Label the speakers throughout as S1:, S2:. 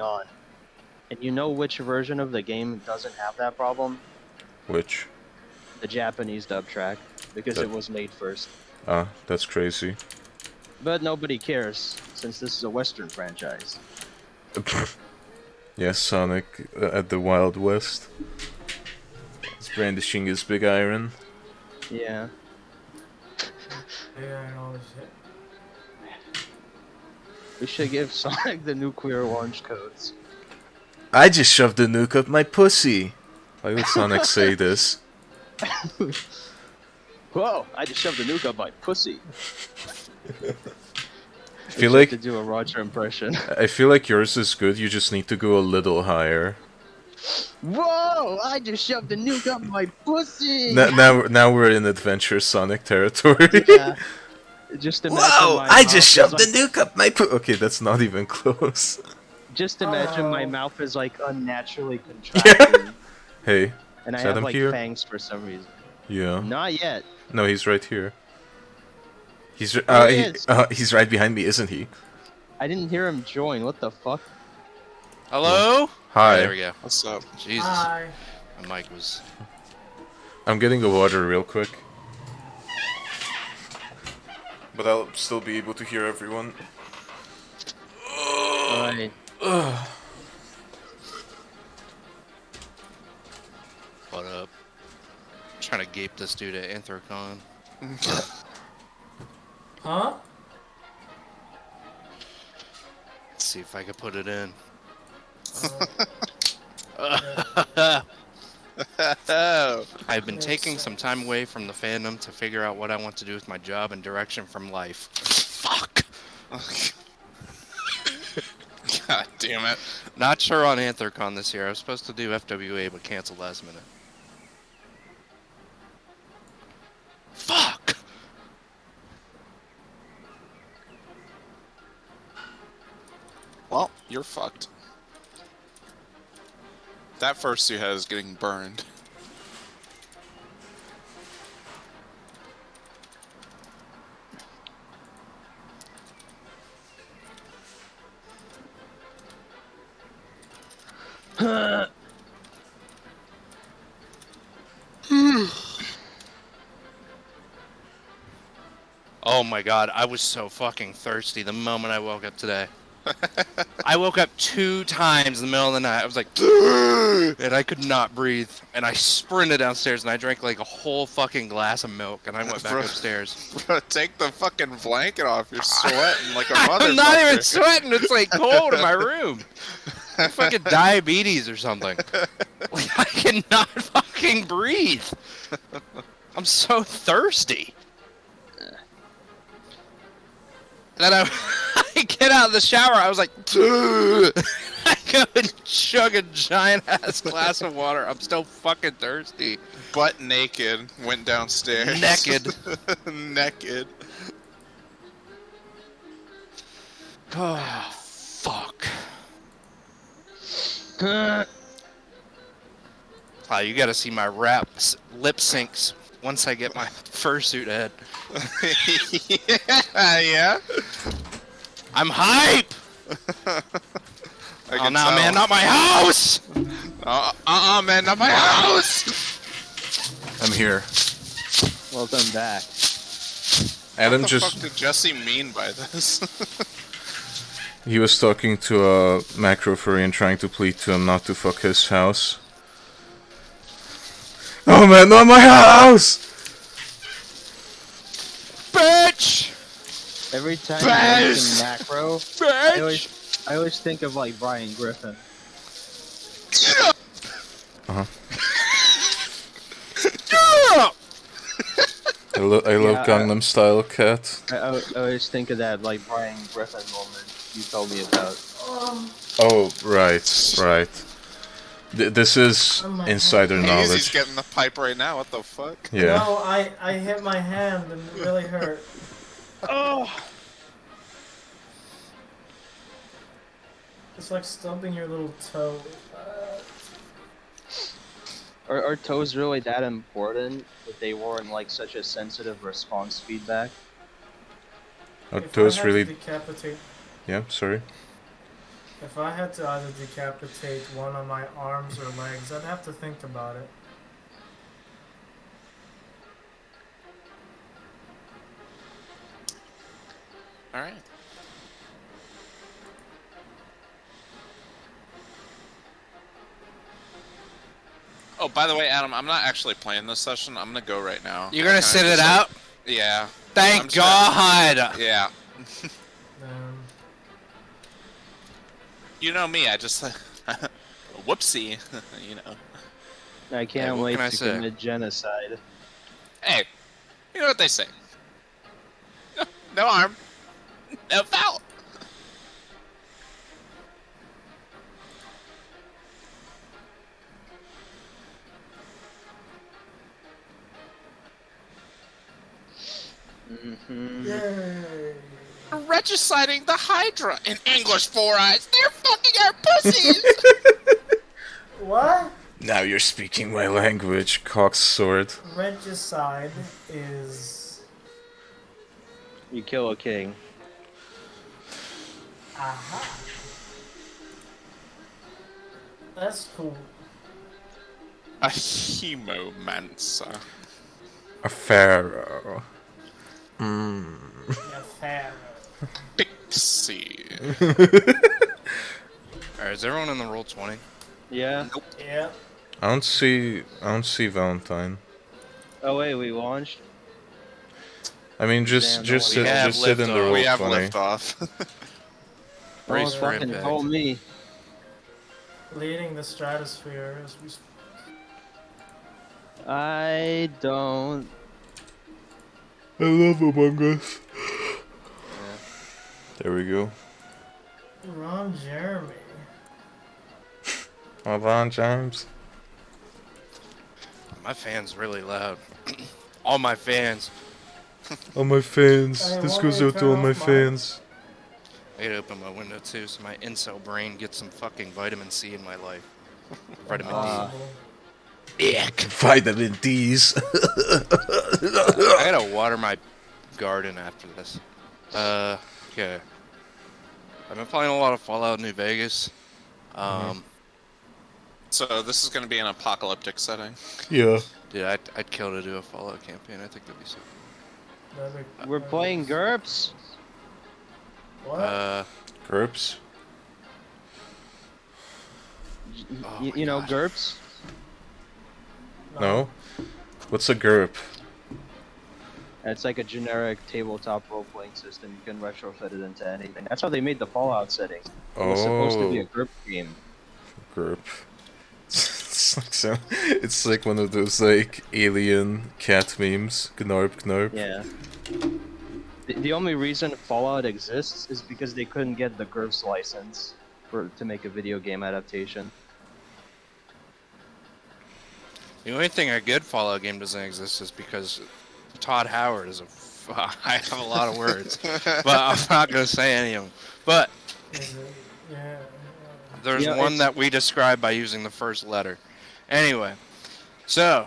S1: on. And you know which version of the game doesn't have that problem?
S2: Which?
S1: The Japanese dub track, because it was made first.
S2: Ah, that's crazy.
S1: But nobody cares, since this is a Western franchise.
S2: Yes, Sonic at the Wild West. He's brandishing his big iron.
S1: Yeah.
S3: Big iron always hit.
S1: We should give Sonic the nuclear launch codes.
S2: I just shoved the nuke up my pussy! Why would Sonic say this?
S1: Whoa! I just shoved a nuke up my pussy.
S2: I feel like
S1: to do a Roger impression.
S2: I feel like yours is good. You just need to go a little higher.
S1: Whoa! I just shoved a nuke up my pussy.
S2: Now we're in Adventure Sonic territory.
S1: Yeah. Just imagine
S2: Whoa!
S1: my
S2: I
S1: mouth
S2: just
S1: is
S2: shoved
S1: like,
S2: the nuke up my Okay, that's not even close.
S1: Just imagine my mouth is like unnaturally
S2: Yeah.
S1: contracted.
S2: Hey,
S1: And I
S2: is that
S1: have
S2: him
S1: like
S2: here?
S1: fangs for some reason.
S2: Yeah.
S1: Not yet.
S2: No, he's right here. He's
S1: There he is.
S2: he's right behind me, isn't he?
S1: I didn't hear him join. What the fuck?
S4: Hello?
S2: Hi.
S4: Oh, there we go.
S5: What's up?
S4: Jesus.
S3: Hi.
S4: My mic was.
S2: I'm getting the water real quick. But I'll still be able to hear everyone.
S1: Alright.
S4: What up? Trying to gape this dude at Anthrocon.
S3: Huh?
S4: Let's see if I can put it in. I've been taking some time away from the fandom to figure out what I want to do with my job and direction from life. Fuck!
S5: God damn it.
S4: Not sure on Anthrocon this year. I was supposed to do FWA but canceled last minute. Fuck!
S5: Well, you're fucked. That first you had is getting burned.
S4: Oh my god, I was so fucking thirsty the moment I woke up today. I woke up 2 times in the middle of the night. I was like, and I could not breathe. And I sprinted downstairs and I drank like a whole fucking glass of milk and I went back upstairs.
S5: Bro, take the fucking blanket off. You're sweating like a motherfucker.
S4: I'm not even sweating. It's like cold in my room. Like fucking diabetes or something. Like, I cannot fucking breathe. I'm so thirsty. Then I get out of the shower, I was like, I go and chug a giant ass glass of water. I'm still fucking thirsty.
S5: Butt naked, went downstairs.
S4: Naked.
S5: Naked.
S4: Oh, fuck. Wow, you gotta see my lip syncs once I get my fursuit ahead.
S5: Yeah.
S4: I'm hype! Oh, no, man, not my house!
S5: Man, not my house!
S2: I'm here.
S1: Welcome back.
S2: Adam
S5: What the
S2: just
S5: fuck did Jesse mean by this?
S2: he was talking to a macro furry and trying to plead to him not to fuck his house. Oh man, not my house!
S4: Bitch!
S1: Every time you mention macro, I always think of like Brian Griffin.
S2: Uh-huh. I love Gangnam Style Cat.
S1: I always think of that like Brian Griffin moment you told me about.
S2: Oh, right. This is
S3: Oh my
S2: insider
S3: God.
S5: He's
S2: knowledge.
S5: getting the pipe right now. What the fuck?
S2: Yeah.
S3: No, I hit my hand and it really hurt.
S1: Oh!
S3: It's like stubbing your little toe.
S1: Are toes really that important that they warrant like such a sensitive response feedback?
S2: Are
S3: If I
S2: toes
S3: had
S2: really?
S3: to decapitate,
S2: Yeah. Sorry.
S3: If I had to either decapitate one of my arms or legs, I'd have to think about it.
S5: All right. Oh, by the way, Adam, I'm not actually playing this session. I'm gonna go right now.
S4: You're gonna
S5: Can I
S4: sit it
S5: just,
S4: out?
S5: Yeah. I'm
S4: Thank
S5: just
S4: God!
S5: Yeah.
S3: Um,
S5: You know me. I just whoopsie. You know.
S1: I can't
S4: what
S1: wait
S4: can I
S1: to
S4: say?
S1: commit genocide.
S5: Hey, you know what they say? No harm, no foul.
S3: yay!
S5: Regiciding the Hydra in English Four Eyes. They're fucking our pussies.
S3: What?
S2: Now you're speaking my language, cocksword.
S3: Regicide is...
S1: You kill a king.
S3: Aha. That's cool.
S5: A hemomancer.
S2: A pharaoh.
S3: Yeah, fair.
S5: Pixie.
S4: Alright, is everyone in the roll 20?
S1: Yeah.
S3: Yeah.
S2: I don't see Valentine.
S1: Oh wait, we launched.
S2: I mean, just
S1: Damn,
S2: just
S1: no,
S2: sit,
S4: we have
S2: just sit in the
S4: liftoff.
S2: roll
S5: We have
S2: 20.
S5: liftoff.
S4: Brace
S1: Oh,
S4: for
S1: fucking
S4: impact.
S1: call me.
S3: Leading the stratosphere as we...
S1: I don't.
S2: I love Among Us. There we go.
S3: Ron Jeremy.
S2: LeBron James.
S4: My fan's really loud. All my fans.
S2: All my fans.
S3: Hey,
S2: This
S3: want
S2: goes
S3: me to
S2: out to
S3: turn
S2: all my
S3: off mine?
S2: fans.
S4: I gotta open my window too so my incel brain gets some fucking vitamin C in my life. Vitamin
S3: Impossible.
S4: D. Ick.
S2: Vitamin D's.
S4: I gotta water my garden after this. Okay. I've been playing a lot of Fallout New Vegas.
S5: So this is going to be an apocalyptic setting.
S2: Yeah.
S4: Dude, I'd kill to do a Fallout campaign. I think that'd be so
S3: That'd be-
S1: We're playing GURPS.
S4: cool.
S3: What?
S2: Groups.
S4: Oh
S1: You
S4: my
S1: know
S4: God.
S1: GURPS?
S2: No. What's a GURP?
S1: It's like a generic tabletop role-playing system. You can retrofit it into anything. That's how they made the Fallout setting. It was supposed to be a GURP game.
S2: GURP. It's like one of those like alien cat memes. Gnarp gnarp.
S1: Yeah. The only reason Fallout exists is because they couldn't get the GURPS license to make a video game adaptation.
S4: The only thing a good Fallout game doesn't exist is because Todd Howard is a. I have a lot of words, but I'm not gonna say any of them. But
S3: Is it? Yeah.
S4: there's
S1: Yeah,
S4: one
S1: it's-
S4: that we describe by using the first letter. Anyway, so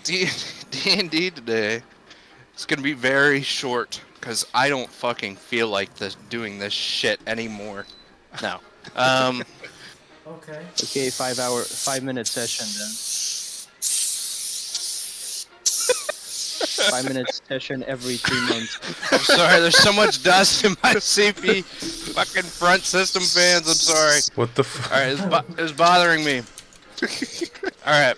S4: D&D today. It's gonna be very short because I don't fucking feel like doing this shit anymore. No.
S3: Okay.
S1: Okay, 5-minute session then. 5-minute session every 3 months.
S4: I'm sorry. There's so much dust in my CP fucking front system fans. I'm sorry.
S2: What the fuck?
S4: All right, it's bothering me. All right.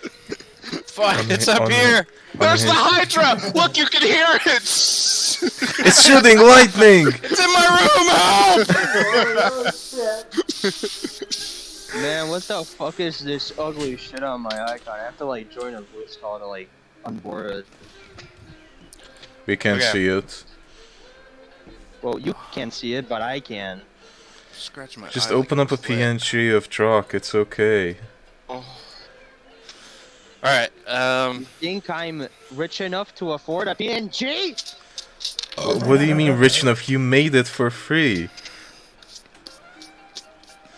S4: Fuck, it's up here.
S5: There's the Hydra! Look, you can hear it!
S2: It's shooting lightning!
S4: It's in my room. Help!
S3: Oh, shit.
S1: Man, what the fuck is this ugly shit on my icon? I have to like join a voice call to like unboard it.
S2: We can't
S4: Okay.
S2: see it.
S1: Well, you can't see it, but I can.
S4: Scratch my.
S2: Just
S4: eye
S2: open
S4: like
S2: up a
S4: slit.
S2: PNG of Drock, it's okay.
S4: All right.
S1: You think I'm rich enough to afford a PNG?
S2: What do you mean rich enough? You made it for free.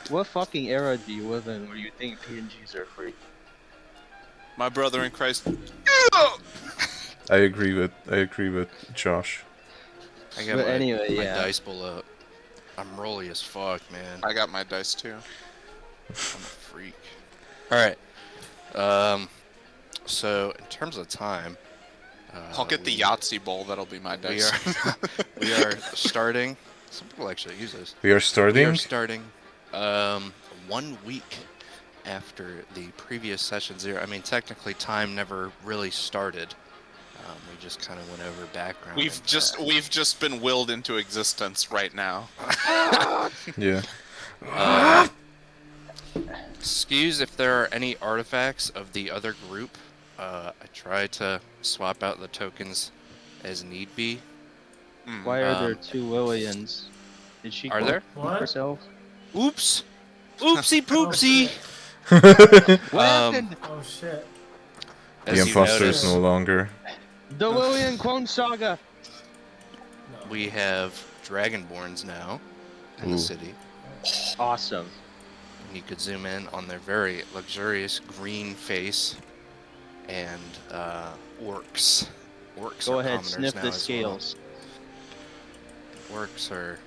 S1: What fucking era do you live in where you think PNGs are free?
S5: My brother in Christ.
S2: I agree with Josh.
S4: I got
S1: But
S4: my,
S1: anyway,
S4: my
S1: yeah.
S4: dice pull up. I'm rolly as fuck, man.
S5: I got my dice too.
S4: I'm a freak. Alright. So, in terms of time...
S5: I'll get the Yahtzee bowl. That'll be my dice.
S4: We are starting... Some people actually use this.
S2: We are
S4: We
S2: starting.
S4: are starting 1 week after the previous session 0. I mean, technically, time never really started. We just kind of went over background.
S5: We've just been willed into existence right now.
S2: Yeah.
S4: Excuse if there are any artifacts of the other group. I try to swap out the tokens as need be.
S1: Why are there 2 Lillians? Did she
S4: Are
S1: kill
S4: there?
S3: What?
S1: herself?
S4: Oops! Oopsie poopsie!
S1: What happened?
S3: Oh shit.
S4: As
S2: The
S4: you
S2: imposter is
S4: notice,
S2: no longer.
S1: The Lillian Clone Saga!
S4: we have Dragonborns now in
S2: Ooh.
S4: the city.
S1: Awesome.
S4: And you could zoom in on their very luxurious green face. And orcs. Orcs
S1: Go
S4: are
S1: ahead,
S4: commoners
S1: sniff
S4: now
S1: the
S4: as
S1: scales.
S4: Well. Orcs are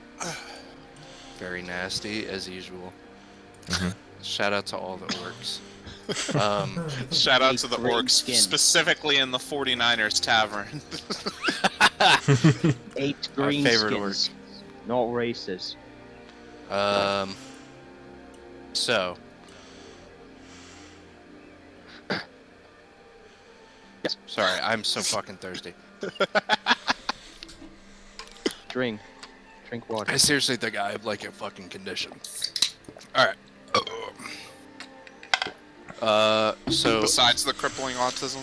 S4: very nasty as usual. Shout out to all the orcs.
S5: Shout out to the
S1: Great
S5: orcs,
S1: skin.
S5: specifically in the 49ers tavern.
S1: 8 green
S4: favorite
S1: skins. Not racist.
S4: So
S1: Yes.
S4: sorry, I'm so fucking thirsty.
S1: Drink water.
S4: I seriously think I have like a fucking condition. Alright. So
S5: Besides the crippling autism.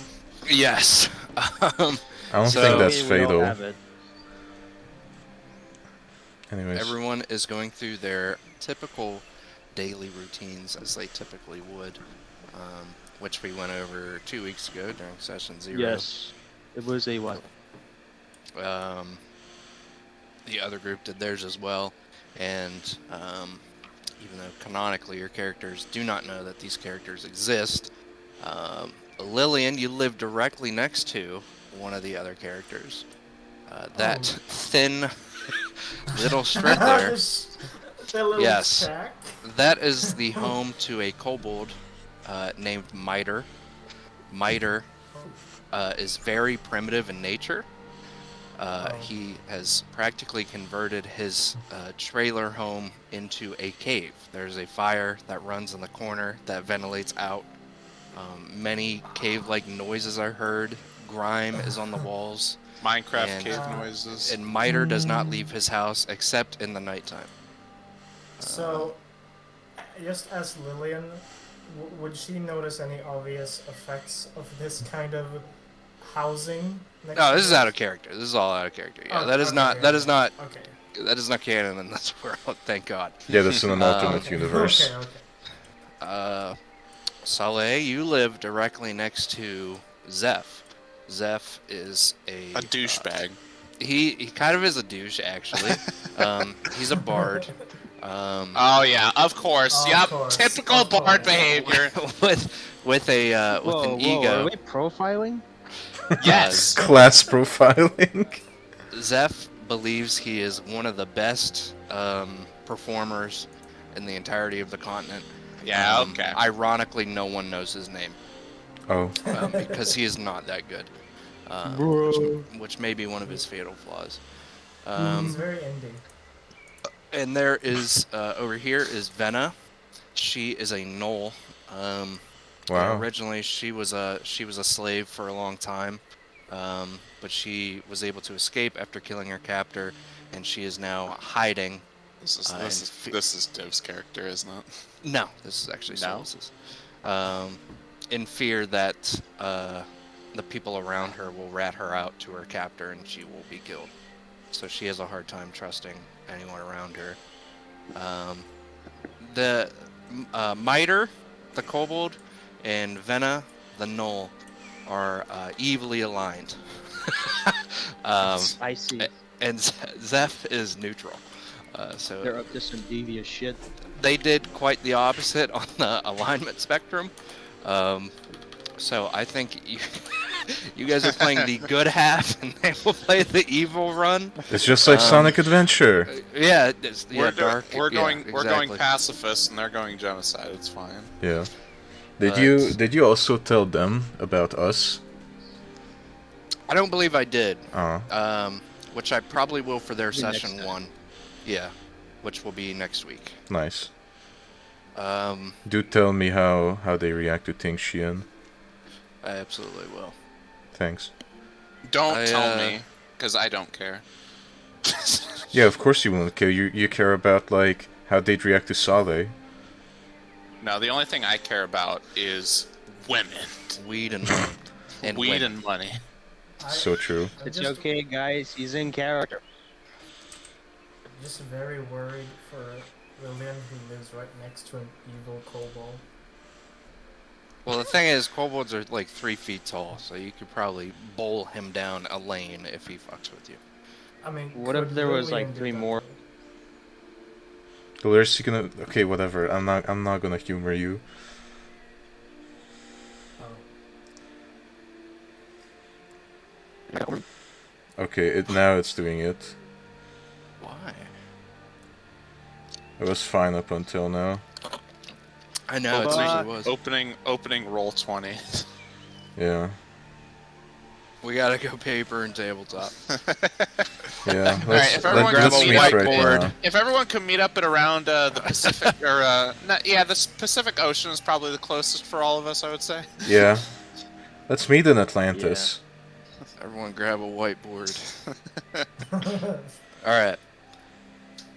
S4: yes.
S2: I don't
S4: So-
S2: think that's
S1: We all
S2: fatal.
S1: have it.
S2: Anyways.
S4: Everyone is going through their typical daily routines as they typically would, which we went over 2 weeks ago during session 0.
S1: Yes. It was a what?
S4: The other group did theirs as well, and even though canonically your characters do not know that these characters exist, Lillian, you live directly next to one of the other characters. That thin little strip there.
S3: That little
S4: Yes.
S3: shack.
S4: That is the home to a kobold named Miter. Miter is very primitive in nature. He has practically converted his trailer home into a cave. There's a fire that runs in the corner that ventilates out. Many cave-like noises are heard. Grime is on the walls.
S5: Minecraft
S4: And-
S5: cave noises.
S4: And Miter does not leave his house except in the nighttime.
S3: So, just as Lillian, would she notice any obvious effects of this kind of housing?
S4: No, this is out of character. This is all out of character. Yeah,
S3: Oh,
S4: that is
S3: okay,
S4: not.
S3: yeah,
S4: That is
S3: yeah.
S4: not.
S3: Okay.
S4: That is not canon in this world. Thank God.
S2: Yeah, that's in an alternate
S3: Okay.
S2: universe.
S3: Okay.
S4: Saleh, you live directly next to Zeph. Zeph is
S5: A douchebag.
S4: He kind of is a douche actually. He's a bard.
S5: Oh yeah, of course.
S3: Of
S5: Yep,
S3: course,
S5: typical
S3: of
S5: bard
S3: course.
S5: behavior.
S4: with an ego.
S1: Are we profiling?
S5: Yes.
S2: Class profiling.
S4: Zeph believes he is one of the best performers in the entirety of the continent.
S5: Yeah. Okay.
S4: Ironically, no one knows his name
S2: Oh.
S4: because he is not that good, which may be one of his fatal flaws.
S3: He's very indie.
S4: And there is over here is Venna. She is a gnoll.
S2: Wow.
S4: Originally, she was a slave for a long time, but she was able to escape after killing her captor, and she is now hiding.
S5: This is Div's character, isn't it?
S4: No, this is actually
S5: No?
S4: Solus's. In fear that the people around her will rat her out to her captor, and she will be killed. So she has a hard time trusting anyone around her. The Miter, the kobold, and Venna, the gnoll, are evilly aligned.
S1: I see.
S4: And Zeph is neutral. So
S1: They're up to some devious shit.
S4: they did quite the opposite on the alignment spectrum. So I think You guys are playing the good half, and they will play the evil run.
S2: It's just like Sonic Adventure.
S4: Yeah,
S5: We're going
S4: exactly.
S5: pacifist, and they're going genocide. It's fine.
S2: Yeah.
S4: But
S2: Did you also tell them about us?
S4: I don't believe I did.
S2: Oh,
S4: Which I probably will for their
S1: Maybe next
S4: session
S1: time.
S4: 1. Yeah, which will be next week.
S2: nice.
S4: Um,
S2: Do tell me how they react to Ting Xian.
S4: I absolutely will.
S2: Thanks.
S5: Don't tell me, because I don't care.
S2: Yeah, of course you won't care. You care about like how they'd react to Saleh.
S5: No, the only thing I care about is women.
S4: Weed and money. And
S5: Weed
S4: women.
S5: and money.
S2: So true.
S3: I'm
S1: It's
S3: just,
S1: okay, guys. He's in character.
S3: just very worried for Lillian, who lives right next to an evil kobold.
S4: Well, the thing is, kobolds are like 3 feet tall, so you could probably bowl him down a lane if he fucks with you.
S3: I mean,
S1: What if
S3: could
S1: there was,
S3: Lillian
S1: like,
S3: do
S1: 3
S3: that,
S1: more?
S3: though?
S2: Dolores, you gonna okay, whatever. I'm not gonna humor you.
S3: Oh.
S2: Okay, now it's doing it.
S4: Why?
S2: It was fine up until now.
S4: I know, it usually was.
S5: Opening roll 20.
S2: Yeah.
S4: We gotta go paper and tabletop.
S2: Yeah.
S5: Alright, if everyone
S2: let's
S5: can
S2: meet
S5: meet up,
S2: right now.
S5: if everyone can meet up at around the Pacific, or the Pacific Ocean is probably the closest for all of us, I would say.
S2: Yeah. Let's meet in Atlantis.
S4: Everyone grab a whiteboard. Alright.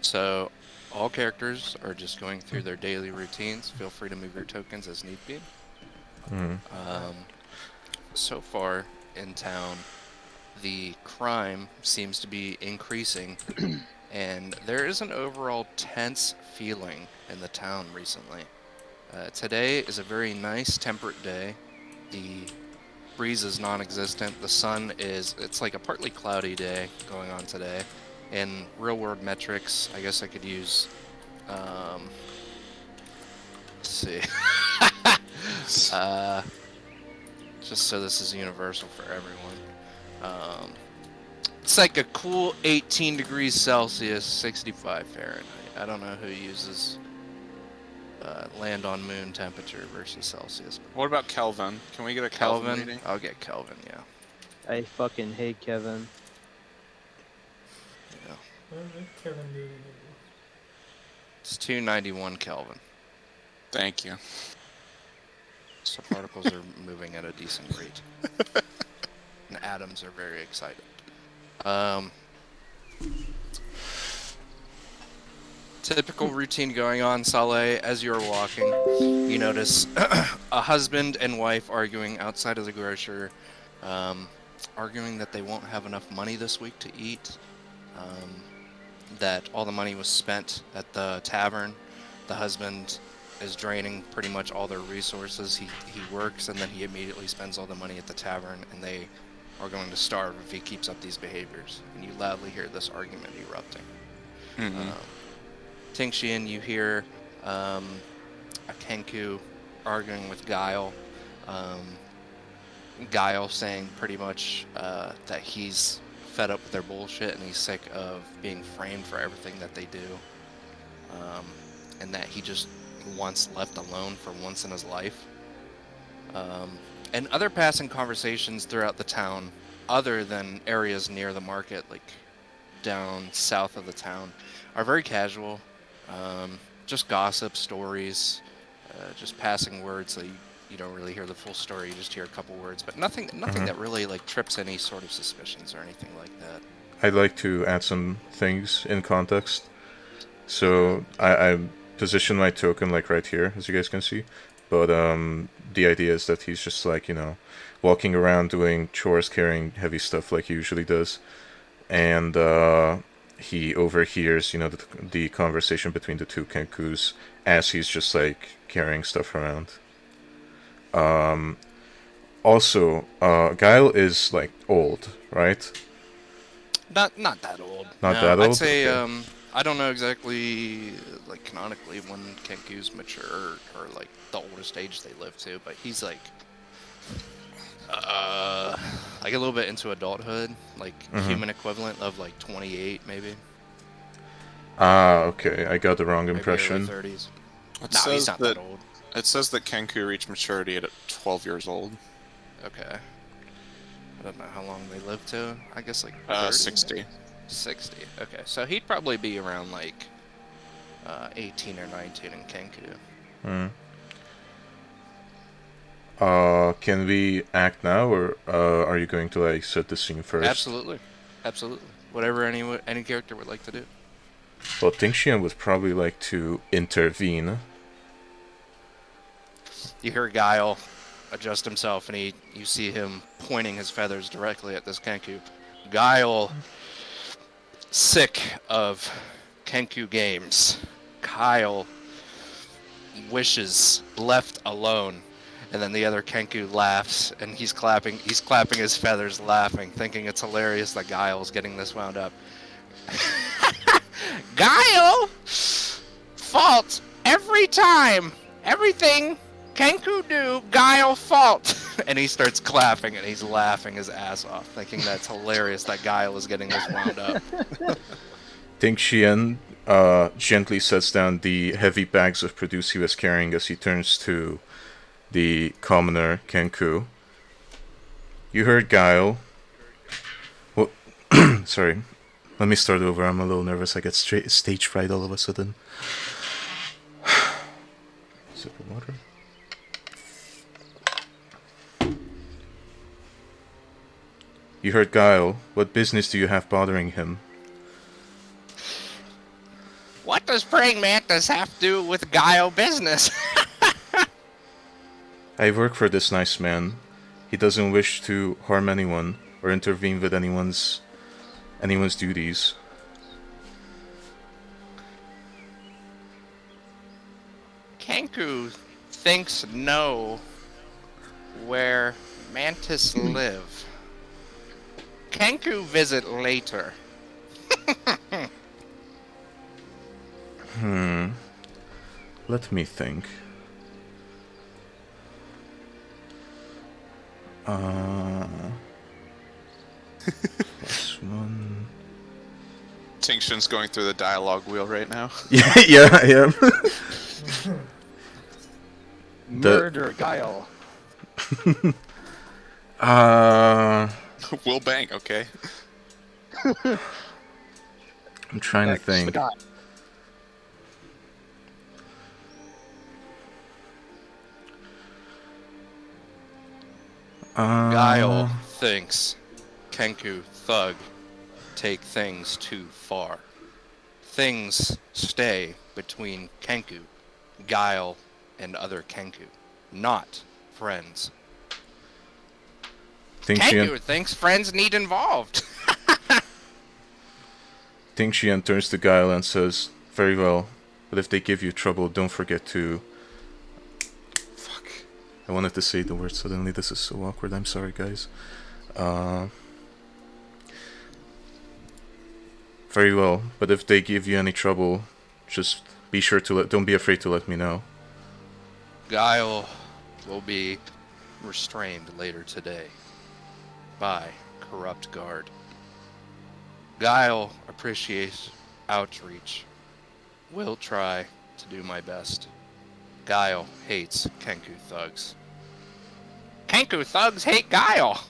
S4: So, all characters are just going through their daily routines. Feel free to move your tokens as need be.
S2: Mhm.
S4: So far in town, the crime seems to be increasing, and there is an overall tense feeling in the town recently. Today is a very nice, temperate day. The breeze is non-existent. The sun it's like a partly cloudy day going on today. In real-world metrics, I guess I could use, let's see. Just so this is universal for everyone. It's like a cool 18 degrees Celsius, 65 Fahrenheit. I don't know who uses land on moon temperature versus Celsius.
S5: What about Kelvin? Can we get a Kelvin reading?
S4: I'll get Kelvin, yeah.
S1: I fucking hate Kevin.
S4: Yeah.
S3: What did Kevin do?
S4: It's 291 Kelvin.
S5: Thank you.
S4: So particles are moving at a decent rate. And atoms are very excited. Typical routine going on, Saleh. As you're walking, you notice a husband and wife arguing outside of the grocer, arguing that they won't have enough money this week to eat, that all the money was spent at the tavern. The husband is draining pretty much all their resources. He works and then he immediately spends all the money at the tavern, and they are going to starve if he keeps up these behaviors. And you loudly hear this argument erupting. Ting Xian, you hear a Kenku arguing with Guile. Guile saying pretty much that he's fed up with their bullshit and he's sick of being framed for everything that they do. And that he just wants left alone for once in his life. And other passing conversations throughout the town, other than areas near the market, like down south of the town, are very casual. Just gossip, stories, just passing words, so you don't really hear the full story, you just hear a couple words, but nothing that really like trips any sort of suspicions or anything like that.
S2: I'd like to add some things in context. So I position my token like right here, as you guys can see. But the idea is that he's just like, walking around doing chores, carrying heavy stuff like he usually does. And he overhears, the conversation between the two Kenkus as he's just like carrying stuff around. Also, Guile is like old, right?
S4: Not that old.
S2: Not that old?
S4: I'd say
S2: Okay.
S4: I don't know exactly like canonically when Kenku's mature or like the oldest age they live to, but he's like Like a little bit into adulthood, like
S2: Mhm.
S4: human equivalent of like 28, maybe.
S2: Ah, okay. I got the wrong
S4: Maybe early
S2: impression.
S4: 30s.
S5: It
S4: No, he's
S5: says
S4: not
S5: that
S4: that old.
S5: it says that Kenku reached maturity at 12 years old.
S4: Okay. I don't know how long they live to. I guess like 30?
S5: 60.
S4: 60. Okay, so he'd probably be around like 18 or 19 in Kenku.
S2: Hmm. Can we act now, or are you going to like set the scene first?
S4: Absolutely. Absolutely. Whatever any character would like to do.
S2: Well, Tingxian would probably like to intervene.
S4: You hear Guile adjust himself, and you see him pointing his feathers directly at this Kenku. Guile, sick of Kenku games. Kyle wishes left alone. And then the other Kenku laughs, and he's clapping his feathers, laughing, thinking it's hilarious that Guile's getting this wound up. Guile! Fault every time. Everything Kenku do, Guile fault. And he starts clapping, and he's laughing his ass off, thinking that's hilarious that Guile is getting this wound up.
S2: Tingxian gently sets down the heavy bags of produce he was carrying as he turns to the commoner Kenku. You heard Guile. Well, sorry. Let me start over. I'm a little nervous. I get stage fright all of a sudden. Sip of water. You heard Guile. What business do you have bothering him?
S4: What does praying mantis have to do with Guile business?
S2: I work for this nice man. He doesn't wish to harm anyone or intervene with anyone's duties.
S4: Kenku thinks know where mantis live. Kenku visit later.
S2: Let me think. Plus one.
S5: Tingshin's going through the dialogue wheel right now.
S2: Yeah, I am.
S1: Murder Guile.
S5: Will Bang, okay.
S2: I'm trying to
S1: That's the
S2: think.
S1: guy.
S4: Guile thinks Kenku thug take things too far. Things stay between Kenku, Guile, and other Kenku, not friends. Kenku thinks friends need involved.
S2: Tingxian turns to Guile and says, "Very well, but if they give you trouble, don't forget to..." Fuck. I wanted to say the word suddenly. This is so awkward. I'm sorry, guys. Very well, but if they give you any trouble, just be sure to don't be afraid to let me know.
S4: Guile will be restrained later today by corrupt guard. Guile appreciates outreach. Will try to do my best. Guile hates Kenku thugs. Kenku thugs hate Guile!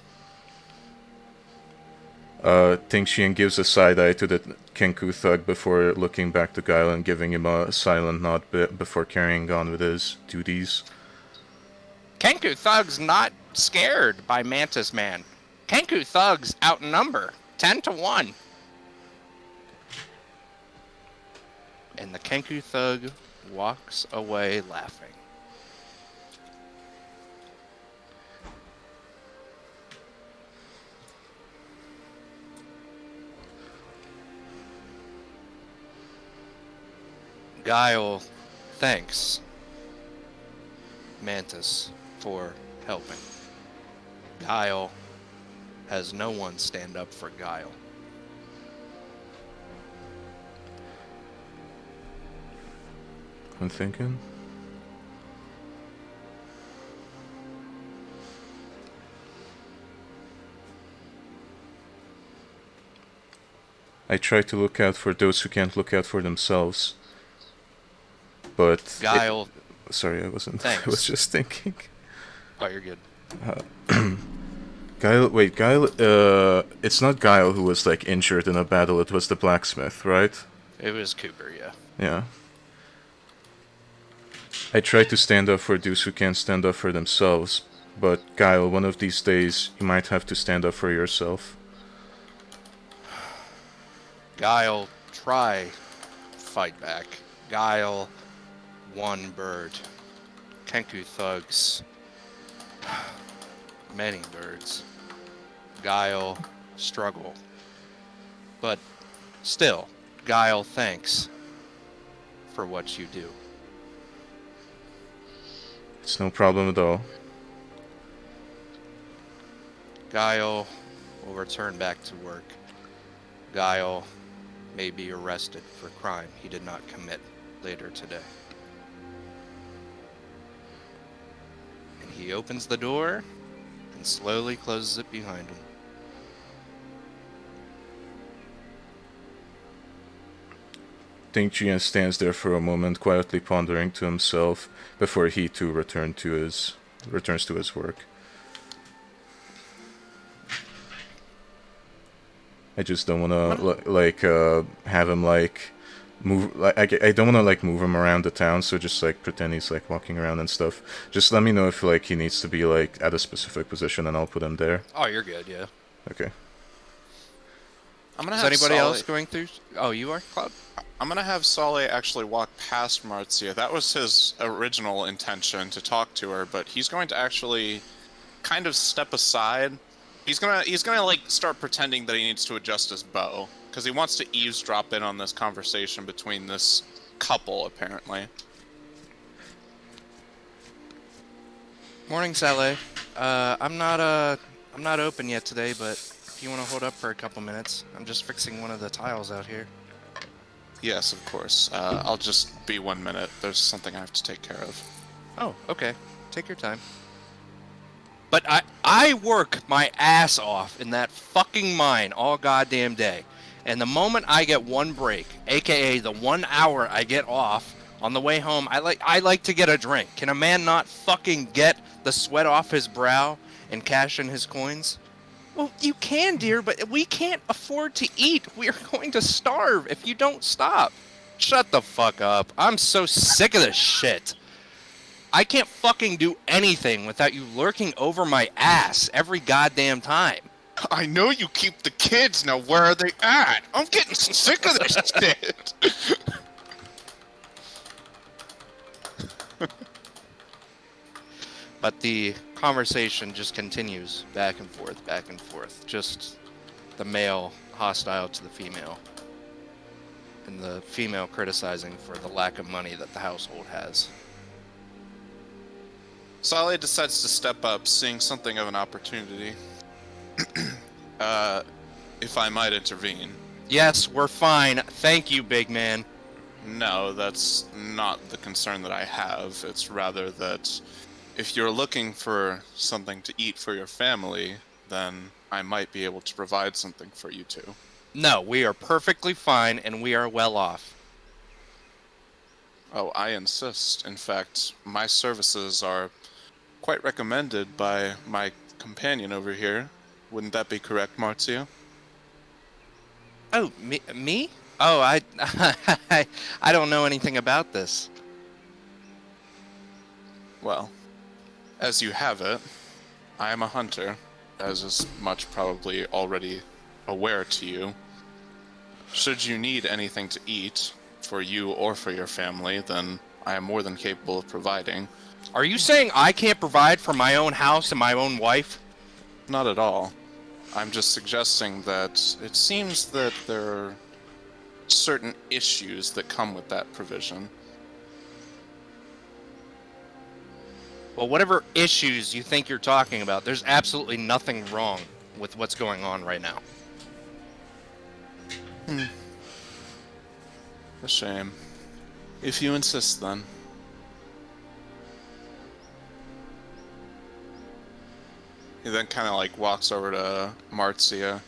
S2: Tingxian gives a side eye to the Kenku thug before looking back to Guile and giving him a silent nod before carrying on with his duties.
S4: Kenku thugs not scared by Mantis Man. Kenku thugs outnumber 10 to 1. And the Kenku thug walks away laughing. Guile thanks Mantis for helping. Guile has no one stand up for Guile.
S2: I'm thinking. I try to look out for those who can't look out for themselves. But
S4: Guile.
S2: Sorry, I wasn't.
S4: Thanks.
S2: I was just thinking.
S4: Oh, you're good.
S2: Guile. Wait, Guile. It's not Guile who was like injured in a battle. It was the blacksmith, right?
S4: It was Cooper, yeah.
S2: Yeah. I try to stand up for those who can't stand up for themselves, but Guile, one of these days, you might have to stand up for yourself.
S4: Guile, try. Fight back. Guile, one bird. Kenku thugs. Many birds. Guile, struggle. But still, Guile, thanks for what you do.
S2: It's no problem at all.
S4: Guile will return back to work. Guile may be arrested for crime he did not commit later today. And he opens the door and slowly closes it behind him.
S2: Ding Jian stands there for a moment, quietly pondering to himself before he too returns to his work. I just don't wanna have him move. I don't wanna move him around the town. So just pretend he's walking around and stuff. Just let me know if he needs to be at a specific position, and I'll put him there.
S4: Oh, you're good, yeah.
S2: Okay.
S5: I'm gonna
S4: Is
S5: have
S4: anybody
S5: Solly,
S4: else going through? Oh, you are, Cloud?
S5: I'm gonna have Solly actually walk past Marzia. That was his original intention, to talk to her, but he's going to actually kind of step aside. He's gonna start pretending that he needs to adjust his bow, because he wants to eavesdrop in on this conversation between this couple, apparently.
S4: Morning, Saleh. I'm not open yet today, but if you want to hold up for a couple minutes, I'm just fixing one of the tiles out here.
S5: Yes, of course. I'll just be 1 minute. There's something I have to take care of.
S4: Oh, okay. Take your time. But I work my ass off in that fucking mine all goddamn day. And the moment I get one break, aka the 1 hour I get off on the way home, I like to get a drink. Can a man not fucking get the sweat off his brow and cash in his coins? Well, you can, dear, but we can't afford to eat. We are going to starve if you don't stop. Shut the fuck up. I'm so sick of this shit. I can't fucking do anything without you lurking over my ass every goddamn time.
S5: I know you keep the kids. Now where are they at? I'm getting sick of this shit.
S4: But the conversation just continues back and forth, back and forth. Just the male hostile to the female. And the female criticizing for the lack of money that the household has.
S5: Solly decides to step up, seeing something of an opportunity. If I might intervene.
S4: Yes, we're fine. Thank you, big man.
S5: No, that's not the concern that I have. It's rather that if you're looking for something to eat for your family, then I might be able to provide something for you too.
S4: No, we are perfectly fine and we are well off.
S5: Oh, I insist. In fact, my services are quite recommended by my companion over here. Wouldn't that be correct, Marzia?
S4: Oh, me? Oh, I I don't know anything about this.
S5: Well, as you have it, I am a hunter, as is much probably already aware to you. Should you need anything to eat, for you or for your family, then I am more than capable of providing.
S4: Are you saying I can't provide for my own house and my own wife?
S5: Not at all. I'm just suggesting that it seems that there are certain issues that come with that provision.
S4: Well, whatever issues you think you're talking about, there's absolutely nothing wrong with what's going on right now.
S5: A shame. If you insist, then. He then kind of walks over to Marzia.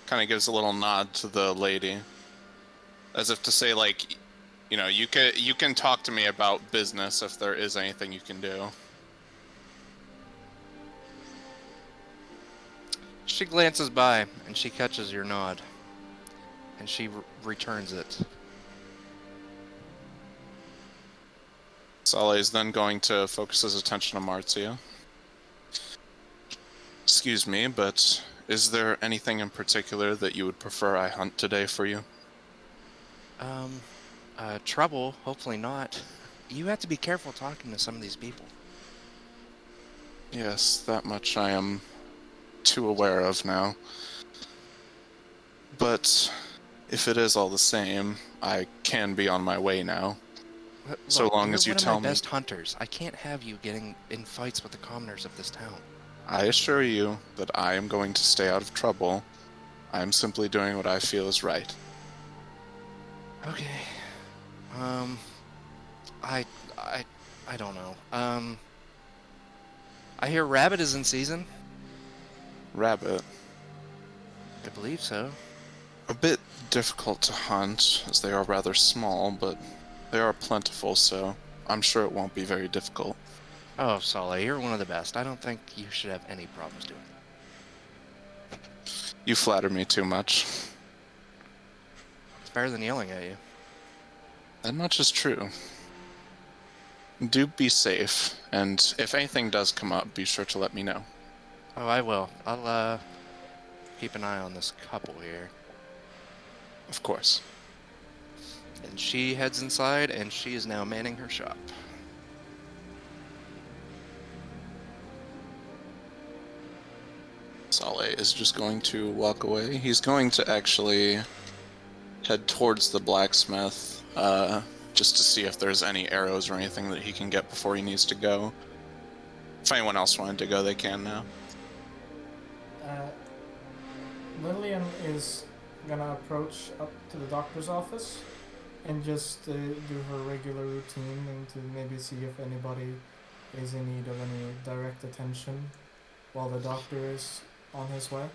S5: kind of gives a little nod to the lady, as if to say, like, you know, you can talk to me about business if there is anything you can do.
S4: She glances by, and she catches your nod. And she returns it.
S5: Saleh is then going to focus his attention on Marzia. Excuse me, but is there anything in particular that you would prefer I hunt today for you?
S4: Trouble? Hopefully not. You have to be careful talking to some of these people.
S5: Yes, that much I am too aware of now. But if it is all the same, I can be on my way now.
S4: Look,
S5: So long as you
S4: you're
S5: tell
S4: one of my
S5: me.
S4: best hunters. I can't have you getting in fights with the commoners of this town.
S5: I assure you that I am going to stay out of trouble. I am simply doing what I feel is right.
S4: Okay. I don't know. I hear rabbit is in season.
S5: Rabbit.
S4: I believe so.
S5: A bit difficult to hunt, as they are rather small, but they are plentiful, so I'm sure it won't be very difficult.
S4: Oh, Saleh, you're one of the best. I don't think you should have any problems doing it.
S5: You flatter me too much.
S4: It's better than yelling at you.
S5: That much is true. Do be safe, and if anything does come up, be sure to let me know.
S4: Oh, I will. I'll, keep an eye on this couple here.
S5: Of course.
S4: And she heads inside, and she is now manning her shop.
S5: Saleh is just going to walk away. He's going to actually head towards the blacksmith, just to see if there's any arrows or anything that he can get before he needs to go. If anyone else wanted to go, they can now.
S3: Lillian is gonna approach up to the doctor's office and just do her regular routine and to maybe see if anybody is in need of any direct attention while the doctor is on his way.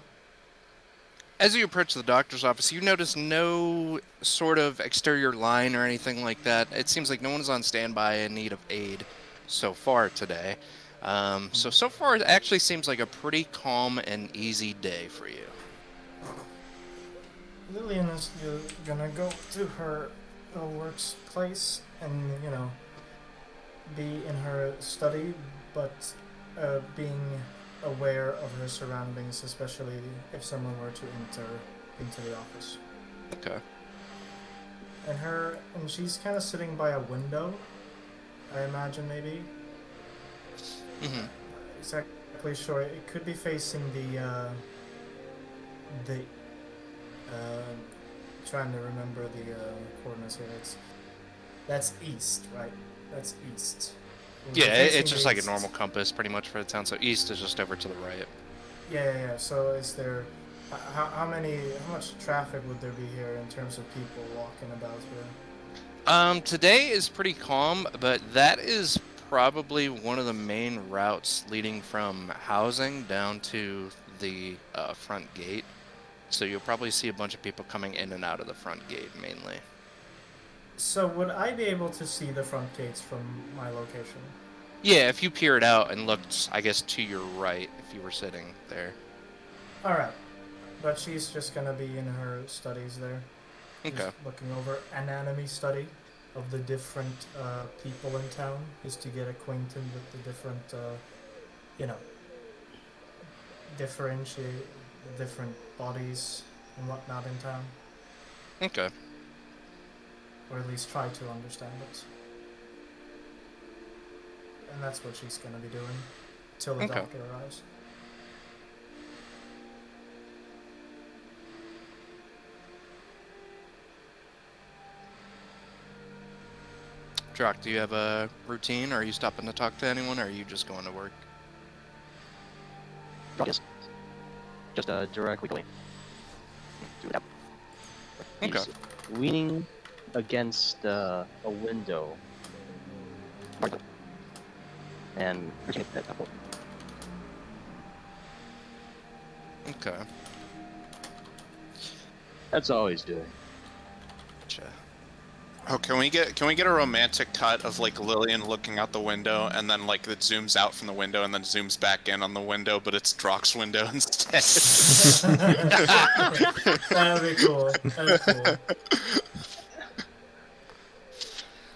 S4: As you approach the doctor's office, you notice no sort of exterior line or anything like that. It seems like no one is on standby in need of aid so far today. So far it actually seems like a pretty calm and easy day for you.
S3: Lillian is gonna go to her workplace and, be in her study, but being aware of her surroundings, especially if someone were to enter into the office.
S4: Okay.
S3: And she's kind of sitting by a window, I imagine, maybe.
S4: Mm-hmm.
S3: Exactly sure. It could be facing the trying to remember the coordinates here. That's east, right? That's east.
S4: Yeah, it's just like a normal compass pretty much for the town. So east is just over to the right.
S3: Yeah. So is there, how much traffic would there be here in terms of people walking about here?
S4: Today is pretty calm, but that is probably one of the main routes leading from housing down to the front gate. So you'll probably see a bunch of people coming in and out of the front gate mainly.
S3: So would I be able to see the front gates from my location?
S4: Yeah, if you peered out and looked, I guess, to your right, if you were sitting there.
S3: Alright. But she's just gonna be in her studies there.
S4: Okay.
S3: Just looking over anatomy study of the different people in town, just to get acquainted with the different, differentiate different bodies and whatnot in town.
S4: Okay.
S3: Or at least try to understand it. And that's what she's gonna be doing till the
S4: Okay.
S3: doctor arrives.
S4: Drock, do you have a routine? Are you stopping to talk to anyone, or are you just going to work?
S1: Yes. Just directly going.
S4: Okay.
S1: He's leaning against a window. And
S4: Okay.
S1: That's all he's doing.
S4: Gotcha.
S5: Oh, can we get a romantic cut of like Lillian looking out the window, and then like it zooms out from the window, and then zooms back in on the window, but it's Drock's window instead.
S3: That'd be cool. That'd be cool.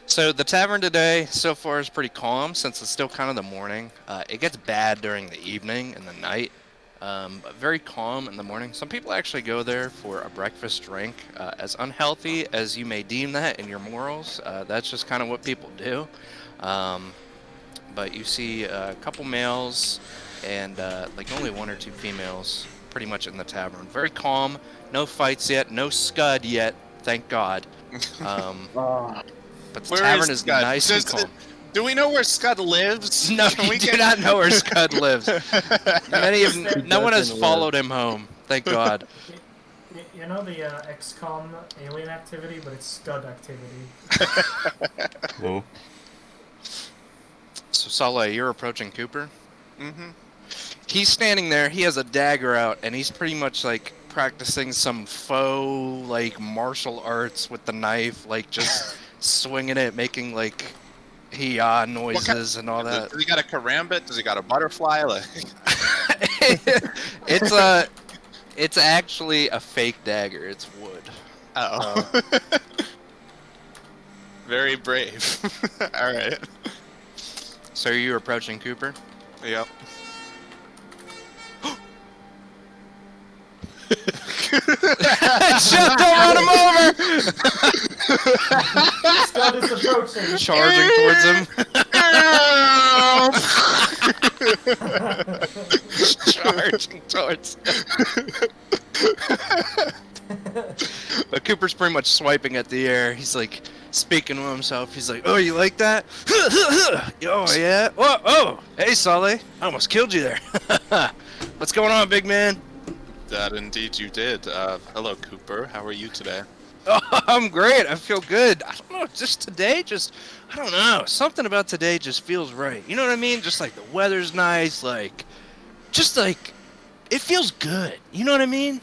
S4: So the tavern today so far is pretty calm since it's still kind of the morning. It gets bad during the evening and the night, but very calm in the morning. Some people actually go there for a breakfast drink. As unhealthy as you may deem that in your morals, that's just kind of what people do. But you see a couple males and like only one or two females pretty much in the tavern. Very calm, no fights yet, no scud yet, thank God. But the
S5: Where
S4: tavern
S5: is
S4: is
S5: Scud?
S4: nice and calm.
S5: Do we know where Scud lives?
S4: No,
S5: Can we
S4: we do not know where Scud lives. No one has
S1: doesn't
S4: followed him home, thank God.
S3: You know the XCOM alien activity, but it's Scud activity.
S2: Whoa.
S4: So Saleh, you're approaching Cooper.
S5: Mm-hmm.
S4: He's standing there. He has a dagger out, and he's pretty much like practicing some faux like martial arts with the knife, like just swinging it, making like hee-ah noises and all that.
S5: Does he got a karambit? Does he got a butterfly? Like...
S4: It's actually a fake dagger. It's wood.
S5: Oh. Very brave. All right.
S4: So you're approaching Cooper?
S5: Yep.
S4: Shut! Don't run him over!
S3: Scud is approaching.
S4: Charging towards him. Charging towards him. But Cooper's pretty much swiping at the air. He's like speaking to himself. He's like, "Oh, you like that? Oh yeah. Oh, oh. Hey, Sully. I almost killed you there. What's going on, big man?"
S5: That indeed you did. Hello, Cooper. How are you today?
S4: Oh, I'm great. I feel good. I don't know. Just today, I don't know. Something about today just feels right. You know what I mean? Just like the weather's nice. Just like, it feels good. You know what I mean?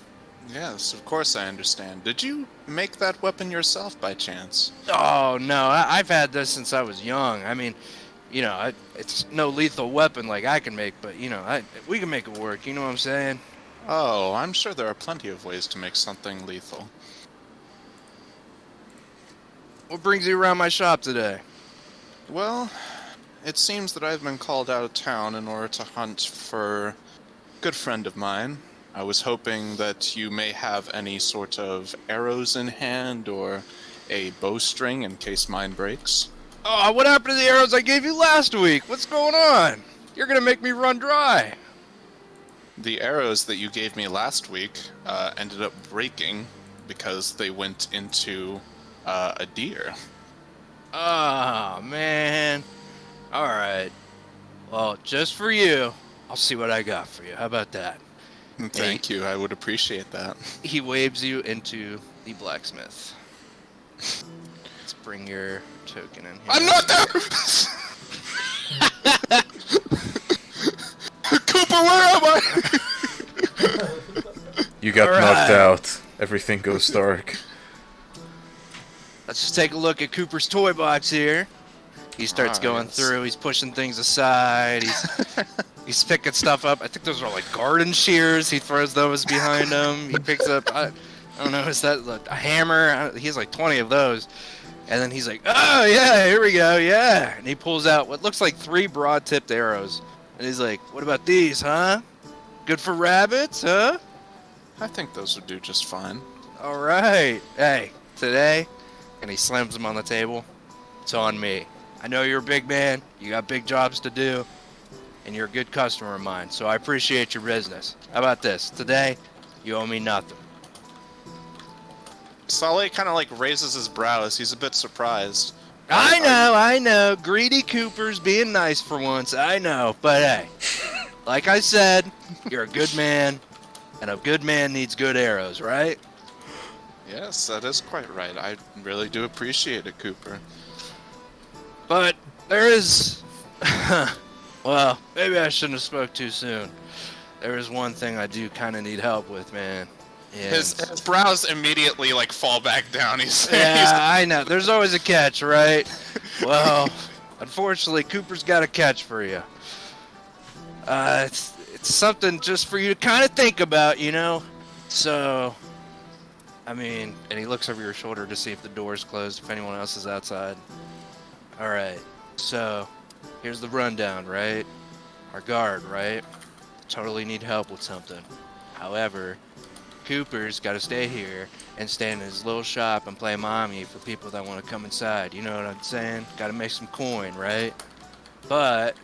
S5: Yes, of course I understand. Did you make that weapon yourself by chance?
S4: Oh, no. I've had this since I was young. I mean, you know, it's no lethal weapon like I can make, but, you know, we can make it work. You know what I'm saying?
S5: Oh, I'm sure there are plenty of ways to make something lethal.
S4: What brings you around my shop today?
S5: Well, it seems that I've been called out of town in order to hunt for a good friend of mine. I was hoping that you may have any sort of arrows in hand or a bowstring in case mine breaks.
S4: Oh, what happened to the arrows I gave you last week? What's going on? You're gonna make me run dry.
S5: The arrows that you gave me last week ended up breaking because they went into a deer.
S4: Oh, man. Alright. Well, just for you, I'll see what I got for you. How about that?
S5: Thank you, I would appreciate that.
S4: He waves you into the blacksmith. Let's bring your token in here.
S5: I'm not there! Cooper, where am I?
S2: You got knocked out. Everything goes dark.
S4: Let's just take a look at Cooper's toy box here. He starts going through. He's pushing things aside. He's picking stuff up. I think those are like garden shears. He throws those behind him. He picks up, I don't know, is that a hammer? He has like 20 of those. And then he's like, oh yeah, here we go, yeah. And he pulls out what looks like 3 broad-tipped arrows. And he's like, what about these, huh? Good for rabbits, huh?
S5: I think those would do just fine.
S4: All right. Hey, today, and he slams them on the table, it's on me. I know you're a big man. You got big jobs to do. And you're a good customer of mine, so I appreciate your business. How about this? Today, you owe me nothing.
S5: Saleh kind of like raises his brows. He's a bit surprised.
S4: I know. Greedy Cooper's being nice for once. I know. But hey, like I said, you're a good man, and a good man needs good arrows, right?
S5: Yes, that is quite right. I really do appreciate it, Cooper.
S4: But there is... well, maybe I shouldn't have spoke too soon. There is one thing I do kind of need help with, man. Yeah.
S5: His brows immediately like fall back down.
S4: Yeah, I know. There's always a catch, right? Well, unfortunately, Cooper's got a catch for you. It's something just for you to kind of think about, you know? So, I mean, and he looks over your shoulder to see if the door's closed, if anyone else is outside. Alright, so, here's the rundown, right? Our guard, right? Totally need help with something. However, Cooper's got to stay here and stay in his little shop and play mommy for people that want to come inside. You know what I'm saying? Got to make some coin, right? But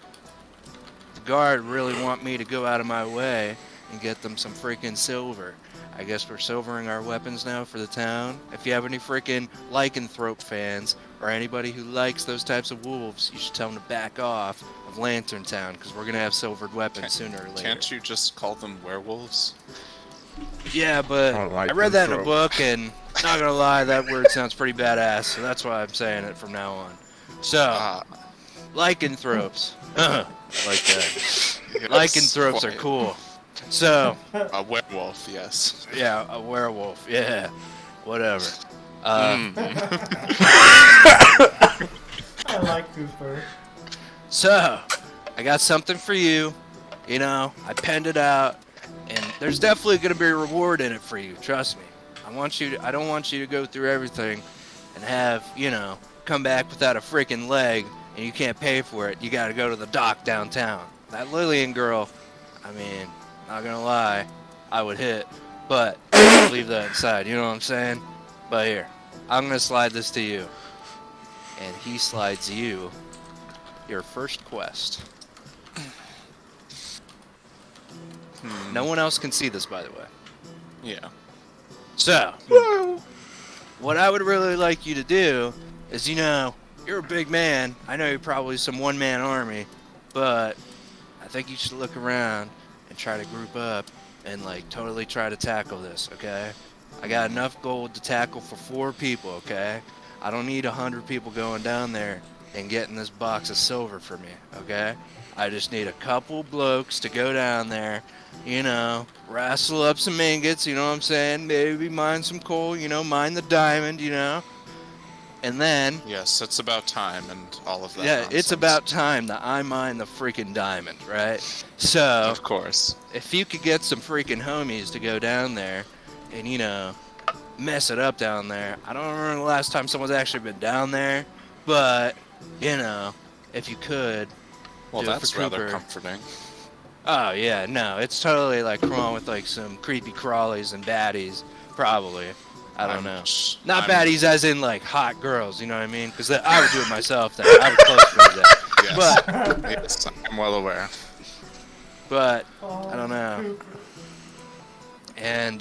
S4: the guard really want me to go out of my way and get them some freaking silver. I guess we're silvering our weapons now for the town. If you have any freaking lycanthrope fans or anybody who likes those types of wolves, you should tell them to back off of Lantern Town because we're going to have silvered weapons sooner or later.
S5: Can't you just call them werewolves?
S4: Yeah, but I read that in a book, and not gonna lie, that word sounds pretty badass, so that's why I'm saying it from now on. So, lycanthropes. Like that. Lycanthropes are cool. So,
S5: a werewolf, yes.
S4: Yeah, a werewolf. Yeah, whatever.
S3: I like Cooper.
S4: So, I got something for you. You know, I penned it out. And there's definitely going to be a reward in it for you, trust me. I don't want you to go through everything and have, you know, come back without a freaking leg and you can't pay for it. You got to go to the dock downtown. That Lillian girl, I mean, not going to lie, I would hit, but leave that inside, you know what I'm saying? But here, I'm going to slide this to you. And he slides you your first quest. No one else can see this, by the way.
S5: Yeah.
S4: So, what I would really like you to do is, you know, you're a big man. I know you're probably some one-man army, but I think you should look around and try to group up and, like, totally try to tackle this, okay? I got enough gold to tackle for 4 people, okay? I don't need 100 people going down there and getting this box of silver for me, okay? I just need a couple blokes to go down there, you know, wrestle up some ingots, you know what I'm saying? Maybe mine some coal, you know, mine the diamond, you know? And then...
S5: Yes, it's about time and all of that nonsense.
S4: It's about time that I mine the freaking diamond, right? So...
S5: Of course.
S4: If you could get some freaking homies to go down there and, you know, mess it up down there. I don't remember the last time someone's actually been down there, but, you know, if you could...
S5: Well, that's rather comforting.
S4: Oh, yeah, no, it's totally like crawling with like some creepy crawlies and baddies, probably. I don't know. Not baddies as in like hot girls, you know what I mean? Because I would do it myself then. I would close for that.
S5: Yes.
S4: But,
S5: yes, I'm well aware.
S4: But, I don't know. And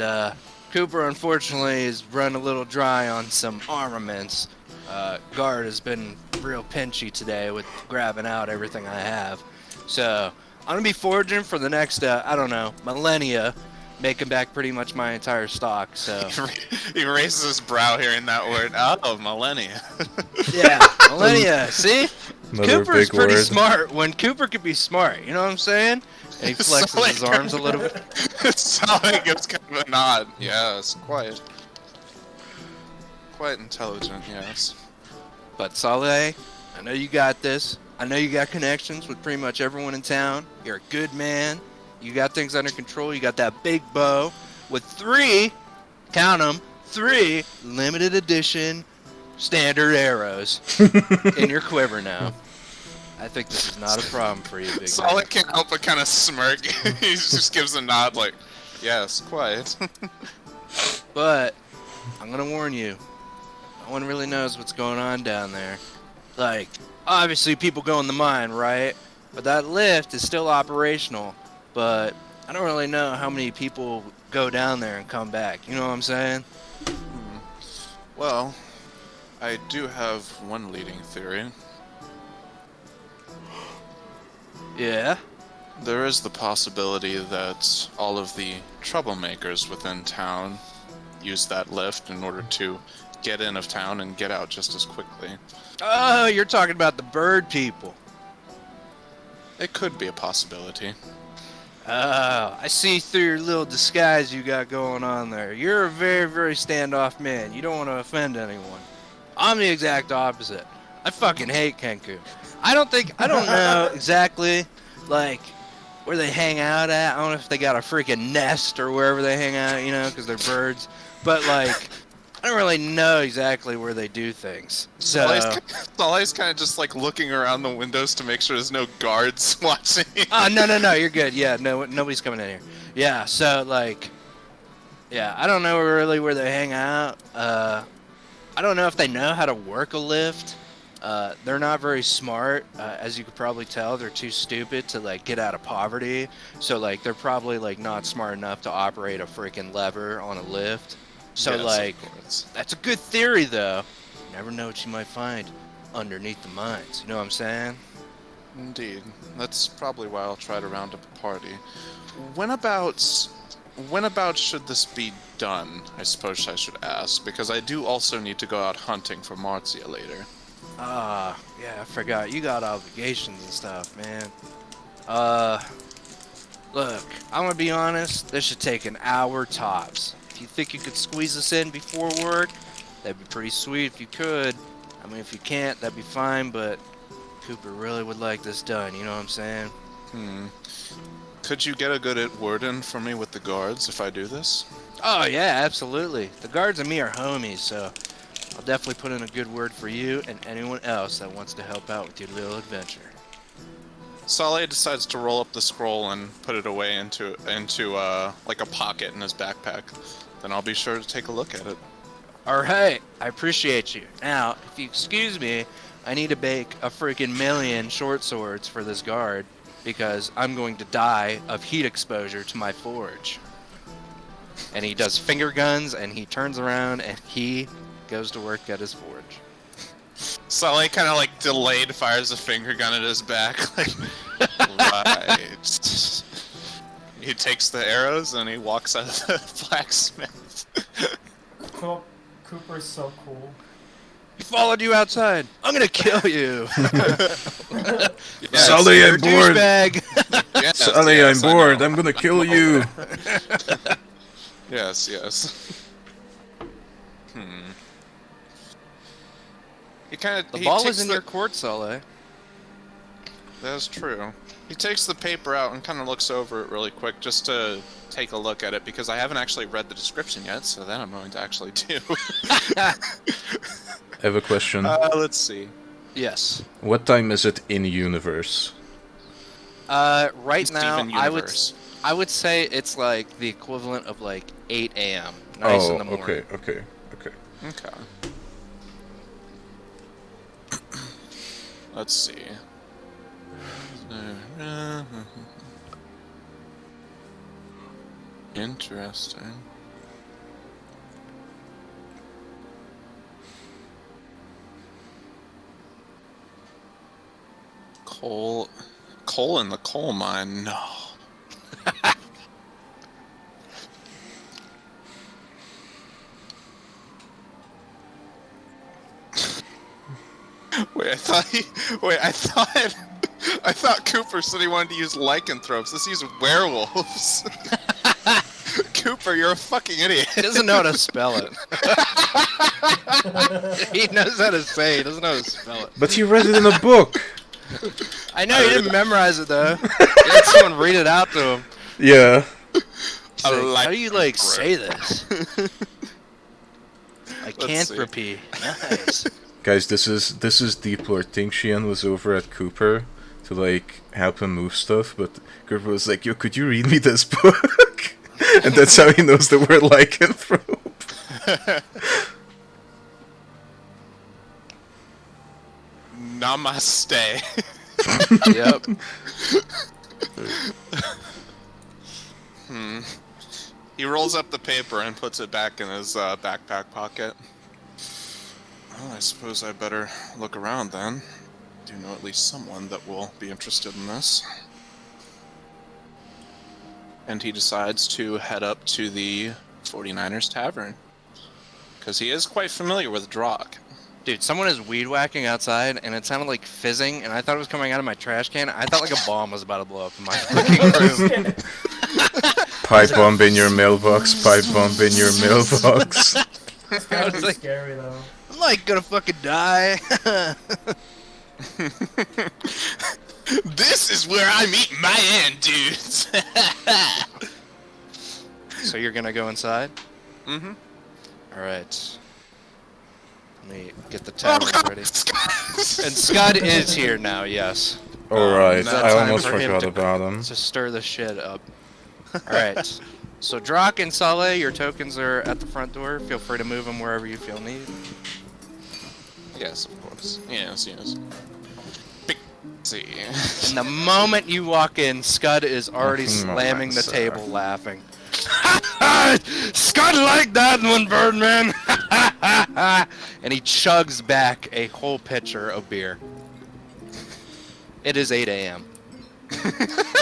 S4: Cooper, unfortunately, is run a little dry on some armaments. Guard has been real pinchy today with grabbing out everything I have. So... I'm going to be foraging for the next, I don't know, millennia, making back pretty much my entire stock, so...
S5: He raises his brow hearing that word. Oh, millennia.
S4: Yeah, millennia, see?
S2: Another
S4: Cooper's pretty
S2: word.
S4: smart when Cooper could be smart, you know what I'm saying? And he flexes his arms a little bit.
S5: Sonic gives kind of a nod. Yes, quite intelligent, yes.
S4: But Saleh, I know you got this. I know you got connections with pretty much everyone in town. You're a good man. You got things under control. You got that big bow with 3, count them, 3 limited edition standard arrows in your quiver now. I think this is not a problem for you, big
S5: Solid
S4: man.
S5: can't help but kind of smirk. He just gives a nod like, yes, quite.
S4: But I'm going to warn you. No one really knows what's going on down there. Like... Obviously, people go in the mine, right? But that lift is still operational. But I don't really know how many people go down there and come back. You know what I'm saying?
S5: Well, I do have one leading theory.
S4: Yeah?
S5: There is the possibility that all of the troublemakers within town use that lift in order to get in of town and get out just as quickly.
S4: Oh, you're talking about the bird people.
S5: It could be a possibility.
S4: I see through your little disguise you got going on there. You're a very, very standoff man. You don't want to offend anyone. I'm the exact opposite. I fucking hate Kenku. I don't know exactly, like, where they hang out at. I don't know if they got a freaking nest or wherever they hang out, you know, because they're birds. But, like, I don't really know exactly where they do things. So,
S5: Saleh's kind of just like looking around the windows to make sure there's no guards watching.
S4: oh, no, you're good. Yeah, no, nobody's coming in here. Yeah, so, like, yeah, I don't know really where they hang out. I don't know if they know how to work a lift. They're not very smart, as you could probably tell. They're too stupid to like get out of poverty. So like they're probably like not smart enough to operate a freaking lever on a lift. So
S5: Yes,
S4: like
S5: of course.
S4: that's a good theory though. You never know what you might find underneath the mines. You know what I'm saying?
S5: Indeed. That's probably why I'll try to round up a party. When about should this be done? I suppose I should ask, because I do also need to go out hunting for Marcia later.
S4: Yeah, I forgot. You got obligations and stuff, man. Look, I'm gonna be honest. This should take an hour tops. If you think you could squeeze this in before work, that'd be pretty sweet if you could. I mean, if you can't, that'd be fine, but Cooper really would like this done, you know what I'm saying?
S5: Could you get a good word in for me with the guards if I do this?
S4: Oh, yeah, absolutely. The guards and me are homies, so I'll definitely put in a good word for you and anyone else that wants to help out with your little adventure.
S5: Saleh decides to roll up the scroll and put it away into like a pocket in his backpack. Then I'll be sure to take a look at it.
S4: Alright, I appreciate you. Now, if you excuse me, I need to bake a freaking million short swords for this guard, because I'm going to die of heat exposure to my forge. And he does finger guns, and he turns around, and he goes to work at his forge.
S5: Saleh kind of like delayed fires a finger gun at his back. Like, right. He takes the arrows and he walks out of the blacksmith.
S3: Cooper's so cool.
S4: He followed you outside. I'm gonna kill you.
S5: Yes.
S2: Saleh,
S4: You're
S2: I'm
S4: a
S2: bored.
S4: douchebag.
S5: Yes,
S2: Saleh,
S5: yes,
S2: I'm
S5: I
S2: bored.
S5: know.
S2: I'm gonna kill you.
S5: Yes. He kind of
S4: The ball is in your court, Saleh.
S5: That's true. He takes the paper out and kind of looks over it really quick just to take a look at it, because I haven't actually read the description yet, so that I'm going to actually do.
S2: I have a question.
S5: Let's see.
S4: Yes.
S2: What time is it in universe?
S4: Right now,
S5: Steven Universe.
S4: I would say it's like the equivalent of like 8 a.m. Nice in the morning.
S2: Okay.
S5: Okay. Let's see. Interesting. Coal in the coal mine? No. I thought Cooper said he wanted to use lycanthropes. Let's use werewolves. Cooper, you're a fucking idiot.
S4: He doesn't know how to spell it. He knows how to say it. He doesn't know how to spell it.
S2: But he read it in a book.
S4: I know he didn't memorize it though. He had someone read it out to him.
S2: Yeah.
S4: Like, how do you like say this? Lycanthropy. Nice.
S2: Guys, this is Deep Lord. Ting Xian was over at Cooper to like help him move stuff, but Cooper was like, "Yo, could you read me this book?" And that's how he knows the word lycanthrope.
S5: Namaste.
S4: Yep.
S5: He rolls up the paper and puts it back in his backpack pocket. Well, I suppose I better look around then. I do know at least someone that will be interested in this. And he decides to head up to the 49ers Tavern. Because he is quite familiar with Drock.
S4: Dude, someone is weed whacking outside, and it sounded like fizzing, and I thought it was coming out of my trash can. I thought like a bomb was about to blow up in my fucking room.
S2: Pipe bomb in your mailbox. Pipe bomb in your mailbox.
S3: It's kind
S4: I
S3: of
S4: was like-
S3: scary though.
S4: I'm like gonna fucking die.
S5: This is where I meet my end, dudes.
S4: So you're gonna go inside?
S5: Mm-hmm.
S4: All right. Let me get the tablet ready. And Scud is here now. Yes.
S2: Alright,
S4: Now
S2: I
S4: time
S2: almost
S4: for him
S2: forgot
S4: to-
S2: about him.
S4: To stir the shit up. All right. So Drock and Saleh, your tokens are at the front door. Feel free to move them wherever you feel needed.
S5: Yes, of course. Yes. Big C.
S4: And the moment you walk in, Scud is already
S2: Nothing more,
S4: slamming the
S2: sir.
S4: table, laughing. Scud like that one, Birdman. And he chugs back a whole pitcher of beer. It is 8 a.m.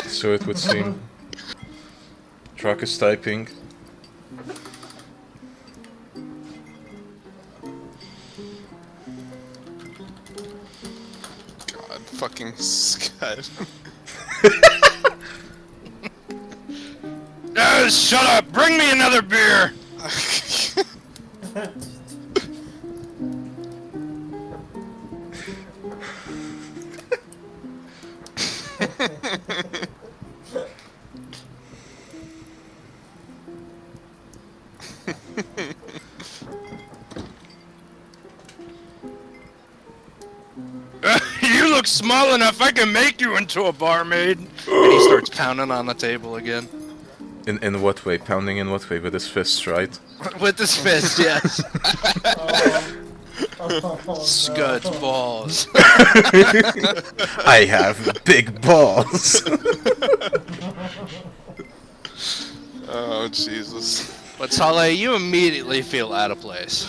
S2: So it would seem. Truck is typing.
S5: God, fucking Scud.
S4: Shut up! Bring me another beer! You look small enough, I can make you into a barmaid. And he starts pounding on the table again.
S2: In what way? Pounding in what way? With his fists, right?
S4: With his fist, yes.
S3: Oh,
S4: Scud's
S3: no.
S4: balls.
S2: I have big balls.
S5: Oh, Jesus.
S4: But Saleh, you immediately feel out of place.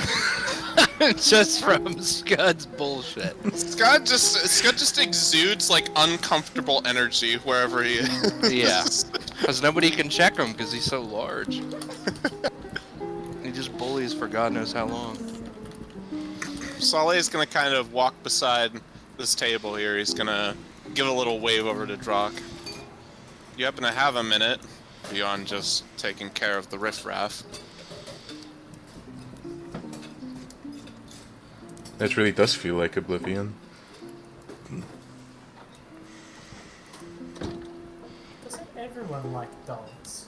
S4: Just from Scud's bullshit.
S5: Scud just exudes like uncomfortable energy wherever he is.
S4: Yeah. Because nobody can check him because he's so large. He just bullies for God knows how long.
S5: Saleh is gonna kind of walk beside this table here. He's gonna give a little wave over to Drock. You happen to have a minute beyond just taking care of the riffraff.
S2: It really does feel like Oblivion.
S3: Doesn't everyone like dogs?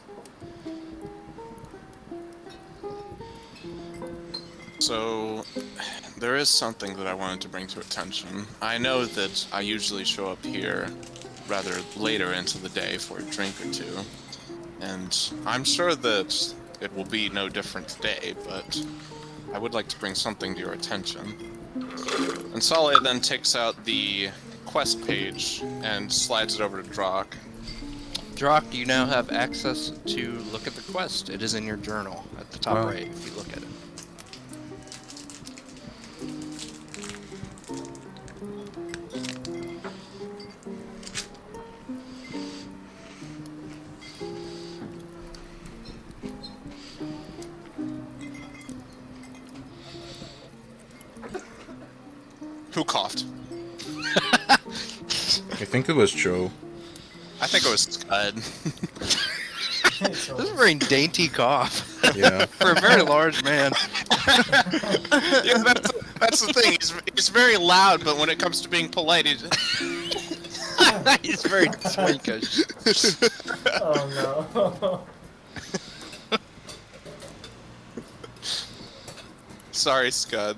S5: So, there is something that I wanted to bring to attention. I know that I usually show up here rather later into the day for a drink or two, and I'm sure that it will be no different today, but I would like to bring something to your attention. And Saleh then takes out the quest page and slides it over to Drock.
S4: Drock, you now have access to look at the quest. It is in your journal at the top
S2: Wow.
S4: right if you look at it.
S5: Who coughed?
S2: I think it was Joe.
S5: I think it was Scud.
S3: It's
S4: This is a very dainty cough
S2: Yeah.
S4: for a very large man.
S5: Yeah, that's the thing. He's very loud, but when it comes to being polite, he's...
S4: He's very twinkish.
S3: Oh no.
S5: Sorry, Scud.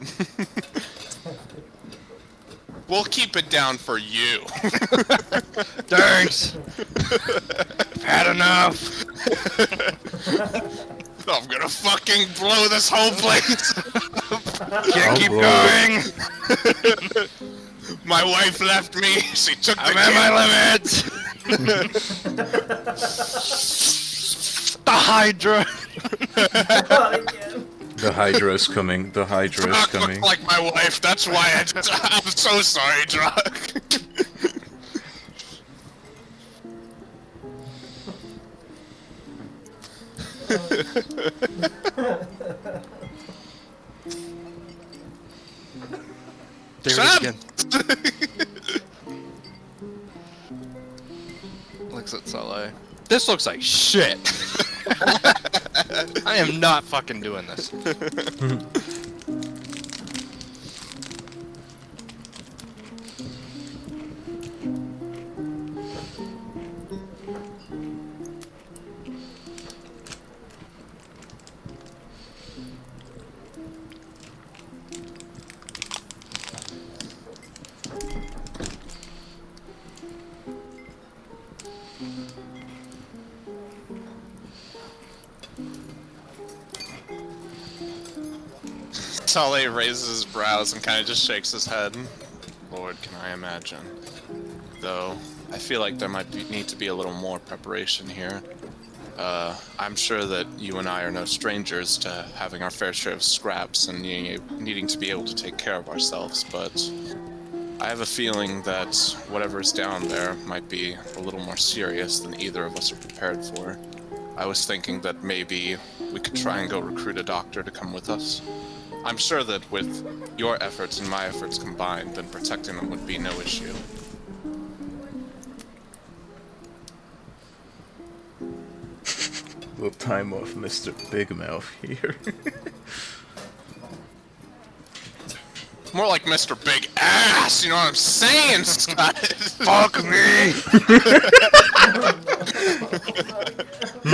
S5: We'll keep it down for you.
S4: Thanks. I've had enough.
S5: I'm gonna fucking blow this whole place.
S4: Can't
S2: I'll
S4: keep
S2: blow
S4: going.
S5: My wife left me. She took the
S4: I'm at
S5: kid.
S4: my limits. The Hydra.
S3: Not again.
S2: The Hydra is coming. The Hydra is
S5: Drock
S2: coming.
S5: looked like my wife. That's why I'm so sorry, Drock.
S4: There it is
S5: Sam!
S4: again. Looks at Saleh. This looks like shit. I am not fucking doing this.
S5: Saleh raises his brows and kind of just shakes his head. Lord, can I imagine? Though, I feel like there might need to be a little more preparation here. I'm sure that you and I are no strangers to having our fair share of scraps and needing to be able to take care of ourselves, but I have a feeling that whatever's down there might be a little more serious than either of us are prepared for. I was thinking that maybe we could try and go recruit a doctor to come with us. I'm sure that with your efforts and my efforts combined, then protecting them would be no issue.
S2: Little time off Mr. Big Mouth here.
S5: More like Mr. Big Ass, you know what I'm saying, Scott?
S4: Fuck me!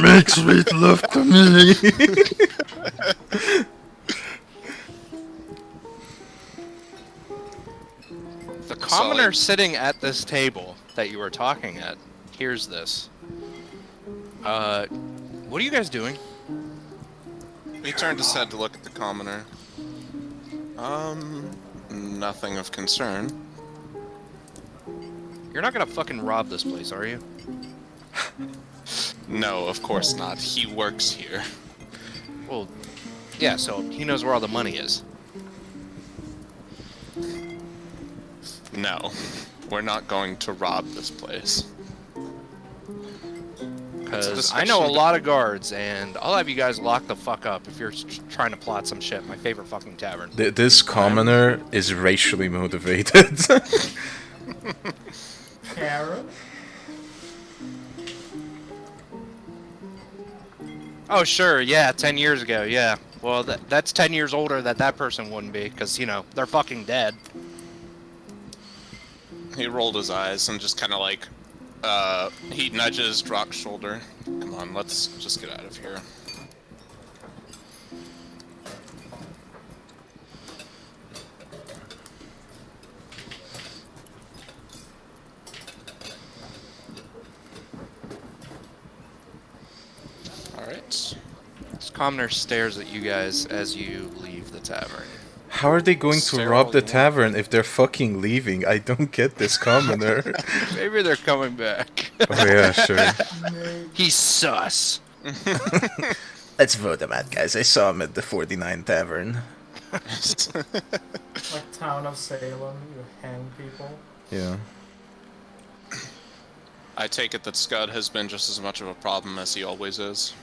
S2: Make sweet love to me!
S4: The commoner sitting at this table that you were talking at hears this. What are you guys doing?
S5: He turned his head to look at the commoner. Nothing of concern.
S4: You're not gonna fucking rob this place, are you?
S5: No, of course not. He works here.
S4: Well, yeah, so he knows where all the money is.
S5: No, we're not going to rob this place.
S4: Because I know a lot of guards, and I'll have you guys lock the fuck up if you're trying to plot some shit. My favorite fucking tavern.
S2: This commoner is racially motivated.
S3: Karen?
S4: Oh, sure, yeah, 10 years ago, yeah. Well, that's 10 years older that that person wouldn't be, because, you know, they're fucking dead.
S5: He rolled his eyes and just kind of like, he nudges Drock's shoulder. Come on, let's just get out of here. Alright.
S4: This commoner stares at you guys as you leave the tavern.
S2: How are they going to
S5: Sterile
S2: rob the
S5: unit.
S2: tavern if they're fucking leaving? I don't get this commoner.
S4: Maybe they're coming back.
S2: Oh yeah, sure.
S4: He's sus.
S2: Let's vote him out, guys. I saw him at the 49 Tavern.
S3: Like Town of Salem, you hang people.
S2: Yeah.
S5: I take it that Scud has been just as much of a problem as he always is.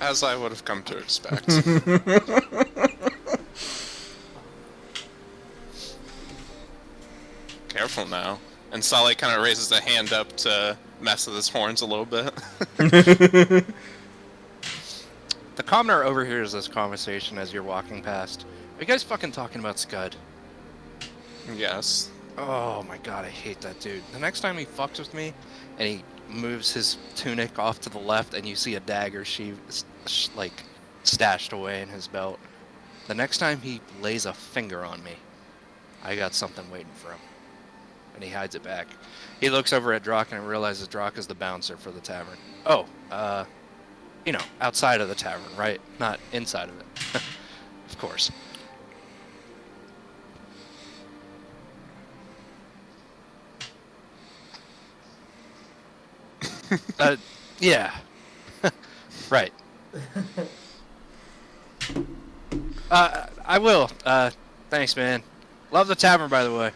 S5: As I would have come to expect. Careful now. And Saleh kind of raises a hand up to mess with his horns a little bit.
S4: The commoner overhears this conversation as you're walking past. Are you guys fucking talking about Scud?
S5: Yes.
S4: Oh my god, I hate that dude. The next time he fucks with me, and he moves his tunic off to the left, and you see a dagger like stashed away in his belt. The next time he lays a finger on me, I got something waiting for him. And he hides it back. He looks over at Drock and realizes Drock is the bouncer for the tavern. Oh, you know, outside of the tavern, right? Not inside of it. Of course. Yeah. Right. I will. Thanks, man. Love the tavern, by the way.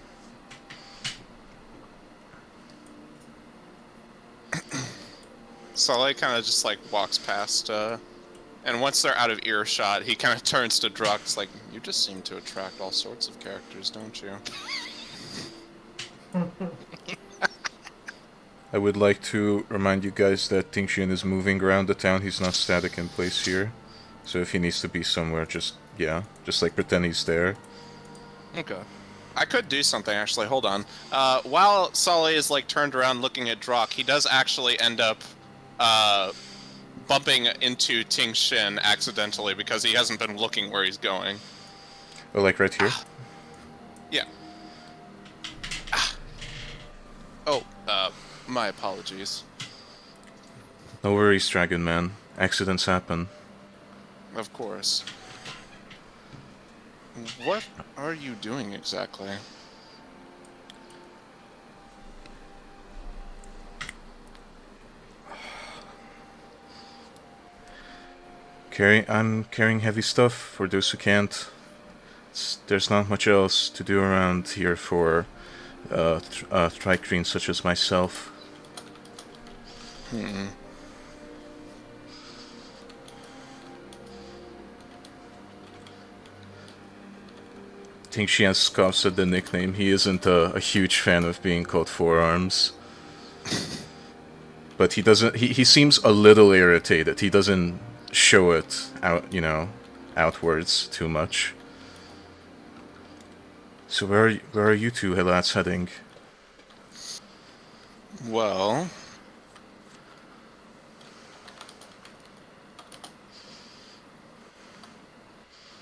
S5: Sully kind of just like walks past, and once they're out of earshot, he kind of turns to Drux like, "You just seem to attract all sorts of characters, don't you?"
S2: I would like to remind you guys that Tingxian is moving around the town. He's not static in place here. So if he needs to be somewhere, just like pretend he's there.
S4: Okay.
S5: I could do something actually. Hold on. While Sully is like turned around looking at Drock, he does actually end up bumping into Ting Shin accidentally because he hasn't been looking where he's going.
S2: Oh, like right here?
S5: Yeah. Oh, my apologies.
S2: No worries, Dragon Man. Accidents happen.
S5: Of course. What are you doing exactly?
S2: I'm carrying heavy stuff for those who can't. There's not much else to do around here for Tricrines such as myself. I think she has scoffs at the nickname. He isn't a huge fan of being called Forearms. But he doesn't. He seems a little irritated. He doesn't show it out, outwards too much. So where are you two lads heading?
S5: Well,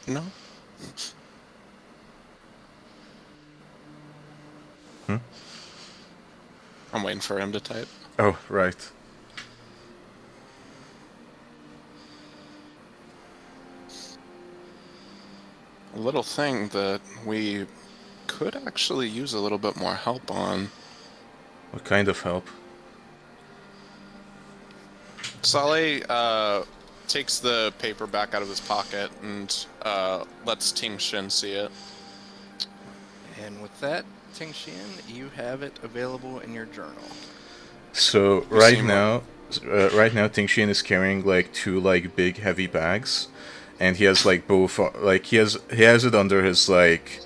S5: no. I'm waiting for him to type.
S2: Oh, right.
S5: A little thing that we could actually use a little bit more help on.
S2: What kind of help?
S5: Saleh takes the paper back out of his pocket and lets Ting Shin see it.
S4: And with that, Ting Xian, you have it available in your journal.
S2: So right now, Ting Xian is carrying like two like big heavy bags, and he has like both like he has it under his like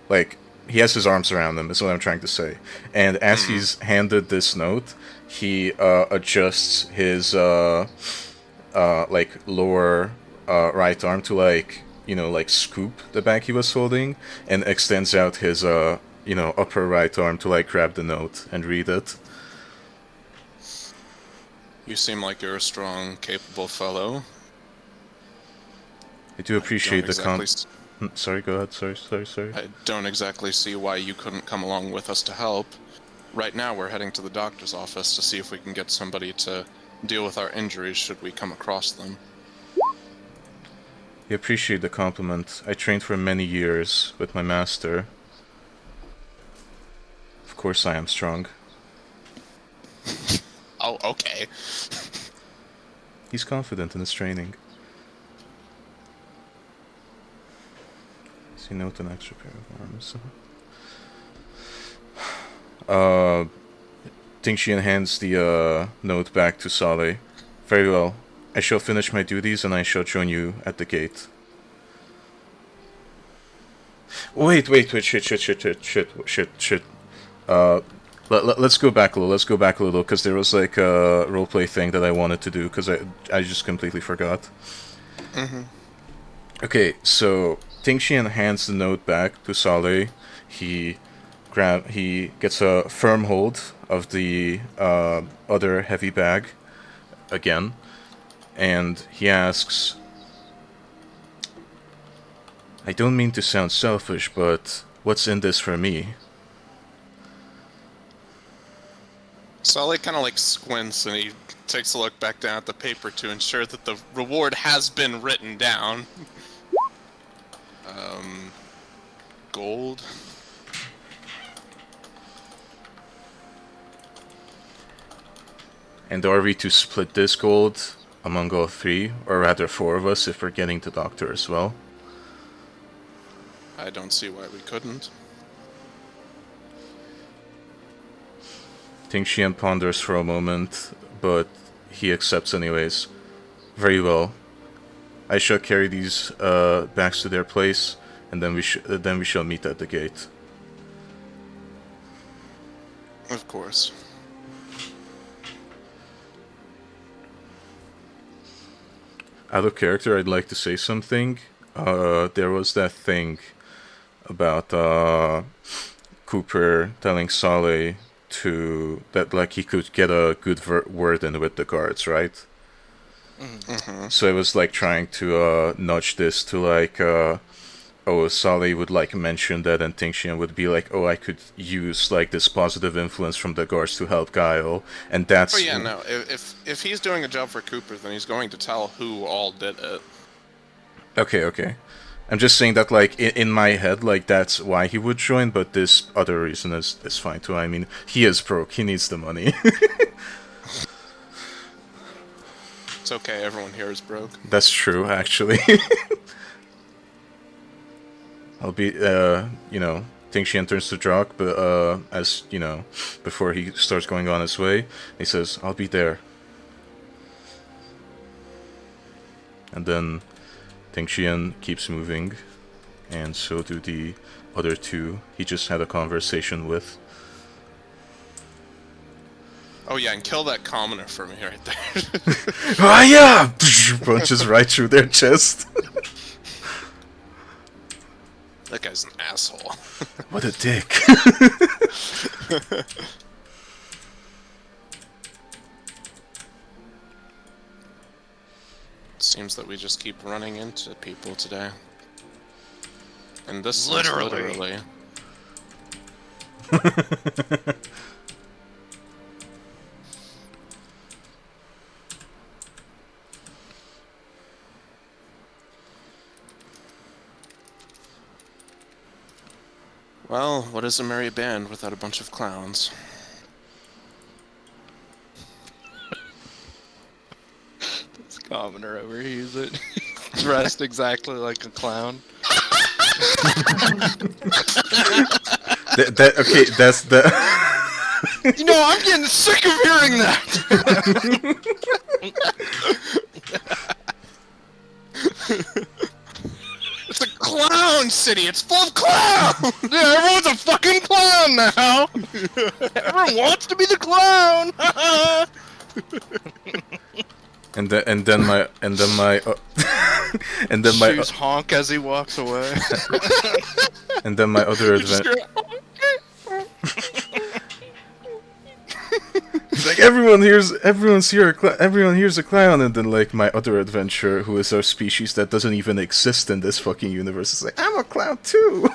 S2: like he has his arms around him is what I'm trying to say. And as he's handed this note, he adjusts his like lower right arm to like like scoop the bag he was holding, and extends out his upper right arm to like grab the note and read it.
S5: You seem like you're a strong, capable fellow.
S2: I do appreciate the Sorry, go ahead. Sorry.
S5: I don't exactly see why you couldn't come along with us to help. Right now we're heading to the doctor's office to see if we can get somebody to deal with our injuries should we come across them.
S2: I appreciate the compliment. I trained for many years with my master. Of course I am strong.
S5: Oh, okay.
S2: He's confident in his training. Does he note an extra pair of arms? Ting Xian hands the note back to Saleh. Very well. I shall finish my duties and I shall join you at the gate. Wait, shit. Let's go back a little, because there was like a roleplay thing that I wanted to do, because I just completely forgot. Okay, so Ting Xian hands the note back to Saleh. He gets a firm hold of the other heavy bag again, and he asks, I don't mean to sound selfish, but what's in this for me?
S5: Sully kind of like squints and he takes a look back down at the paper to ensure that the reward has been written down. Gold.
S2: And are we to split this gold among all three, or rather four of us if we're getting the doctor as well?
S5: I don't see why we couldn't.
S2: Ting Xian ponders for a moment, but he accepts anyways. Very well. I shall carry these bags to their place, and then we shall meet at the gate.
S5: Of course.
S2: Out of character, I'd like to say something. There was that thing about Cooper telling Saleh that like he could get a good word in with the guards, right?
S5: Mm-hmm.
S2: So I was like trying to nudge this to like, oh, Saleh would like mention that, and Tingxian would be like, oh, I could use like this positive influence from the guards to help Guile, and that's.
S5: Oh yeah, no. If he's doing a job for Cooper, then he's going to tell who all did it.
S2: Okay. I'm just saying that, like, in my head, like, that's why he would join, but this other reason is fine too. I mean, he is broke, he needs the money.
S5: It's okay, everyone here is broke.
S2: That's true, actually. I'll be, Tingxian turns to Jock, but, as, before he starts going on his way, he says, I'll be there. And then Tingxian keeps moving, and so do the other two he just had a conversation with.
S5: Oh yeah, and kill that commoner for me right there.
S2: Ah yeah! Punches right through their chest.
S5: That guy's an asshole.
S2: What a dick.
S5: Seems that we just keep running into people today. And this
S4: Literally.
S5: is literally. Well, what is a merry band without a bunch of clowns?
S4: This commoner over here, he's dressed exactly like a clown.
S2: Okay, that's the.
S4: You know, I'm getting sick of hearing that.
S5: It's a clown city! It's full of clowns!
S4: Yeah, everyone's a fucking clown now. Everyone wants to be the clown.
S2: and then my
S4: Shoes honk as he walks away.
S2: and then my other adventure. It's like everyone hears a clown, and then like my other adventure, who is our species that doesn't even exist in this fucking universe, is like, I'm a clown too.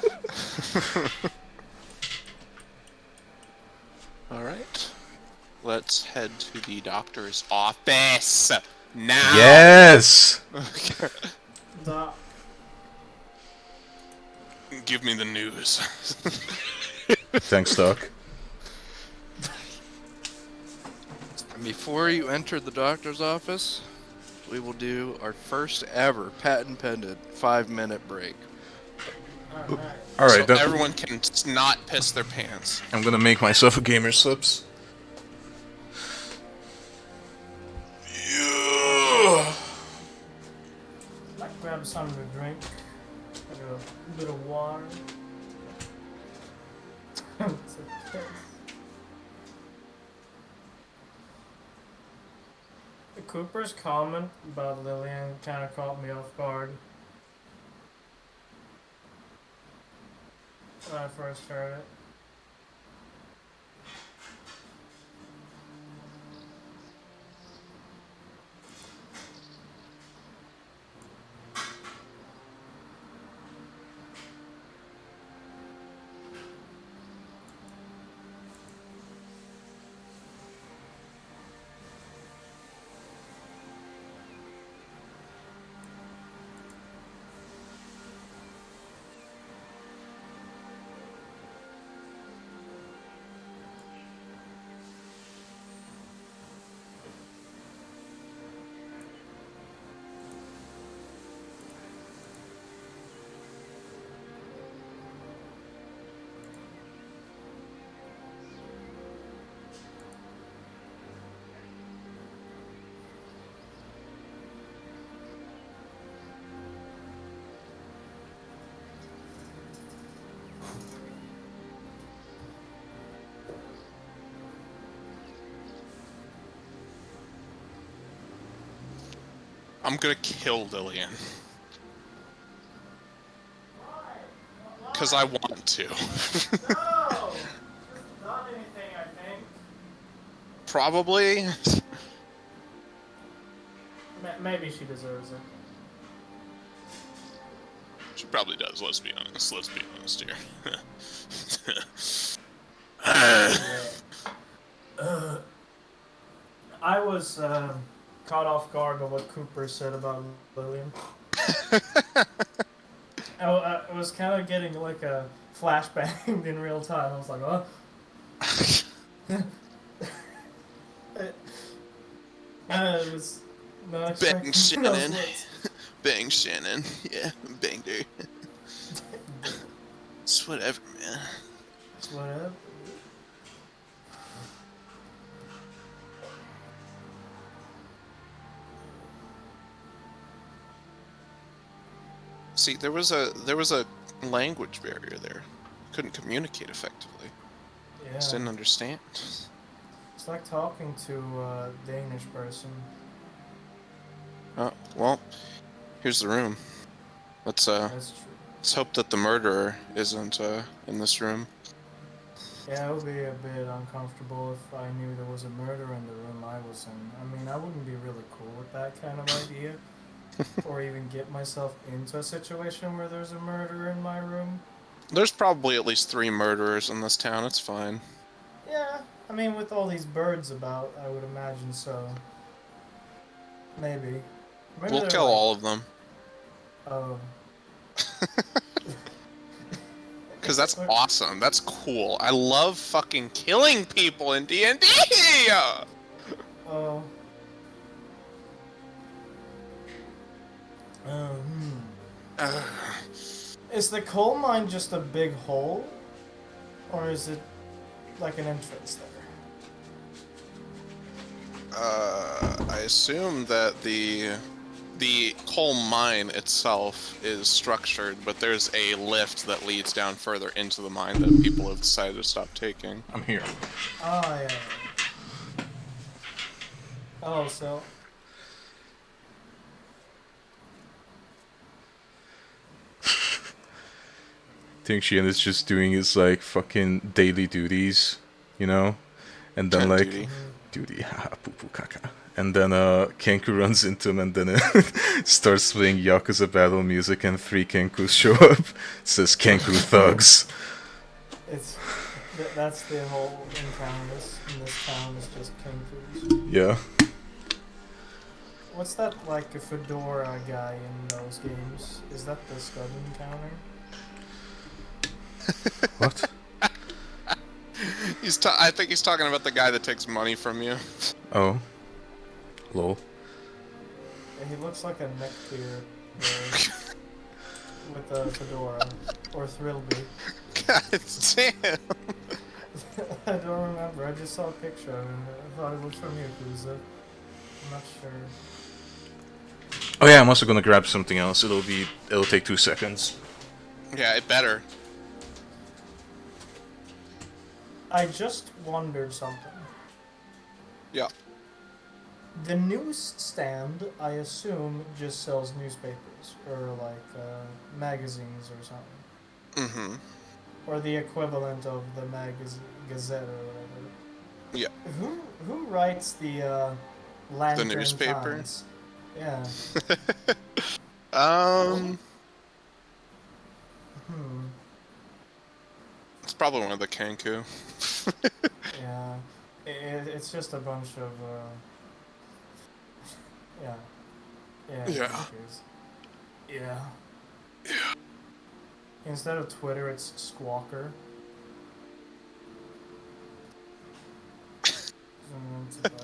S5: Alright. Let's head to the doctor's office now!
S2: Yes.
S3: Doc.
S5: Give me the news.
S2: Thanks, Doc.
S4: Before you enter the doctor's office, we will do our first ever patent pending 5-minute break.
S2: All right,
S5: So everyone can not piss their pants.
S2: I'm gonna make myself a gamer subs. Yeah.
S3: Like grab something to drink. Like a bit of water. It's a kiss. The Cooper's comment about Lillian kind of caught me off guard when I first heard it.
S5: I'm gonna kill Lillian. Because I want to.
S3: No! Just not anything, I think.
S5: Probably.
S3: Maybe she deserves it.
S5: She probably does, let's be honest. Let's be honest here.
S3: I was caught off guard by what Cooper said about Lillian. I was kind of getting like a flashback in real time. I was like, oh. It was not
S5: Bang
S3: expecting
S5: Shannon.
S3: those words.
S5: Bang Shannon. Yeah, banged her. It's whatever, man.
S3: It's whatever.
S5: See, there was a language barrier there. Couldn't communicate effectively.
S3: Yeah.
S5: Just didn't understand.
S3: It's like talking to a Danish person.
S5: Oh, well, here's the room. Let's
S3: That's true.
S5: let's hope that the murderer isn't in this room.
S3: Yeah, it would be a bit uncomfortable if I knew there was a murder in the room I was in. I mean, I wouldn't be really cool with that kind of idea. Or even get myself into a situation where there's a murder in my room.
S5: There's probably at least 3 murderers in this town. It's fine.
S3: Yeah, I mean, with all these birds about, I would imagine so. Maybe. Maybe
S5: We'll
S3: they're
S5: kill
S3: like-
S5: all of them.
S3: Oh.
S5: Because that's awesome. That's cool. I love fucking killing people in D&D!
S3: Oh. Is the coal mine just a big hole? Or is it like an entrance there?
S5: I assume that the coal mine itself is structured, but there's a lift that leads down further into the mine that people have decided to stop taking.
S2: I'm here.
S3: Oh, yeah. Oh, so...
S2: I think Sheehan is just doing his like fucking daily duties, you know? And then like duty, haha, poo poo caca. And then Kenku runs into him and then it starts playing Yakuza battle music and 3 Kenkus show up. It says Kenku thugs.
S3: It's... That's the whole encounter in this town is just Kenkus.
S2: Yeah.
S3: What's that, like, a fedora guy in those games? Is that the Scud encounter?
S2: What?
S5: I think he's talking about the guy that takes money from you.
S2: Oh. Lol.
S3: Yeah, he looks like a neckbeard with a fedora. Or Thrillby.
S5: God damn!
S3: I don't remember, I just saw a picture of him. I thought it was from Yakuza. I'm not sure.
S2: Oh yeah, I'm also gonna grab something else. It'll take 2 seconds.
S5: Yeah, it better.
S3: I just wondered something.
S5: Yeah.
S3: The newsstand, I assume, just sells newspapers, or like magazines or something.
S5: Mm-hmm.
S3: Or the equivalent of the Gazette or whatever.
S5: Yeah.
S3: Who writes the Lantern
S5: The newspaper?
S3: Times? Yeah.
S5: It's probably one of the Kenku.
S3: Yeah. It's just a bunch of yeah. Yeah.
S5: Yeah.
S3: Kenkus. Yeah. Yeah. Instead of Twitter, it's Squawker.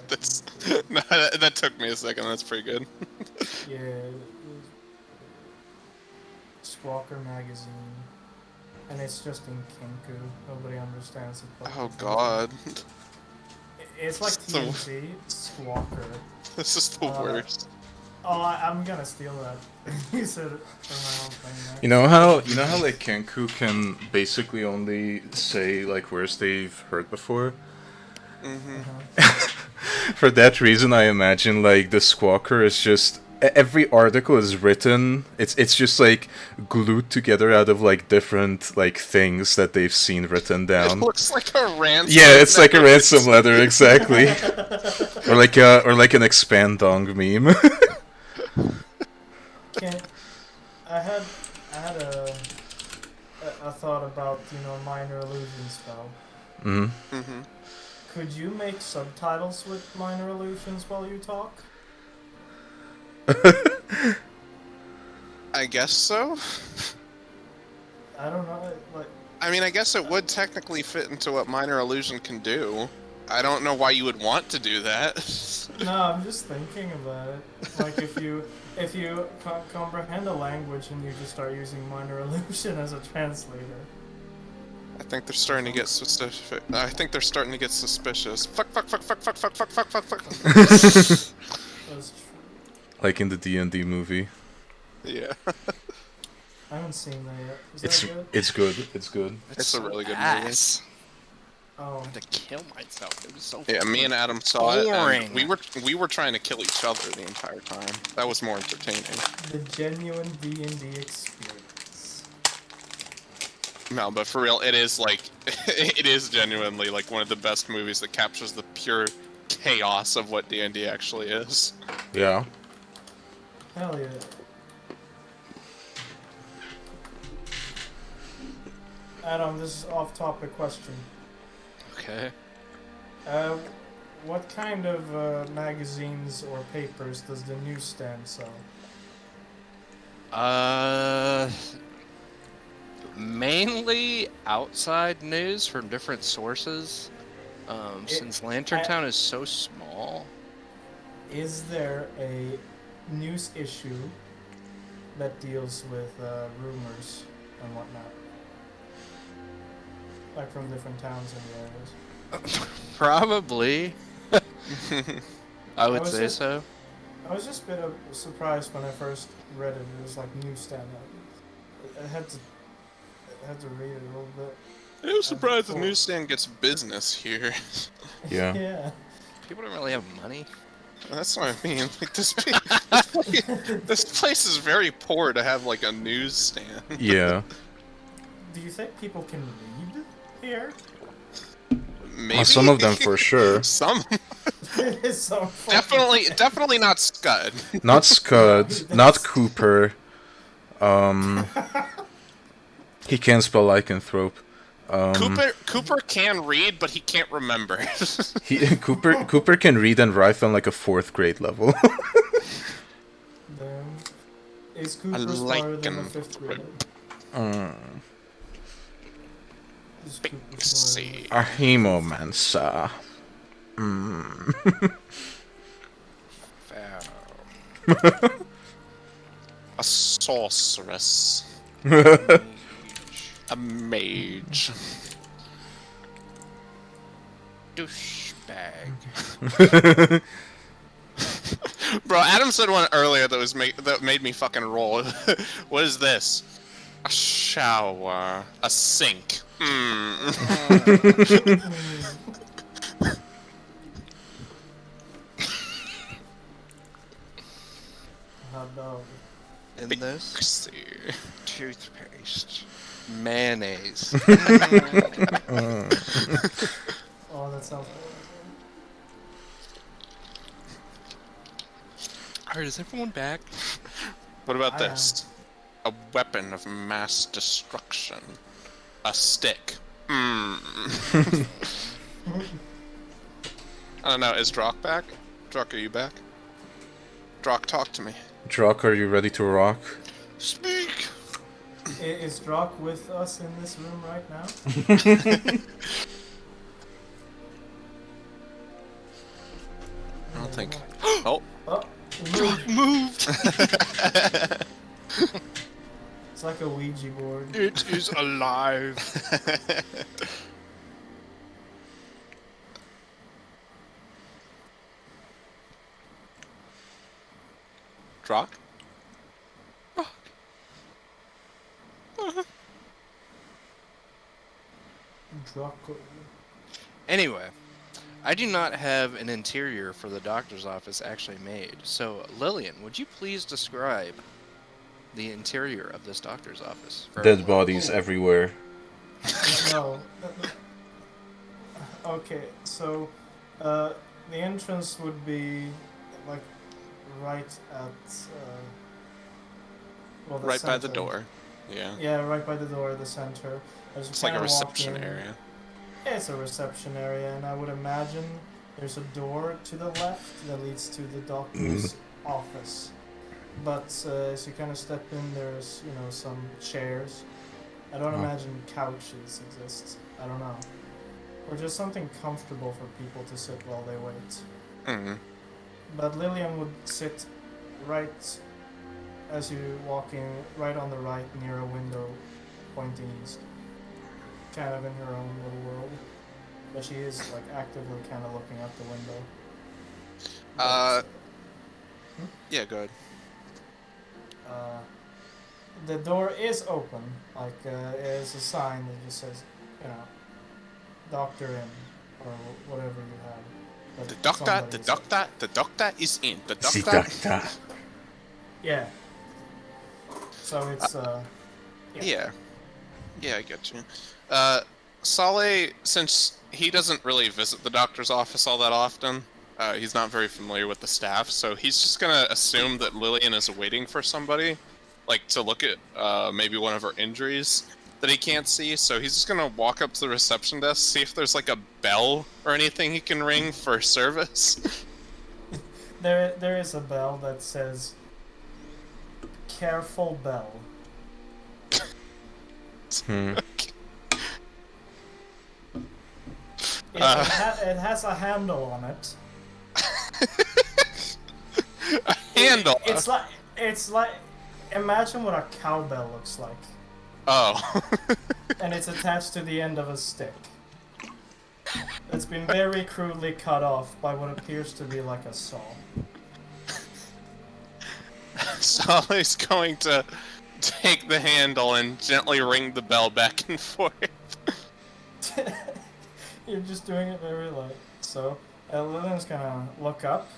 S5: That's, no, that took me a second. That's pretty good.
S3: Yeah. Squawker magazine. And it's just in Kenku. Nobody understands it.
S5: Oh god.
S3: It's like TNT. Squawker.
S5: This is the worst.
S3: Oh, I'm gonna steal that. You said it for my own thing.
S2: You know how like Kenku can basically only say like words they've heard before?
S5: Mm-hmm.
S2: For that reason I imagine like the Squawker is just every article is written. It's just like glued together out of like different like things that they've seen written
S5: It
S2: down.
S5: looks like a ransom.
S2: Yeah, it's like a ransom letter, exactly. or like an expand dong meme.
S3: Okay, I had a thought about minor illusion spell.
S5: Mm-hmm.
S3: Could you make subtitles with minor illusions while you talk?
S5: I guess so.
S3: I don't know. Like,
S5: I mean, I guess it would technically fit into what minor illusion can do. I don't know why you would want to do that.
S3: no, I'm just thinking about it. Like if you comprehend a language and you just start using minor illusion as a translator.
S5: I think they're starting to get suspicious. I think they're starting to get suspicious. Fuck.
S3: That's true.
S2: Like in the D&D movie.
S5: Yeah.
S3: I haven't seen that yet. Is that good?
S2: It's good. It's good.
S5: It's a really good movie.
S4: ass.
S3: Oh.
S4: I had to kill myself. It was so
S5: Yeah, me and Adam saw
S4: boring.
S5: it, and we were trying to kill each other the entire time. That was more entertaining.
S3: The genuine D&D experience.
S5: No, but for real, it is like it is genuinely like one of the best movies that captures the pure chaos of what D&D actually is.
S2: Yeah.
S3: Hell yeah. Adam, this is off-topic question.
S4: Okay.
S3: What kind of magazines or papers does the newsstand sell?
S4: Mainly outside news from different sources. Since Lantern Town is so small.
S3: Is there a news issue that deals with rumors and whatnot? Like from different towns and areas?
S4: Probably. I would
S3: was
S4: say
S3: just-
S4: so.
S3: I was just a bit surprised when I first read it. It was like newsstand. I had to read it a little bit.
S5: I was surprised the newsstand gets business here.
S2: Yeah.
S3: Yeah.
S4: People don't really have money.
S5: That's what I mean. Like this place is very poor to have like a newsstand.
S2: Yeah.
S3: Do you think people can read here?
S5: Maybe
S2: Some of them for sure.
S5: Some
S3: So
S5: definitely not Scud.
S2: Not Scud. Not Cooper. He can't spell lycanthrope.
S5: Cooper can read, but he can't remember.
S2: Cooper can read and write on like a 4th grade level.
S3: Damn. Is Cooper smarter than a 5th grader? Is Cooper smarter than
S2: A hemomancer.
S5: A sorceress. A mage.
S4: Douchebag.
S5: Bro, Adam said one earlier that made me fucking roll. What is this? A shower. A sink.
S3: hot dog?
S4: In this toothpaste. Mayonnaise.
S3: Oh, that sounds
S4: Alright, is everyone back?
S5: What about
S3: I
S5: this? A weapon of mass destruction. A stick. I don't know, is Drock back? Drock, are you back? Drock, talk to me.
S2: Drock, are you ready to rock?
S4: Speak!
S3: Is Drock with us in this room right now?
S5: I don't think. Oh.
S3: Oh,
S4: Drock moved!
S3: it's like a Ouija board.
S4: It is alive.
S5: Drock?
S3: Draco.
S4: Anyway, I do not have an interior for the doctor's office actually made. So, Lillian, would you please describe the interior of this doctor's office?
S2: Dead bodies everywhere.
S3: No. Okay, so the entrance would be like right at well, the
S5: Right by the
S3: center.
S5: door. Yeah.
S3: Yeah, right by the door, the center. As you
S5: It's like a
S3: kinda walk
S5: reception
S3: in,
S5: area.
S3: yeah, it's a reception area, and I would imagine there's a door to the left that leads to the doctor's office. But as you kind of step in, there's some chairs. I don't imagine couches exist. I don't know, or just something comfortable for people to sit while they wait.
S5: Mm-hmm.
S3: But Lillian would sit right as you walk in, right on the right near a window pointing east, kind of in her own little world. But she is like actively kind of looking out the window. But,
S5: Yeah, go ahead.
S3: the door is open. Like there's a sign that just says, doctor in, or whatever you have. But
S5: The doctor is in. The doctor.
S3: Yeah. So it's
S5: Yeah. Yeah, I get you. Saleh, since he doesn't really visit the doctor's office all that often, he's not very familiar with the staff, so he's just gonna assume that Lillian is waiting for somebody, like to look at maybe one of her injuries that he can't see. So he's just gonna walk up to the reception desk, see if there's like a bell or anything he can ring for service.
S3: there is a bell that says "Careful Bell." It has a handle on it.
S5: A handle.
S3: It's like imagine what a cowbell looks like.
S5: Oh.
S3: And it's attached to the end of a stick. It's been very crudely cut off by what appears to be like a saw.
S5: Saleh's going to take the handle and gently ring the bell back and forth.
S3: You're just doing it very light. So, Lillian's gonna look up.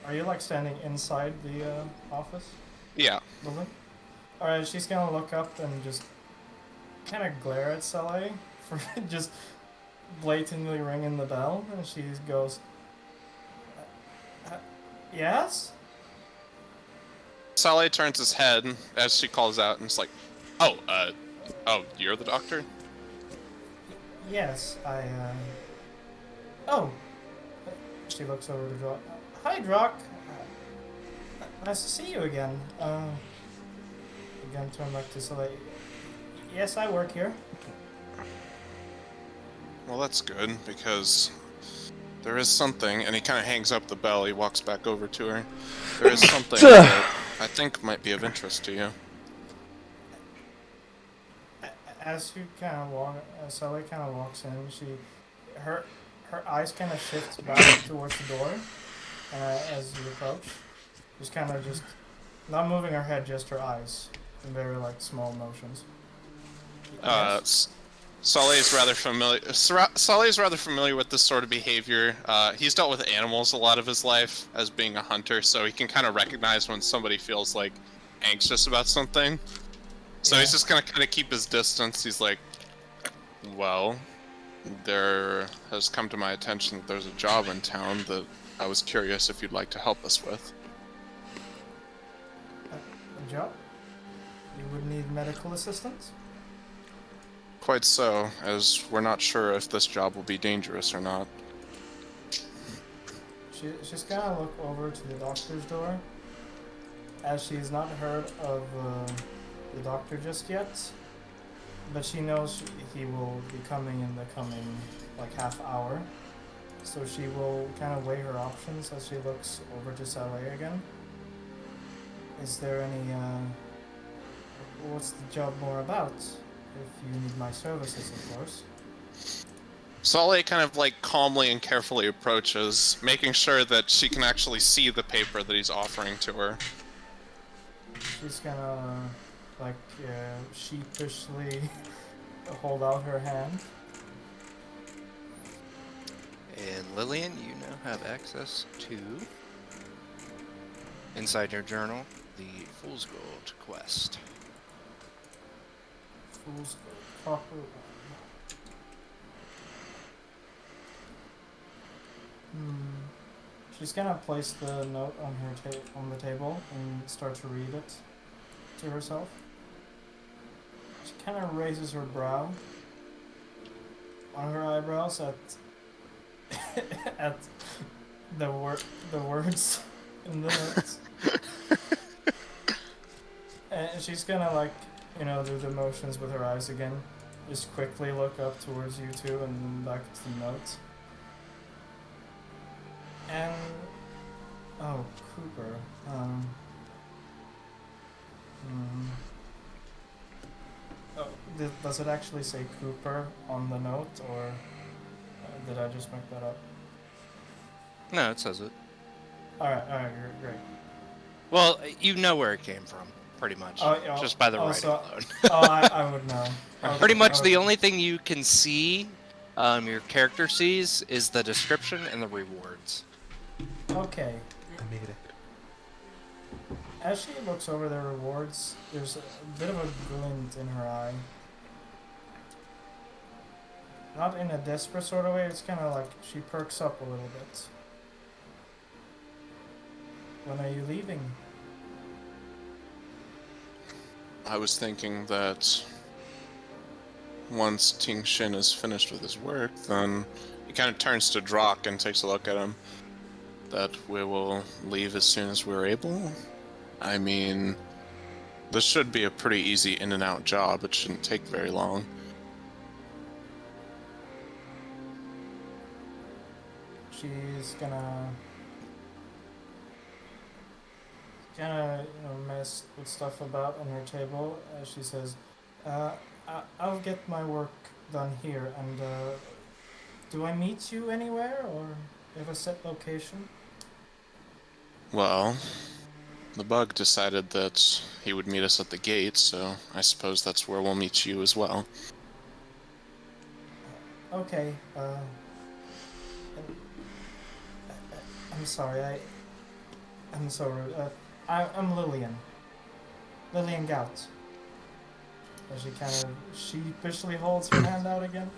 S3: Are you like standing inside the office?
S5: Yeah.
S3: Lillian? Alright, she's gonna look up and just kind of glare at Saleh for just blatantly ringing the bell, and she goes, yes?
S5: Saleh turns his head as she calls out and is like, oh, you're the doctor?
S3: Yes, oh. She looks over to Drock. Hi, Drock. Nice to see you again. Again, turn back to Saleh. Yes, I work here.
S5: Well, that's good, because there is something, and he kind of hangs up the bell, he walks back over to her. There is something that I think might be of interest to you.
S3: As you kind of walk, as Saleh kind of walks in, her eyes kind of shift back towards the door as you approach. Just not moving her head, just her eyes in very like small motions. Yes?
S5: Saleh is rather familiar with this sort of behavior. He's dealt with animals a lot of his life as being a hunter, so he can kind of recognize when somebody feels like anxious about something. So he's just gonna kind of keep his distance. He's like, well, there has come to my attention that there's a job in town that I was curious if you'd like to help us with.
S3: A job? You would need medical assistance?
S5: Quite so, as we're not sure if this job will be dangerous or not.
S3: She's gonna look over to the doctor's door, as she's not heard of the doctor just yet, but she knows he will be coming in the coming like half hour, so she will kind of weigh her options as she looks over to Saleh again. Is there any what's the job more about? If you need my services, of course.
S5: Saleh kind of like calmly and carefully approaches, making sure that she can actually see the paper that he's offering to her.
S3: She's gonna like sheepishly hold out her hand.
S4: And Lillian, you now have access to, inside your journal, the Fool's Gold quest.
S3: Fool's Gold, proper one. She's gonna place the note on her on the table and start to read it to herself. She kind of raises her brow, one of her eyebrows at at the words in the notes, and she's gonna like do the motions with her eyes again. Just quickly look up towards you two and then back to the notes. And oh, Cooper. Oh, does it actually say Cooper on the note, or did I just make that up?
S4: No, it says it.
S3: Alright, great.
S4: Well, you know where it came from, pretty much. Just by the writing alone.
S3: I would know. Okay,
S4: Pretty much the only thing you can see, your character sees, is the description and the rewards.
S3: Okay.
S2: I made it.
S3: As she looks over the rewards, there's a bit of a glint in her eye. Not in a desperate sort of way, it's kind of like she perks up a little bit. When are you leaving?
S5: I was thinking that once Ting Shin is finished with his work, then he kind of turns to Drock and takes a look at him. That we will leave as soon as we're able. I mean, this should be a pretty easy in and out job. It shouldn't take very long.
S3: She's gonna mess with stuff about on her table. She says, I'll get my work done here, and do I meet you anywhere, or you have a set location?
S5: Well, the bug decided that he would meet us at the gate, so I suppose that's where we'll meet you as well.
S3: Okay, I'm sorry, I'm so rude. I'm Lillian. Lillian Gout. And she kind of sheepishly holds her hand out again.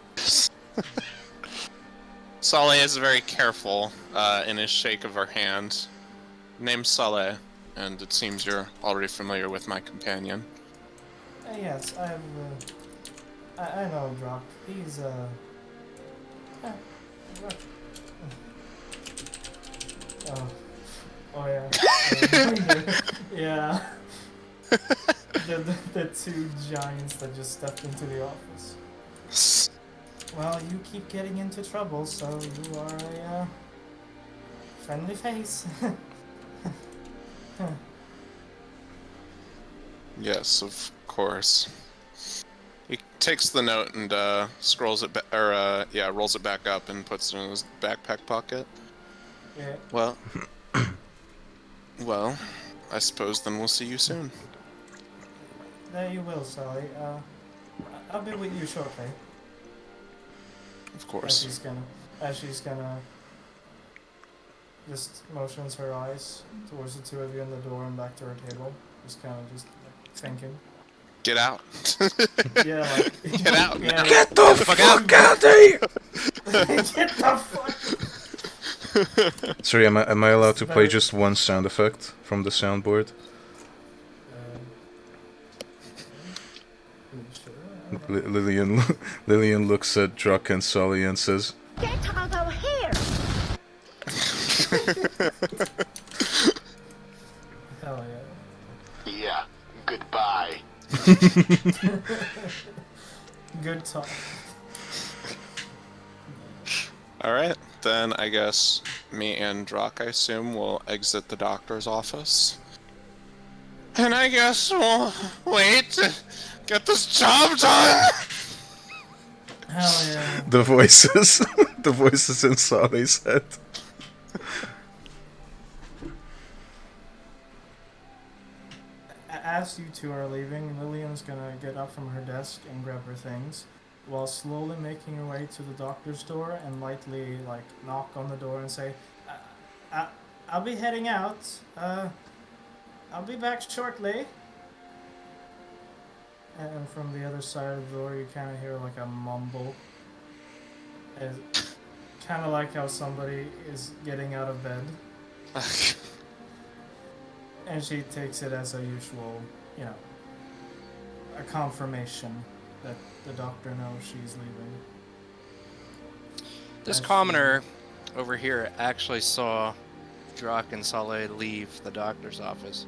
S5: Saleh is very careful in his shake of her hand. Name's Saleh, and it seems you're already familiar with my companion.
S3: Yes, I have. I know Drock. He's Oh yeah. Yeah. The two giants that just stepped into the office. Well, you keep getting into trouble, so you are a friendly face.
S5: Yes, of course. He takes the note and rolls it back up and puts it in his backpack pocket.
S3: Yeah.
S5: Well, I suppose then we'll see you soon.
S3: There you will, Sally. I'll be with you shortly.
S5: Of course.
S3: As she's gonna just motions her eyes towards the two of you in the door and back to her table. Just kind of just thinking.
S5: Get out.
S3: Yeah, like...
S5: Get out.
S3: Yeah,
S2: Get the fuck out of here!
S3: Get the fuck...
S2: Sorry, am I allowed to play just one sound effect from the soundboard? Lillian looks at Druck and Sully and says,
S6: "Get out of here!"
S3: Hell yeah.
S7: Yeah, goodbye.
S3: Good talk.
S5: Alright, then I guess me and Drock, I assume, will exit the doctor's office. And I guess we'll wait to get this job done!
S3: Hell yeah.
S2: the voices in Sally's head.
S3: As you two are leaving, Lillian's gonna get up from her desk and grab her things. while slowly making her way to the doctor's door and lightly like knock on the door and say, I, I'll be heading out. I'll be back shortly. And from the other side of the door, you kind of hear like a mumble. Kind of like how somebody is getting out of bed. And she takes it as a usual, you know, a confirmation that the doctor knows she's leaving.
S4: This
S3: As
S4: commoner over here actually saw Drock and Saleh leave the doctor's office.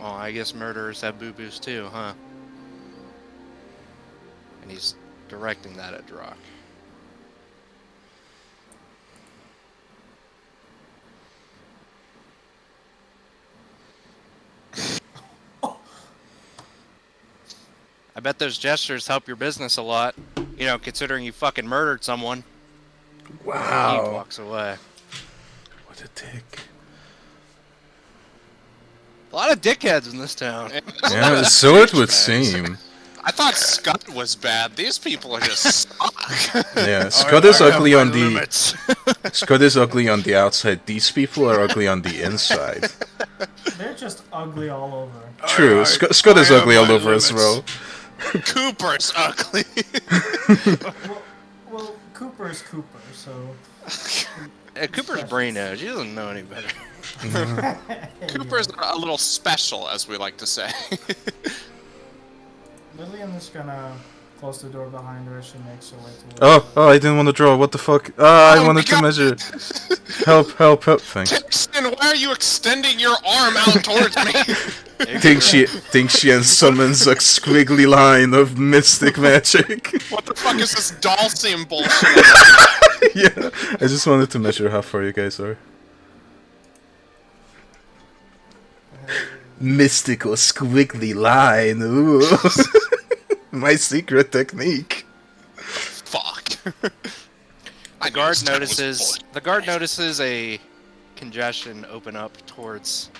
S4: Oh, I guess murderers have boo-boos too, huh? And he's directing that at Drock. I bet those gestures help your business a lot. You know, considering you fucking murdered someone. He
S2: Wow.
S4: walks away.
S2: What a dick.
S4: A lot of dickheads in this town.
S2: Yeah, so it would seem.
S5: I thought Scott was bad. These people are just suck.
S2: Yeah, Scott is ugly on the
S4: limits.
S2: Scott is ugly on the outside. These people are ugly on the inside.
S3: They're just ugly all over.
S2: True, Scott is ugly all over as well.
S5: Cooper's ugly.
S3: Well, Cooper is Cooper, so.
S4: Cooper's brain edge. He doesn't know any better.
S5: Cooper's a little special, as we like to say.
S3: Lillian is gonna close the door behind her as she makes her way towards
S2: Oh, I didn't want to draw. What the fuck? I wanted to measure. Help! Thanks.
S5: Texan, why are you extending your arm out towards me?
S2: Thinks she summons a squiggly line of mystic magic.
S5: What the fuck is this Dalsium bullshit?
S2: Yeah, I just wanted to measure how far you guys are. Mystical squiggly line. Ooh. My secret technique.
S5: Fuck.
S4: The guard notices a congestion open up towards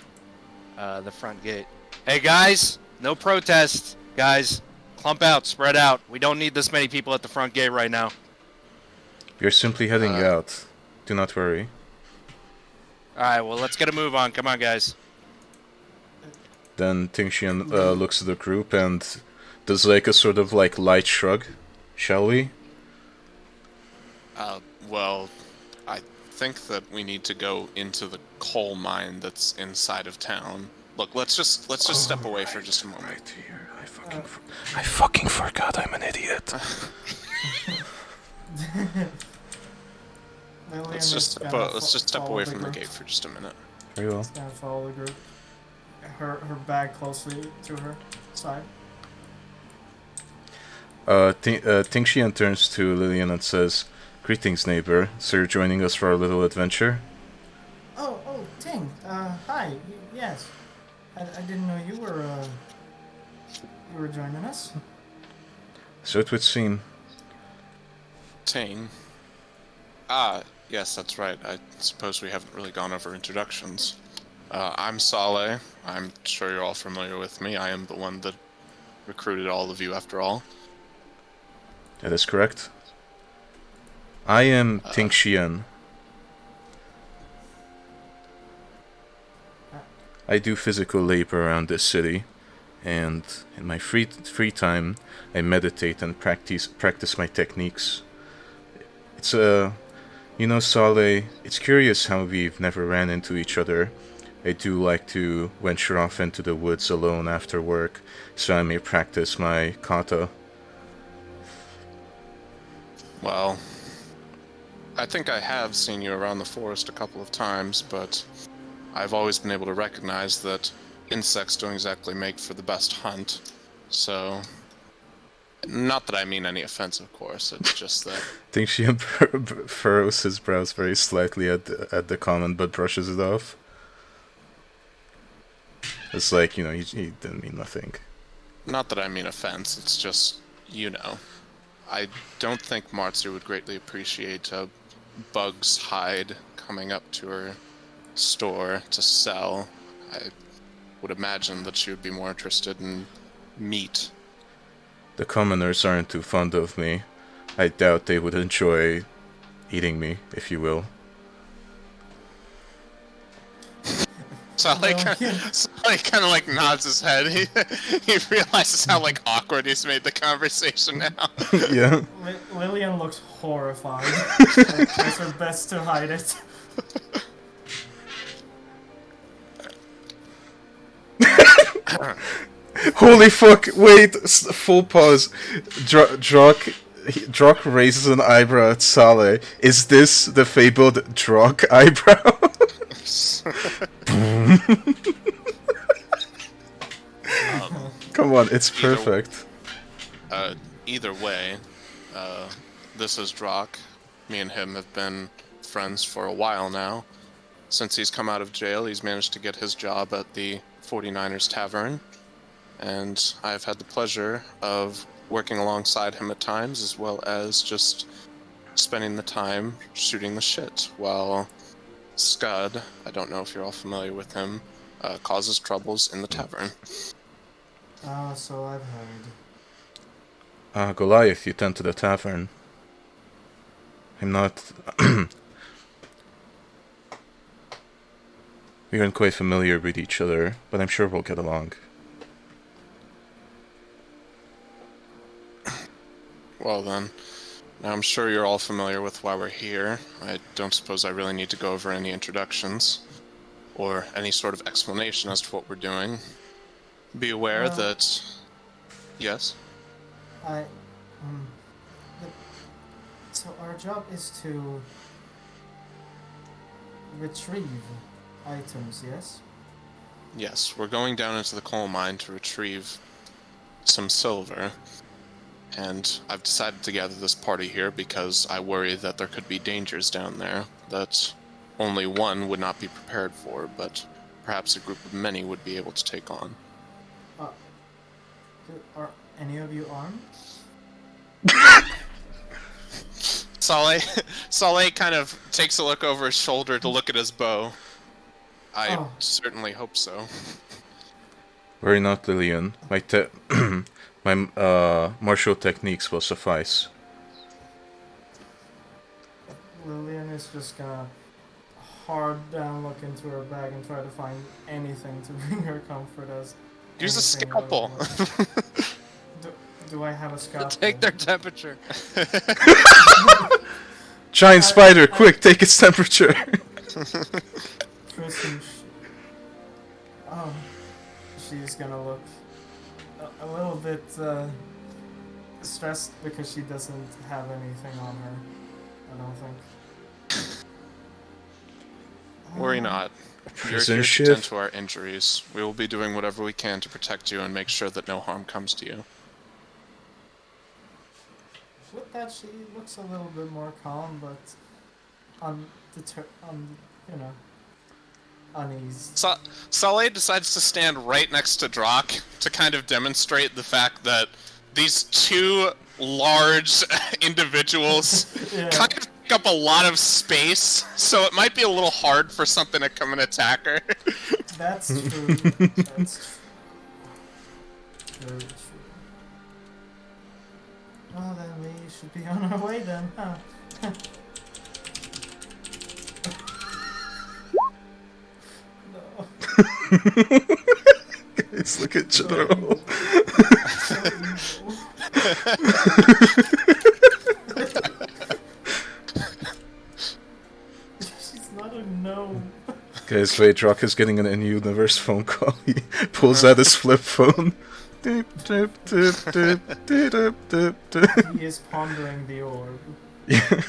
S4: the front gate. Hey guys, no protest. Guys, clump out, spread out. We don't need this many people at the front gate right now.
S2: You're simply heading out. Do not worry.
S4: Alright, well let's get a move on. Come on guys.
S2: Then Tingxian looks at the group and does like a sort of like light shrug. Shall we?
S5: Well, I think that we need to go into the coal mine that's inside of town. Look, let's just step away for just a moment.
S2: Right here. I fucking forgot I'm an idiot.
S5: Let's just step away from the gate for just a minute.
S2: Very well.
S3: Gonna follow the group. Her bag closely to her side.
S2: Tingxian turns to Lillian and says, "Greetings, neighbor. So you're joining us for our little adventure?"
S3: Oh, Ting. Hi. Yes. I didn't know you were joining us.
S2: So it would seem.
S5: Ting. Yes, that's right. I suppose we haven't really gone over introductions. I'm Saleh. I'm sure you're all familiar with me. I am the one that recruited all of you, after all.
S2: That is correct. I am Tingxian. I do physical labor around this city, and in my free time, I meditate and practice my techniques. It's you know, Saleh, it's curious how we've never ran into each other. I do like to venture off into the woods alone after work, so I may practice my kata.
S5: Well, I think I have seen you around the forest a couple of times, but I've always been able to recognize that insects don't exactly make for the best hunt. So, not that I mean any offense, of course. It's just that.
S2: Tingxian furrows his brows very slightly at the comment, but brushes it off. It's like, you know, he didn't mean nothing.
S5: Not that I mean offense. It's just, you know. I don't think Martzer would greatly appreciate a bug's hide coming up to her store to sell. I would imagine that she would be more interested in meat.
S2: The commoners aren't too fond of me. I doubt they would enjoy eating me, if you will.
S5: Sully kind of like nods his head. He realizes how like awkward he's made the conversation now.
S2: Yeah.
S3: Lillian looks horrified. Tries her best to hide it.
S2: Holy fuck! Wait, full pause. Drock raises an eyebrow at Saleh. Is this the fabled Drock eyebrow? Come on, it's perfect.
S5: Either way, this is Drock. Me and him have been friends for a while now. Since he's come out of jail, he's managed to get his job at the 49ers Tavern. And I've had the pleasure of working alongside him at times, as well as just spending the time shooting the shit, while Scud, I don't know if you're all familiar with him, causes troubles in the tavern.
S3: So I've heard.
S2: Goliath, you tend to the tavern. I'm not... We aren't quite familiar with each other, but I'm sure we'll get along.
S5: Well then, now I'm sure you're all familiar with why we're here. I don't suppose I really need to go over any introductions, or any sort of explanation as to what we're doing. Be aware that... Yes?
S3: So our job is to retrieve items, yes?
S5: Yes, we're going down into the coal mine to retrieve some silver. And I've decided to gather this party here because I worry that there could be dangers down there that only one would not be prepared for, but perhaps a group of many would be able to take on.
S3: Are any of you armed?
S5: Saleh kind of takes a look over his shoulder to look at his bow. I certainly hope so.
S2: Worry not, Lillian. My martial techniques will suffice.
S3: Lillian is just gonna hard down look into her bag and try to find anything to bring her comfort as.
S5: Use a scalpel.
S3: Do I have a scalpel?
S4: Take their temperature.
S2: Giant spider, quick, take its temperature.
S3: She's gonna look a little bit stressed because she doesn't have anything on her, I don't think.
S5: Worry not. You're here to tend to our injuries. We will be doing whatever we can to protect you and make sure that no harm comes to you.
S3: With that, she looks a little bit more calm, but uneasy.
S5: Saleh decides to stand right next to Drock to kind of demonstrate the fact that these two large individuals kind of take up a lot of space, so it might be a little hard for something to come and attack her.
S3: That's true. That's true. Very true. Well, then we should be on our way then, huh?
S2: Guys, look at General.
S3: She's not a gnome.
S2: Guys, wait, Drock is getting an in-universe phone call. He pulls out his flip phone.
S3: He is pondering the orb.
S2: Yeah.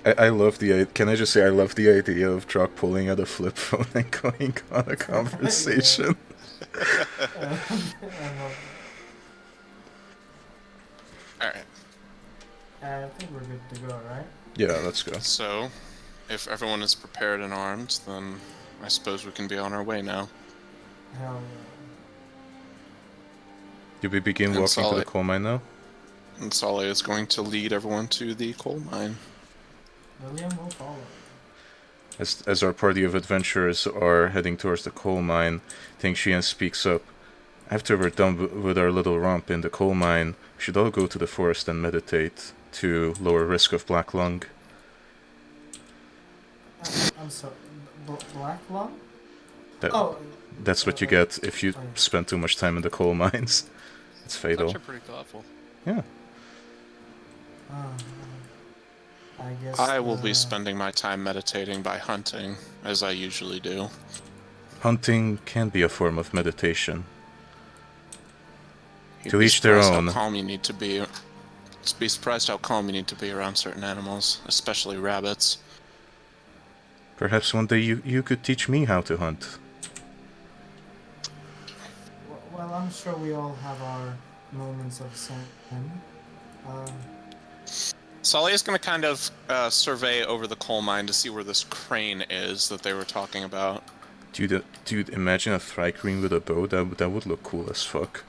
S2: I love the... Can I just say I love the idea of Drock pulling out a flip phone and going on a conversation.
S5: Alright.
S3: I think we're good to go, right?
S2: Yeah, let's go.
S5: So, if everyone is prepared and armed, then I suppose we can be on our way now.
S3: Hell
S2: Do we begin walking to the coal mine now?
S5: And Saleh is going to lead everyone to the coal mine.
S3: William will follow.
S2: As our party of adventurers are heading towards the coal mine, Ting Xian speaks up. after we're done with our little romp in the coal mine, we should all go to the forest and meditate to lower risk of black lung.
S3: I'm sorry. Black lung?
S2: That,
S3: Oh.
S2: that's what you get if you spend too much time in the coal mines. It's fatal.
S4: That's actually pretty thoughtful.
S2: Yeah.
S3: I guess.
S5: I will be spending my time meditating by hunting, as I usually do.
S2: Hunting can be a form of meditation.
S5: You'd
S2: To
S5: be
S2: each their
S5: surprised
S2: own.
S5: How calm you need to be. Be surprised how calm you need to be around certain animals, especially rabbits.
S2: Perhaps one day you could teach me how to hunt.
S3: Well, I'm sure we all have our moments of zen.
S5: Sully is going to kind of survey over the coal mine to see where this crane is that they were talking about.
S2: Dude, imagine a thri-crane with a bow. That would look cool as fuck.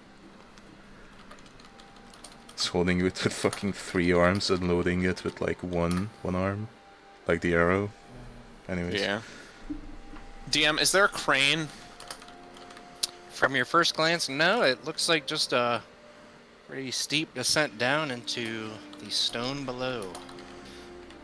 S2: It's holding it with fucking 3 arms and loading it with like one arm, like the arrow. Anyways.
S5: Yeah. DM, is there a crane?
S4: From your first glance, no, it looks like just a pretty steep descent down into the stone below.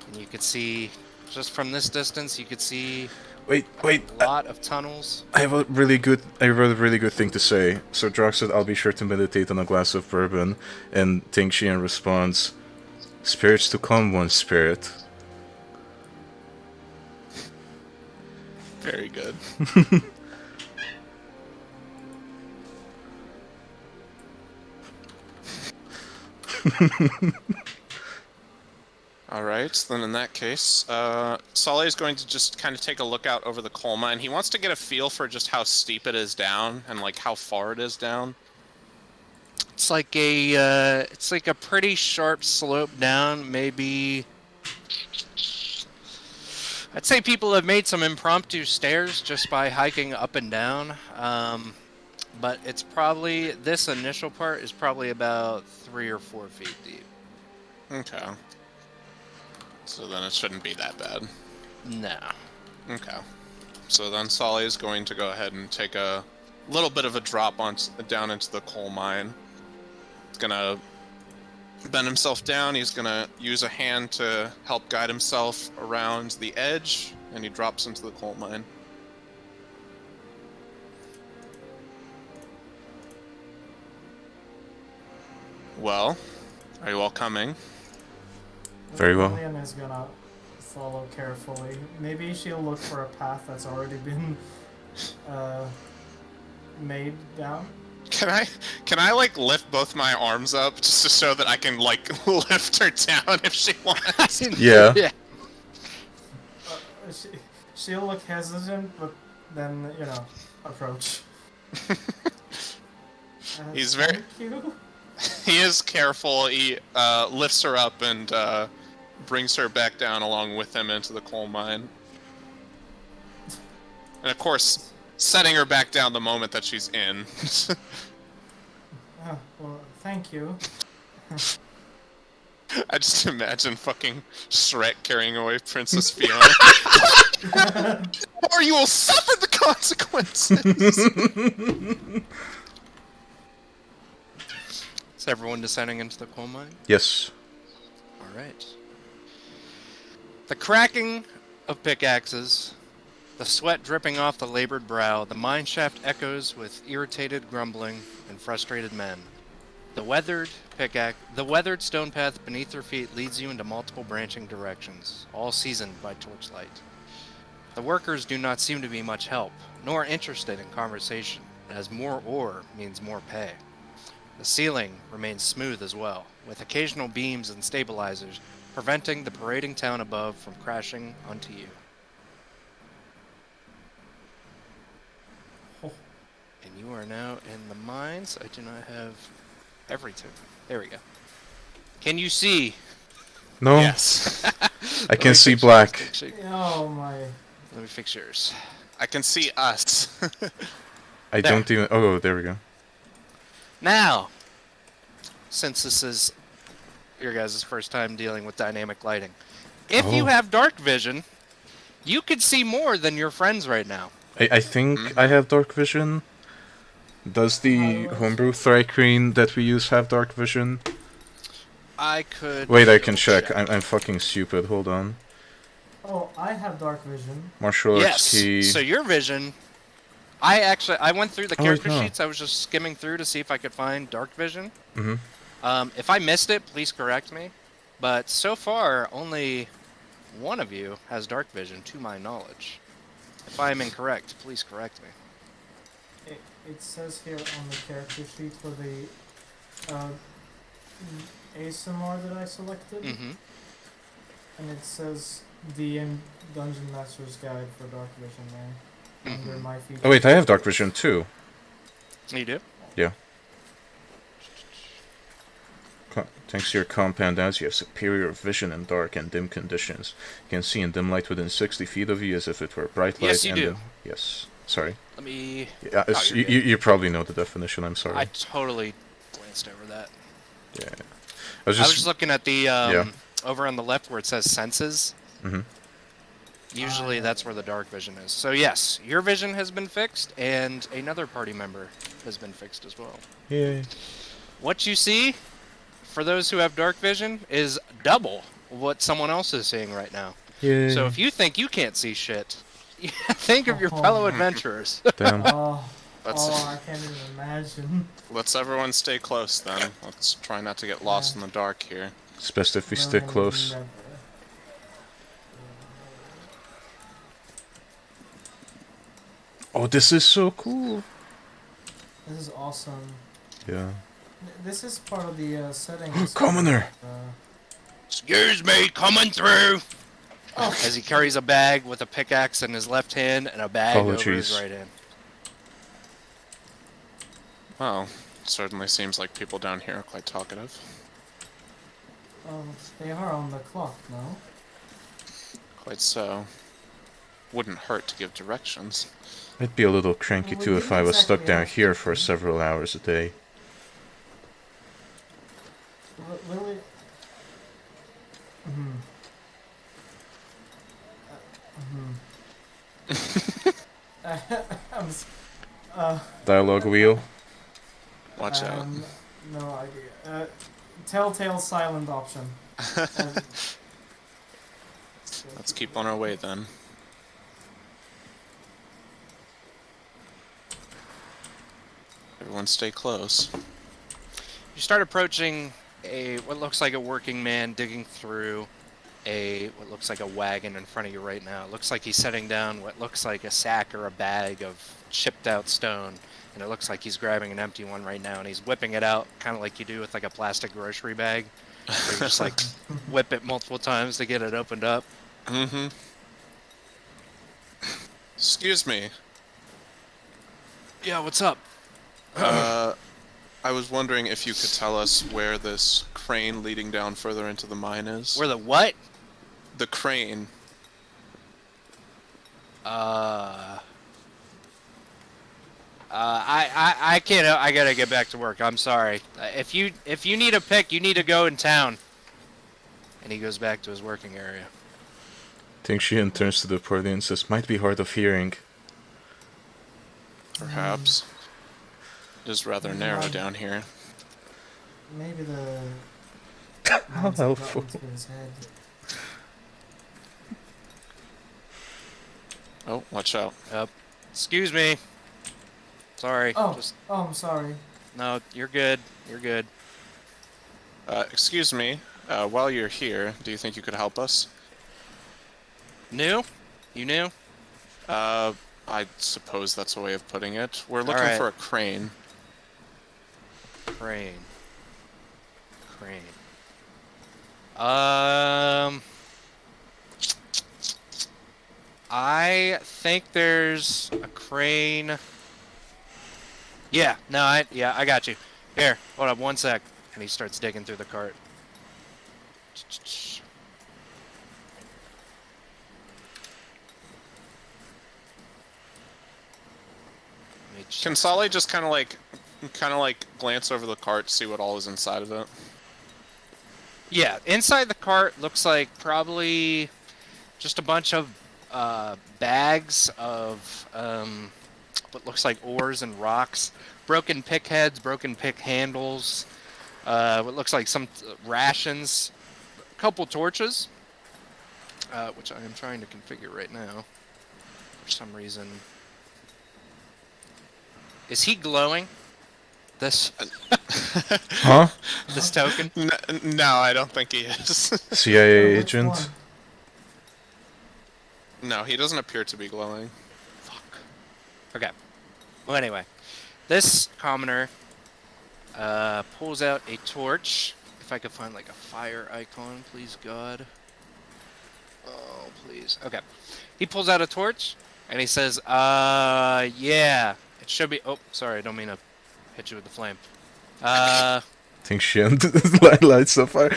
S4: And you could see, just from this distance, you could see
S2: Wait.
S4: a lot of tunnels.
S2: I have a really good thing to say. So Drox said, "I'll be sure to meditate on a glass of bourbon," and Tingxian responds, "Spirits to come, one spirit."
S5: Very good. Alright, then in that case, Sully is going to just kind of take a look out over the coal mine. He wants to get a feel for just how steep it is down and like how far it is down.
S4: It's like a pretty sharp slope down, maybe. I'd say people have made some impromptu stairs just by hiking up and down, but it's probably, this initial part is probably about 3 or 4 feet deep.
S5: Okay. So then it shouldn't be that bad.
S4: No.
S5: Okay. So then Sully is going to go ahead and take a little bit of a drop down into the coal mine. He's gonna bend himself down. He's gonna use a hand to help guide himself around the edge, and he drops into the coal mine. Well, are you all coming?
S2: Very well.
S3: Lillian is gonna follow carefully. Maybe she'll look for a path that's already been made down.
S5: Can I like lift both my arms up just to show that I can like lift her down if she wants?
S2: Yeah.
S4: Yeah.
S3: She'll look hesitant, but then, approach.
S5: He's very.
S3: Thank you.
S5: He is careful. He lifts her up and brings her back down along with him into the coal mine. And of course, setting her back down the moment that she's in.
S3: Well, thank you.
S5: I just imagine fucking Shrek carrying away Princess Fiona. Or you will suffer the consequences!
S4: Is everyone descending into the coal mine?
S2: Yes.
S4: Alright. The cracking of pickaxes, the sweat dripping off the labored brow, the mine shaft echoes with irritated grumbling and frustrated men. The weathered stone path beneath your feet leads you into multiple branching directions, all seasoned by torchlight. The workers do not seem to be much help, nor interested in conversation, as more ore means more pay. The ceiling remains smooth as well, with occasional beams and stabilizers preventing the parading town above from crashing onto you.
S3: Oh.
S4: And you are now in the mines. I do not have everything. There we go. Can you see?
S2: No.
S5: Yes.
S2: I can see black.
S3: Oh my.
S4: Let me fix yours.
S5: I can see us.
S2: I
S4: There.
S2: don't even. Oh, there we go.
S4: Now, since this is your guys' first time dealing with dynamic lighting, if you
S2: Oh.
S4: have dark vision, you could see more than your friends right now.
S2: I think I have dark vision. Does the homebrew Thrycreen that we use have dark vision?
S4: I could.
S2: Wait, I can check. I'm fucking stupid. Hold on.
S3: Oh, I have dark vision.
S2: Martial arts
S4: Yes.
S2: key.
S4: So your vision. I went through the
S2: Oh, wait,
S4: character
S2: no.
S4: sheets. I was just skimming through to see if I could find dark vision.
S2: Mhm.
S4: If I missed it, please correct me. But so far, only one of you has dark vision, to my knowledge. If I am incorrect, please correct me.
S3: It says here on the character sheet for the ASMR that I selected,
S4: Mm-hmm.
S3: and it says DM Dungeon Master's Guide for Dark Vision there. Under my features.
S2: Oh wait, I have dark vision too.
S4: You do?
S2: Yeah. Thanks to your compound eyes, you have superior vision in dark and dim conditions. You can see in dim light within 60 feet of you as if it were bright light.
S4: Yes, you
S2: and
S4: do.
S2: Yes. Sorry.
S4: Let me.
S2: Yeah,
S4: Oh, you're good.
S2: you probably know the definition. I'm sorry.
S4: I totally glanced over that.
S2: Yeah. I
S4: I was just looking at the over on the left where it says senses.
S2: Mhm.
S4: Usually that's where the dark vision is. So yes, your vision has been fixed, and another party member has been fixed as well.
S2: Yay.
S4: What you see, for those who have dark vision, is double what someone else is seeing right now.
S2: Yay.
S4: So if you think you can't see shit, think of your
S3: Oh.
S4: fellow adventurers.
S2: Damn.
S3: Oh,
S5: Let's
S3: I can't even imagine.
S5: let's everyone stay close then. Let's try not to get lost in the dark here.
S2: It's best if we stick close. Oh, this is so cool.
S3: This is awesome.
S2: Yeah.
S3: This is part of the settings.
S2: Commoner!
S4: Excuse me, coming through.
S3: Oh.
S4: As he carries a bag with a pickaxe in his left hand and a bag over his
S2: Apologies.
S4: right hand.
S5: Well, certainly seems like people down here are quite talkative.
S3: They are on the clock, no?
S5: Quite so. Wouldn't hurt to give directions.
S2: I'd be a little cranky
S3: Well, we
S2: too if
S3: didn't
S2: I was stuck
S3: exactly
S2: down
S3: ask
S2: here
S3: you.
S2: for several hours a day.
S3: Lily. I'm.
S2: Dialogue wheel.
S5: Watch out.
S3: No idea. Telltale silent option.
S5: Let's keep on our way then. Everyone stay close.
S4: You start approaching what looks like a working man digging through what looks like a wagon in front of you right now. It looks like he's setting down what looks like a sack or a bag of chipped out stone, and it looks like he's grabbing an empty one right now, and he's whipping it out, kind of like you do with like a plastic grocery bag. Where you just like whip it multiple times to get it opened up.
S5: Mm-hmm. Excuse me.
S4: Yeah, what's up?
S5: I was wondering if you could tell us where this crane leading down further into the mine is.
S4: Where the what?
S5: The crane.
S4: I can't. I gotta get back to work. I'm sorry. If you need a pick, you need to go in town. And he goes back to his working area.
S2: Think she turns to the party and says, "Might be hard of hearing."
S5: Perhaps. It is rather narrow down here.
S3: Maybe the.
S2: How helpful.
S3: Into his head.
S5: Oh, watch out.
S4: Excuse me. Sorry.
S3: Oh, I'm sorry.
S4: No, you're good. You're good.
S5: Excuse me. While you're here, do you think you could help us?
S4: New? You new?
S5: I suppose that's a way of putting it. We're looking
S4: Alright.
S5: for a crane.
S4: Crane. I think there's a crane. Yeah, no, I got you. Here, hold up one sec. And he starts digging through the cart.
S5: Can Solly just kind of like glance over the cart, see what all is inside of it?
S4: Yeah, inside the cart looks like probably just a bunch of bags of what looks like oars and rocks, broken pick heads, broken pick handles, what looks like some rations, a couple torches, which I am trying to configure right now. For some reason, is he glowing? This
S2: Huh?
S4: this token?
S5: No, I don't think he is.
S2: CIA
S3: Which
S2: agent?
S3: one?
S5: No, he doesn't appear to be glowing.
S4: Fuck. Okay. Well, anyway, this commoner pulls out a torch. If I could find like a fire icon, please God. Oh, please. Okay. He pulls out a torch and he says, yeah, it should be. Oh, sorry, I don't mean to hit you with the flame.
S2: I think she lights the fire.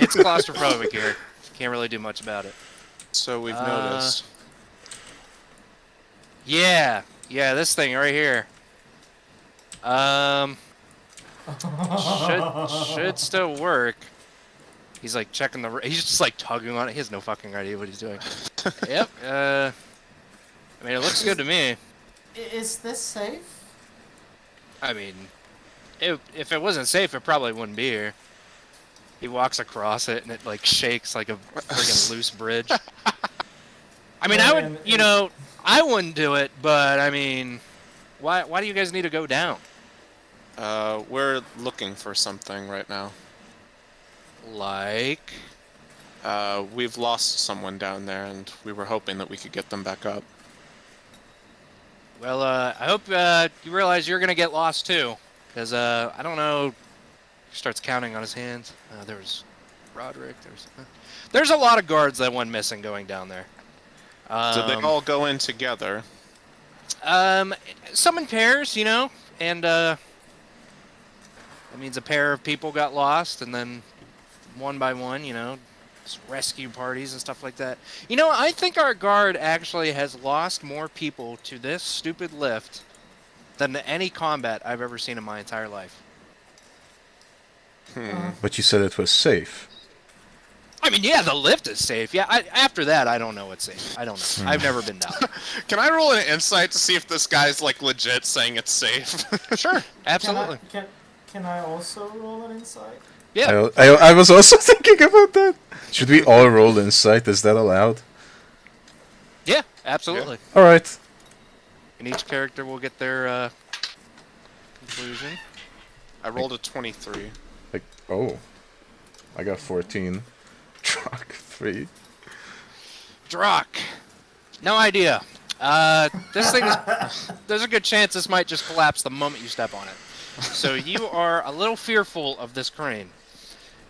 S4: It's claustrophobic here. Can't really do much about it.
S5: So we've noticed.
S4: Yeah, this thing right here. Should still work. He's like checking the. He's just like tugging on it. He has no fucking idea what he's doing. Yep. I mean, it looks good to me.
S3: Is this safe?
S4: I mean, if it wasn't safe, it probably wouldn't be here. He walks across it and it like shakes like a friggin' loose bridge. I mean, I would, I wouldn't do it, but I mean, why do you guys need to go down?
S5: We're looking for something right now.
S4: Like,
S5: We've lost someone down there, and we were hoping that we could get them back up.
S4: well, I hope you realize you're gonna get lost too, because I don't know. He starts counting on his hands. There's Roderick. There's a lot of guards that went missing going down there.
S5: Did they all go in together?
S4: Some in pairs, and that means a pair of people got lost, and then one by one, rescue parties and stuff like that. I think our guard actually has lost more people to this stupid lift than any combat I've ever seen in my entire life.
S2: But you said it was safe.
S4: I mean, yeah, the lift is safe. Yeah, after that, I don't know what's safe. I don't know. I've never been down.
S5: Can I roll an insight to see if this guy's like legit saying it's safe?
S4: Sure, absolutely.
S3: Can I also roll an insight?
S4: Yeah.
S2: I was also thinking about that. Should we all roll insight? Is that allowed?
S4: Yeah, absolutely.
S2: All right.
S4: And each character will get their conclusion.
S5: I rolled a 23.
S2: I got 14. Truck 3.
S4: Drock. No idea. This thing is... There's a good chance this might just collapse the moment you step on it. So you are a little fearful of this crane.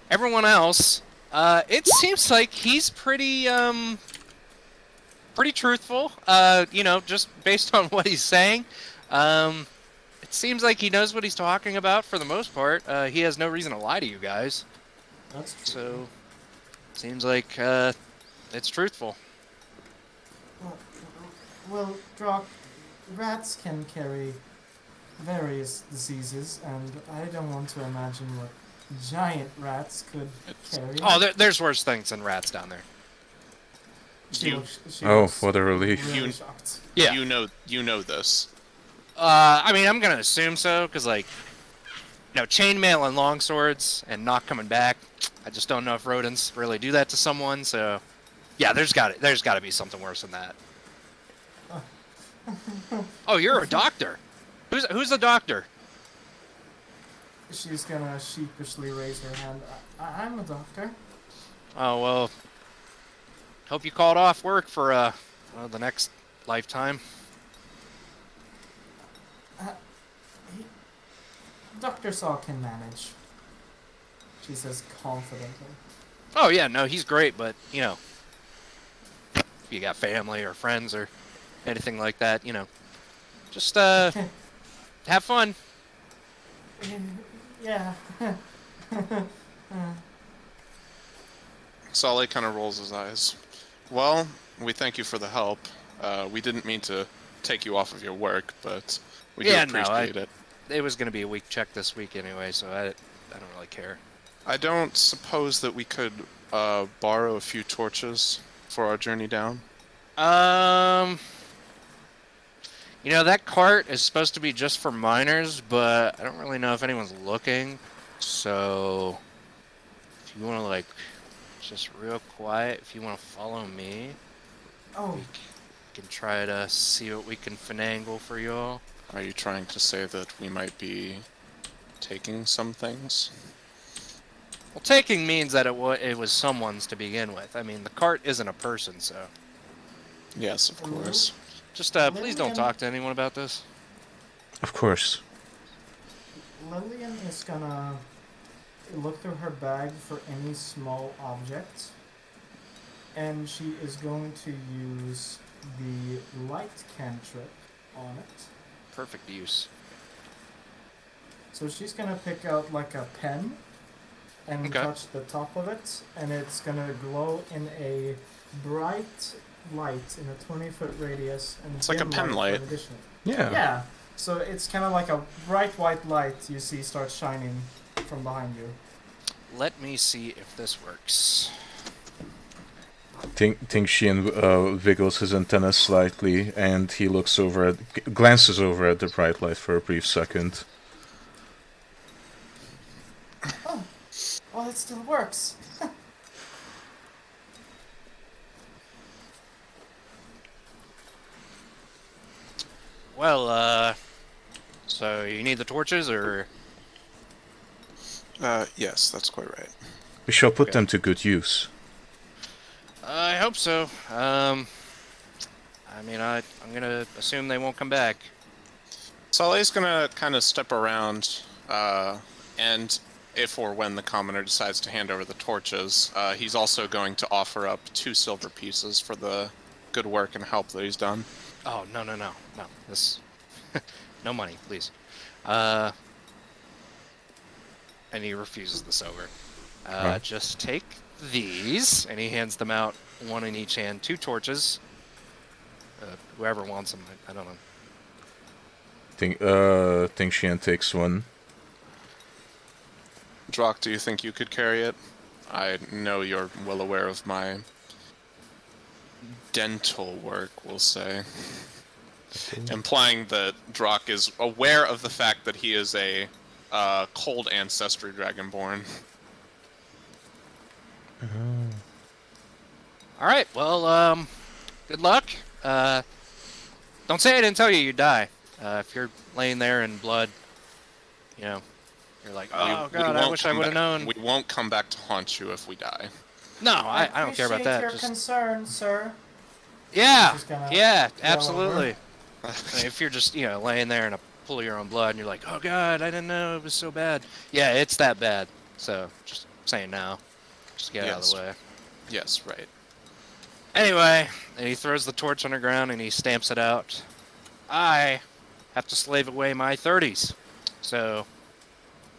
S4: Everyone else, it seems like he's pretty truthful. Just based on what he's saying. It seems like he knows what he's talking about for the most part. He has no reason to lie to you guys.
S3: That's true.
S4: So, seems like it's truthful.
S3: Well, Drock, rats can carry various diseases, and I don't want to imagine what giant rats could carry.
S4: Oh, there's worse things than rats down there.
S3: She
S2: Oh,
S3: looks
S2: what a relief.
S3: really shocked.
S4: Yeah.
S5: You know this.
S4: I mean, I'm gonna assume so, because chainmail and long swords and not coming back. I just don't know if rodents really do that to someone. So, yeah, there's got to be something worse than that. Oh, you're a doctor. Who's the doctor?
S3: She's gonna sheepishly raise her hand. I'm a doctor.
S4: Oh well. Hope you called off work for the next lifetime.
S3: Dr. Saw can manage. She says confidently.
S4: Oh yeah, no, he's great, but if you got family or friends or anything like that, just have fun.
S3: Yeah.
S5: Solly kind of rolls his eyes. Well, we thank you for the help. We didn't mean to take you off of your work, but we do appreciate it.
S4: It was going to be a week check this week anyway, so I don't really care.
S5: I don't suppose that we could borrow a few torches for our journey down.
S4: You know, that cart is supposed to be just for miners, but I don't really know if anyone's looking. So, if you want to, like, just real quiet, if you want to follow me,
S3: Oh,
S4: we can try to see what we can finagle for y'all.
S5: Are you trying to say that we might be taking some things?
S4: Well, taking means that it was someone's to begin with. I mean, the cart isn't a person, so.
S5: Yes, of course.
S4: Just, please don't
S3: Lillian-
S4: talk to anyone about this.
S2: Of course.
S3: Lillian is gonna look through her bag for any small objects, and she is going to use the light cantrip on it.
S4: Perfect use.
S3: So she's gonna pick out like a pen and
S4: Okay.
S3: touch the top of it, and it's gonna glow in a bright light in a 20-foot radius. And
S5: It's like a
S3: dim
S5: pen
S3: for
S5: light.
S3: an additional-
S2: Yeah.
S3: Yeah. So it's kind of like a bright white light you see start shining from behind you.
S4: Let me see if this works.
S2: Ting Xian wiggles his antenna slightly, and he looks over glances over at the bright light for a brief second.
S3: Oh, it still works.
S4: Well, so you need the torches, or?
S5: Yes, that's quite right.
S2: We shall put
S4: Okay.
S2: them to good use.
S4: I hope so. I mean, I'm gonna assume they won't come back.
S5: Saleh's gonna kind of step around, and if or when the commoner decides to hand over the torches, he's also going to offer up 2 silver pieces for the good work and help that he's done.
S4: Oh, no. This, no money, please. And he refuses the silver.
S2: Right.
S4: Just take these, and he hands them out, one in each hand, 2 torches. Whoever wants them, I don't know.
S2: Ting Xian takes one.
S5: Drock, do you think you could carry it? I know you're well aware of my dental work, we'll say. Implying that Drock is aware of the fact that he is a cold ancestry dragonborn.
S4: All right, well, good luck. Don't say I didn't tell you you'd die. If you're laying there in blood, you know, you're like, oh
S5: We
S4: god, I
S5: won't
S4: wish I
S5: come
S4: would have
S5: back-
S4: known.
S5: We won't come back to haunt you if we die.
S4: No, I don't care about that.
S3: Your
S4: Just,
S3: concern, sir.
S4: yeah,
S3: Just gonna
S4: yeah,
S3: yell
S4: absolutely. I mean, if you're just, laying there in a pool of your own blood and you're like, oh god, I didn't know it was so bad. Yeah, it's that bad. So, just saying now. Just get out of the way.
S5: Yes, right.
S4: Anyway, and he throws the torch on the ground and he stamps it out. I have to slave away my 30s. So,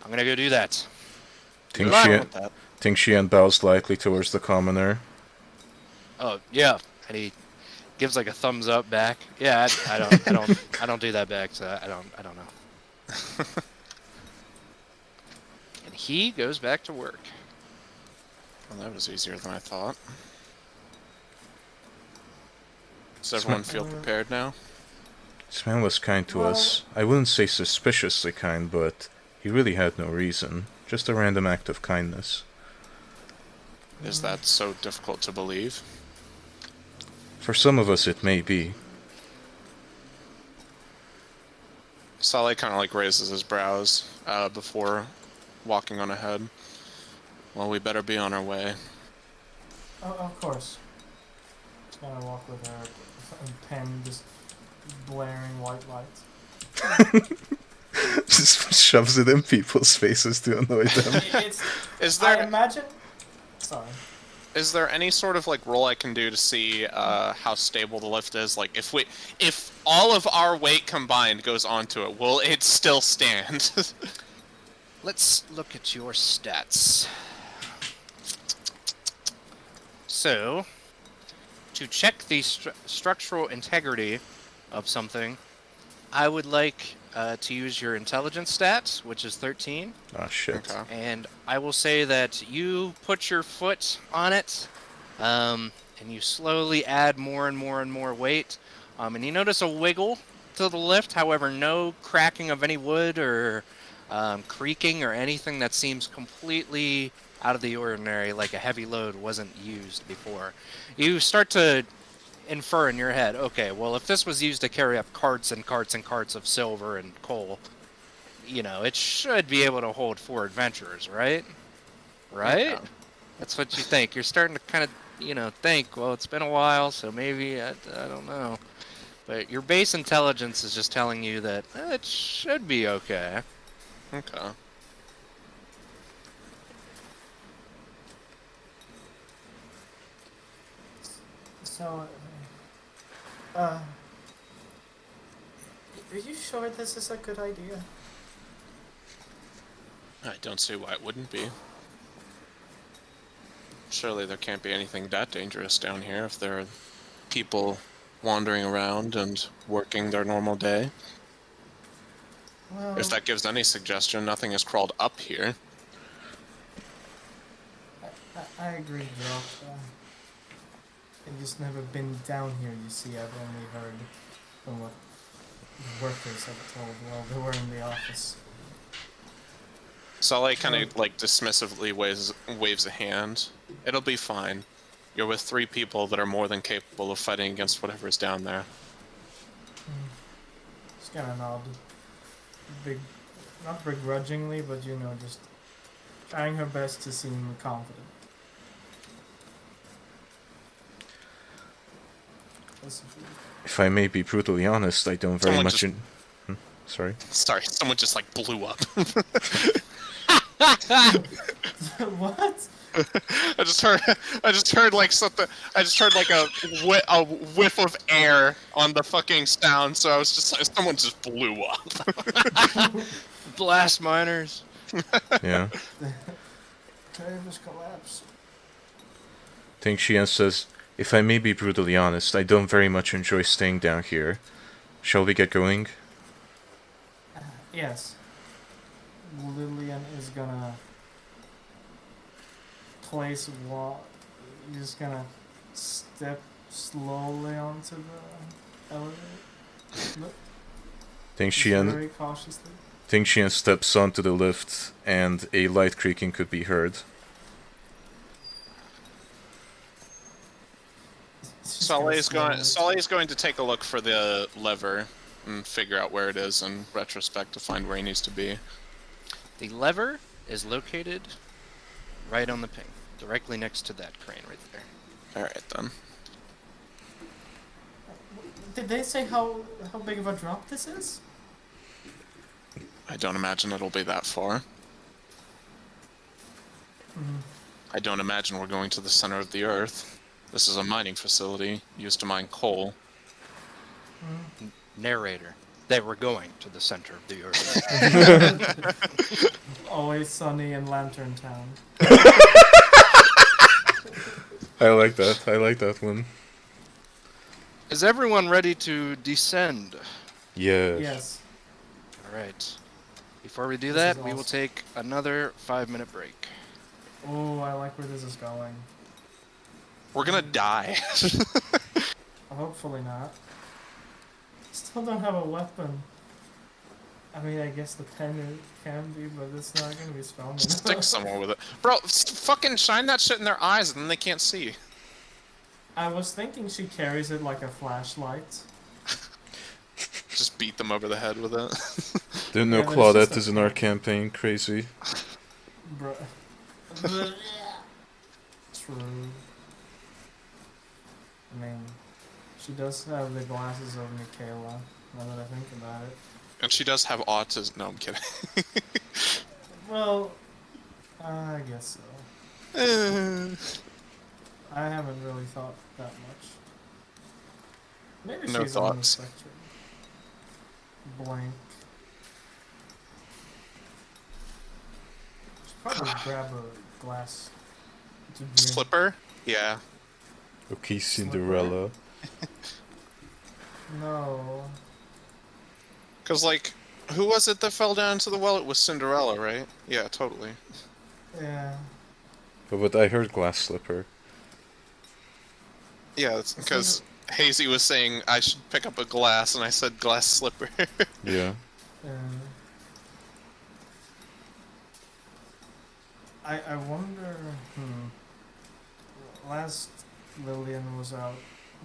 S4: I'm gonna go do that.
S2: Ting
S4: Good luck
S2: Xian,
S4: with that.
S2: Ting Xian bows slightly towards the commoner.
S4: Oh, yeah. And he gives like a thumbs up back. Yeah, I don't do that back, so I don't know. And he goes back to work.
S5: Well, that was easier than I thought. Does everyone feel prepared now?
S2: This man was kind to us. I wouldn't say suspiciously kind, but he really had no reason. Just a random act of kindness.
S5: Is that so difficult to believe?
S2: For some of us, it may be.
S5: Saleh kind of like raises his brows before walking on ahead. Well, we better be on our way.
S3: Oh, of course. Just gonna walk with her pen just blaring white lights.
S2: Just shoves it in people's faces to annoy them.
S5: Is
S3: I
S5: there
S3: imagine. Sorry.
S5: is there any sort of like roll I can do to see how stable the lift is? Like if all of our weight combined goes onto it, will it still stand?
S4: Let's look at your stats. So, to check the structural integrity of something, I would like to use your intelligence stats, which is 13.
S2: Ah, shit.
S5: Okay.
S4: And I will say that you put your foot on it, and you slowly add more and more and more weight. And you notice a wiggle to the lift. However, no cracking of any wood or creaking or anything that seems completely out of the ordinary, like a heavy load wasn't used before. You start to infer in your head, okay, well, if this was used to carry up carts and carts and carts of silver and coal, you know, it should be able to hold 4 adventurers, right? Right?
S5: Yeah.
S4: That's what you think. You're starting to kind of, you know, think, well, it's been a while, so maybe, I don't know. But your base intelligence is just telling you that it should be okay.
S5: Okay.
S3: So, are you sure this is a good idea?
S5: I don't see why it wouldn't be. Surely there can't be anything that dangerous down here if there are people wandering around and working their normal day.
S3: Well,
S5: If that gives any suggestion, nothing has crawled up here.
S3: I agree, Joe. I've just never been down here, you see. I've only heard from what the workers have told while they were in the office.
S5: Sully kind of like dismissively waves a hand. It'll be fine. You're with 3 people that are more than capable of fighting against whatever's down there.
S3: Just kind of nod. Not begrudgingly, but you know, just trying her best to seem confident.
S2: If I may be brutally honest, I don't very
S5: Someone
S2: much.
S5: just-
S2: Sorry.
S5: Sorry, someone just like blew up.
S3: What?
S5: I just heard like something. I just heard like a whiff of air on the fucking sound. So I was just like, someone just blew up.
S4: Blast miners.
S2: Yeah.
S3: Nervous collapse.
S2: Ting Xian says, if I may be brutally honest, I don't very much enjoy staying down here. Shall we get going?
S3: Yes. Lillian is gonna place what. Just gonna step slowly onto the elevator. Look,
S2: Ting
S3: just
S2: Xian,
S3: very cautiously.
S2: Ting Xian steps onto the lift, and a light creaking could be heard.
S3: She's gonna slowly-
S5: Sully's going to take a look for the lever and figure out where it is in retrospect to find where he needs to be.
S4: The lever is located right on the ping, directly next to that crane right there.
S5: Alright then.
S3: Did they say how big of a drop this is?
S5: I don't imagine it'll be that far. I don't imagine we're going to the center of the earth. This is a mining facility used to mine coal.
S4: Narrator. They were going to the center of the earth.
S3: Always sunny in Lantern Town.
S2: I like that. I like that one.
S4: Is everyone ready to descend?
S2: Yes.
S3: Yes.
S4: Alright. Before we do
S3: This
S4: that,
S3: is
S4: we will
S3: awesome.
S4: take another 5-minute break.
S3: Oh, I like where this is going.
S5: We're gonna die.
S3: Hopefully not. Still don't have a weapon. I mean, I guess the pen can be, but it's not gonna be strong enough.
S5: Stick somewhere with it. Bro, fucking shine that shit in their eyes and then they can't see.
S3: I was thinking she carries it like a flashlight.
S5: Just beat them over the head with it.
S2: Don't know
S3: Yeah, but it's
S2: Claudette
S3: just a-
S2: is in our campaign, crazy.
S3: Bruh. True. I mean, she does have the glasses of Michaela, now that I think about it.
S5: And she does have autism. No, I'm kidding.
S3: Well, I guess so. I haven't really thought that much. Maybe
S5: No
S3: she's on the
S5: thoughts.
S3: spectrum. Blank. Should probably grab a glass to drink.
S5: Slipper? Yeah.
S2: Okay, Cinderella.
S3: No.
S5: Because, like, who was it that fell down into the well? It was Cinderella, right? Yeah, totally.
S3: Yeah.
S2: But I heard glass slipper.
S5: Yeah, it's because Hazy was saying I should pick up a glass, and I said glass slipper.
S2: Yeah.
S3: I wonder. Last Lillian was out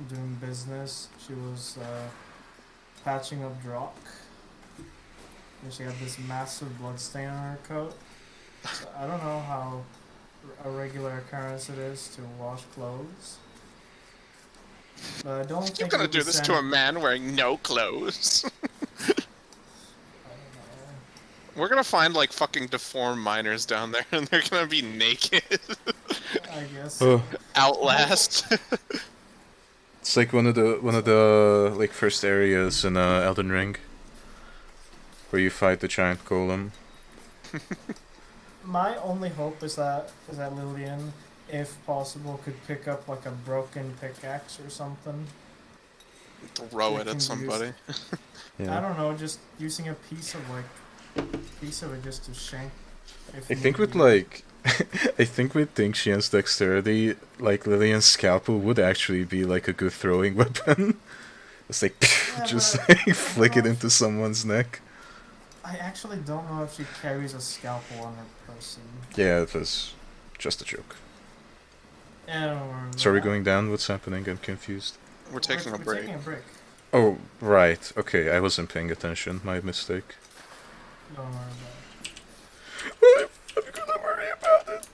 S3: doing business. She was patching up Drock, and she had this massive blood stain on her coat. So I don't know how a regular occurrence it is to wash clothes. But I don't think
S5: You're gonna
S3: it would be
S5: do this to a man wearing no clothes.
S3: I don't
S5: We're gonna find like fucking deformed miners down there, and they're gonna be naked.
S3: know. I guess.
S5: Outlast.
S2: It's like one of the like first areas in Elden Ring, where you fight the giant golem.
S3: My only hope is that Lillian, if possible, could pick up like a broken pickaxe or something.
S5: Throw it at somebody.
S3: I
S2: Yeah.
S3: don't know, just using a piece of it just to shank. If
S2: I think
S3: need
S2: with
S3: be.
S2: like, I think with Tingshian's dexterity, like Lillian's scalpel would actually be like a good throwing weapon. It's like
S3: Yeah,
S2: just
S3: but
S2: like flick it
S3: know.
S2: into someone's neck.
S3: I actually don't know if she carries a scalpel on her person.
S2: Yeah, it was just a joke.
S3: I don't remember.
S2: So are we going down? What's happening? I'm confused.
S5: We're taking a
S3: We're
S5: break.
S3: taking a break.
S2: Oh, right. Okay, I wasn't paying attention. My mistake.
S3: Don't worry about it.
S2: I'm gonna worry about it.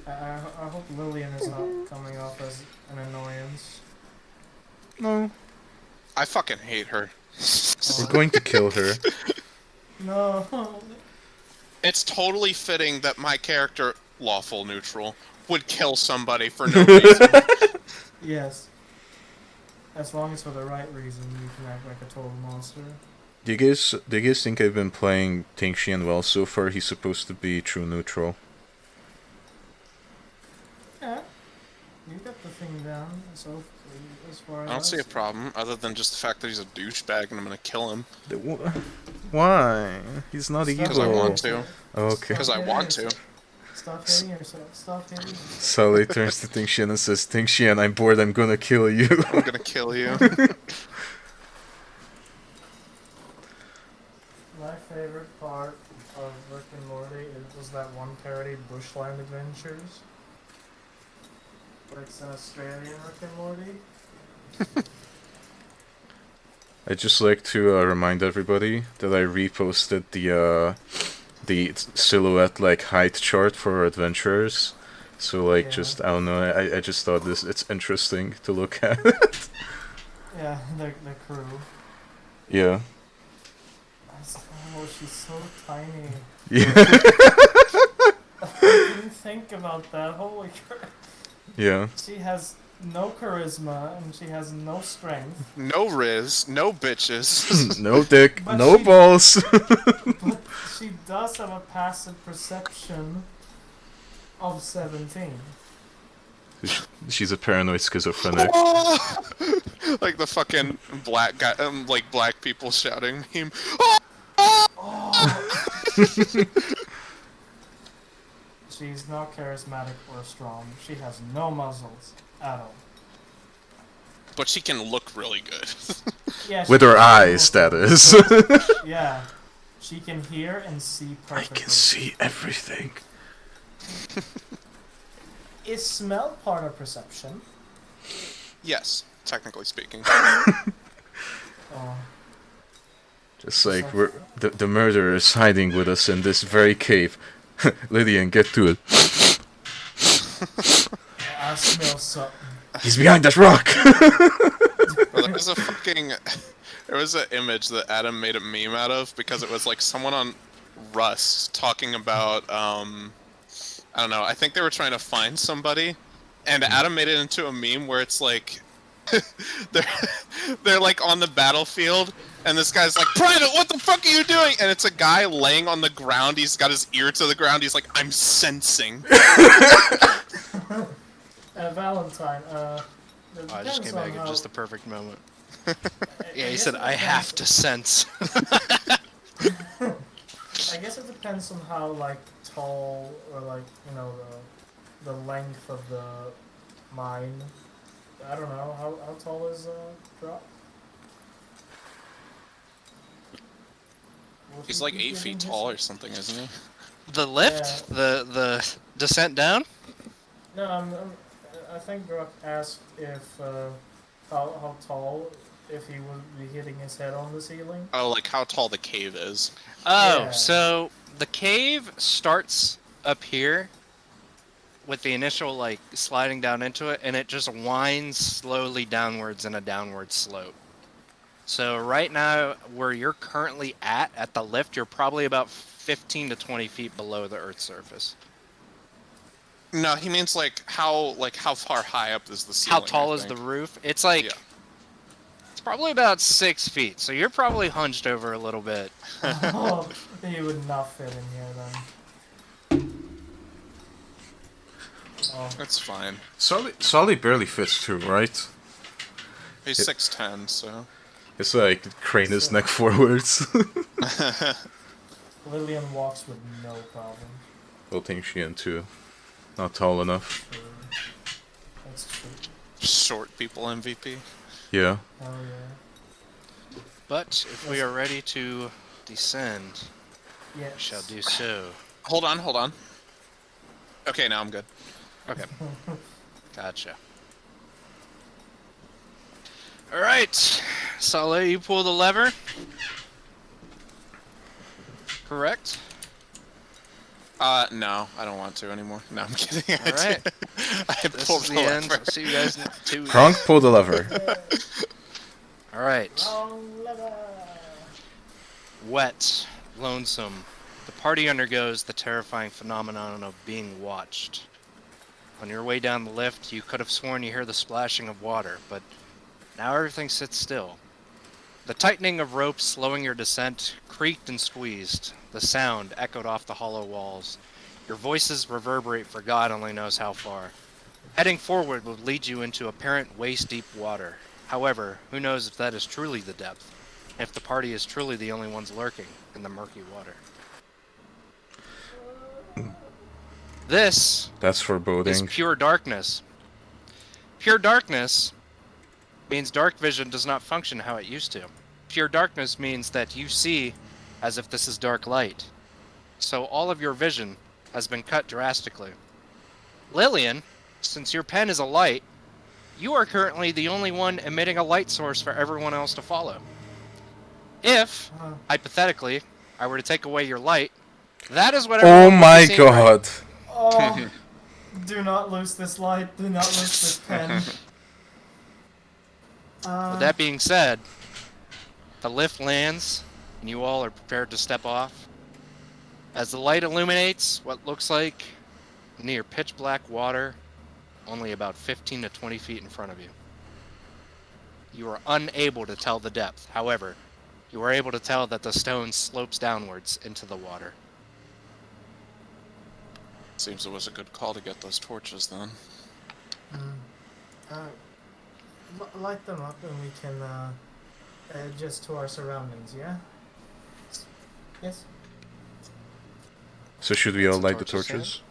S3: I hope Lillian is not coming off as an annoyance.
S2: No,
S5: I fucking hate her.
S2: we're going to kill her.
S3: No.
S5: It's totally fitting that my character, lawful neutral, would kill somebody for no reason.
S3: Yes. As long as for the right reason, you can act like a total monster.
S2: Do you guys think I've been playing Tingshian well so far? He's supposed to be true neutral.
S3: Yeah. You got the thing down, so as far as
S5: I don't see a problem, other than just the fact that he's a douchebag and I'm gonna kill him.
S2: Why? He's not
S3: Stop
S5: Because I
S2: evil.
S5: want to.
S2: Okay.
S5: Because I want to.
S3: Stop hitting yourself. Stop hitting yourself.
S2: Sully turns to Tingshian and says, Tingshian, I'm bored, I'm gonna kill you.
S5: I'm gonna kill you.
S3: My favorite part of Rick and Morty was that one parody, Bushland Adventures. Where it's an Australian Rick and Morty.
S2: I'd just like to remind everybody that I reposted the silhouette like height chart for adventurers. So like
S3: Yeah.
S2: just I don't know, I just thought it's interesting to look at.
S3: Yeah, the crew.
S2: Yeah.
S3: Oh, she's so tiny.
S2: Yeah.
S3: I didn't think about that. Holy crap.
S2: Yeah.
S3: She has no charisma and she has no strength.
S5: No Riz, no bitches.
S2: No dick,
S3: But
S2: no
S3: she-
S2: balls.
S3: But she does have a passive perception of 17.
S2: She's a paranoid schizophrenic.
S5: Like the fucking black guy, like black people shouting meme.
S3: She's not charismatic or strong. She has no muscles at all.
S5: But she can look really good.
S3: Yeah,
S2: With
S3: she
S2: her
S3: can
S2: eyes,
S3: look-
S2: that is.
S3: Yeah. She can hear and see
S2: I
S3: perfectly.
S2: can see everything.
S3: Is smell part of perception?
S5: Yes, technically speaking.
S3: Oh.
S2: Just like the murderer is hiding with us in this very cave. Lydian, get to it.
S3: I smell something.
S2: He's behind that rock.
S5: Well, there was a fucking... There was an image that Adam made a meme out of because it was like someone on Rust talking about, I don't know, I think they were trying to find somebody, and Adam made it into a meme where it's like, they're like on the battlefield, and this guy's like, Private, what the fuck are you doing? And it's a guy laying on the ground, he's got his ear to the ground, he's like, I'm sensing.
S3: Valentine,
S4: I just came back at just the perfect moment. Yeah, he
S3: guess
S4: said,
S3: it
S4: I have to sense.
S3: I guess it depends on how, like, tall or, like, you know, the length of the mine. I don't know how tall is drop. What
S5: He's
S3: would
S5: like
S3: be
S5: 8 feet
S3: giving
S5: tall
S3: his-
S5: or something, isn't he?
S4: The lift, the descent down.
S3: No, I think Brock asked if how tall, if he would be hitting his head on the ceiling.
S5: Oh, like how tall the cave is.
S4: Oh,
S3: Yeah.
S4: so the cave starts up here with the initial like sliding down into it, and it just winds slowly downwards in a downward slope. So right now, where you're currently at the lift, you're probably about 15 to 20 feet below the Earth's surface.
S5: No, he means like how far high up is the ceiling?
S4: How tall
S5: I
S4: is the
S5: think.
S4: roof? It's like
S5: Yeah.
S4: it's probably about 6 feet. So you're probably hunched over a little bit.
S3: Oh, he would not fit in here then. Oh,
S5: That's fine.
S2: Solly barely fits too, right?
S5: He's
S2: It-
S5: 6'10", so.
S2: It's like crane his neck forwards.
S3: Lillian walks with no problem.
S2: Well, think she in too. Not tall enough.
S3: True. That's true.
S5: Short people MVP.
S2: Yeah.
S3: Oh yeah.
S4: But if we are ready to descend,
S3: Yes.
S4: we shall do so.
S5: Hold on. Okay, now I'm good.
S4: Okay. Gotcha. Alright. Saleh, you pull the lever. Correct?
S5: No, I don't want to anymore. No, I'm kidding. I
S4: Alright.
S5: did. I
S4: This
S5: pulled
S4: is
S5: the
S4: the end.
S5: lever.
S4: I'll see you guys in 2 weeks.
S2: Kronk, pull the lever.
S4: Alright.
S3: Long lever.
S4: Wet. Lonesome. The party undergoes the terrifying phenomenon of being watched. On your way down the lift, you could have sworn you hear the splashing of water, but now everything sits still. The tightening of ropes slowing your descent creaked and squeezed. The sound echoed off the hollow walls. Your voices reverberate for God only knows how far. Heading forward would lead you into apparent waist-deep water. However, who knows if that is truly the depth, if the party is truly the only ones lurking in the murky water. This
S2: That's
S4: is
S2: foreboding.
S4: pure darkness. Pure darkness means dark vision does not function how it used to. Pure darkness means that you see as if this is dark light. So all of your vision has been cut drastically. Lillian, since your pen is a light, you are currently the only one emitting a light source for everyone else to follow. If, hypothetically, I were to take away your light, that is what
S2: Oh
S4: everyone would be
S2: my
S4: seeing, right?
S2: god.
S3: Oh, do not lose this light. Do not lose this pen.
S4: With that being said, the lift lands, and you all are prepared to step off. As the light illuminates what looks like near pitch black water, only about 15 to 20 feet in front of you. You are unable to tell the depth. However, you are able to tell that the stone slopes downwards into the water.
S5: Seems it was a good call to get those torches then.
S3: Light them up and we can adjust to our surroundings, yeah? Yes?
S2: So should we all
S4: Some
S2: light the
S4: torches,
S2: torches?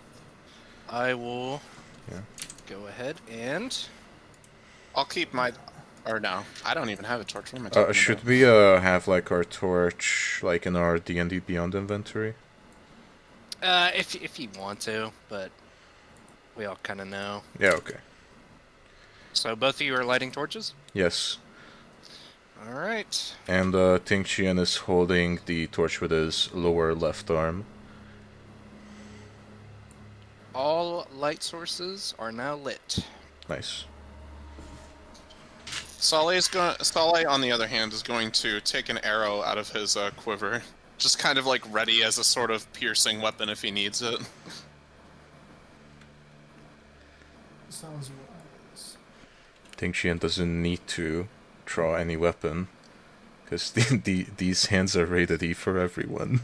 S4: I will
S2: Yeah.
S4: go ahead and...
S5: I'll keep my... Or no, I don't even have a torch. What am I talking
S2: Should
S5: about?
S2: we have like our torch like in our D&D Beyond inventory?
S4: if you want to, but we all kind of know.
S2: Yeah, okay.
S4: So both of you are lighting torches?
S2: Yes.
S4: Alright.
S2: And Ting Qian is holding the torch with his lower left arm.
S4: All light sources are now lit.
S2: Nice.
S5: Saleh, on the other hand, is going to take an arrow out of his quiver. Just kind of like ready as a sort of piercing weapon if he needs it.
S3: Sounds wise.
S2: Ting Qian doesn't need to draw any weapon. Because these hands are rated E for everyone.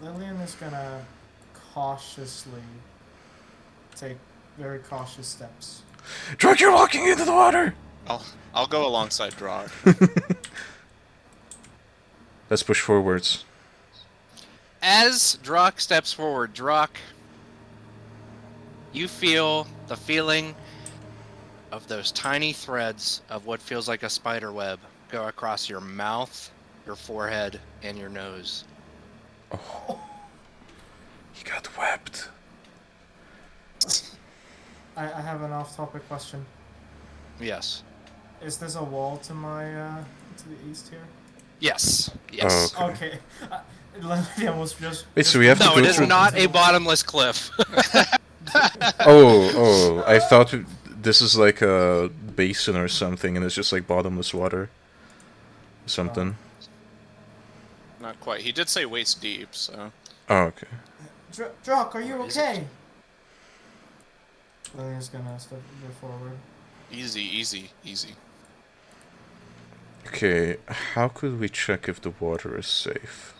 S3: Lillian is gonna cautiously take very cautious steps.
S2: Drunk, you're walking into the water!
S5: I'll go alongside Drog.
S2: Let's push forwards.
S4: As Drock steps forward, Drock, you feel the feeling of those tiny threads of what feels like a spider web go across your mouth, your forehead, and your nose.
S2: He got webbed.
S3: I have an off-topic question.
S4: Yes.
S3: Is this a wall to my to the east here?
S4: Yes. Yes.
S2: Oh,
S3: Okay. Lillian was just.
S2: Wait, so we have to
S4: No,
S2: go
S4: it is
S2: through...
S4: not a bottomless cliff.
S2: Oh, I thought this is like a basin or something, and it's just like bottomless water. Something.
S5: Not quite. He did say waist deep, so.
S2: Oh, okay.
S3: Drock, are you
S5: Is it?
S3: okay? Lillian's gonna step forward.
S5: Easy, easy, easy.
S2: Okay, how could we check if the water is safe?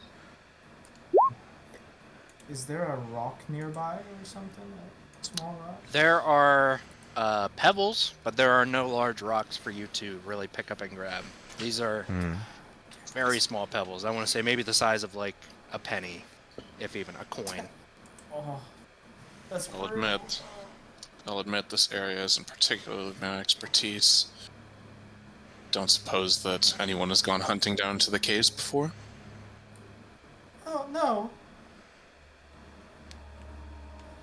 S3: Is there a rock nearby or something? A small rock?
S4: There are pebbles, but there are no large rocks for you to really pick up and grab. These are very small pebbles. I want to say maybe the size of like a penny, if even a coin.
S3: Oh, that's
S5: I'll admit this area isn't particularly my expertise. Don't suppose that anyone has gone hunting down to the caves before?
S3: Oh no.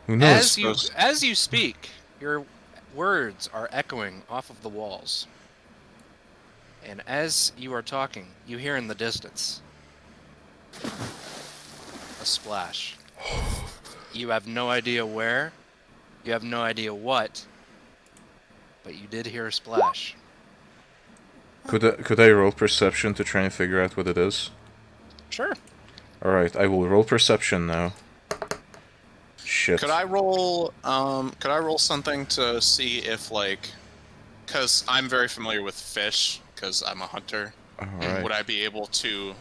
S2: Who knows?
S4: As you speak, your words are echoing off of the walls. And as you are talking, you hear in the distance a splash. You have no idea where, you have no idea what, but you did hear a splash.
S2: Could I roll perception to try and figure out what it is?
S4: Sure.
S2: Alright, I will roll perception now. Shit.
S5: Could I roll something to see if, like, because I'm very familiar with fish, because I'm a hunter.
S2: Alright.
S5: Would I be able to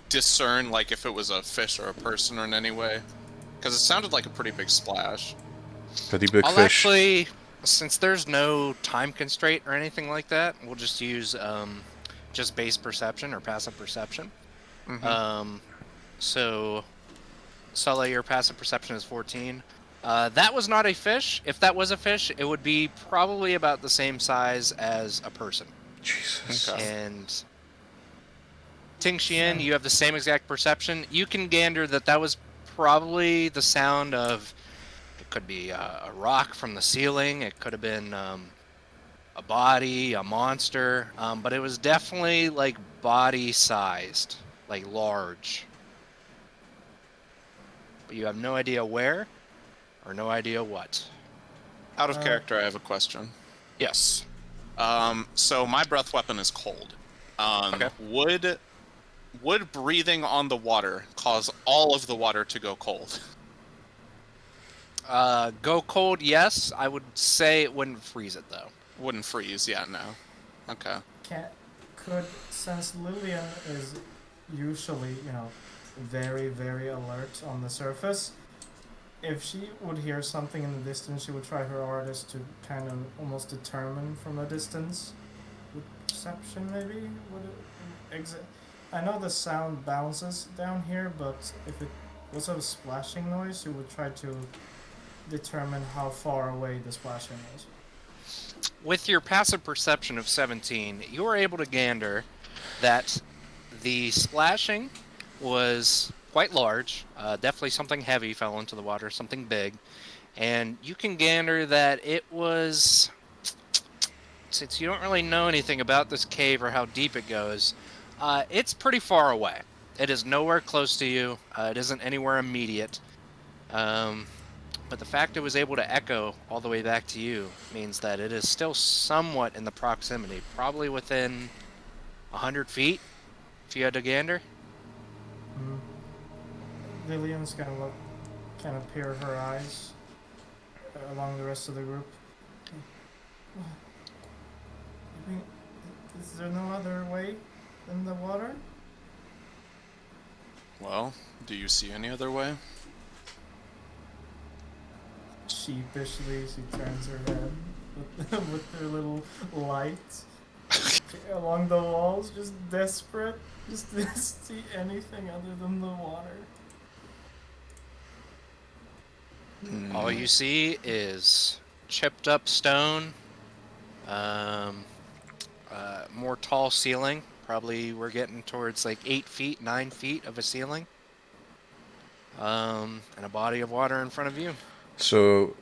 S5: discern, like, if it was a fish or a person or in any way? Because it sounded like a pretty big splash.
S2: Pretty big
S4: I'll
S2: fish.
S4: actually, since there's no time constraint or anything like that, we'll just use just base perception or passive perception. So, Sully, your passive perception is 14. That was not a fish. If that was a fish, it would be probably about the same size as a person.
S2: Jesus.
S5: Okay.
S4: And Ting Xian, you have the same exact perception. You can gander that was probably the sound of, it could be a rock from the ceiling, it could have been a body, a monster, but it was definitely like body-sized, like large. But you have no idea where, or no idea what.
S5: Out of character, I have a question.
S4: Yes.
S5: So my breath weapon is cold.
S4: Okay.
S5: Would breathing on the water cause all of the water to go cold?
S4: Go cold, yes. I would say it wouldn't freeze it, though.
S5: Wouldn't freeze, yeah, no. Okay.
S3: Since Lillian is usually, very, very alert on the surface, if she would hear something in the distance, she would try her hardest to kind of almost determine from a distance. With perception, maybe? I know the sound bounces down here, but if it was a splashing noise, she would try to determine how far away the splashing was.
S4: With your passive perception of 17, you were able to gander that the splashing was quite large. Definitely something heavy fell into the water, something big. And you can gander that it was... Since you don't really know anything about this cave or how deep it goes, it's pretty far away. It is nowhere close to you. It isn't anywhere immediate. But the fact it was able to echo all the way back to you means that it is still somewhat in the proximity, probably within 100 feet, if you had to gander.
S3: Lillian's gonna kind of peer her eyes along the rest of the group. I mean, is there no other way than the water?
S5: Well, do you see any other way?
S3: Sheepishly, she turns her head with her little light along the walls, just desperate, just to see anything other than the water.
S4: All you see is chipped up stone, more tall ceiling. Probably we're getting towards like 8 feet, 9 feet of a ceiling. And a body of water in front of you.
S2: So,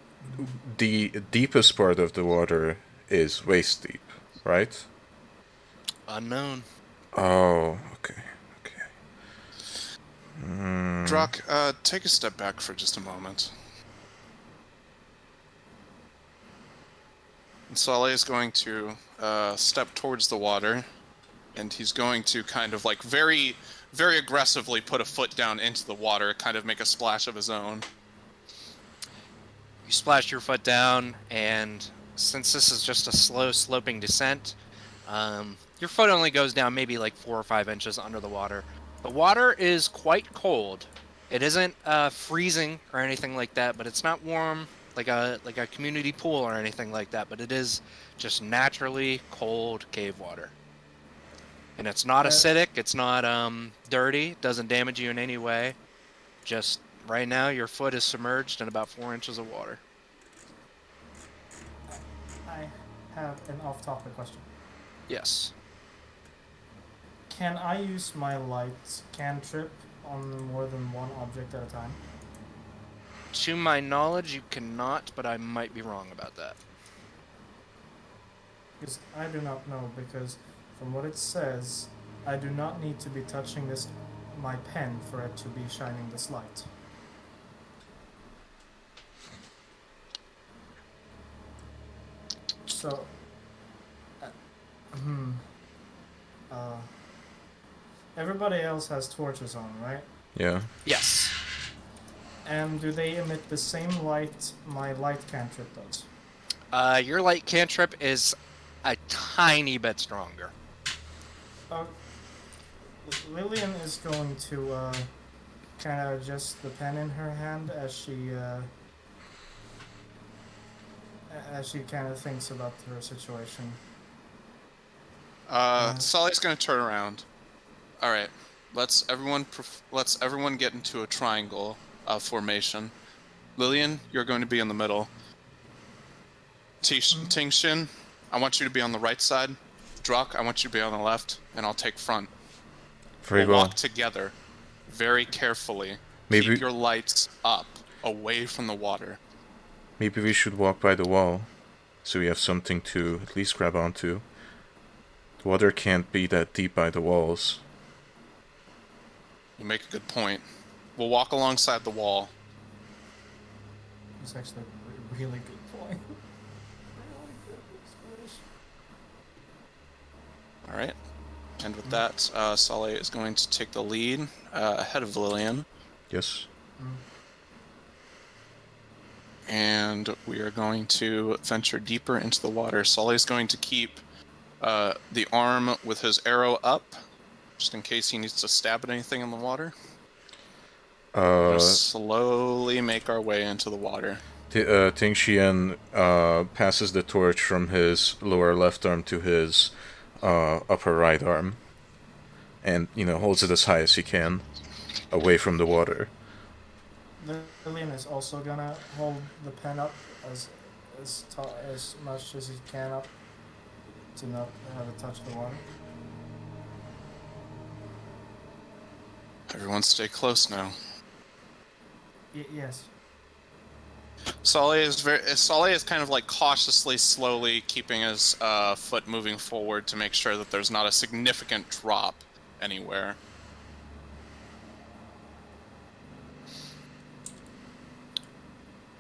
S2: the deepest part of the water is waist deep, right?
S4: Unknown.
S2: Oh, okay.
S5: Drock, take a step back for just a moment. And Saleh is going to step towards the water, and he's going to kind of like very, very aggressively put a foot down into the water, kind of make a splash of his own.
S4: You splash your foot down, and since this is just a slow sloping descent, your foot only goes down maybe like 4 or 5 inches under the water. The water is quite cold. It isn't freezing or anything like that, but it's not warm like a community pool or anything like that. But it is just naturally cold cave water, and it's not acidic. It's not dirty. It doesn't damage you in any way. Just right now, your foot is submerged in about 4 inches of water.
S3: I have an off-topic question.
S4: Yes.
S3: Can I use my light cantrip on more than one object at a time?
S4: To my knowledge, you cannot, but I might be wrong about that.
S3: Because I do not know, because from what it says, I do not need to be touching my pen for it to be shining this light. So, everybody else has torches on, right?
S2: Yeah.
S4: Yes.
S3: And do they emit the same light my light cantrip does?
S4: Your light cantrip is a tiny bit stronger.
S3: Lillian is going to kind of adjust the pen in her hand as she kind of thinks about her situation.
S5: Sally's gonna turn around. All right, let's everyone get into a triangle formation. Lillian, you're going to be in the middle. Tingshin, I want you to be on the right side. Drock, I want you to be on the left, and I'll take front.
S2: Very
S5: We'll
S2: well.
S5: walk together, very carefully.
S2: Maybe-
S5: Keep your lights up, away from the water.
S2: Maybe we should walk by the wall, so we have something to at least grab onto. The water can't be that deep by the walls.
S5: You make a good point. We'll walk alongside the wall.
S3: It's actually a really good point. Really good.
S5: All right. And with that, Saleh is going to take the lead ahead of Lillian.
S2: Yes.
S5: And we are going to venture deeper into the water. Saleh is going to keep the arm with his arrow up, just in case he needs to stab at anything in the water. We're gonna slowly make our way into the water.
S2: Tingxian passes the torch from his lower left arm to his upper right arm, and holds it as high as he can, away from the water.
S3: Lillian is also gonna hold the pen up as much as he can up to not have it touch the water.
S5: Everyone stay close now.
S3: Yes.
S5: Saleh is kind of like cautiously, slowly keeping his foot moving forward to make sure that there's not a significant drop anywhere.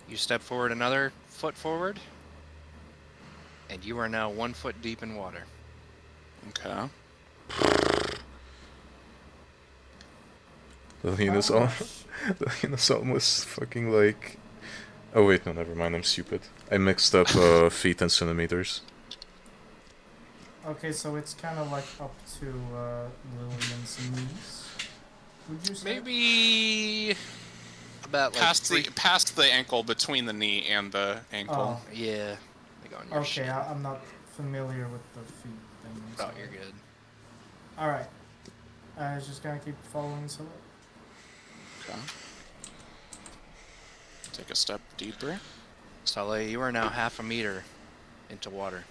S4: You step forward another foot forward, and you are now 1 foot deep in water.
S5: Okay.
S2: Lillian is almost fucking like... Oh wait, no, never mind, I'm stupid. I mixed up feet and centimeters.
S3: Okay, so it's kind of like up to Lillian's knees. Would you say?
S4: Maybe about like
S5: past the ankle, between the knee and the ankle.
S3: Oh.
S4: Yeah. Like on your
S3: Okay,
S4: shin.
S3: I'm not familiar with the feet thing.
S4: Oh,
S3: so-
S4: you're good.
S3: All right. I was just gonna keep following so.
S5: Okay. Take a step deeper.
S4: Sully, you are now half a meter into water.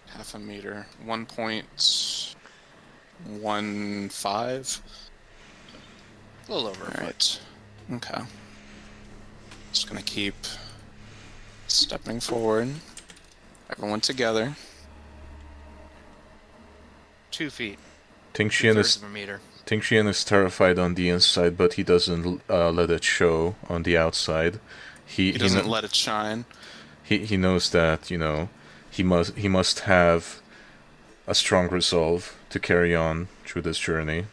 S5: Half a meter. 1.15.
S4: A little over a foot.
S5: Alright. Okay. Just gonna keep stepping forward. Everyone together.
S4: 2 feet.
S2: Tingshian
S4: 2/3
S2: is
S4: of a meter.
S2: Tingshian is terrified on the inside, but he doesn't let it show on the outside.
S5: He doesn't let it shine.
S2: He knows that, you know, he must have a strong resolve to carry on through this journey.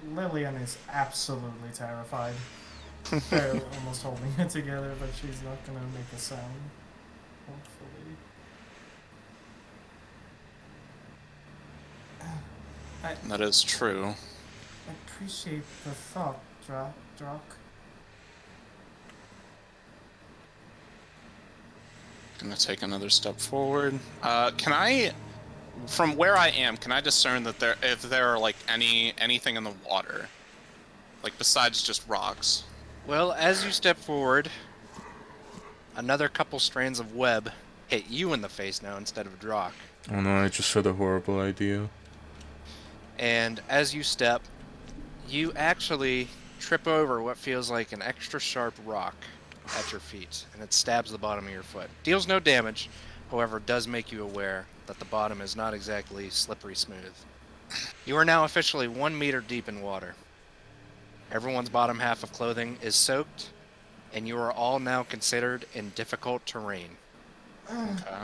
S3: Lillian is absolutely terrified. Barely almost holding it together, but she's not gonna make a sound. Hopefully.
S5: That is true.
S3: I appreciate the thought, Drock.
S5: Gonna take another step forward. Can I, from where I am, can I discern that if there are like anything in the water, like besides just rocks?
S4: Well, as you step forward, another couple strands of web hit you in the face now instead of Drock.
S2: Oh no, I just had a horrible idea.
S4: And as you step, you actually trip over what feels like an extra sharp rock at your feet, and it stabs the bottom of your foot. Deals no damage, however, does make you aware that the bottom is not exactly slippery smooth. You are now officially 1 meter deep in water. Everyone's bottom half of clothing is soaked, and you are all now considered in difficult terrain.
S5: Okay.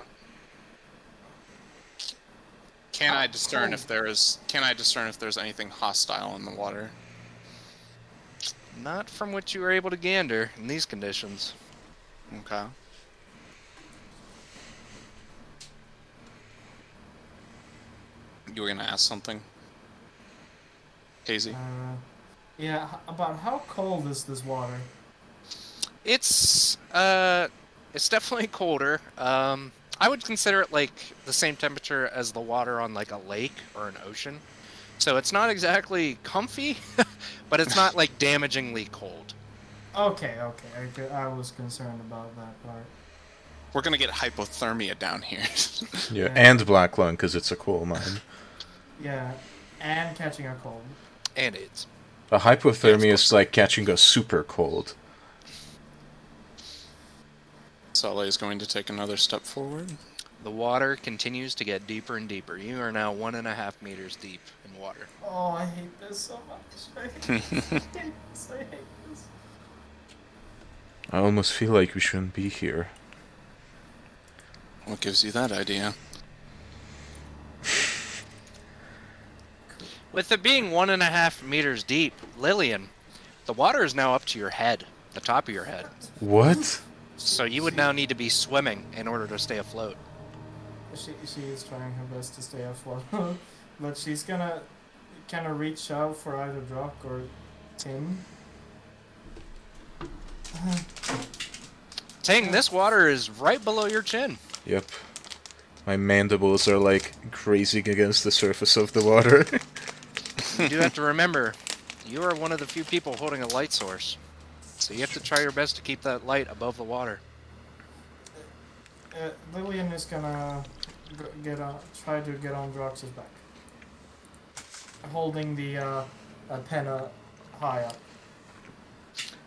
S5: Can I discern if there's anything hostile in the water?
S4: Not from what you were able to gander in these conditions.
S5: Okay. You were gonna ask something, Hazy?
S3: Yeah, about how cold is this water?
S4: It's definitely colder. I would consider it like the same temperature as the water on like a lake or an ocean. So it's not exactly comfy, but it's not like damagingly cold.
S3: Okay, I was concerned about that part.
S5: We're gonna get hypothermia down here.
S2: Yeah, and black lung because it's a coal mine.
S3: Yeah, and catching a cold.
S4: And AIDS.
S2: A hypothermia is like catching a super cold.
S5: Sale is going to take another step forward.
S4: The water continues to get deeper and deeper. You are now 1.5 meters deep in water.
S3: Oh, I hate this so much. I hate this. I hate this.
S2: I almost feel like we shouldn't be here.
S5: What gives you that idea?
S4: With it being 1.5 meters deep, Lillian, the water is now up to your head, the top of your head.
S2: What?
S4: So you would now need to be swimming in order to stay afloat.
S3: She is trying her best to stay afloat, but she's gonna kind of reach out for either Drock or Tim.
S4: Ting, this water is right below your chin.
S2: Yep. My mandibles are like grazing against the surface of the water.
S4: You do have to remember, you are one of the few people holding a light source. So you have to try your best to keep that light above the water.
S3: Lillian is gonna try to get on Drox's back, holding the antenna high up.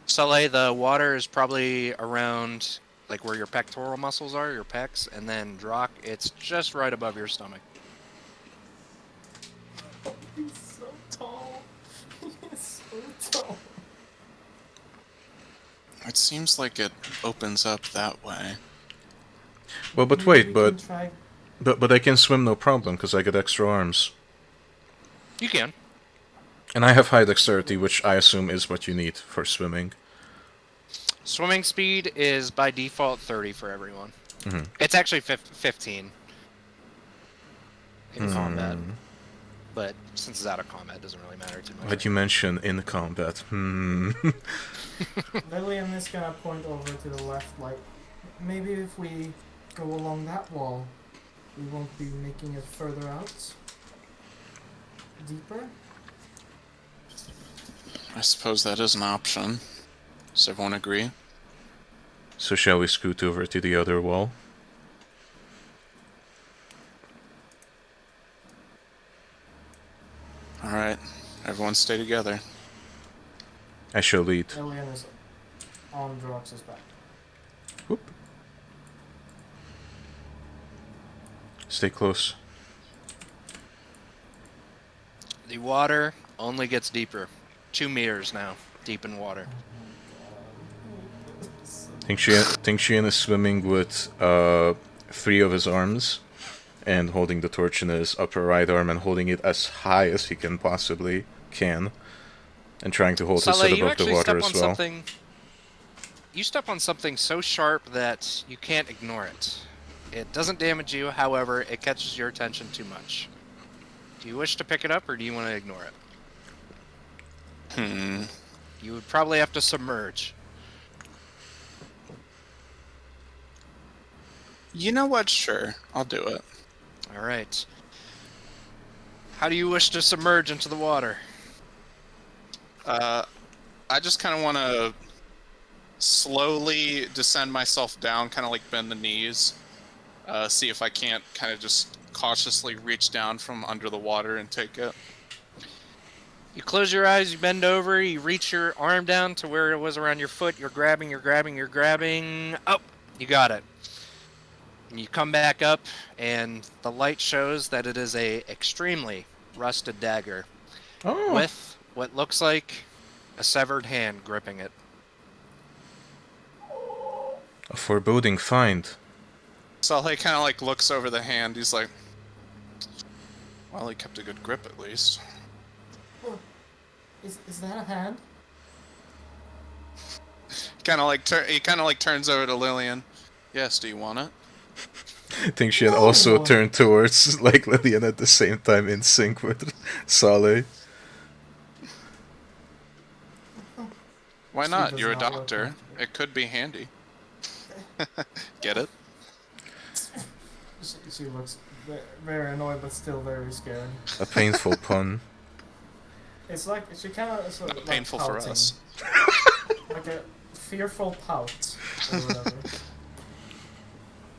S4: Saleh, the water is probably around like where your pectoral muscles are, your pecs, and then Drock, it's just right above your stomach.
S3: He's so tall. He's so tall.
S5: It seems like it opens up that way.
S2: Well, but wait,
S3: Maybe we
S2: but
S3: can try.
S2: but I can swim no problem because I get extra arms.
S4: You can.
S2: And I have high dexterity, which I assume is what you need for swimming.
S4: Swimming speed is by default 30 for everyone.
S2: Mhm.
S4: It's actually 15 in combat. But since it's out of combat, it doesn't really matter too much.
S2: But you mentioned in combat.
S3: Lillian is gonna point over to the left, like, maybe if we go along that wall, we won't be making it further out. Deeper?
S5: I suppose that is an option. Does everyone agree?
S2: So shall we scoot over to the other wall?
S5: Alright, everyone stay together.
S2: I shall lead.
S3: Alien is on Drox's back.
S2: Whoop. Stay close.
S4: The water only gets deeper. 2 meters now, deep in water.
S2: Ting-Xian is swimming with 3 of his arms and holding the torch in his upper right arm and holding it as high as he possibly can. And trying to hold his
S4: Saleh,
S2: head
S4: you
S2: above the
S4: actually
S2: water
S4: step
S2: as
S4: on
S2: well.
S4: something. You step on something so sharp that you can't ignore it. It doesn't damage you, however, it catches your attention too much. Do you wish to pick it up, or do you want to ignore it? You would probably have to submerge.
S5: You know what? Sure, I'll do it.
S4: Alright. How do you wish to submerge into the water?
S5: I just kind of want to slowly descend myself down, kind of like bend the knees. See if I can't kind of just cautiously reach down from under the water and take it.
S4: You close your eyes, you bend over, you reach your arm down to where it was around your foot, you're grabbing. Oh, you got it. And you come back up, and the light shows that it is a extremely rusted dagger with what looks like a severed hand gripping it.
S2: A foreboding find.
S5: Saleh kind of like looks over the hand. He's like, well, he kept a good grip at least.
S3: Is that a hand?
S5: He kind of like turns over to Lillian. Yes, do you want it?
S2: Ting-Xian also turned towards like Lillian at the same time in sync with Saleh.
S5: Why
S3: She
S5: not?
S3: does
S5: You're a
S3: not look
S5: doctor.
S3: comfortable.
S5: It could be handy. Get it?
S3: She looks very annoyed, but still very scared.
S2: A painful pun.
S3: It's like she kind of like
S5: Painful for
S3: pouting.
S5: us.
S3: Like a fearful pout or whatever.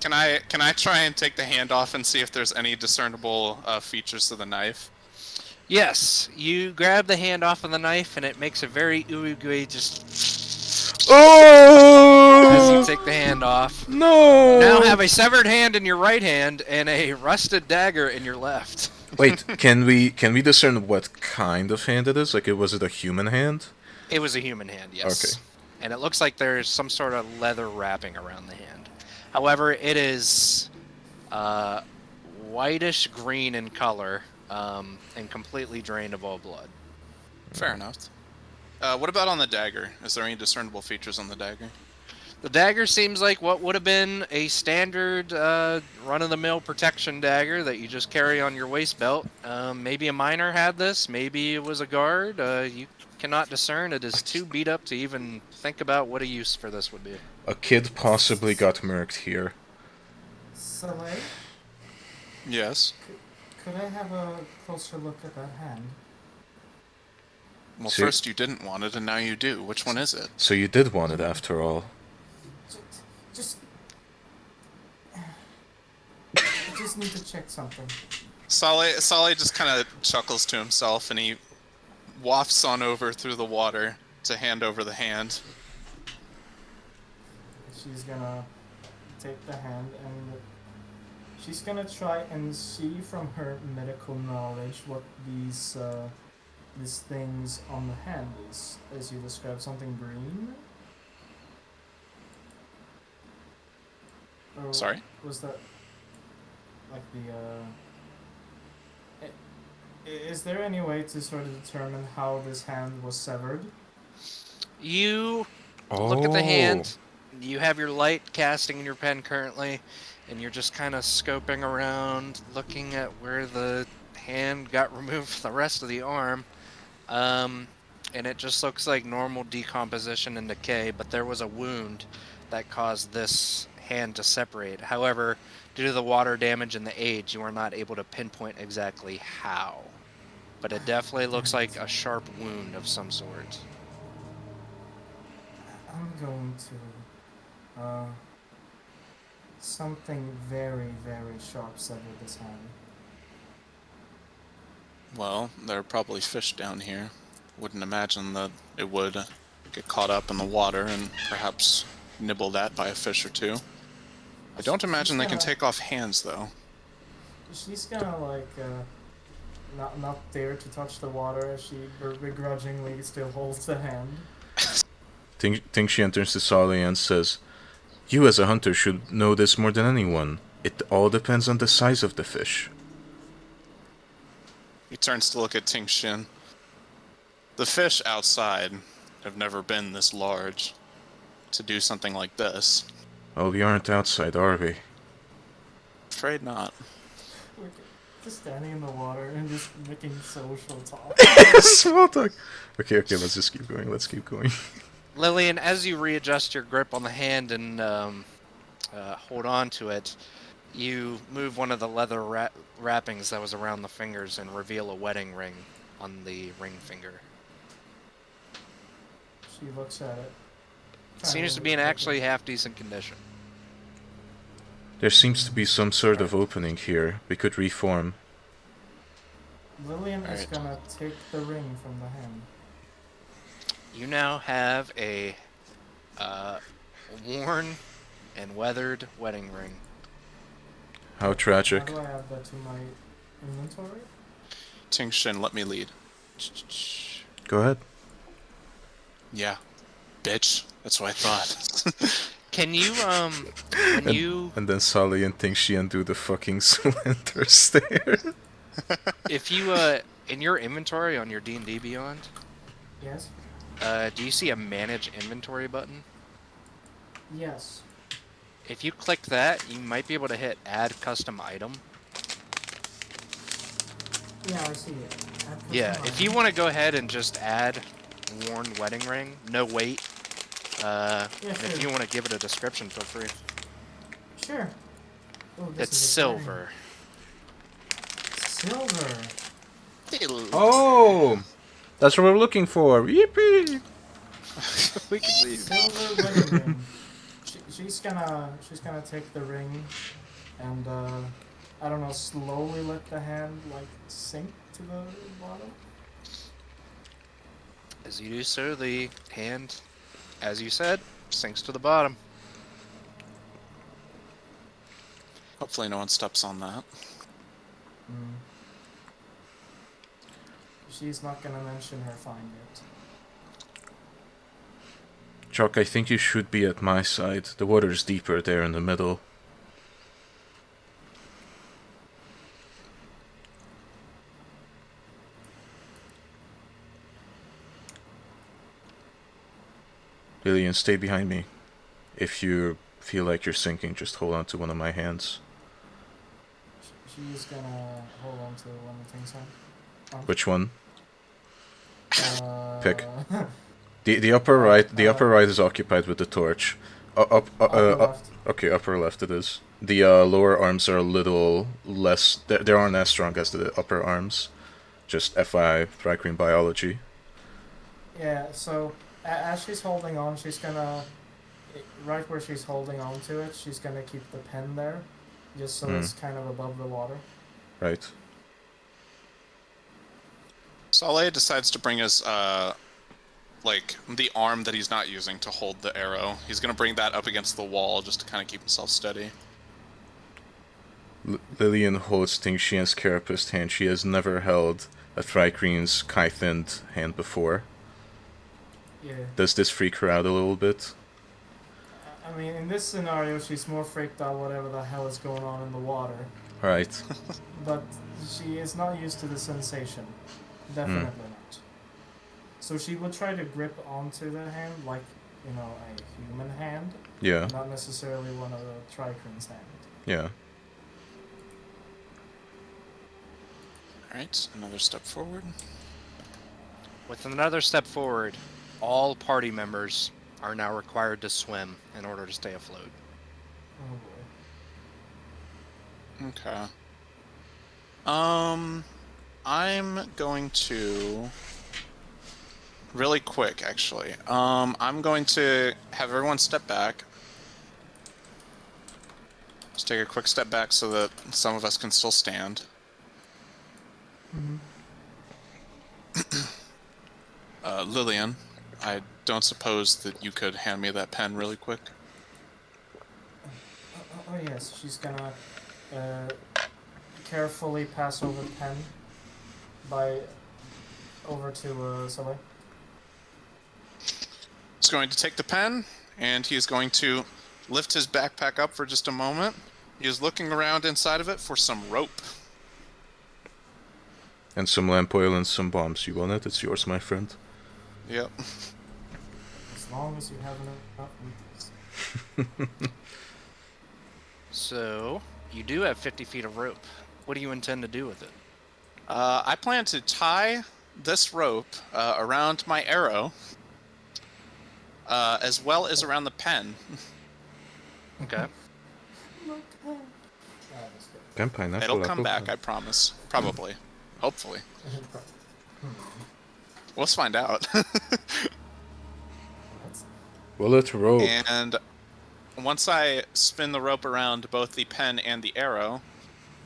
S5: Can I try and take the hand off and see if there's any discernible features to the knife?
S4: Yes, you grab the hand off of the knife, and it makes a very ooey just as you take the hand off.
S2: No!
S4: Now have a severed hand in your right hand and a rusted dagger in your left.
S2: Wait, can we discern what kind of hand it is? Like, was it a human hand?
S4: It was a human hand, yes.
S2: Okay.
S4: And it looks like there's some sort of leather wrapping around the hand. However, it is whitish green in color and completely drained of all blood.
S5: Fair enough. What about on the dagger? Is there any discernible features on the dagger?
S4: The dagger seems like what would have been a standard run-of-the-mill protection dagger that you just carry on your waist belt. Maybe a miner had this. Maybe it was a guard. You cannot discern. It is too beat up to even think about what a use for this would be.
S2: A kid possibly got murked here.
S3: Saleh,
S5: Yes.
S3: could I have a closer look at that hand?
S5: Well,
S2: See-
S5: first you didn't want it, and now you do. Which one is it?
S2: So you did want it after all.
S3: Just I just need to check something.
S5: Saleh just kind of chuckles to himself, and he wafts on over through the water to hand over the hand.
S3: She's gonna take the hand and she's gonna try and see from her medical knowledge what these things on the hand is, as you described, something green. Or
S5: Sorry?
S3: was that like is there any way to sort of determine how this hand was severed?
S4: You look at the hand. You have your light casting in your pen currently, and you're just kind of scoping around, looking at where the hand got removed from the rest of the arm. And it just looks like normal decomposition and decay, but there was a wound that caused this hand to separate. However, due to the water damage and the age, you are not able to pinpoint exactly how. But it definitely looks like a sharp wound of some sort.
S3: I'm going Uh, something very, very sharp severed this hand.
S5: Well, there are probably fish down here. Wouldn't imagine that it would get caught up in the water and perhaps nibbled at by a fish or two. I don't imagine they can take off hands, though.
S3: She's gonna like not dare to touch the water as she begrudgingly still holds the hand.
S2: Think she enters to Sally and says, "You as a hunter should know this more than anyone. It all depends on the size of the fish."
S5: He turns to look at Ting Xin. The fish outside have never been this large. To do something like this.
S2: Well, we aren't outside, are we?
S5: Afraid not.
S3: We're just standing in the water and just making social talk.
S2: Small talk. Okay, let's just keep going. Let's keep going.
S4: Lillian, as you readjust your grip on the hand and hold on to it, you move one of the leather wrappings that was around the fingers and reveal a wedding ring on the ring finger.
S3: She looks at it.
S4: It seems to be in actually half-decent condition.
S2: There seems to be some sort of opening here. We could reform.
S3: Lillian is gonna take the ring from the hand.
S4: You now have a worn and weathered wedding ring.
S2: How tragic.
S3: How do I add that to my inventory?
S5: Ting Xin, let me lead.
S2: Go ahead.
S5: Yeah. Bitch. That's what I thought.
S4: Can you,
S2: And then Sally and Ting Xian do the fucking slender stare.
S4: if you, in your inventory on your D&D Beyond,
S3: Yes?
S4: do you see a Manage Inventory button?
S3: Yes.
S4: If you click that, you might be able to hit Add Custom Item.
S3: Yeah, I see it.
S4: Yeah, if you want to go ahead and just add worn wedding ring, no weight.
S3: Yeah,
S4: and
S3: sure.
S4: if you want to give it a description, feel free.
S3: Sure. Oh, this
S4: It's
S3: is a
S4: silver.
S3: Silver.
S2: Oh! That's what we're looking for. Yippee!
S4: We can leave.
S3: Silver wedding ring. She's gonna take the ring and I don't know, slowly let the hand like sink to the bottom.
S4: As you do so, the hand, as you said, sinks to the bottom.
S5: Hopefully no one steps on that.
S3: She's not gonna mention her find yet.
S2: Chuck, I think you should be at my side. The water's deeper there in the middle. Lillian, stay behind me. If you feel like you're sinking, just hold on to one of my hands.
S3: She's gonna hold on to one of the things hand.
S2: Which one? Pick.
S3: Uh,
S2: The upper right. The upper right is occupied with the torch.
S3: upper left.
S2: Okay, upper left it is. The lower arms are a little less. They aren't as strong as the upper arms. Just FYI, Thrycreen biology.
S3: Yeah, so as she's holding on, she's gonna, right where she's holding on to it, she's gonna keep the pen there, just so it's kind of above the water.
S2: Right.
S5: Saleh decides to bring his, like, the arm that he's not using to hold the arrow. He's gonna bring that up against the wall just to kind of keep himself steady.
S2: Lillian holds Ting Xian's Carapist hand. She has never held a Thrycreen's Kythind hand before.
S3: Yeah.
S2: Does this freak her out a little bit?
S3: I mean, in this scenario, she's more freaked out whatever the hell is going on in the water.
S2: Right.
S3: But she is not used to the sensation. Definitely not. So she would try to grip onto the hand like, you know, a human hand.
S2: Yeah.
S3: Not necessarily one of the Thrycreen's hand.
S2: Yeah.
S5: Alright, another step forward.
S4: With another step forward, all party members are now required to swim in order to stay afloat.
S3: Oh boy.
S5: Okay. I'm going to... Really quick, actually. I'm going to have everyone step back. take a quick step back so that some of us can still stand. Lillian, I don't suppose that you could hand me that pen really quick?
S3: Oh yes, she's gonna carefully pass over the pen over to Sully.
S5: He's going to take the pen, and he is going to lift his backpack up for just a moment. He is looking around inside of it for some rope.
S2: And some lamp oil and some bombs. You want it? It's yours, my friend.
S5: Yep.
S3: As long as you have enough rupees.
S4: So, you do have 50 feet of rope. What do you intend to do with it?
S5: I plan to tie this rope around my arrow, as well as around the pen.
S4: Okay.
S2: Pen pineapple.
S5: It'll come
S2: apple
S5: back,
S2: pie.
S5: I promise. Probably. Hopefully. Let's find out.
S2: Will it roll?
S5: And once I spin the rope around both the pen and the arrow,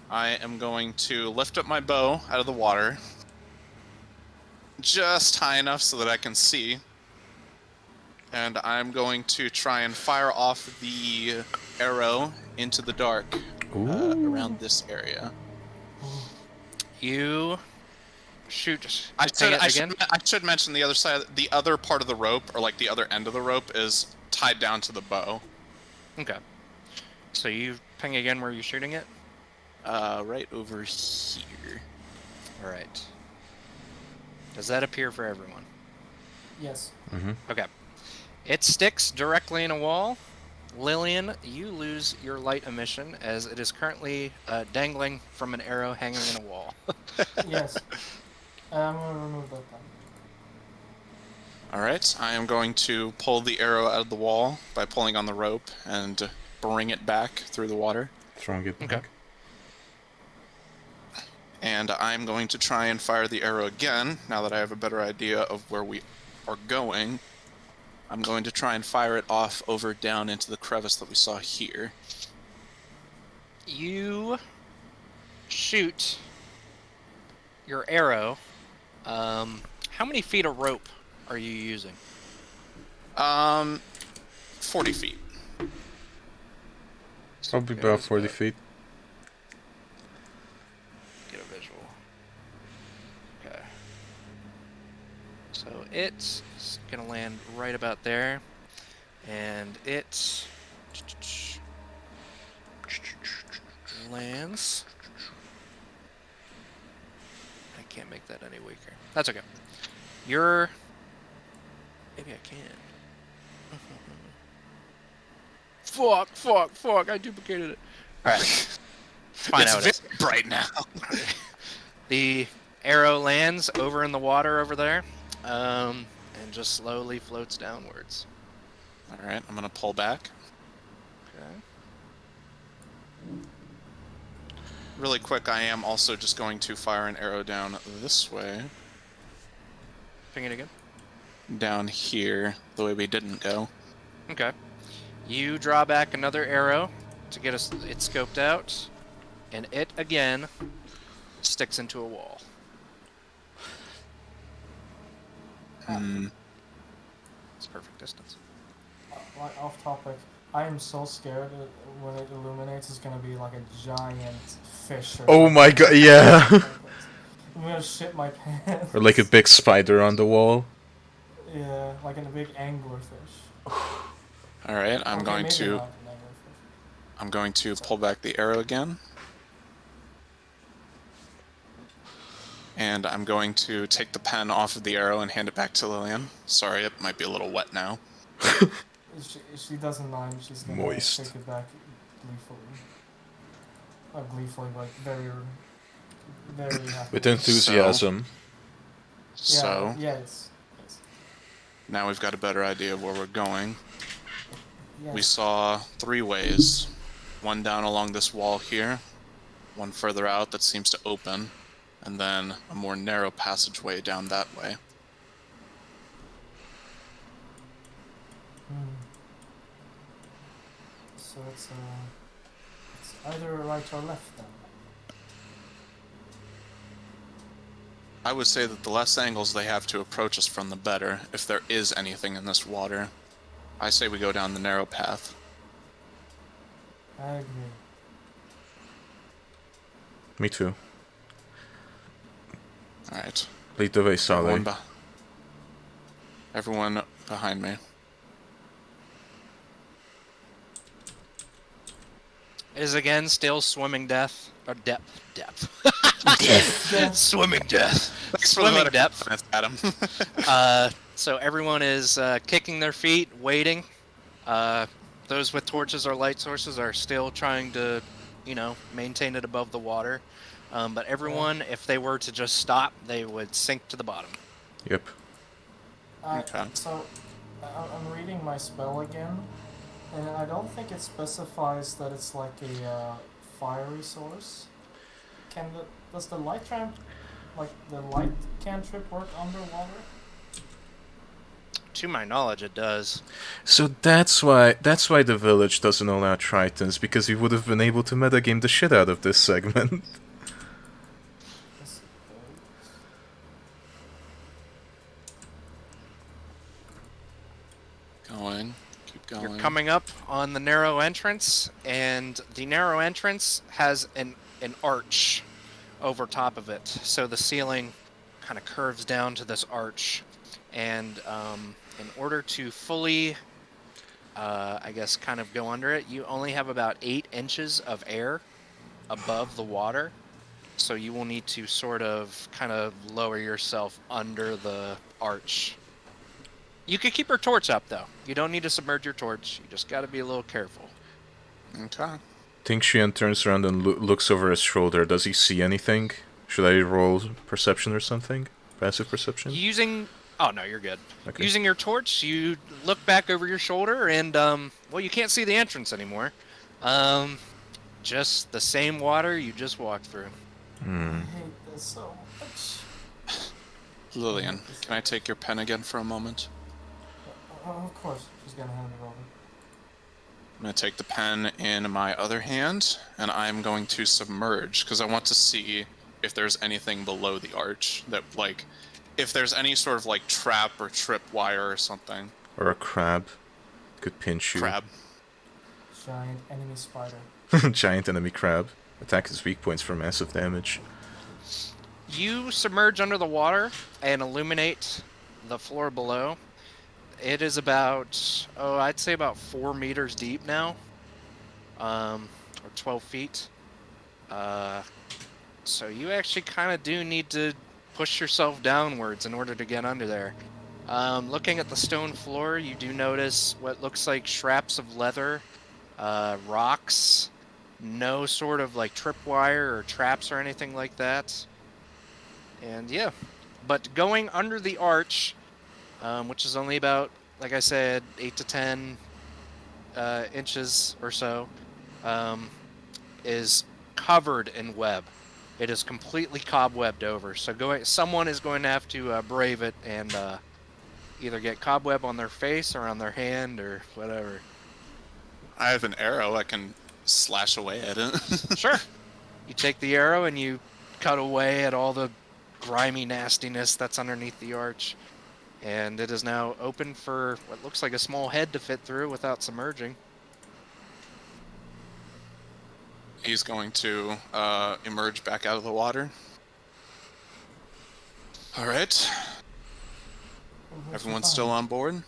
S5: I am going to lift up my bow out of the water, just high enough so that I can see. And I'm going to try and fire off the arrow into the dark around this area.
S4: You shoot.
S5: I
S4: again.
S5: should mention the other side. The other part of the rope, or like the other end of the rope, is tied down to the bow.
S4: Okay. So you ping again where you're shooting it?
S5: Right over here.
S4: All right. Does that appear for everyone?
S3: Yes.
S4: Okay. It sticks directly in a wall. Lillian, you lose your light emission as it is currently dangling from an arrow hanging in a wall.
S3: Yes. I'm gonna remove that then.
S5: Alright, I am going to pull the arrow out of the wall by pulling on the rope and bring it back through the water.
S2: Throwing it back.
S4: Okay.
S5: And I'm going to try and fire the arrow again, now that I have a better idea of where we are going. I'm going to try and fire it off over down into the crevice that we saw here.
S4: You shoot your arrow. How many feet of rope are you using?
S5: 40 feet.
S2: Probably about 40 feet.
S4: Get a visual. Okay. So it's gonna land right about there, and it lands. I can't make that any weaker. That's okay. Maybe I can. Fuck! I duplicated it. All right. Fine how it is.
S5: It's bright now.
S4: The arrow lands over in the water over there, and just slowly floats downwards.
S5: Alright, I'm gonna pull back.
S4: Okay.
S5: Really quick, I am also just going to fire an arrow down this way.
S4: Ping it again.
S5: Down here, the way we didn't go.
S4: Okay. You draw back another arrow to get it scoped out, and it again sticks into a wall. It's perfect distance.
S3: Like off topic, I am so scared that when it illuminates, it's gonna be like a giant fish. Or
S2: Oh my god, yeah.
S3: I'm gonna shit my pants.
S2: Or like a big spider on the wall.
S3: Yeah, like a big anglerfish.
S5: Alright, I'm
S3: Okay,
S5: going
S3: maybe
S5: to
S3: not an anglerfish.
S5: I'm going to pull back the arrow again. And I'm going to take the pen off of the arrow and hand it back to Lillian. Sorry, it might be a little wet now.
S3: She doesn't mind. She's gonna
S2: Moist.
S3: take it back gleefully. Not gleefully, like very, very happy.
S2: With enthusiasm.
S5: So,
S3: Yeah, yes.
S5: now we've got a better idea of where we're going.
S3: Yes.
S5: We saw 3 ways. One down along this wall here, one further out that seems to open, and then a more narrow passageway down that way.
S3: So it's Either right or left then.
S5: I would say that the less angles they have to approach us from, the better, if there is anything in this water. I say we go down the narrow path.
S3: I agree.
S2: Me too.
S5: Alright.
S2: Lead the way, Saleh.
S5: Everyone behind me.
S4: It is again still swimming death. Or depth.
S3: Death.
S4: Swimming death.
S5: Thanks for the
S4: Swimming
S5: vote of
S4: depth.
S5: confidence, Adam.
S4: So everyone is kicking their feet, waiting. Those with torches or light sources are still trying to, maintain it above the water. But everyone, if they were to just stop, they would sink to the bottom.
S2: Yep.
S5: Okay.
S3: So, I'm reading my spell again, and I don't think it specifies that it's like a fiery source. Does the light cantrip work underwater?
S4: To my knowledge, it does.
S2: So that's why the village doesn't allow Tritons, because we would have been able to metagame the shit out of this segment.
S3: Yes, it does.
S5: Keep going.
S4: You're coming up on the narrow entrance, and the narrow entrance has an arch over top of it. So the ceiling kind of curves down to this arch. And in order to fully, kind of go under it, you only have about 8 inches of air above the water. So you will need to sort of kind of lower yourself under the arch. You could keep your torch up, though. You don't need to submerge your torch. You just got to be a little careful.
S5: Okay.
S2: Tingshian turns around and looks over his shoulder. Does he see anything? Should I roll perception or something? Passive perception?
S4: Oh, no, you're good.
S2: Okay.
S4: Using your torch, you look back over your shoulder, and, you can't see the entrance anymore. Just the same water you just walked through.
S3: I hate this so much.
S5: Lillian, can I take your pen again for a moment?
S3: Of course, she's gonna hand it over.
S5: I'm going to take the pen in my other hand, and I'm going to submerge, because I want to see if there's anything below the arch that, if there's any sort of, trap or trip wire or something.
S2: Or a crab. Could pinch you.
S5: Crab.
S3: Giant enemy spider.
S2: Giant enemy crab. Attack his weak points for massive damage.
S4: You submerge under the water and illuminate the floor below. It is about, I'd say about 4 meters deep now. Or 12 feet. So you actually kind of do need to push yourself downwards in order to get under there. Looking at the stone floor, you do notice what looks like scraps of leather, rocks, no sort of tripwire or traps or anything like that. And yeah, but going under the arch, which is only about, like I said, 8 to 10 inches or so, is covered in web. It is completely cobwebbed over. So someone is going to have to brave it and either get cobweb on their face or on their hand or whatever.
S5: I have an arrow. I can slash away at it.
S4: Sure. You take the arrow and you cut away at all the grimy nastiness that's underneath the arch. And it is now open for what looks like a small head to fit through without submerging.
S5: He's going to emerge back out of the water. All right. Everyone's still on board?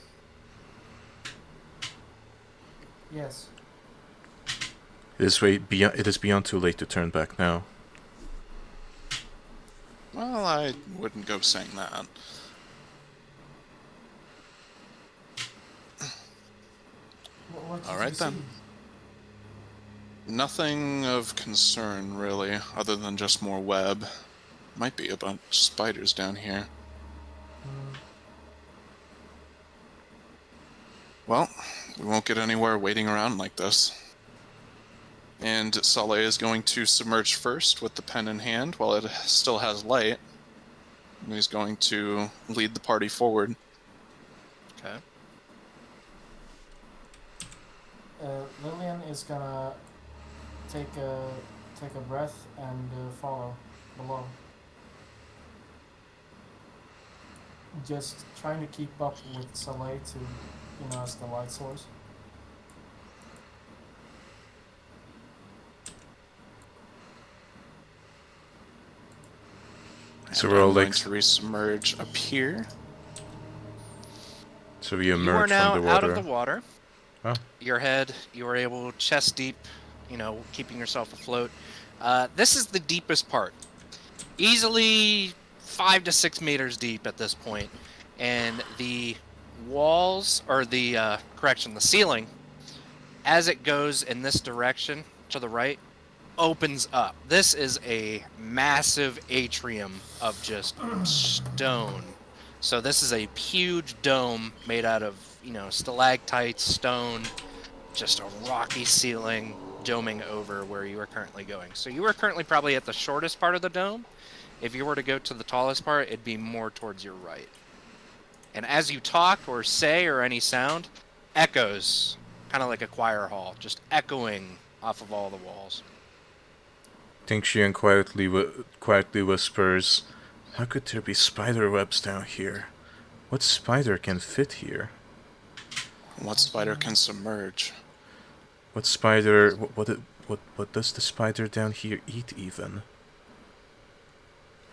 S3: Yes.
S2: It is beyond too late to turn back now.
S5: Well, I wouldn't go saying that. All right, then. Nothing of concern, really, other than just more web. Might be a bunch of spiders down here. Well, we won't get anywhere waiting around like this. And Saleh is going to submerge first with the pen in hand while it still has light. And he's going to lead the party forward.
S4: Okay.
S3: Lillian is gonna take a breath and follow below. Just trying to keep up with Soleil to, as the light source.
S2: So
S5: And
S2: we're all
S5: I'm going
S2: like,
S5: to resubmerge up here.
S2: so we
S4: You are
S2: emerge
S4: now
S2: from the
S4: out
S2: water.
S4: of the water.
S2: Oh.
S4: Your head, you are able chest deep, keeping yourself afloat. This is the deepest part. Easily 5 to 6 meters deep at this point. And the walls, or the ceiling, as it goes in this direction to the right, opens up. This is a massive atrium of just stone. So this is a huge dome made out of, stalactites, stone, just a rocky ceiling doming over where you are currently going. So you are currently probably at the shortest part of the dome. If you were to go to the tallest part, it'd be more towards your right. And as you talk or say or any sound, echoes, kind of like a choir hall, just echoing off of all the walls.
S2: Tingxian quietly whispers, "How could there be spider webs down here? What spider can fit here?
S5: What spider can submerge?
S2: What spider... What does the spider down here eat even?"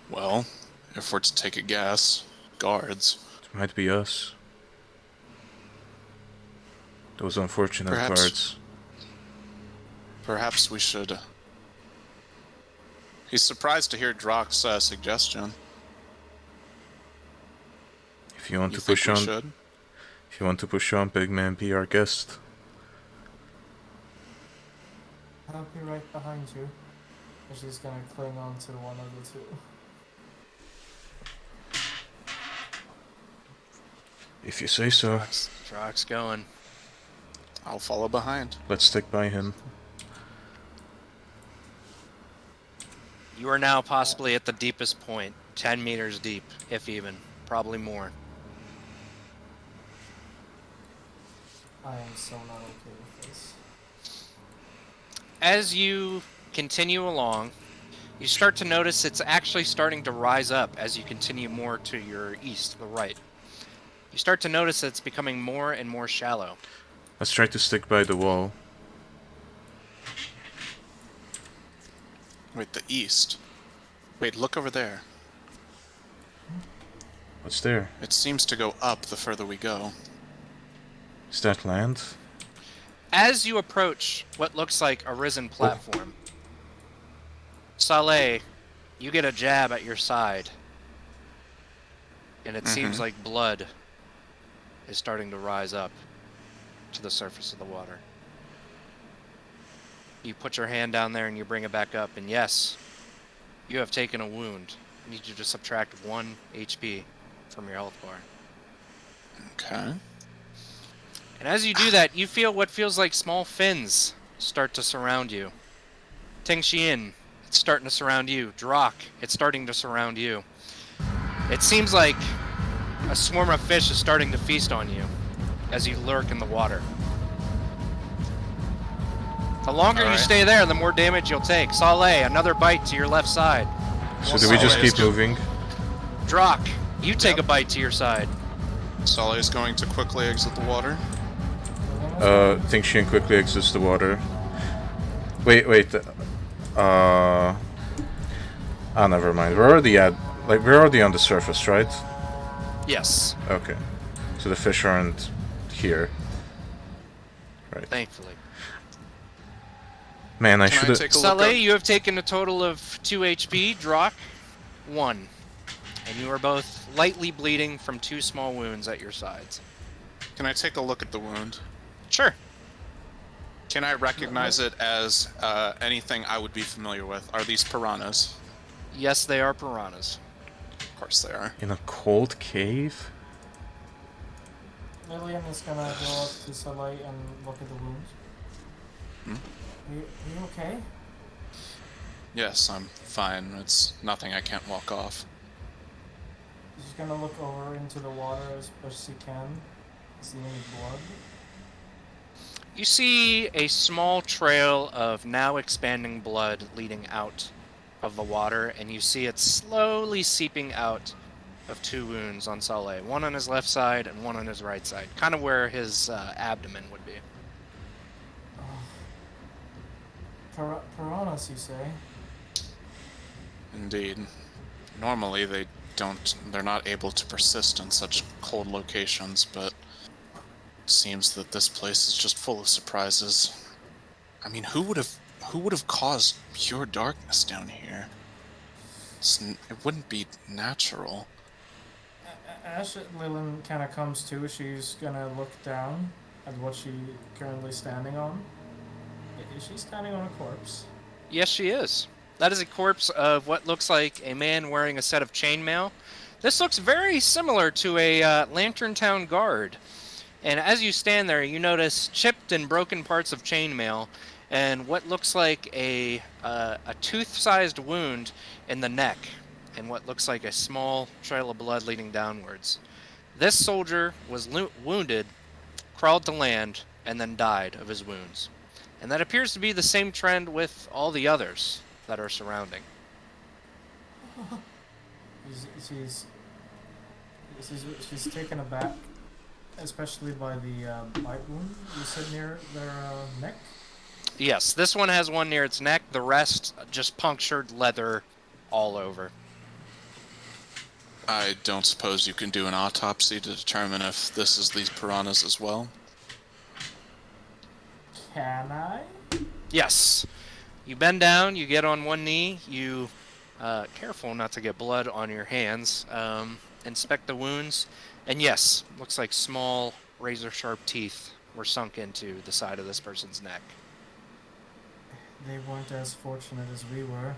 S5: Well, if we're to take a guess, guards.
S2: It might be us. Those unfortunate guards.
S5: Perhaps we should... He's surprised to hear Drock's suggestion.
S2: If you want
S5: You
S2: to
S5: think
S2: push
S5: we
S2: on...
S5: should?
S2: If you want to push on, big man, be our guest.
S3: I'll be right behind you. And she's gonna cling on to one of the two.
S2: If you say so.
S4: Drock's going.
S5: I'll follow behind.
S2: Let's stick by him.
S4: You are now possibly at the deepest point, 10 meters deep, if even, probably more.
S3: I am so not okay with this.
S4: As you continue along, you start to notice it's actually starting to rise up as you continue more to your east, to the right. You start to notice that it's becoming more and more shallow.
S2: Let's try to stick by the wall.
S5: Wait, the east. Wait, look over there.
S2: What's there?
S5: It seems to go up the further we go.
S2: Is that land?
S4: As you approach what looks like a risen platform, Saleh, you get a jab at your side. And it seems like blood is starting to rise up to the surface of the water. You put your hand down there and you bring it back up, and yes, you have taken a wound. I need you to subtract 1 HP from your health bar.
S5: Okay.
S4: And as you do that, you feel what feels like small fins start to surround you. Tingxian, it's starting to surround you. Drock, it's starting to surround you. It seems like a swarm of fish is starting to feast on you as you lurk in the water. The longer you stay there, the more damage you'll take. Saleh, another bite to your left side.
S2: So do we just keep moving?
S4: Drock, you take a bite to your side.
S5: Sully is going to quickly exit the water.
S2: Tingxian quickly exits the water. Wait. Never mind. We're already on the surface, right?
S4: Yes.
S2: Okay. So the fish aren't here. Right.
S4: Thankfully.
S2: Man, I should have...
S4: Saleh, you have taken a total of 2 HP. Drock, 1. And you are both lightly bleeding from 2 small wounds at your sides.
S5: Can I take a look at the wound?
S4: Sure.
S5: Can I recognize it as anything I would be familiar with? Are these piranhas?
S4: Yes, they are piranhas.
S5: Of course they are.
S2: In a cold cave?
S3: Lillian is gonna go up to Soleil and look at the wounds. Are you okay?
S5: Yes, I'm fine. It's nothing I can't walk off.
S3: She's gonna look over into the water as best she can. See any blood?
S4: You see a small trail of now expanding blood leading out of the water, and you see it slowly seeping out of 2 wounds on Saleh. One on his left side and one on his right side. Kind of where his abdomen would be.
S3: Piranhas, you say?
S5: Indeed. Normally they're not able to persist in such cold locations, but it seems that this place is just full of surprises. I mean, who would have caused pure darkness down here? It wouldn't be natural.
S3: As Lillian kind of comes to, she's gonna look down at what she's currently standing on. Is she standing on a corpse?
S4: Yes, she is. That is a corpse of what looks like a man wearing a set of chainmail. This looks very similar to a Lantern Town guard. And as you stand there, you notice chipped and broken parts of chainmail and what looks like a tooth-sized wound in the neck and what looks like a small trail of blood leading downwards. This soldier was wounded, crawled to land, and then died of his wounds. And that appears to be the same trend with all the others that are surrounding.
S3: She's taken aback, especially by the bite wound you said near their neck.
S4: Yes, this one has one near its neck. The rest just punctured leather all over.
S5: I don't suppose you can do an autopsy to determine if this is these piranhas as well?
S3: Can I?
S4: Yes. You bend down, you get on one knee, you, careful not to get blood on your hands, inspect the wounds, and yes, looks like small razor-sharp teeth were sunk into the side of this person's neck.
S3: They weren't as fortunate as we were.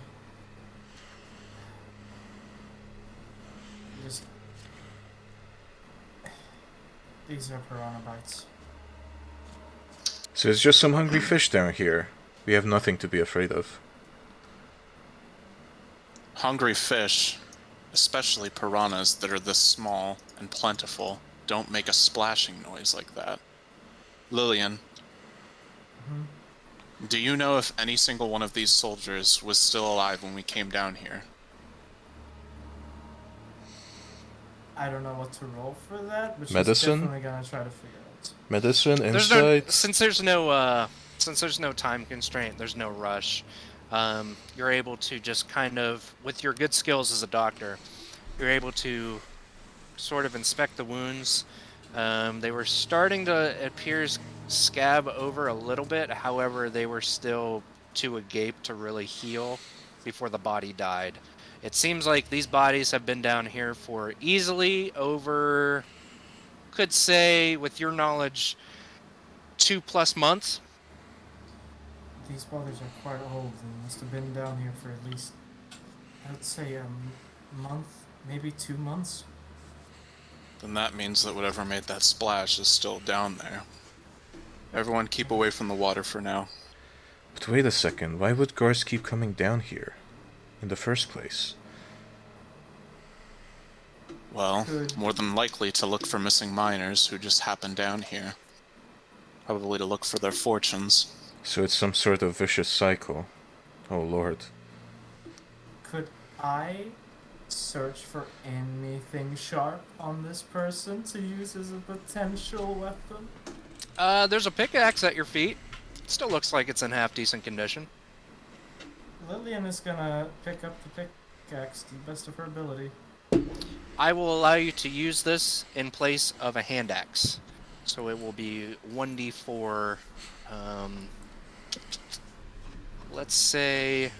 S3: These are piranha bites.
S2: So it's just some hungry fish down here. We have nothing to be afraid of.
S5: Hungry fish, especially piranhas that are this small and plentiful, don't make a splashing noise like that. Lillian, do you know if any single one of these soldiers was still alive when we came down here?
S2: I don't know what
S3: to roll for that, but
S2: Medicine?
S3: she's definitely gonna try to figure out.
S2: Medicine, insight.
S4: Since there's no time constraint, there's no rush. You're able to just kind of, with your good skills as a doctor, you're able to sort of inspect the wounds. They were starting to, it appears, scab over a little bit. However, they were still too agape to really heal before the body died. It seems like these bodies have been down here for easily over, could say, with your knowledge, 2+ months.
S3: These bodies are quite old. They must have been down here for at least, I would say, a month, maybe 2 months.
S5: Then that means that whatever made that splash is still down there. Everyone keep away from the water for now.
S2: But wait a second, why would guards keep coming down here in the first place?
S5: Well, more than likely to look for missing miners who just happened down here. Probably to look for their fortunes.
S2: So it's some sort of vicious cycle. Oh lord.
S3: Could I search for anything sharp on this person to use as a potential weapon?
S4: There's a pickaxe at your feet. Still looks like it's in half decent condition.
S3: Lillian is gonna pick up the pickaxe to the best of her ability.
S4: I will allow you to use this in place of a hand axe. So it will be 1d4, let's say...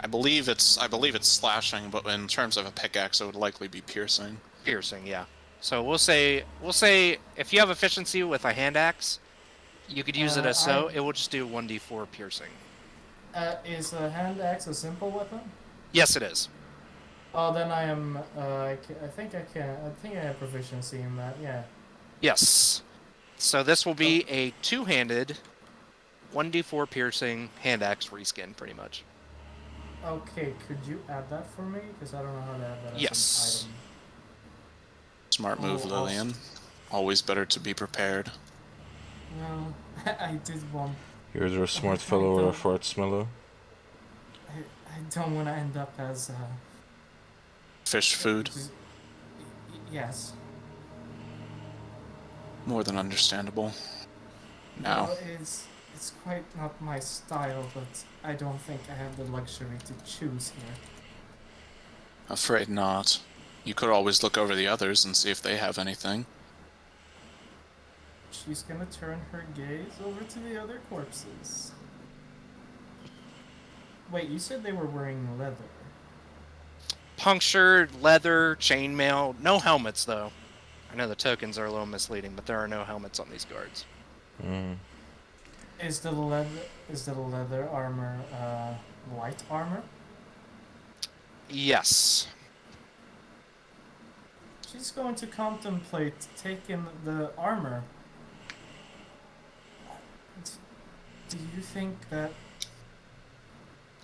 S5: I believe it's slashing, but in terms of a pickaxe, it would likely be piercing.
S4: Piercing, yeah. So we'll say if you have efficiency with a hand axe, you could use it as so. It will just do 1d4 piercing.
S3: Is a hand axe a simple weapon?
S4: Yes, it is.
S3: Oh, then I am. I think I can. I think I have proficiency in that. Yeah.
S4: Yes. So this will be a two-handed, 1d4 piercing hand axe reskin, pretty much.
S3: Okay, could you add that for me? Because I don't know how to add that
S4: Yes.
S3: as an item.
S5: Smart move, Lillian. Always better to be prepared.
S3: Well, I did want.
S2: You're either a smart
S3: I
S2: fellow or a
S3: don't.
S2: fart smeller.
S3: I don't want to end up as
S5: Fish food.
S3: just, yes.
S5: More than understandable. Now.
S3: Well, it's quite not my style, but I don't think I have the luxury to choose here.
S5: Afraid not. You could always look over the others and see if they have anything.
S3: She's gonna turn her gaze over to the other corpses. Wait, you said they were wearing leather.
S4: Punctured, leather, chainmail, no helmets though. I know the tokens are a little misleading, but there are no helmets on these guards.
S2: Mm.
S3: Is the leather armor light armor?
S4: Yes.
S3: She's going to contemplate taking the armor. Do you think that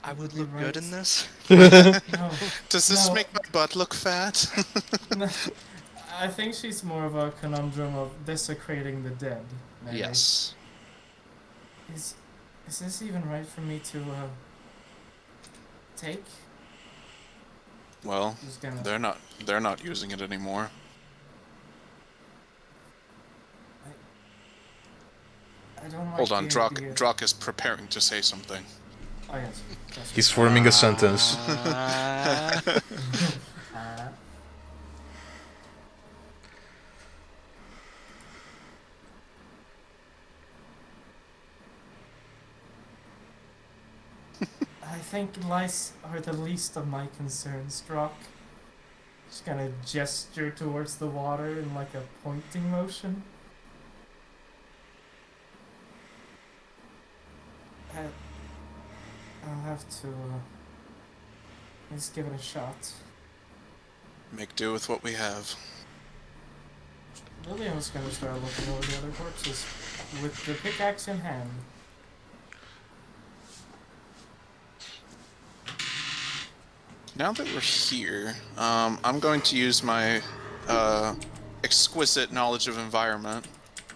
S4: I would
S3: be
S4: look good
S3: right?
S4: in this.
S3: no?
S5: Does this
S3: No.
S5: make my butt look fat?
S3: No, I think she's more of a conundrum of desecrating the dead. Maybe.
S4: Yes.
S3: Is this even right for me to take?
S5: Well,
S3: Just gonna.
S5: they're not using it anymore.
S3: I don't like
S5: Hold on,
S3: the
S5: Drock
S3: idea.
S5: Drock is preparing to say something.
S3: Oh yes. That's
S2: He's forming a sentence.
S3: I think lice are the least of my concerns, Drock. Just gonna gesture towards the water in like a pointing motion. I'll have to let's give it a shot.
S5: Make do with what we have.
S3: Lillian's gonna start looking over the other corpses with the pickaxe in hand.
S5: Now that we're here, I'm going to use my exquisite knowledge of environment.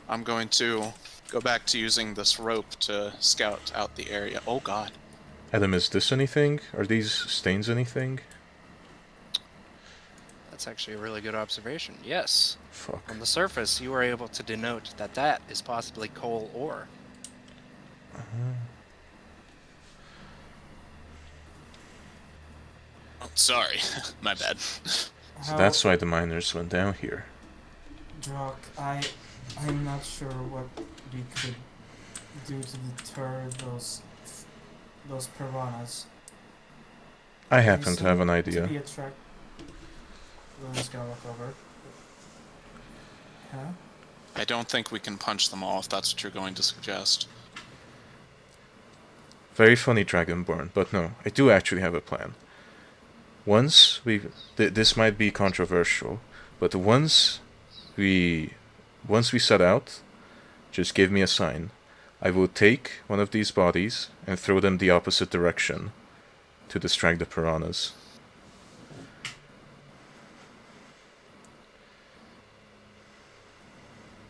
S5: I'm going to go back to using this rope to scout out the area. Oh god.
S2: Adam, is this anything? Are these stains anything?
S4: That's actually a really good observation. Yes.
S2: Fuck.
S4: On the surface, you are able to denote that that is possibly coal ore.
S5: Oh, sorry. My bad.
S2: So that's why the miners went down here.
S3: Drock, I'm not sure what we could do to deter those piranhas.
S2: I happen to have an idea.
S3: To be attract. Lillian's gonna look over. Huh?
S5: I don't think we can punch them all if that's what you're going to suggest.
S2: Very funny, Dragonborn, but no, I do actually have a plan. Once we... this might be controversial, but once we set out, just give me a sign. I will take one of these bodies and throw them the opposite direction to distract the piranhas.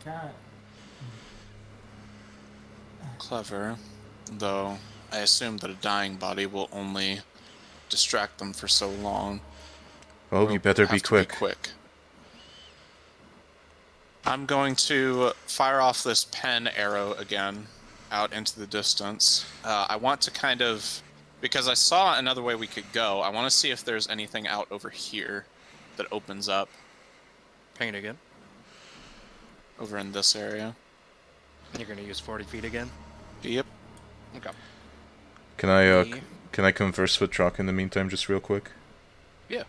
S3: God.
S5: Clever. Though, I assume that a dying body will only distract them for so long.
S2: Well, you better be
S5: Have to
S2: quick.
S5: I'm going to fire off this pen arrow again out into the distance. I want to kind of... because I saw another way we could go, I want to see if there's anything out over here that opens up.
S4: Ping it again.
S5: Over in this area.
S4: You're going to use 40 feet again?
S5: Yep.
S4: Okay.
S2: Can I converse with Trock in the meantime, just real quick?
S4: Yeah.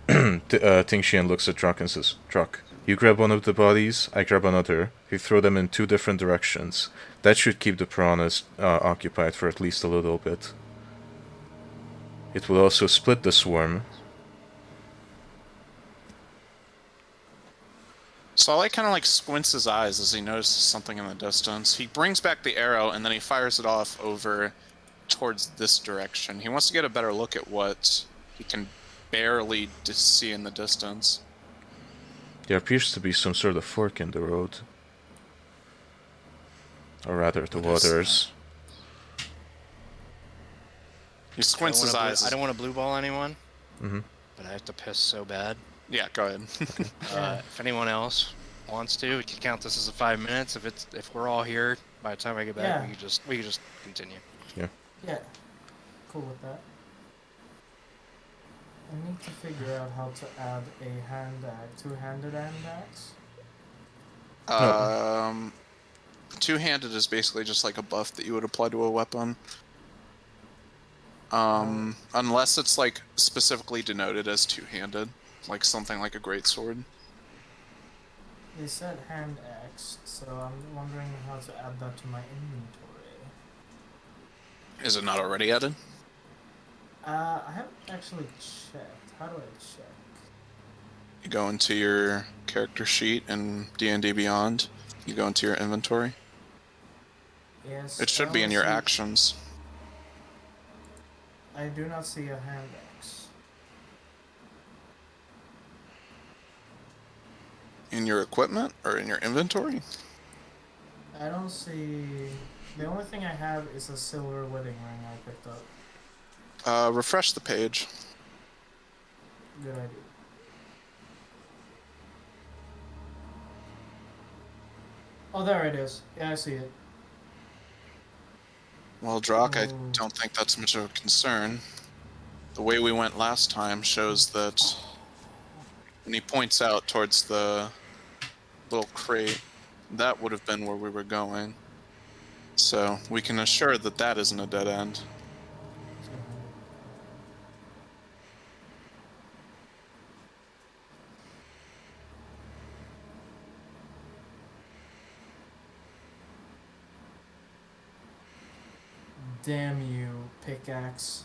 S2: Tingxian looks at Trock and says, Trock, you grab one of the bodies, I grab another. We throw them in 2 different directions. That should keep the piranhas occupied for at least a little bit. It will also split the swarm.
S5: Solly kind of like squints his eyes as he notices something in the distance. He brings back the arrow and then he fires it off over towards this direction. He wants to get a better look at what he can barely see in the distance.
S2: There appears to be some sort of fork in the road. Or rather, the
S5: What is
S2: waters.
S5: He squints his eyes.
S4: I don't want to blue ball anyone,
S2: Mm-hmm.
S4: but I have to piss so bad.
S5: Yeah, go ahead.
S4: If anyone else wants to, we can count this as a 5 minutes. If we're all here by the time I get back,
S3: Yeah.
S4: we can just continue.
S3: Yeah. Cool with that. I need to figure out how to add a two-handed hand axe.
S5: Two-handed is basically just like a buff that you would apply to a weapon. Unless it's like specifically denoted as two-handed, like something like a greatsword.
S3: They said hand axe, so I'm wondering how to add that to my inventory.
S5: Is it not already added?
S3: I haven't actually checked. How do I check?
S5: You go into your character sheet in D&D Beyond. You go into your inventory.
S3: Yes.
S5: It should be in your actions.
S3: I do not see a hand axe.
S5: In your equipment or in your inventory?
S3: I don't see. The only thing I have is a silver wedding ring I picked up.
S5: Refresh the page.
S3: Good idea. Oh, there it is. Yeah, I see it.
S5: Well, Drock, I
S3: Oh.
S5: don't think that's much of a concern. The way we went last time shows that when he points out towards the little crate, that would have been where we were going. So we can assure that that isn't a dead end.
S3: Damn you, pickaxe.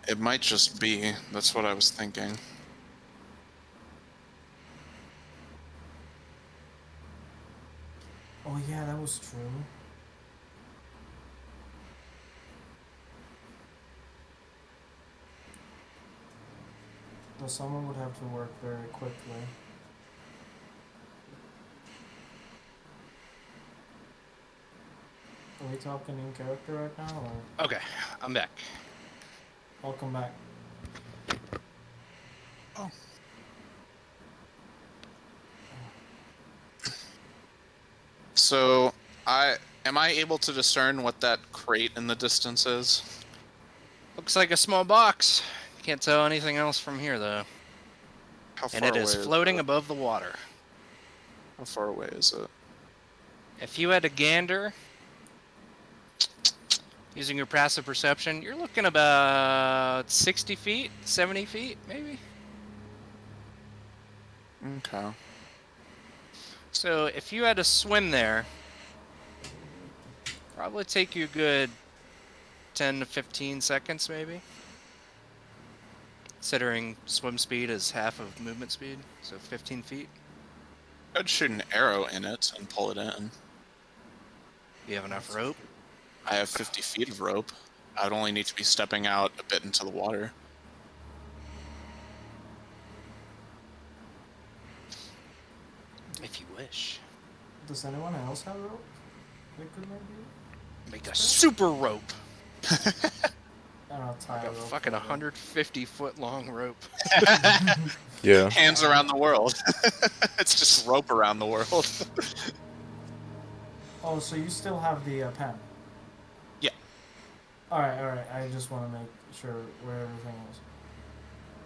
S5: It might just be. That's what I was thinking.
S3: Oh yeah, that was true. So someone would have to work very quickly. Are we talking in character right now, or
S4: Okay, I'm back.
S3: welcome back?
S5: Oh. So, am I able to discern what that crate in the distance is?
S4: Looks like a small box. Can't tell anything else from here though.
S5: How far
S4: And it
S5: away
S4: is floating
S5: it?
S4: above the water.
S5: How far away is it?
S4: If you had a gander, using your passive perception, you're looking about 60 feet, 70 feet, maybe.
S5: Okay.
S4: So if you had to swim there, probably take you a good 10 to 15 seconds, maybe. Considering swim speed is half of movement speed, so 15 feet.
S5: I'd shoot an arrow in it and pull it in.
S4: You have enough rope?
S5: I have 50 feet of rope. I'd only need to be stepping out a bit into the water.
S4: If you wish.
S3: Does anyone else have rope? They could maybe.
S4: Make a super rope.
S3: Tie
S4: Like a
S3: rope.
S4: fucking 150-foot long rope.
S2: Yeah.
S5: Hands around the world. It's just rope around the world.
S3: Oh, so you still have the pen?
S5: Yeah.
S3: Alright. I just want to make sure where everything is.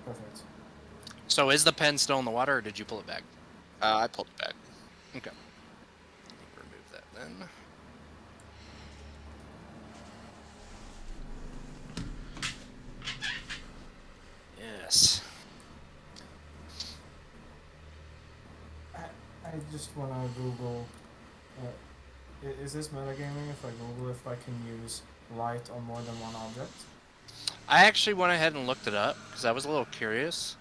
S3: Perfect.
S4: So is the pen still in the water, or did you pull it back?
S5: I pulled it back.
S4: Okay. Remove that then. Yes.
S3: I just want to Google. Is this metagaming if I Google if I can use light on more than one object?
S4: I actually went ahead and looked it up because I was a little curious.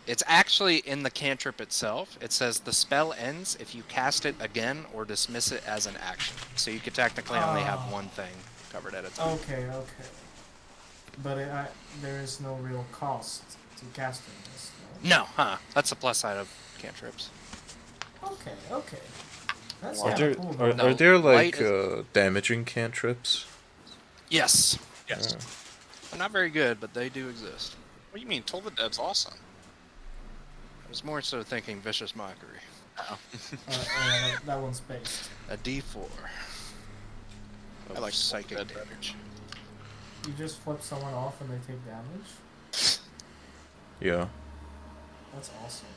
S4: It's actually in the cantrip itself. It says the spell ends if you cast it again or dismiss it as an action. So you could technically only have one thing covered at a time.
S3: Okay. But there is no real cost to casting this.
S4: No, huh? That's the plus side of cantrips.
S3: Okay. That's
S2: Are
S3: kind
S2: there
S3: of cool.
S2: are,
S3: though.
S2: are there
S4: light
S2: like damaging cantrips?
S4: Yes.
S5: Yes.
S4: They're not very good, but they do exist.
S5: What do you mean? Toll the Dead's awesome.
S4: I was more so thinking vicious mockery.
S3: Yeah, that one's based.
S4: A D4.
S5: I like
S4: psychic
S5: Dead
S4: damage.
S3: You just flip someone off and they take damage.
S2: Yeah.
S3: That's awesome.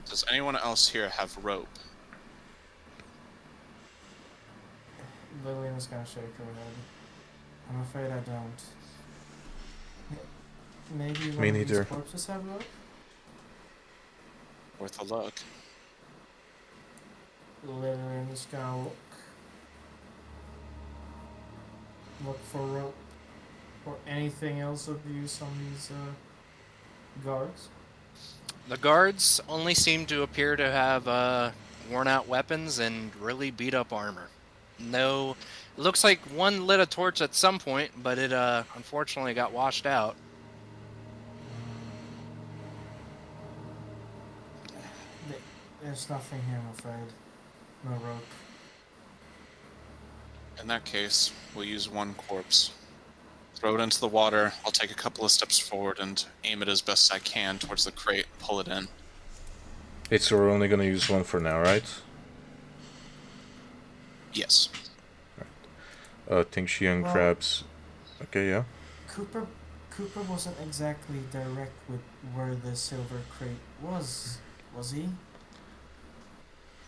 S5: Does anyone else here have rope?
S3: Lillian's gonna shake her head. I'm afraid I don't. Maybe one
S2: Me
S3: of
S2: neither.
S3: these corpses have rope?
S5: Worth a look.
S3: Lillian's gonna look for rope or anything else of use on these guards.
S4: The guards only seem to appear to have worn out weapons and really beat up armor. No, it looks like one lit a torch at some point, but it unfortunately got washed out.
S3: There's nothing here, I'm afraid. No rope.
S5: In that case, we'll use one corpse. Throw it into the water. I'll take a couple of steps forward and aim it as best I can towards the crate. Pull it in.
S2: So we're only gonna use one for now, right?
S5: Yes.
S2: Tingxian
S3: Well-
S2: crabs. Okay, yeah.
S3: Cooper wasn't exactly direct with where the silver crate was he?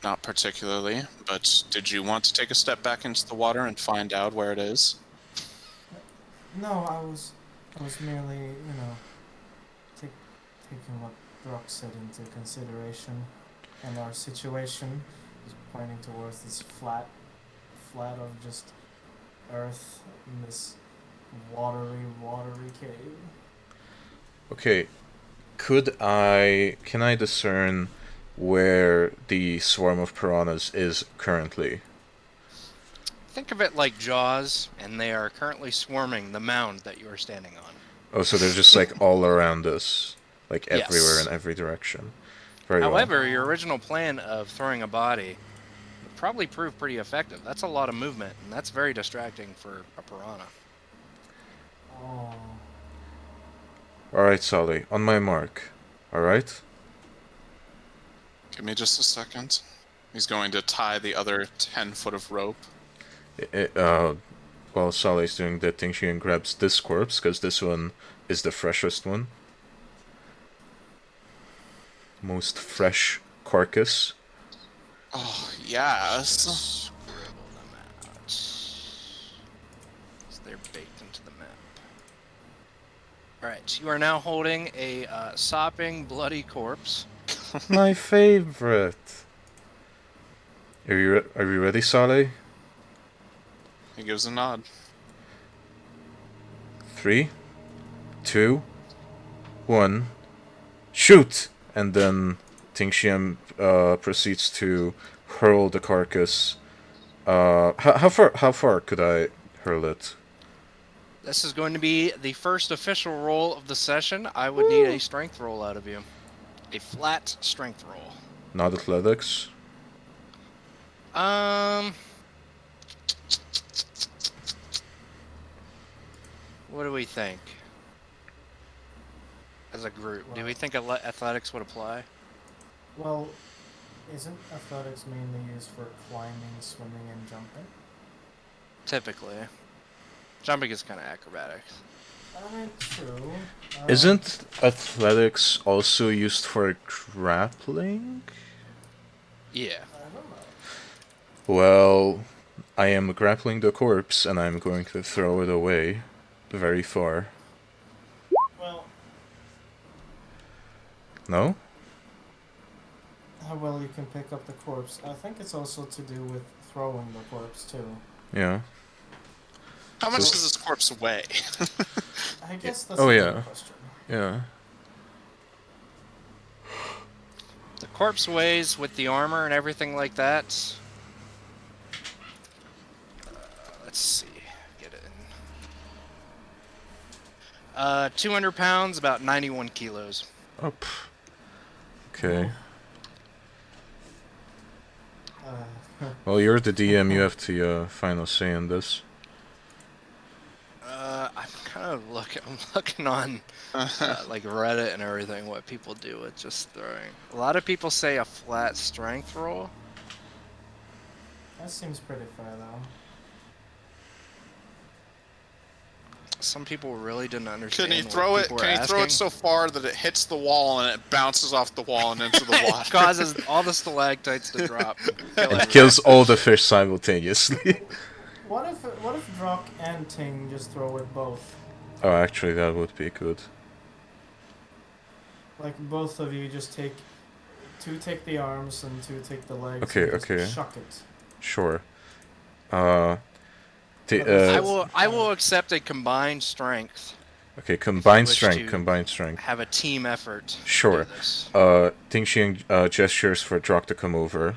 S5: Not particularly, but did you want to take a step back into the water and find out where it is?
S3: No, I was merely, taking what Brock said into consideration, and our situation is pointing towards this flat of just earth in this watery cave.
S2: Okay. Can I discern where the swarm of piranhas is currently?
S4: Think of it like Jaws, and they are currently swarming the mound that you are standing on.
S2: Oh, so they're just like all around us, like
S4: Yes.
S2: everywhere in every direction. Very
S4: However, your original plan of throwing a body would probably prove pretty effective. That's a lot of movement, and that's very distracting for a piranha.
S3: Oh,
S2: well. Alright, Sally, on my mark. Alright?
S5: Give me just a second. He's going to tie the other 10 foot of rope.
S2: While Sally's doing that thing, she grabs this corpse, because this one is the freshest one. Most fresh carcass.
S5: Oh, yes.
S4: Scribble them out. So they're baked into the map. Alright, you are now holding a sopping, bloody corpse.
S2: My favorite. Are you ready, Sally?
S5: He gives a nod.
S2: 3, 2, 1, shoot! And then Tingxian proceeds to hurl the carcass. How far could I hurl it?
S4: This is going to be the first official roll of the session. I would need a strength roll out of you. A flat strength roll.
S2: Not athletics.
S4: What do we think? As a group, do we think athletics would apply?
S3: well, isn't athletics mainly used for climbing, swimming, and jumping?
S4: Typically. Jumping is kind of acrobatics.
S3: I mean, true.
S2: Isn't athletics also used for grappling?
S4: Yeah.
S3: I don't know.
S2: Well, I am grappling the corpse and I'm going to throw it away very far.
S3: Well,
S2: No?
S3: how well you can pick up the corpse. I think it's also to do with throwing the corpse too.
S2: Yeah.
S5: How much
S2: So-
S5: does this corpse weigh?
S3: I guess that's
S2: Oh,
S3: a
S2: yeah.
S3: good question.
S2: Yeah.
S4: The corpse weighs with the armor and everything like that. Let's see. Get it in. 200 pounds, about 91 kilos.
S2: Oh, Okay.
S3: Uh,
S2: Well, you're the DM. You have the final say in this.
S4: I'm kind of I'm looking on like Reddit and everything, what people do with just throwing. A lot of people say a flat strength roll.
S3: that seems pretty fair though.
S4: Some people really didn't understand.
S5: Can he
S4: what
S5: throw it?
S4: people were
S5: Can he throw it
S4: asking.
S5: so far that it hits the wall and it bounces off the wall and into the water?
S4: It causes all the stalactites to drop. And kill
S2: It
S4: everyone.
S2: kills all the fish simultaneously.
S3: What if Drock and Ting just throw it both?
S2: Oh, actually, that would be good.
S3: Like both of you just take the arms and two take the legs.
S2: Okay,
S3: and just
S2: okay.
S3: Shuck it.
S2: Sure.
S4: I will accept a combined strength.
S2: Okay, combined
S4: wish
S2: strength,
S4: to
S2: combined strength.
S4: Have a team effort. to
S2: Sure.
S4: do this.
S2: Tingxian gestures for Drock to come over.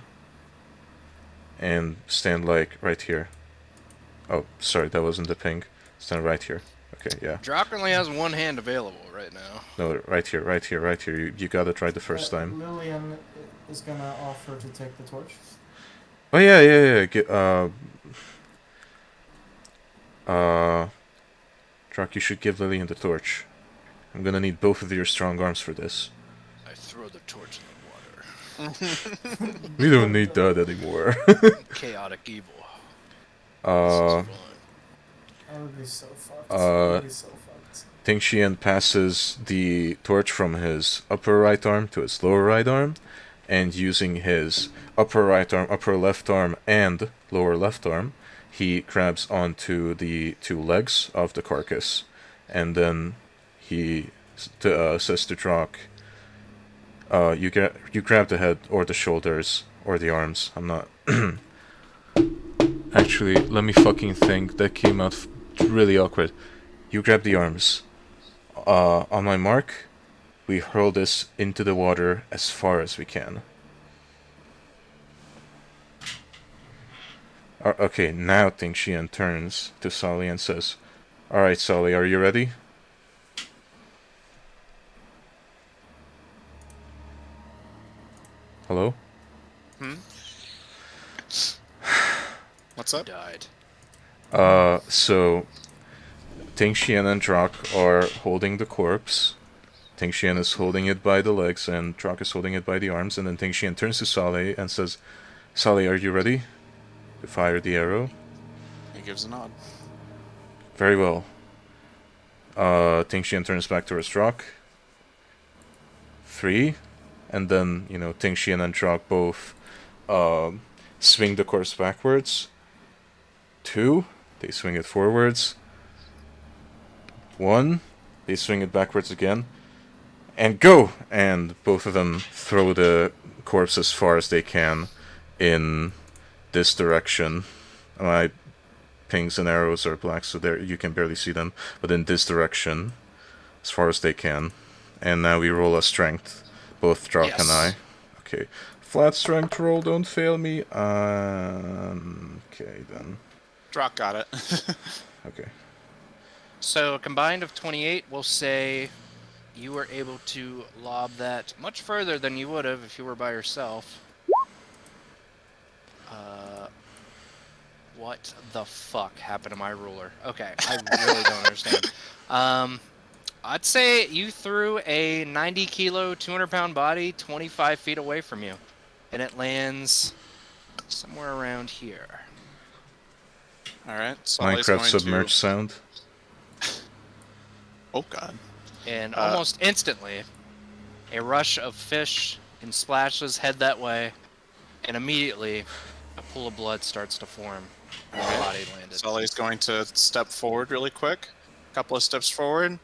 S2: And stand, like, right here. Oh, sorry, that wasn't the ping. Stand right here. Okay, yeah.
S4: Drock only has one hand available right now.
S2: No, right here, right here, right here. You got it right the first time.
S3: Lillian is gonna offer to take the torch.
S2: Oh, yeah. Drock, you should give Lillian the torch. I'm gonna need both of your strong arms for this.
S4: I throw the torch in the water.
S2: We don't need that anymore.
S4: Chaotic evil.
S2: Uh,
S3: That would be so fucked. That would be so fucked.
S2: Tingxian passes the torch from his upper right arm to his lower right arm, and using his upper right arm, upper left arm, and lower left arm, he grabs onto the two legs of the carcass, and then he says to Drock, you grab the head or the shoulders or the arms. I'm not. Actually, let me fucking think. That came out really awkward. You grab the arms. On my mark, we hurl this into the water as far as we can. Okay, now Tingxian turns to Sally and says, "Alright, Sally, are you ready?" Hello?
S5: What's up?
S4: Died.
S2: So Tingxian and Drock are holding the corpse. Tingxian is holding it by the legs, and Drock is holding it by the arms, and then Tingxian turns to Sally and says, "Sally, are you ready to fire the arrow?"
S5: He gives a nod.
S2: Very well. Tingxian turns back towards Drock. 3. And then, Tingxian and Drock both swing the corpse backwards. 2. They swing it forwards. 1. They swing it backwards again. And go! And both of them throw the corpse as far as they can in this direction. My pings and arrows are black, so there you can barely see them. But in this direction, as far as they can. And now we roll a strength. Both Drock and I. Okay. Flat strength roll, don't fail me. Okay, then.
S5: Drock got it.
S2: Okay.
S4: So a combined of 28, we'll say you were able to lob that much further than you would have if you were by yourself. What the fuck happened to my ruler? Okay, I really don't understand. I'd say you threw a 90 kilo, 200 pound body 25 feet away from you. And it lands somewhere around here.
S5: Alright,
S2: Minecraft submerged sound.
S5: Oh god.
S4: And almost instantly, a rush of fish and splashes head that way, and immediately, a pool of blood starts to form where the body landed.
S5: Sully's going to step forward really quick. A couple of steps forward.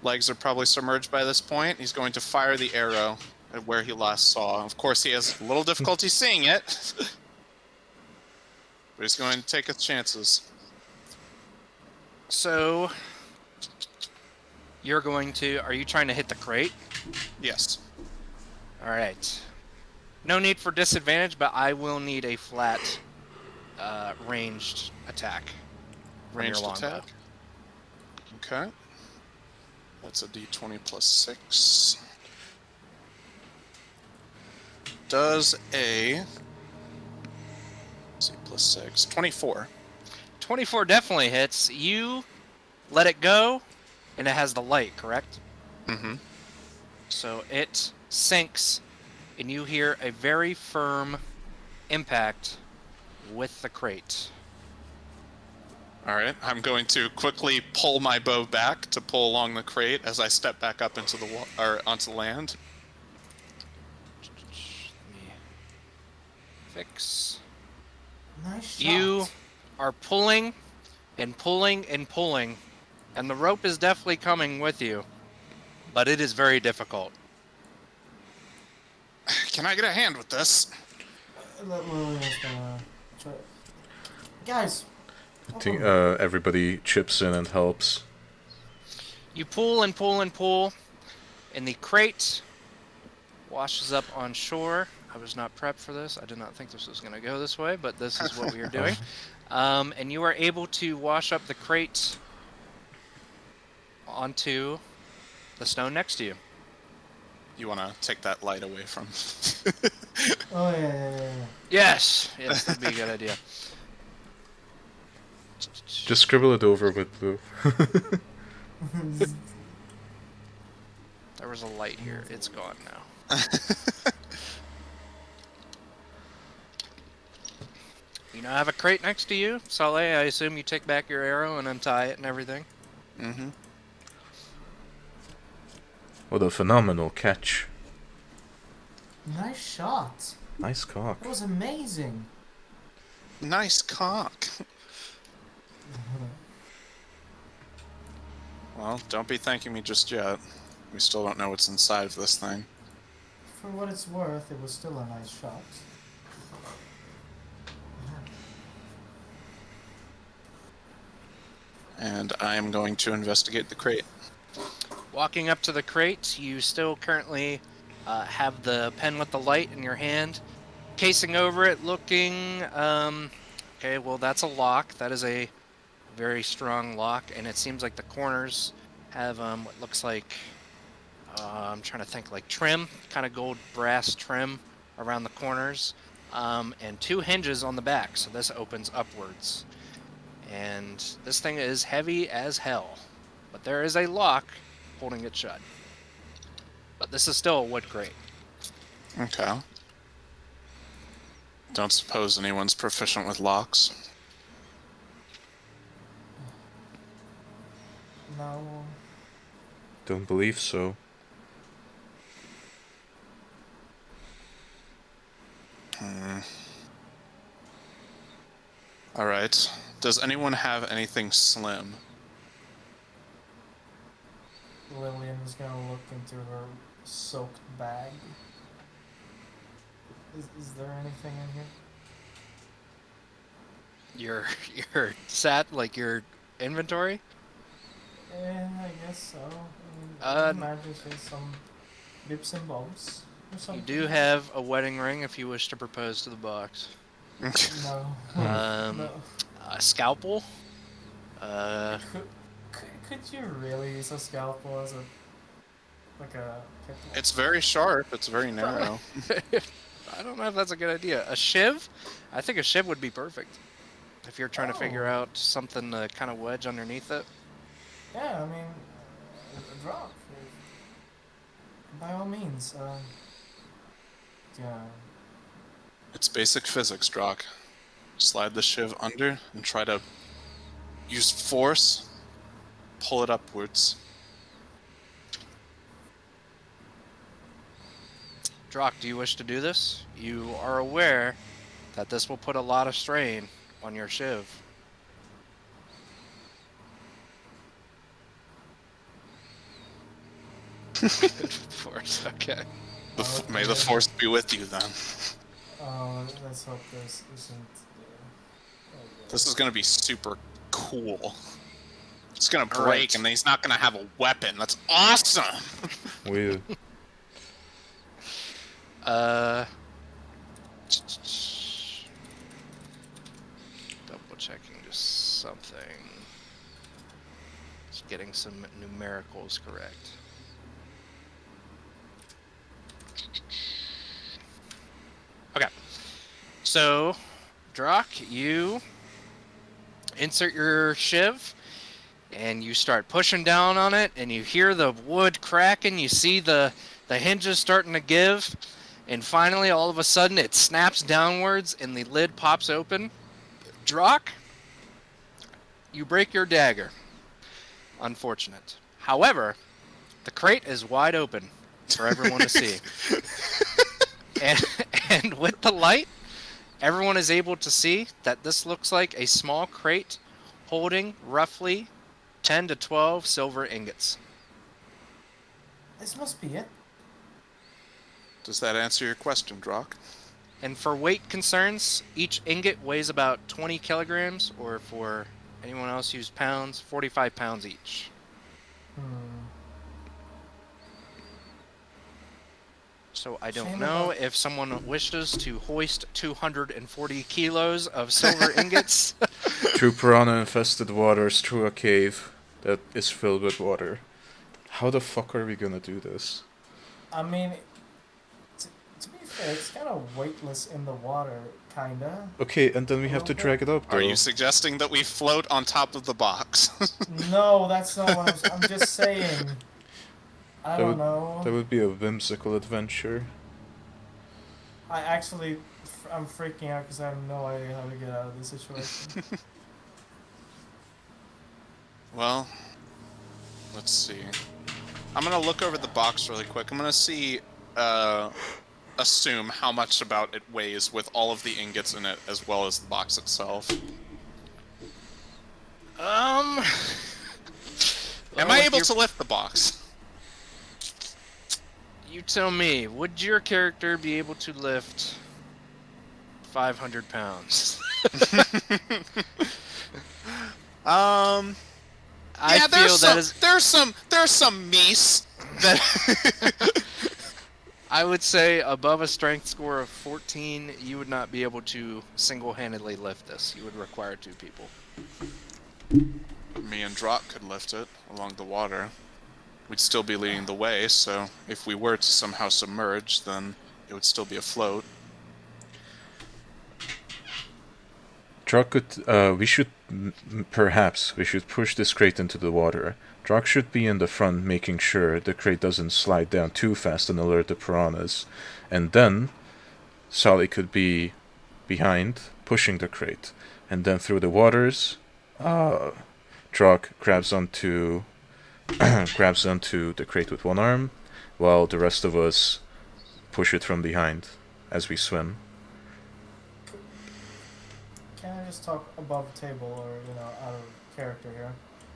S5: Legs are probably submerged by this point. He's going to fire the arrow at where he last saw. Of course, he has a little difficulty seeing it. But he's going to take his chances.
S4: So, you're going to... Are you trying to hit the crate?
S5: Yes.
S4: Alright. No need for disadvantage, but I will need a flat ranged attack. From your
S5: Ranged
S4: longbow.
S5: attack. Okay. That's a d20 plus 6. does a... Let's see, plus 6. 24.
S4: 24 definitely hits. You let it go, and it has the light, correct?
S5: Mm-hmm.
S4: So it sinks, and you hear a very firm impact with the crate.
S5: Alright, I'm going to quickly pull my bow back to pull along the crate as I step back up into the onto the land.
S4: Let me fix.
S3: Nice shot.
S4: You are pulling and pulling and pulling, and the rope is definitely coming with you, but it is very difficult.
S5: Can I get a hand with this?
S3: Lillian's gonna try. Guys.
S2: I think everybody chips in and helps.
S4: You pull and pull and pull, and the crate washes up on shore. I was not prepped for this. I did not think this was going to go this way, but this is what we are doing. And you are able to wash up the crate onto the stone next to you.
S5: You want to take that light away from...
S3: Oh yeah.
S4: Yes, that'd be a good idea.
S2: Just scribble it over with blue.
S4: There was a light here. It's gone now. You now have a crate next to you. Saleh, I assume you take back your arrow and untie it and everything.
S5: Mm-hmm.
S2: What a phenomenal catch.
S3: Nice shot.
S2: Nice cock.
S3: That was amazing.
S5: Nice cock. Well, don't be thanking me just yet. We still don't know what's inside of this thing.
S3: For what it's worth, it was still a nice shot.
S5: And I am going to investigate the crate.
S4: Walking up to the crate, you still currently have the pen with the light in your hand. Casing over it, looking... okay, well, that's a lock. That is a very strong lock, and it seems like the corners have what looks like... I'm trying to think, like trim, kind of gold brass trim around the corners, and 2 hinges on the back, so this opens upwards. And this thing is heavy as hell, but there is a lock holding it shut. But this is still a wood crate.
S5: Okay. Don't suppose anyone's proficient with locks.
S3: No.
S2: Don't believe so.
S5: Alright. Does anyone have anything slim?
S3: Lillian's gonna look into her soaked bag. Is there anything in here?
S4: Your sat, like your inventory?
S3: Yeah, I guess so. I imagine there's some bits and bobs or
S4: You
S3: something.
S4: do have a wedding ring if you wish to propose to the box.
S3: No.
S4: No. A scalpel.
S3: Could you really use a scalpel as a
S5: It's very sharp. It's very narrow.
S4: I don't know if that's a good idea. A shiv? I think a shiv would be perfect. If you're trying to figure out something to kind of wedge underneath it.
S3: Yeah, I mean, a drop. By all means. Yeah.
S5: It's basic physics, Drock. Slide the shiv under and try to use force. Pull it upwards.
S4: Drock, do you wish to do this? You are aware that this will put a lot of strain on your shiv. Force, okay.
S5: May the force be with you then.
S3: Let's hope this isn't.
S5: This is gonna be super cool. It's gonna break,
S4: right.
S5: and he's not gonna have a weapon. That's awesome.
S2: Weird.
S4: Double checking just something. Just getting some numericals correct. So, Drock, you insert your shiv, and you start pushing down on it, and you hear the wood cracking, you see the hinges starting to give, and finally, all of a sudden, it snaps downwards, and the lid pops open. Drock, you break your dagger. Unfortunate. However, the crate is wide open for everyone to see. And with the light, everyone is able to see that this looks like a small crate holding roughly 10 to 12 silver ingots.
S3: This must be it.
S5: Does that answer your question, Drock?
S4: And for weight concerns, each ingot weighs about 20 kilograms, or for anyone else who's pounds, 45 pounds each. So I don't know if someone wishes to hoist 240 kilos of silver ingots.
S2: Through piranha-infested waters, through a cave that is filled with water. How the fuck are we gonna do this?
S3: I mean, to be fair, it's kind of weightless in the water, kinda.
S2: Okay, and then we have to drag it up, though.
S5: Are you suggesting that we float on top of the box?
S3: No, that's not what I'm just saying. I don't know.
S2: That would be a whimsical adventure.
S3: I'm freaking out because I have no idea how to get out of this situation.
S5: Well, let's see. I'm gonna look over the box really quick. I'm gonna see, assume how much about it weighs with all of the ingots in it, as well as the box itself. Am I able to lift the box?
S4: You tell me, would your character be able to lift 500 pounds?
S5: Yeah, there's some meese that
S4: I would say above a strength score of 14, you would not be able to single-handedly lift this. You would require 2 people.
S5: me and Drock could lift it along the water. We'd still be leading the way, so if we were to somehow submerge, then it would still be afloat.
S2: Drock could, we should push this crate into the water. Drock should be in the front, making sure the crate doesn't slide down too fast and alert the piranhas. And then, Sally could be behind, pushing the crate. And then through the waters, Drock grabs onto the crate with one arm, while the rest of us push it from behind as we swim.
S3: Can I just talk above the table or, out of character here?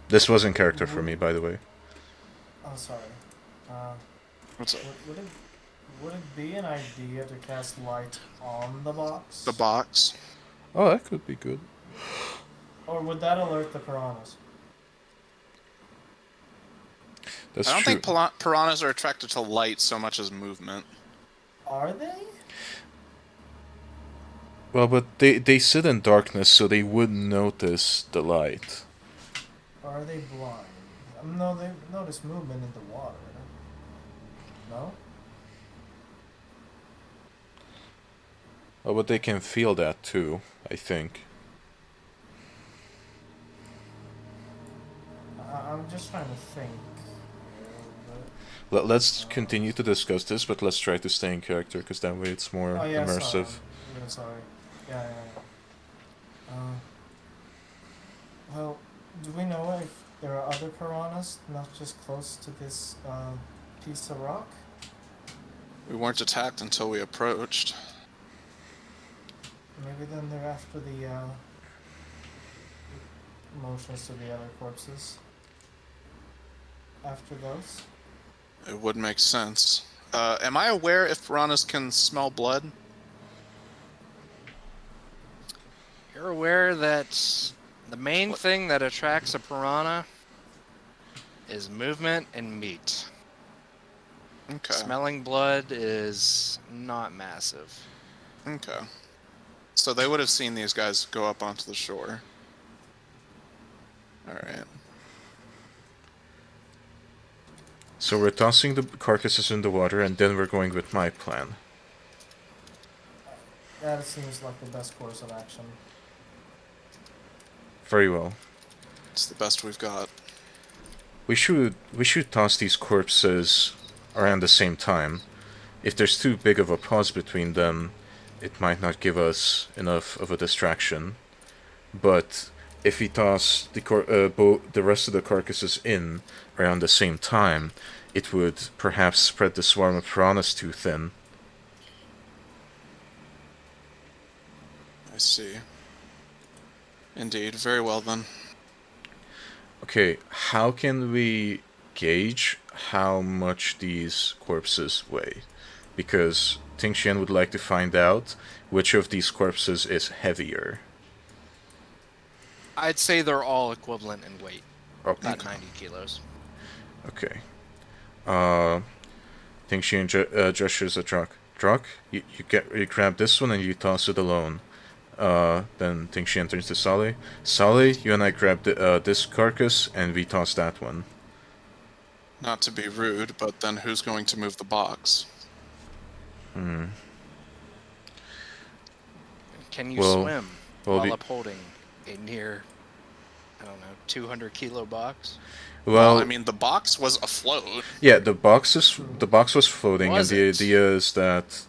S2: This was in character for me, by the way.
S3: Oh, sorry.
S5: What's up?
S3: Would it be an idea to cast light on the box?
S5: The box?
S2: Oh, that could be good.
S3: Or would that alert the piranhas?
S2: That's
S5: I don't
S2: true.
S5: think piranhas are attracted to light so much as movement.
S3: Are they?
S2: Well, but they sit in darkness, so they wouldn't notice the light.
S3: Or are they blind? No, they notice movement in the water. No?
S2: Oh, but they can feel that too, I think.
S3: I'm just trying to think.
S2: Let's continue to discuss this, but let's try to stay in character, because that way it's more immersive.
S3: Sorry. Yeah. Well, do we know if there are other piranhas, not just close to this piece of rock?
S5: We weren't attacked until we approached.
S3: Maybe then they're after the motions to the other corpses. After those?
S5: It would make sense. Am I aware if piranhas can smell blood?
S4: You're aware that the main thing that attracts a piranha is movement and meat.
S5: Okay.
S4: Smelling blood is not massive.
S5: Okay. So they would have seen these guys go up onto the shore. Alright.
S2: So we're tossing the carcasses in the water, and then we're going with my plan.
S3: That seems like the best course of action.
S2: Very well.
S5: It's the best we've got.
S2: We should toss these corpses around the same time. If there's too big of a pause between them, it might not give us enough of a distraction. But if we toss the rest of the carcasses in around the same time, it would perhaps spread the swarm of piranhas too thin.
S5: I see. Indeed. Very well then.
S2: Okay, how can we gauge how much these corpses weigh? Because Tingxian would like to find out which of these corpses is heavier.
S4: I'd say they're all equivalent in weight.
S2: Okay.
S4: About 90 kilos.
S2: Okay. Tingxian gestures at Drak. Drak, you grab this one and you toss it alone. Then Tingxian turns to Saleh. Saleh, you and I grab this carcass and we toss that one.
S5: Not to be rude, but then who's going to move the box?
S4: Can you
S2: Well,
S4: swim
S2: well,
S4: while upholding a near, I don't know, 200 kilo box?
S2: Well,
S5: I mean, the box was afloat.
S2: yeah, the box was floating,
S4: Was
S2: and the
S4: it?
S2: idea is that.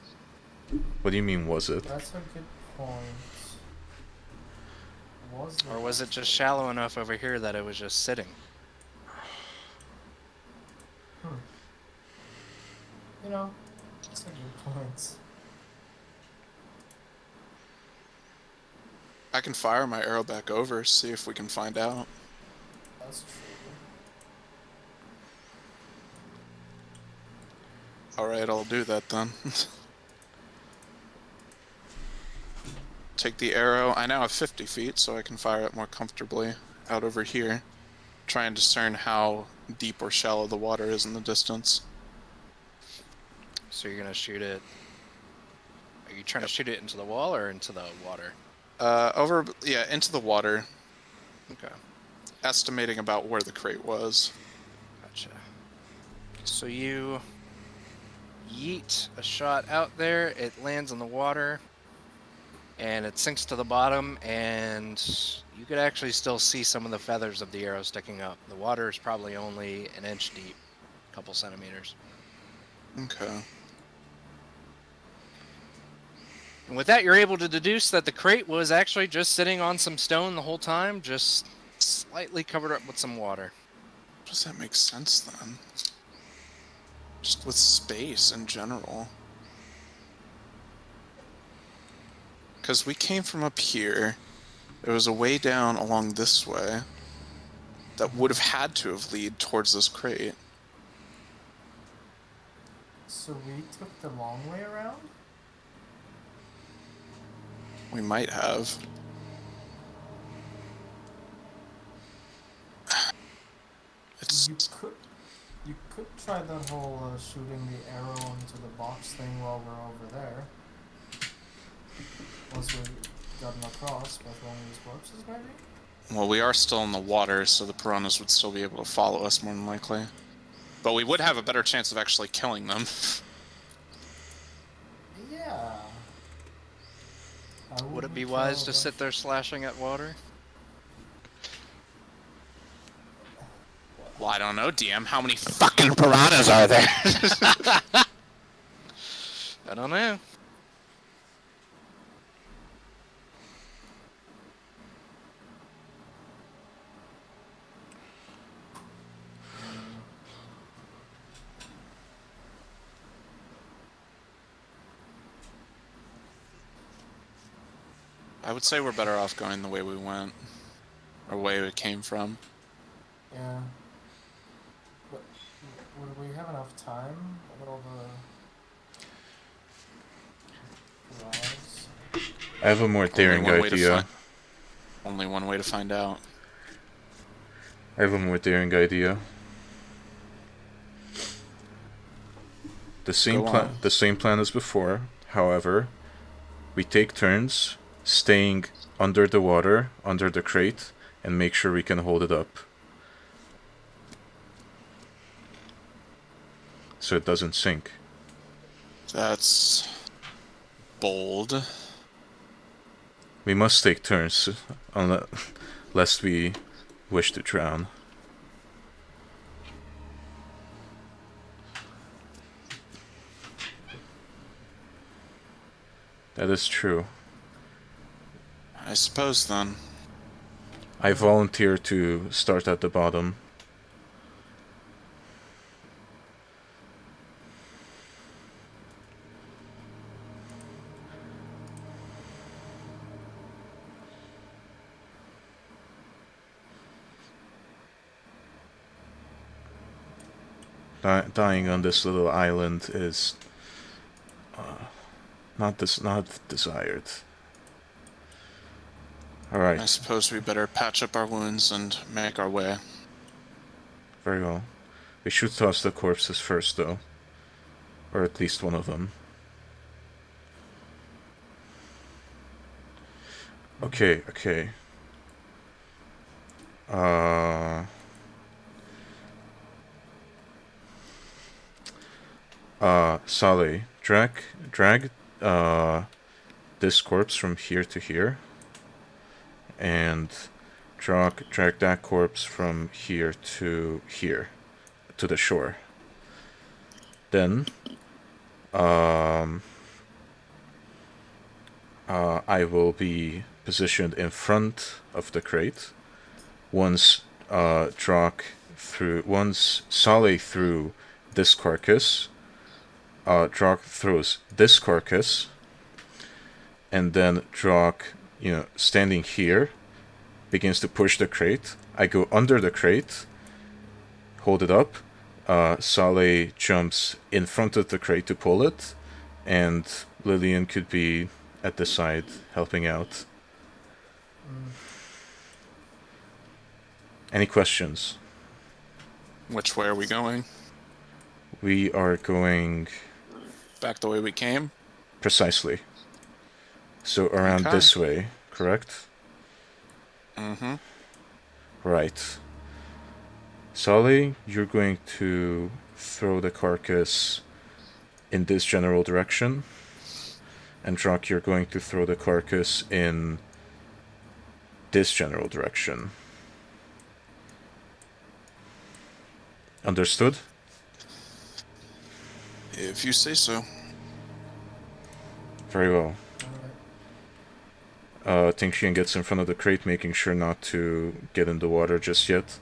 S2: What do you mean, was it?
S3: That's a good point. Was
S4: Or was it just shallow enough over here that it was just sitting?
S3: You know, that's a good point.
S5: I can fire my arrow back over, see if we can find out.
S3: That's true.
S5: Alright, I'll do that then. Take the arrow. I now have 50 feet, so I can fire it more comfortably out over here. Try and discern how deep or shallow the water is in the distance.
S4: So you're gonna shoot it. Are you trying to shoot it into the wall or into the water?
S5: Into the water.
S4: Okay.
S5: Estimating about where the crate was.
S4: Gotcha. So you yeet a shot out there, it lands in the water, and it sinks to the bottom, and you could actually still see some of the feathers of the arrow sticking up. The water is probably only an inch deep, a couple centimeters.
S5: Okay.
S4: And with that, you're able to deduce that the crate was actually just sitting on some stone the whole time, just slightly covered up with some water.
S5: Does that make sense then? Just with space in general. Because we came from up here. There was a way down along this way that would have had to have lead towards this crate.
S3: So we took the long way around?
S5: We might have. It's
S3: You could try that whole shooting the arrow into the box thing while we're over there. Once we've gotten across with one of these corpses, maybe?
S5: well, we are still in the water, so the piranhas would still be able to follow us more than likely. But we would have a better chance of actually killing them.
S3: Yeah.
S4: Would it be wise to sit there slashing at water?
S5: Well, I don't know, DM. How many fucking piranhas are there?
S4: I don't know.
S5: I would say we're better off going the way we went. Or way we came from.
S3: Yeah. But would we have enough time with all the lives?
S2: I have a more daring idea.
S5: Only one way to find out.
S2: I have a more daring idea. The same plan as before. However, we take turns staying under the water, under the crate, and make sure we can hold it up. So it doesn't sink.
S5: That's bold.
S2: We must take turns, lest we wish to drown. That is true.
S5: I suppose then.
S2: I volunteer to start at the bottom. Dying on this little island is not desired. Alright.
S5: I suppose we better patch up our wounds and make our way.
S2: Very well. We should toss the corpses first, though. Or at least one of them. Okay. Saleh, drag this corpse from here to here. And drag that corpse from here to here, to the shore. Then, I will be positioned in front of the crate. Once Saleh threw this carcass, Drak throws this carcass, and then Drak, standing here, begins to push the crate. I go under the crate, hold it up. Saleh jumps in front of the crate to pull it, and Lillian could be at the side helping out. Any questions?
S5: Which way are we going?
S2: We are going
S5: Back the way we came?
S2: precisely. So around
S5: Okay.
S2: this way, correct?
S5: Mm-hmm.
S2: Right. Saleh, you're going to throw the carcass in this general direction. And Drak, you're going to throw the carcass in this general direction. Understood?
S5: If you say so.
S2: Very well.
S3: Alright.
S2: Tingshian gets in front of the crate, making sure not to get in the water just yet.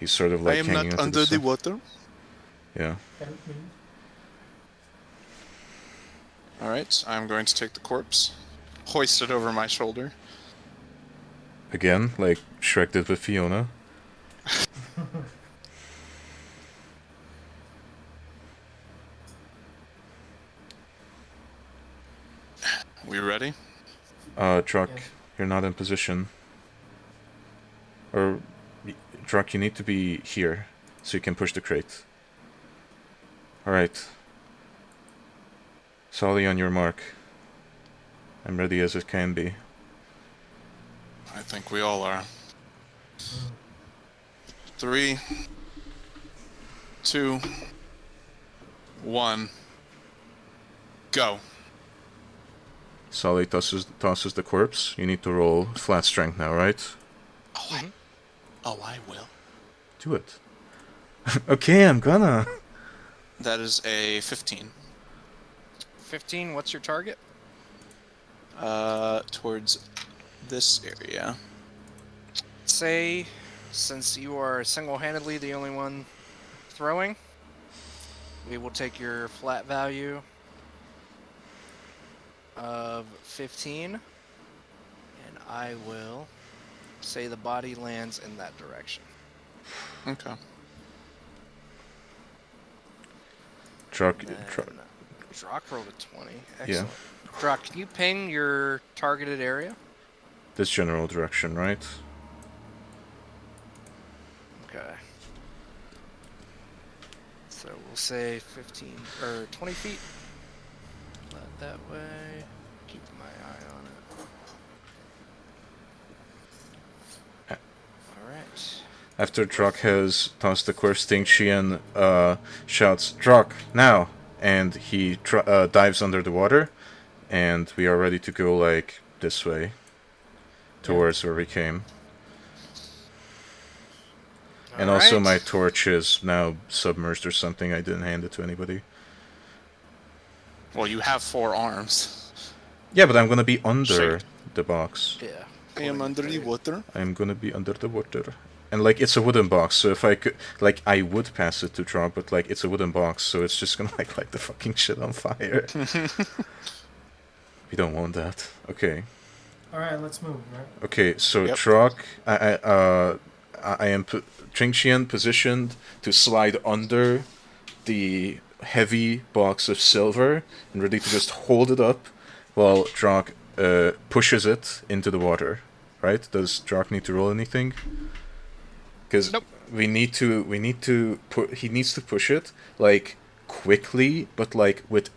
S2: He's sort of like hanging onto the side.
S5: water.
S2: Yeah.
S3: Help me.
S5: Alright, I'm going to take the corpse, hoist it over my shoulder.
S2: Again, like Shrek did with Fiona.
S5: We ready?
S2: Drak,
S3: Yes.
S2: you're not in position. Or, Drak, you need to be here, so you can push the crate. Alright. Saleh, on your mark. I'm ready as it can be.
S5: I think we all are. 3, 2, 1, go.
S2: Saleh tosses the corpse. You need to roll flat strength now, right?
S5: Oh, I will.
S2: Do it. Okay, I'm gonna.
S5: That is a 15.
S4: 15, what's your target?
S5: Towards this area.
S4: Say, since you are single-handedly the only one throwing, we will take your flat value of 15, and I will say the body lands in that direction.
S5: Okay.
S2: Drak,
S4: Drak rolled a 20. Excellent. Drak, can you ping your targeted area?
S2: this general direction, right?
S4: Okay. So we'll say 15 or 20 feet. Let that way. Keep my eye on it. Alright.
S2: After Drak has tossed the corpse, Tingshian shouts, "Drak, now!" And he dives under the water, and we are ready to go, like, this way. towards where we came. And also my torch is now submerged or something. I didn't hand it to anybody.
S5: Well, you have 4 arms.
S2: Yeah, but I'm gonna be under the box.
S4: Yeah.
S5: I am under the water.
S2: I'm gonna be under the water. And, like, it's a wooden box, so if I could... Like, I would pass it to Drop, but, like, it's a wooden box, so it's just gonna, like, light the fucking shit on fire. We don't want that. Okay.
S3: Alright, let's move, right?
S2: Okay, so
S5: Yep.
S2: Trok, I am Tringxian positioned to slide under the heavy box of silver and ready to just hold it up while Trok pushes it into the water. Right? Does Trok need to roll anything? Because
S4: Nope.
S2: he needs to push it like quickly, but like with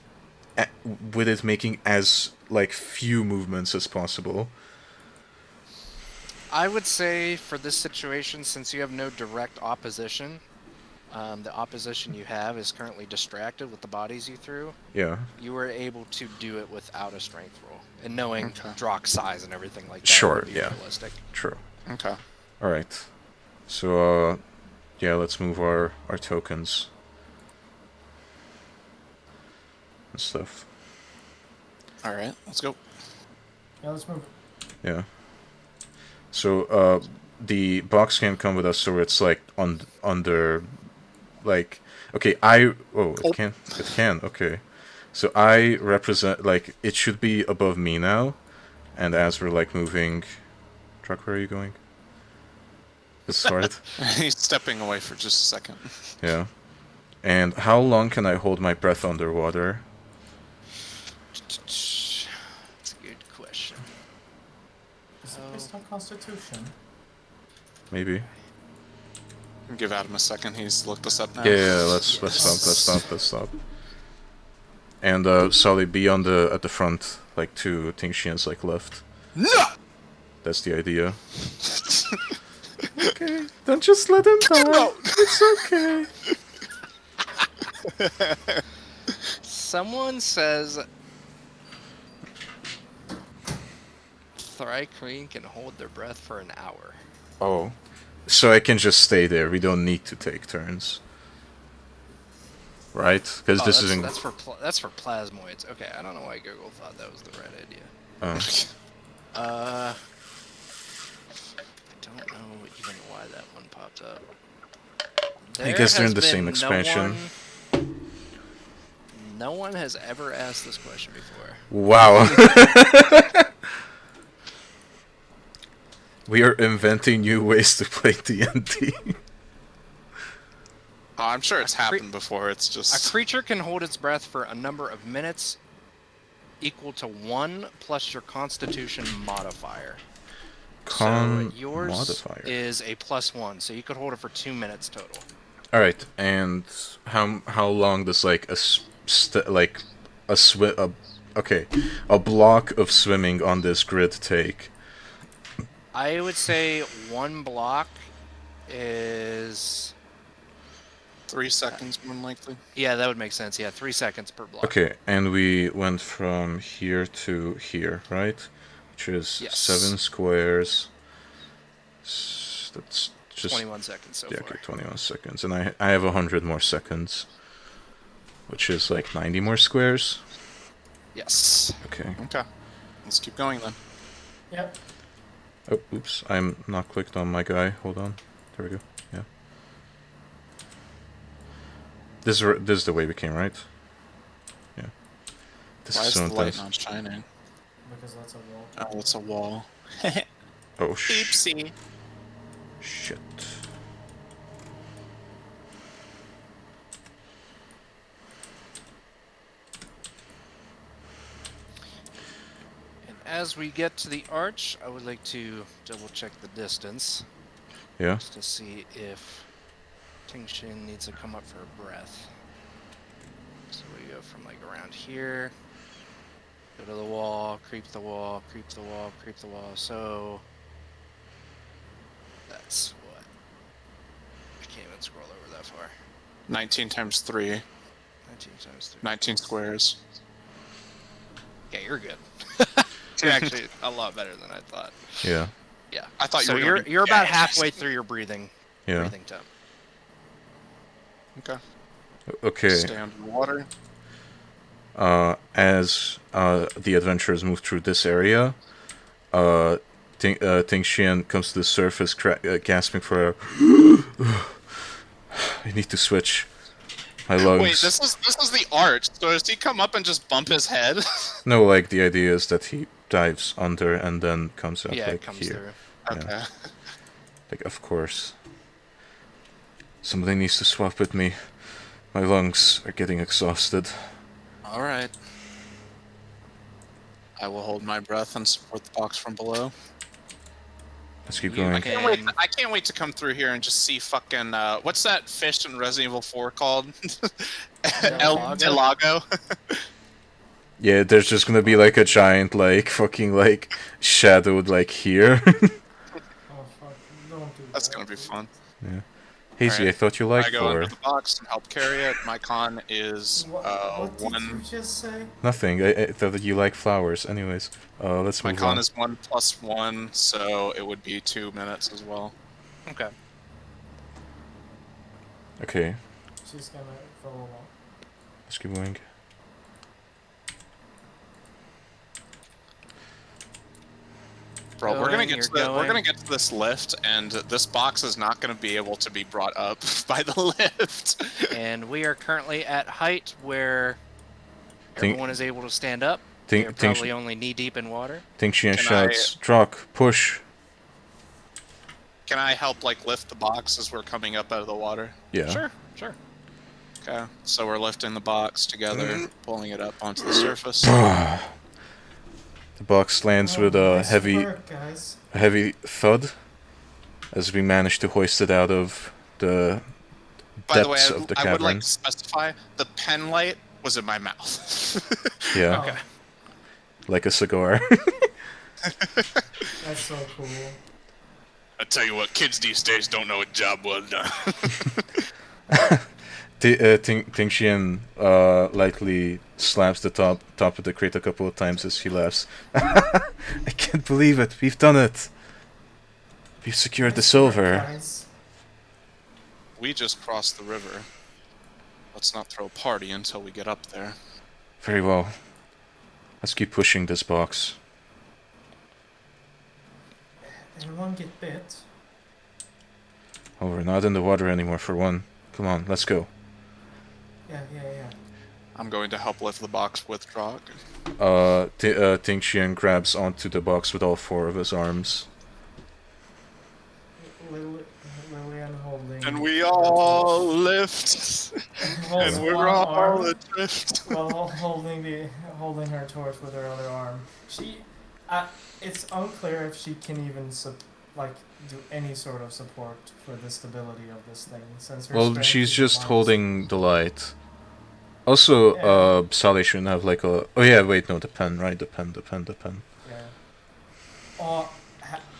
S2: it making as like few movements as possible.
S4: I would say for this situation, since you have no direct opposition, the opposition you have is currently distracted with the bodies you threw.
S2: Yeah.
S4: You were able to do it without a strength roll, and knowing
S5: Okay.
S4: Drock's size and everything like that.
S2: Sure,
S4: Would be
S2: yeah.
S4: Realistic.
S2: True.
S5: Okay.
S2: All right. So, yeah, let's move our tokens and stuff.
S5: All right, let's go.
S3: Yeah, let's move.
S2: Yeah. So, the box can come with us, so it's like under, like, okay. It can. It can. Okay. So I represent, like, it should be above me now, and as we're like moving, Truck, where are you going? This hard.
S5: He's stepping away for just a second.
S2: Yeah. And how long can I hold my breath underwater?
S4: That's a good question.
S3: Is it based on Constitution?
S2: Maybe.
S5: Give Adam a second. He's looked this up now.
S2: Yeah, let's stop. And Sully, be at the front, like 2 Tingshians like left.
S5: No!
S2: That's the idea. Okay, don't just let him die. It's okay.
S4: Someone says Thrycreen can hold their breath for an hour.
S2: Oh. So I can just stay there. We don't need to take turns. Right? Because this isn't...
S4: That's for plasmoids. Okay, I don't know why Google thought that was the right idea.
S2: Oh.
S4: I don't know even why that one popped up.
S2: I guess they're in the
S4: There has
S2: same
S4: been
S2: expansion.
S4: No one has ever asked this question before.
S2: Wow. We are inventing new ways to play D&D.
S5: Oh, I'm sure it's happened before. It's
S4: A
S5: just
S4: creature can hold its breath for a number of minutes equal to 1 plus your Constitution modifier. So yours
S2: modifier.
S4: is a +1, so you could hold it for 2 minutes total.
S2: All right, and how long does like a block of swimming on this grid take?
S4: I would say 1 block is...
S5: 3 seconds, more than likely.
S4: Yeah, that would make sense. Yeah, 3 seconds per block.
S2: Okay, and we went from here to here, right? Which is
S4: Yes.
S2: 7 squares. That's just
S4: 21 seconds so far.
S2: Okay, 21 seconds, and I have 100 more seconds, which is like 90 more squares.
S4: Yes.
S2: Okay.
S5: Okay. Let's keep going then.
S3: Yep.
S2: Oh, oops! I'm not clicked on my guy. Hold on. There we go. Yeah. This is the way we came, right? Yeah. This
S5: Why
S2: is
S5: is
S2: so
S5: the light
S2: intense.
S5: not shining?
S3: Because that's a wall.
S5: Oh, it's a wall.
S2: Oh
S5: Oopsie.
S2: shit.
S4: And as we get to the arch, I would like to double check the distance.
S2: Yeah.
S4: Just to see if Tingshin needs to come up for a breath. So we go from like around here, go to the wall, creep the wall, creep the wall, creep the wall. So that's what? I can't even scroll over that far.
S5: 19 times 3.
S4: 19 times 3.
S5: 19 squares.
S4: Yeah, you're good. You're actually a lot better than I thought.
S2: Yeah.
S5: I thought
S4: So
S5: you were.
S4: you're about halfway through your breathing temp.
S5: Okay.
S2: Okay.
S5: Stay underwater.
S2: As the adventurers move through this area, Ting Xian comes to the surface, gasping for I need to switch my lungs.
S5: Wait, this is the arch. So does he come up and just bump his head?
S2: No, like, the idea is that he dives under and then comes up,
S4: Yeah,
S2: like,
S4: it comes
S2: here.
S4: through.
S5: Okay.
S2: Yeah. Like, of course. Somebody needs to swap with me. My lungs are getting exhausted.
S5: All right. I will hold my breath and support the box from below.
S2: Let's keep
S4: You
S2: going.
S5: I can't wait to come through here and just see fucking what's that fish in Resident Evil 4 called? El Delago.
S2: Yeah, there's just gonna be, like, a giant, like, fucking, like, shadowed, like, here.
S3: Oh fuck! Don't do
S5: That's
S3: that.
S5: gonna be fun.
S2: Yeah. Hazy,
S5: Alright.
S2: I thought you liked
S5: I go under
S2: Thor.
S5: the box and help carry it. My con is
S3: What did you
S5: one.
S3: just say?
S2: Nothing. I thought that you like flowers. Anyways, let's
S5: My
S2: move
S5: con
S2: on.
S5: is 1+1, so it would be 2 minutes as well.
S4: Okay.
S2: Okay,
S3: She's gonna follow along.
S2: let's keep going.
S5: Bro, we're gonna
S4: Going,
S5: get to
S4: you're
S5: we're gonna
S4: going.
S5: get to this lift, and this box is not gonna be able to be brought up by the lift.
S4: And we are currently at height where
S2: Think-
S4: everyone is able to stand up.
S2: Think-
S4: They're
S2: think-
S4: probably only knee deep in water.
S2: Ting Xian
S5: Can
S2: shouts, Drock, push.
S5: Can I help like lift the box as we're coming up out of the water?
S2: Yeah.
S4: Sure, sure.
S5: Okay, so we're lifting the box together, pulling it up onto the surface.
S2: The box lands with a
S3: Nice
S2: heavy,
S3: work, guys.
S2: thud as we manage to hoist it out of the
S5: By the way,
S2: depths of the
S5: I would like
S2: cavern.
S5: to specify the pen light was in my mouth.
S2: Yeah,
S3: Oh,
S2: like a cigar.
S3: that's so cool.
S5: I tell you what, kids these days don't know a job well done.
S2: Ting Xian lightly slaps the top of the crate a couple of times as he laughs. I can't believe it. We've done it. We've secured the
S3: Nice work,
S2: silver.
S3: guys.
S5: We just crossed the river. Let's not throw a party until we get up there.
S2: Very well. Let's keep pushing this box.
S3: Anyone get bit?
S2: Oh, we're not in the water anymore for one. Come on, let's go.
S3: Yeah.
S5: I'm going to help lift the box with Drock.
S2: Ting Xian grabs onto the box with all 4 of his arms.
S3: Lillian holding.
S5: And we all lift. And we're
S3: one
S5: all
S3: arm
S5: adrift.
S3: while holding her torch with her other arm. It's unclear if she can even do any sort of support for the stability of this thing, since her
S2: Well,
S3: strength
S2: she's
S3: is
S2: just
S3: minus.
S2: holding the light. Also,
S3: Yeah.
S2: Sally shouldn't have like a... Oh yeah, wait, no, the pen, right? The pen.
S3: Yeah. Oh,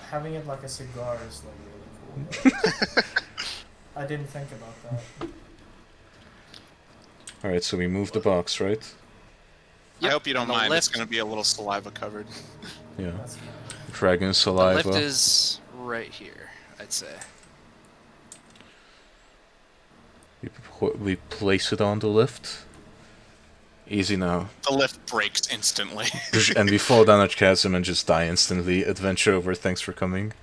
S3: having it like a cigar is like really cool. but I didn't think about that.
S2: Alright, so we move the box, right?
S5: I hope you don't
S4: And the
S5: mind. It's
S4: lift-
S5: going to be a little saliva covered.
S2: Yeah.
S3: That's fine.
S2: Dragon
S4: The
S2: saliva.
S4: lift is right here, I'd say.
S2: We place it on the lift. Easy now.
S5: The lift breaks instantly.
S2: And we fall down a chasm and just die instantly. Adventure over, thanks for coming.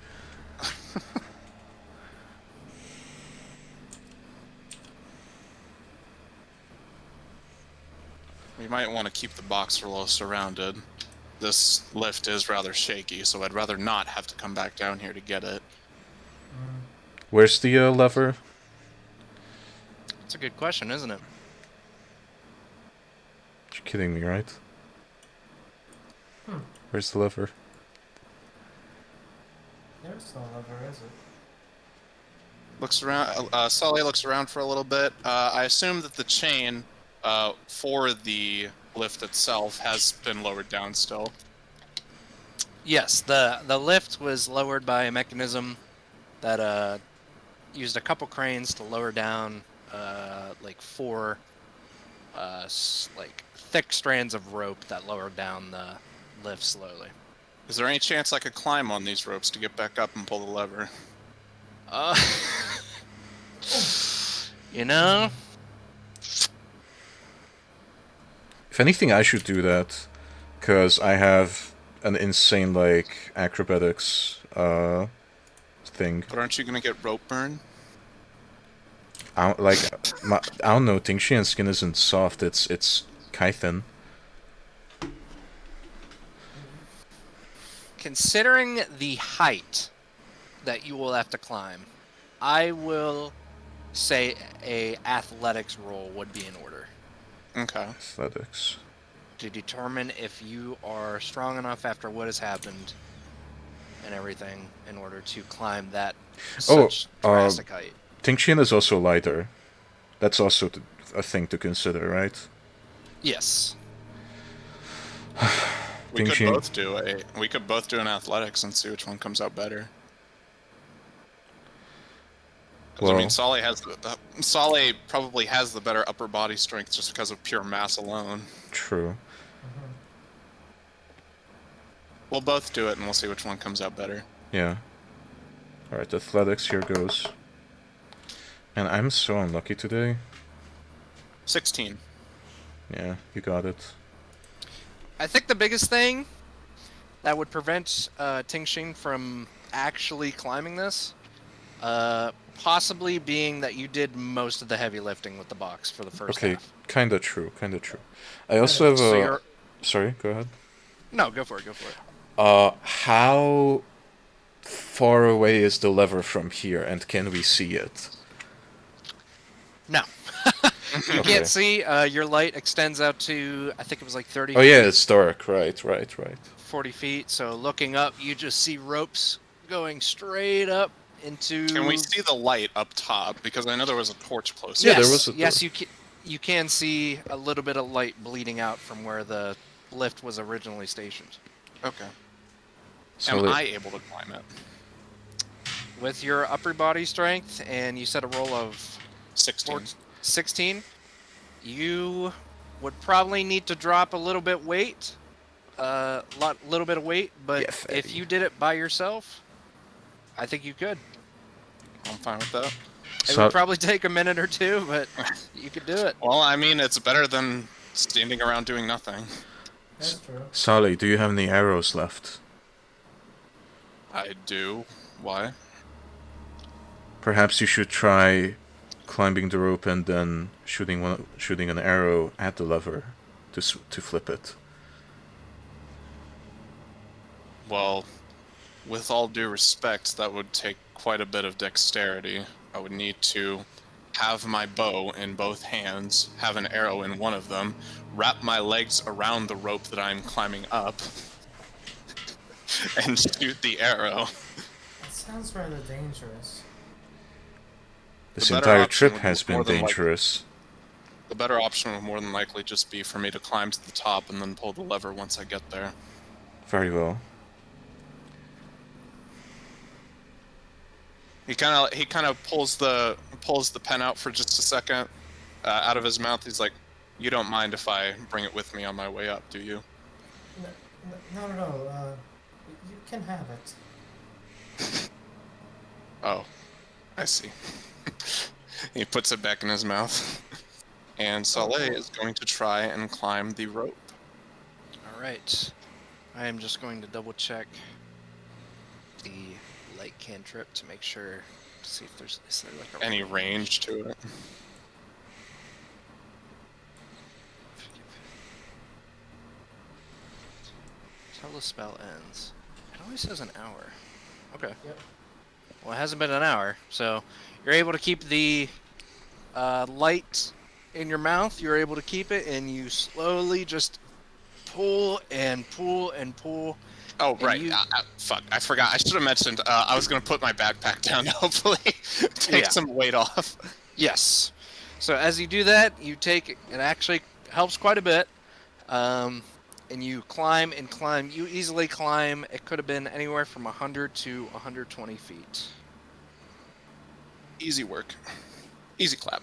S5: We might want to keep the box a little surrounded. This lift is rather shaky, so I'd rather not have to come back down here to get it.
S2: Where's the lever?
S4: It's a good question, isn't it?
S2: You're kidding me, right? Where's the lever?
S3: There's no lever, is it?
S5: Looks around. Sully looks around for a little bit. I assume that the chain for the lift itself has been lowered down still.
S4: Yes, the lift was lowered by a mechanism that used a couple cranes to lower down like 4 thick strands of rope that lowered down the lift slowly.
S5: Is there any chance I could climb on these ropes to get back up and pull the lever?
S4: You know?
S2: If anything, I should do that, because I have an insane, like, acrobatics, thing.
S5: But aren't you gonna get rope burn?
S2: I don't know, Tingshi and skin isn't soft, it's chitin.
S4: Considering the height that you will have to climb, I will say a athletics roll would be in order
S5: Okay.
S2: Athletics.
S4: to determine if you are strong enough after what has happened and everything in order to climb that such drastic height.
S2: Tingxian is also lighter. That's also a thing to consider, right?
S4: Yes.
S5: We could
S2: Tingxian-
S5: both do an athletics and see which one comes out better. 'Cause, I mean, Solly probably has the better upper body strength just because of pure mass alone.
S2: True.
S5: We'll both do it and we'll see which one comes out better.
S2: Yeah. Alright, athletics, here goes. And I'm so unlucky today.
S5: 16.
S2: Yeah, you got it.
S4: I think the biggest thing that would prevent Tingxing from actually climbing this, possibly being that you did most of the heavy lifting with the box for the first
S2: Okay,
S4: half.
S2: kinda true. I also have
S4: So
S2: a...
S4: you're...
S2: Sorry, go ahead.
S4: No, go for it.
S2: How far away is the lever from here, and can we see it?
S4: No. You
S2: Okay.
S4: can't see. Your light extends out to, I think it was like 30
S2: Oh
S4: feet,
S2: yeah, it's dark. Right.
S4: 40 feet. So looking up, you just see ropes going straight up into...
S5: Can we see the light up top? Because I know there was a torch close.
S2: Yeah,
S4: Yes,
S2: there was a
S4: yes, you can see a little bit of light bleeding out from where the lift was originally stationed.
S5: Okay.
S2: So
S5: Am I able to climb it?
S4: With your upper body strength, and you set a roll of
S5: 16.
S4: 16, you would probably need to drop a little bit weight, little bit of weight. But
S2: Yeah, fatty.
S4: if you did it by yourself, I think you could.
S5: I'm fine with that.
S4: It would probably take a minute or two, but you could do it.
S5: Well, I mean, it's better than standing around doing nothing.
S3: That's true.
S2: Sally, do you have any arrows left?
S5: I do. Why?
S2: Perhaps you should try climbing the rope and then shooting an arrow at the lever to flip it.
S5: Well, with all due respect, that would take quite a bit of dexterity. I would need to have my bow in both hands, have an arrow in one of them, wrap my legs around the rope that I'm climbing up, and shoot the arrow.
S3: That sounds rather dangerous.
S2: This
S5: The better
S2: entire
S5: option
S2: trip
S5: would
S2: has been
S5: more than
S2: dangerous.
S5: The better option would more than likely just be for me to climb to the top and then pull the lever once I get there.
S2: Very well.
S5: He kind of pulls the pen out for just a second out of his mouth. He's like, "You don't mind if I bring it with me on my way up, do you?"
S3: No. You can have it.
S5: Oh, I see. He puts it back in his mouth. And Saleh is going to try and climb the rope.
S4: All right. I am just going to double check the light cantrip to make sure, to see if there's is there like a
S5: Any range to it?
S4: Until the spell ends. It always says an hour. Okay.
S3: Yep.
S4: Well, it hasn't been an hour, so you're able to keep the light in your mouth. You're able to keep it, and you slowly just pull and pull and pull.
S5: Oh,
S4: And
S5: right.
S4: you-
S5: Fuck, I forgot. I should have mentioned I was going to put my backpack down to hopefully take
S4: Yeah.
S5: some weight off.
S4: Yes. So as you do that, you take it actually helps quite a bit. And you climb and climb. You easily climb. It could have been anywhere from 100 to 120 feet.
S5: Easy work. Easy clap.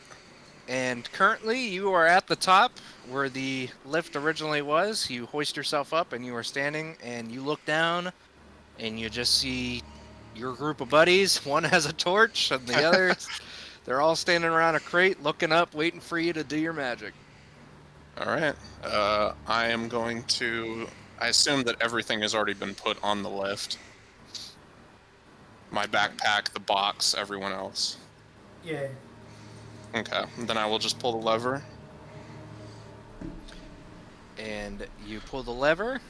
S4: And currently, you are at the top where the lift originally was. You hoist yourself up, and you are standing, and you look down, and you just see your group of buddies. One has a torch, and the others, they're all standing around a crate, looking up, waiting for you to do your magic.
S5: All right. I am going to. I assume that everything has already been put on the lift. My backpack, the box, everyone else.
S3: Yeah.
S5: Okay. Then I will just pull the lever.
S4: And you pull the lever.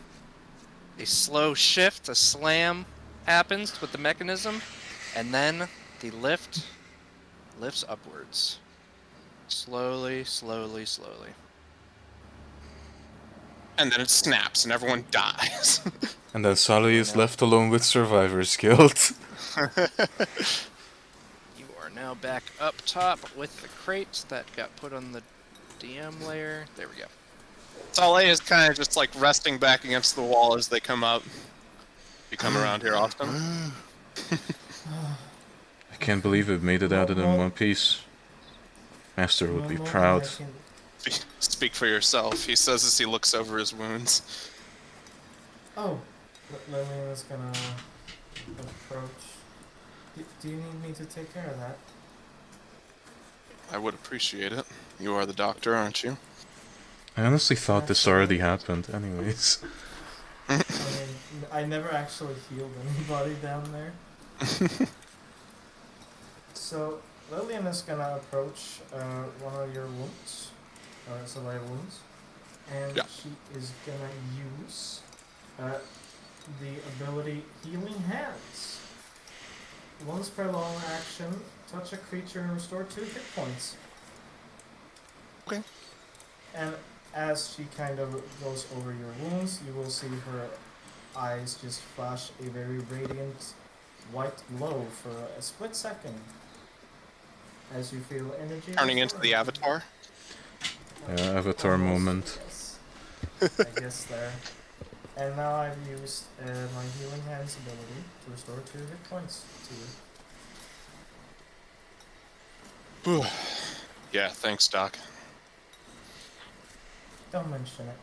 S4: A slow shift, a slam happens with the mechanism, and then the lift lifts upwards. Slowly, slowly, slowly.
S5: And then it snaps and everyone dies.
S2: And then Sally is left alone with Survivor's Guild.
S4: You are now back up top with the crates that got put on the DM layer. There we go.
S5: Sale is kind of just like resting back against the wall as they come up. You come around here often?
S2: I can't believe it made it out of in one piece. Master would be proud.
S5: Speak for yourself, he says as he looks over his wounds.
S3: Oh, Lillian is gonna approach. Do you need me to take care of that?
S5: I would appreciate it. You are the doctor, aren't you?
S2: I honestly thought this already happened, anyways.
S3: I mean, I never actually healed anybody down there. So, Lillian is gonna approach one of your wounds, Soleil wounds, and she is gonna use the ability Healing Hands. Once per long action, touch a creature and restore 2 hit points.
S5: Okay.
S3: And as she kind of goes over your wounds, you will see her eyes just flash a very radiant white glow for a split second. As you feel energy
S5: Turning into the Avatar?
S2: Avatar moment.
S3: Yes. I guess there. And now I've used my Healing Hands ability to restore 2 hit points to you.
S5: Yeah, thanks, Doc.
S3: Don't mention it.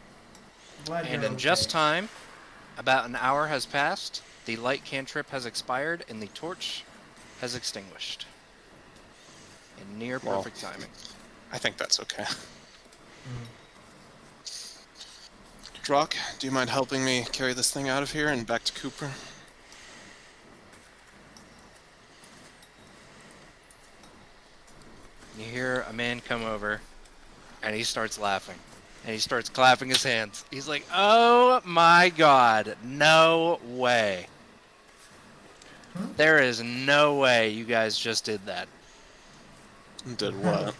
S3: Glad
S4: And
S3: you're
S4: in
S3: okay.
S4: just time, about an hour has passed, the light cantrip has expired, and the torch has extinguished. In near perfect timing.
S5: I think that's okay.
S3: Mm.
S5: Drock, do you mind helping me carry this thing out of here and back to Cooper?
S4: You hear a man come over, and he starts laughing. And he starts clapping his hands. He's like, oh my god, no way. There is no way you guys just did that.
S5: Did what?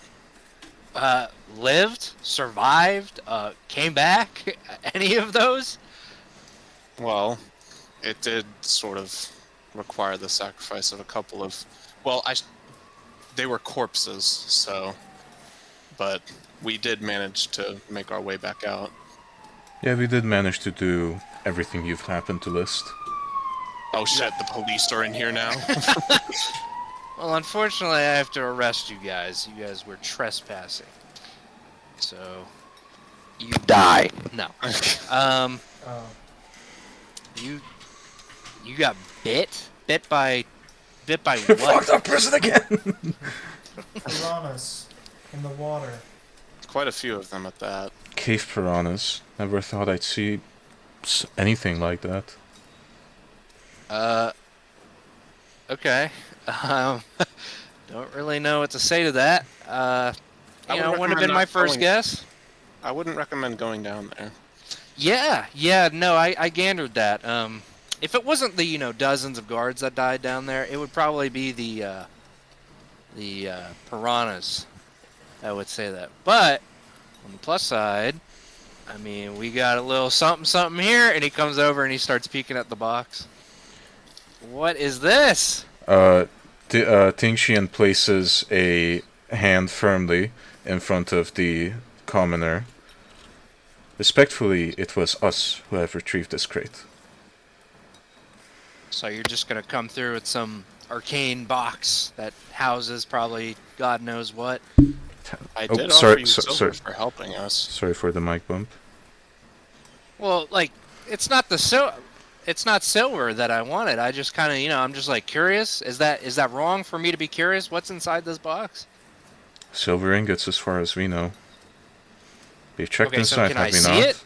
S4: Lived, survived, came back, any of those?
S5: Well, it did sort of require the sacrifice of a couple of... Well, they were corpses, so... But we did manage to make our way back out.
S2: Yeah, we did manage to do everything you've happened to list.
S5: Oh shit, the police are in here now?
S4: Well, unfortunately, I have to arrest you guys. You guys were trespassing. So, you die. No.
S3: Oh.
S4: You got bit? Bit by what?
S2: Fucked up prison again!
S3: Piranhas in the water.
S5: Quite a few of them at that.
S2: Cave piranhas. Never thought I'd see anything like that.
S4: Okay. Don't really know what to say to that. Wouldn't have been my first guess.
S5: I wouldn't recommend going down there.
S4: Yeah, no, I gandered that. If it wasn't the, dozens of guards that died down there, it would probably be the piranhas. I would say that. But, on the plus side, I mean, we got a little something here, and he comes over and he starts peeking at the box. What is this?
S2: Tingxian places a hand firmly in front of the commoner. Respectfully, it was us who have retrieved this crate.
S4: So you're just gonna come through with some arcane box that houses probably God knows what?
S5: I
S2: Oh,
S5: did
S2: sorry,
S5: offer you silver
S2: sorry.
S5: for helping us.
S2: Sorry for the mic bump.
S4: Well, like, it's not it's not silver that I wanted. I just kind of, I'm just like curious. Is that wrong for me to be curious? What's inside this box?
S2: Silver ingots, as far as we know. We've checked
S4: Okay, so
S2: inside,
S4: can I
S2: have we
S4: see
S2: not?
S4: it?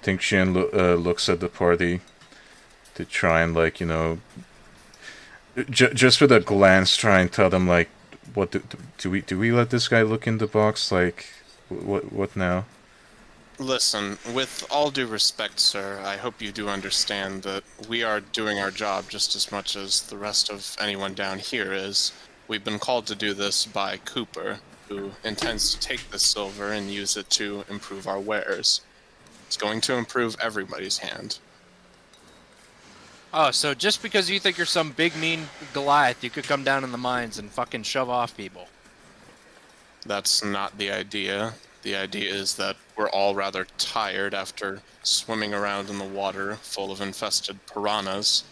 S2: Think Xian looks at the party to try and, like, just with a glance, try and tell them, like, what do we let this guy look in the box? Like, what now?
S5: Listen, with all due respect, sir, I hope you do understand that we are doing our job just as much as the rest of anyone down here is. We've been called to do this by Cooper, who intends to take this silver and use it to improve our wares. It's going to improve everybody's hand.
S4: Oh, so just because you think you're some big mean Goliath, you could come down in the mines and fucking shove off people.
S5: That's not the idea. The idea is that we're all rather tired after swimming around in the water full of infested piranhas.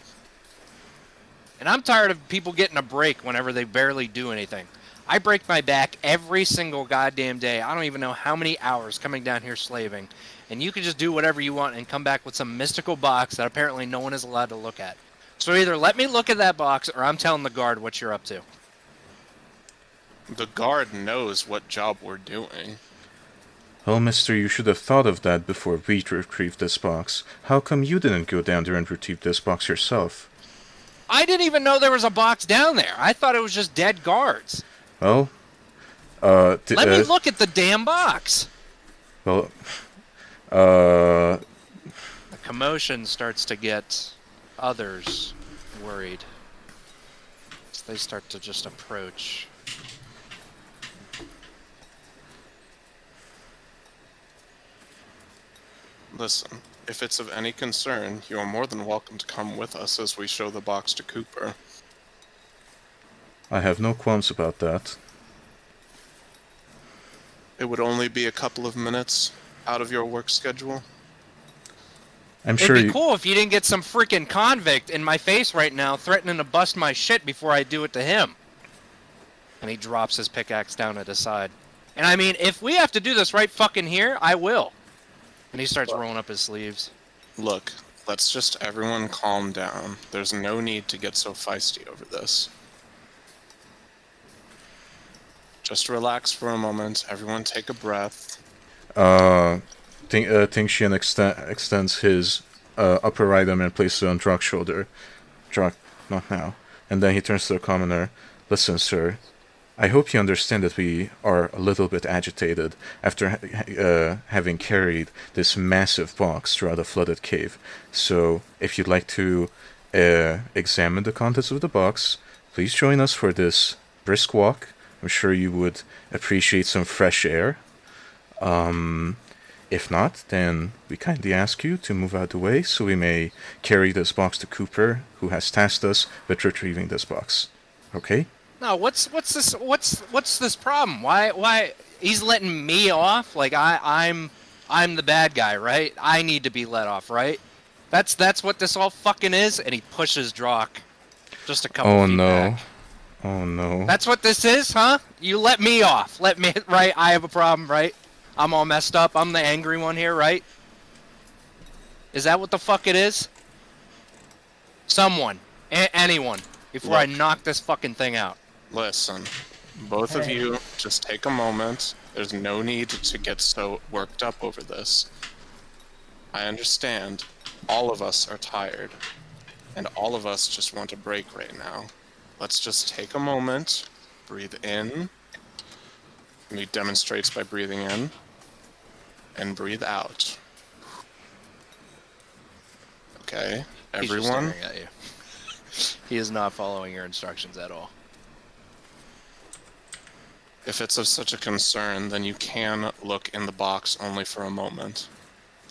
S4: And I'm tired of people getting a break whenever they barely do anything. I break my back every single goddamn day. I don't even know how many hours coming down here slaving. And you can just do whatever you want and come back with some mystical box that apparently no one is allowed to look at. So either let me look at that box or I'm telling the guard what you're up to.
S5: The guard knows what job we're doing.
S2: Oh, mister, you should have thought of that before we retrieved this box. How come you didn't go down there and retrieve this box yourself?
S4: I didn't even know there was a box down there. I thought it was just dead guards.
S2: Well,
S4: let me look at the damn box.
S2: Well,
S4: The commotion starts to get others worried. So they start to just approach.
S5: Listen, if it's of any concern, you are more than welcome to come with us as we show the box to Cooper.
S2: I have no qualms about that.
S5: It would only be a couple of minutes out of your work schedule.
S2: I'm sure
S4: It'd be cool if you didn't get some freaking convict in my face right now threatening to bust my shit before I do it to him. And he drops his pickaxe down at his side. And I mean, if we have to do this right fucking here, I will. And he starts rolling up his sleeves.
S5: Look, let's just everyone calm down. There's no need to get so feisty over this. Just relax for a moment. Everyone take a breath.
S2: Xian extends his upper right arm and places it on Drock's shoulder. Drock, not now. And then he turns to the commoner. Listen, sir. I hope you understand that we are a little bit agitated after having carried this massive box throughout a flooded cave. So, if you'd like to examine the contents of the box, please join us for this brisk walk. I'm sure you would appreciate some fresh air. If not, then we kindly ask you to move out of the way so we may carry this box to Cooper, who has tasked us with retrieving this box. Okay?
S4: No, what's this problem? Why he's letting me off? Like I'm the bad guy, right? I need to be let off, right? That's what this all fucking is. And he pushes Drock just a couple feet back.
S2: Oh no.
S4: That's what this is, huh? You let me off. Let me, right? I have a problem, right? I'm all messed up. I'm the angry one here, right? Is that what the fuck it is? Someone. Anyone. Before I knock this fucking thing out.
S5: Listen, both of you, just take a moment. There's no need to get so worked up over this. I understand. All of us are tired. And all of us just want a break right now. Let's just take a moment, breathe in. And he demonstrates by breathing in. And breathe out. Okay, everyone.
S4: He's just staring at you. He is not following your instructions at all.
S5: If it's of such a concern, then you can look in the box only for a moment.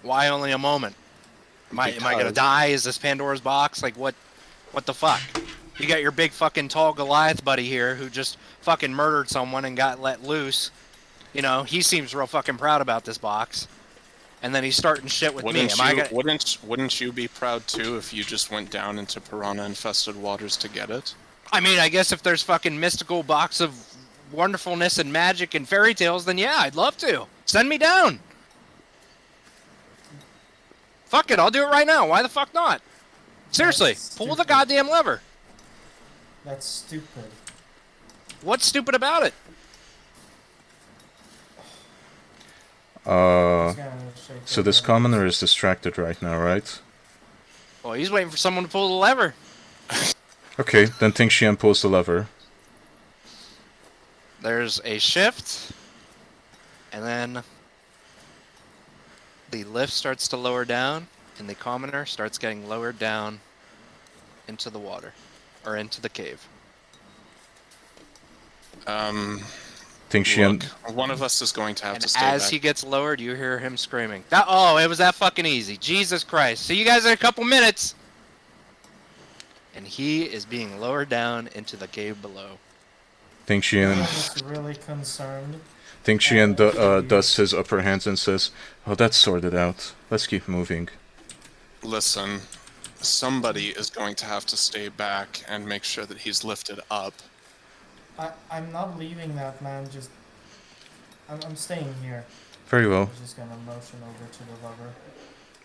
S4: Why only a moment? Am I gonna die? Is this Pandora's box? Like what the fuck? You got your big fucking tall Goliath buddy here who just fucking murdered someone and got let loose. You know, he seems real fucking proud about this box. And then he's starting shit with me.
S5: Wouldn't you be proud too if you just went down into piranha-infested waters to get it?
S4: I mean, I guess if there's fucking mystical box of wonderfulness and magic and fairy tales, then yeah, I'd love to. Send me down. Fuck it, I'll do it right now. Why the fuck not? Seriously,
S3: That's
S4: pull the
S3: stupid.
S4: goddamn lever.
S3: That's stupid.
S4: What's stupid about it?
S3: He's gonna shake
S2: So
S3: their
S2: this
S3: head.
S2: commoner is distracted right now, right?
S4: Well, he's waiting for someone to pull the lever.
S2: Okay, then Tingxian pulls the lever.
S4: There's a shift, and then the lift starts to lower down, and the commoner starts getting lowered down into the water, or into the cave.
S2: Tingxian,
S5: Look, one of us is going to have
S4: And
S5: to stay
S4: as
S5: back.
S4: he gets lowered, you hear him screaming, "Oh, it was that fucking easy. Jesus Christ. See you guys in a couple minutes." And he is being lowered down into the cave below.
S2: Tingxian,
S3: Is really concerned.
S2: does his upper hands and says, "Oh, that's sorted out. Let's keep moving."
S5: Listen, somebody is going to have to stay back and make sure that he's lifted up.
S3: I'm not leaving that man. I'm staying here.
S2: Very well.
S3: I'm just gonna motion over to the lever.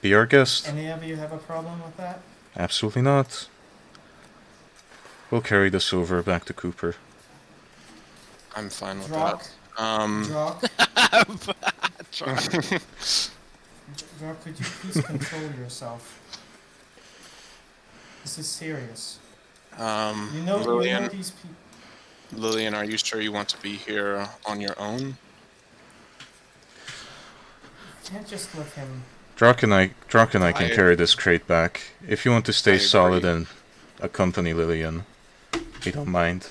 S2: Be our guest.
S3: Any of you have a problem with that?
S2: Absolutely not. We'll carry this over back to Cooper.
S5: I'm fine with
S3: Drock?
S5: that.
S3: Drock, could you please control yourself? This is serious. You know
S5: Lillian,
S3: these people.
S5: Lillian, are you sure you want to be here on your own?
S3: Can't just let him.
S2: Drock and I can
S5: I-
S2: carry this crate back. If you want to
S5: I
S2: stay
S5: agree.
S2: solid and accompany Lillian, we don't mind.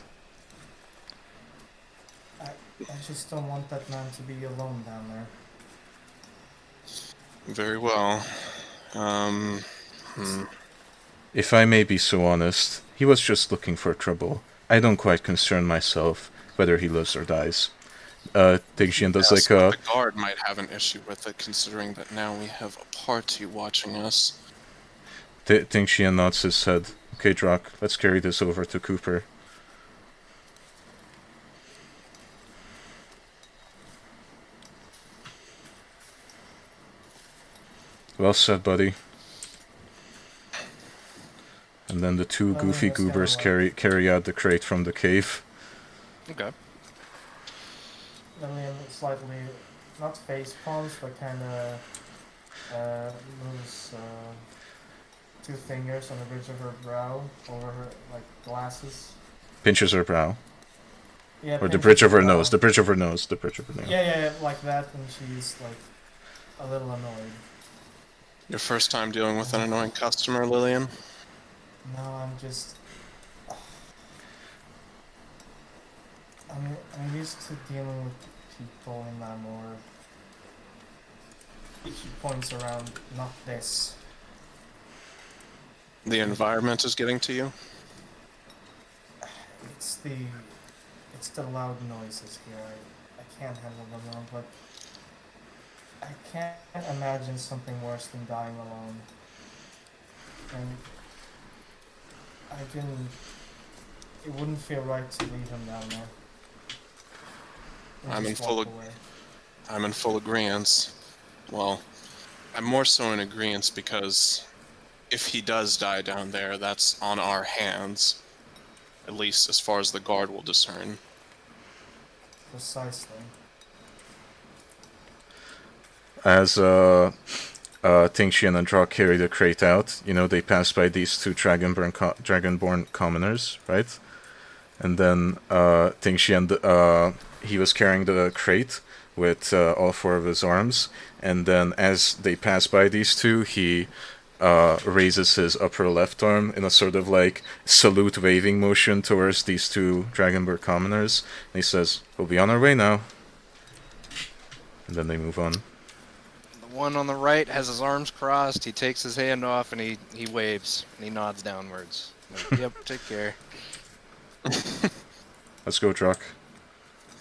S3: I just don't want that man to be alone down there.
S5: Very well.
S2: If I may be so honest, he was just looking for trouble. I don't quite concern myself whether he lives or dies. Tingxian does
S5: Yes,
S2: like
S5: but
S2: a...
S5: the guard might have an issue with it, considering that now we have a party watching us.
S2: Tingxian nods his head. Okay, Drock, let's carry this over to Cooper. Well said, buddy. And then the two
S3: Well,
S2: goofy
S3: that's kinda
S2: goobers
S3: like-
S2: carry out the crate from the cave.
S4: Okay.
S3: Lillian slightly, not face palms, but kind of moves two fingers on the bridge of her brow over her like glasses.
S2: Pinches her brow.
S3: Yeah,
S2: Or the
S3: pinches
S2: bridge of her
S3: brow.
S2: nose. The bridge of her nose. The bridge of her nose.
S3: Yeah, like that, and she's like a little annoyed.
S5: Your first time dealing with an annoying customer, Lillian?
S3: No, I'm just. I'm used to dealing with people in that more. She points around, not this.
S5: The environment is getting to you?
S3: It's the loud noises here. I can't handle them all, but I can't imagine something worse than dying alone. And it wouldn't feel right to leave him down there. And
S5: I'm
S3: just
S5: in full
S3: walk
S5: ag-
S3: away.
S5: I'm in full agreement. Well, I'm more so in agreement because if he does die down there, that's on our hands. At least as far as the guard will discern.
S3: Precisely.
S2: As Tingxian and Drock carry the crate out, you know, they pass by these two dragonborn commoners, right? And then Tingxian, he was carrying the crate with all four of his arms, and then as they pass by these two, he raises his upper left arm in a sort of like salute waving motion towards these two dragonborn commoners, and he says, "We'll be on our way now." And then they move on.
S4: The one on the right has his arms crossed. He takes his hand off and he waves and he nods downwards. Like, yep, take care.
S2: Let's go, Drock.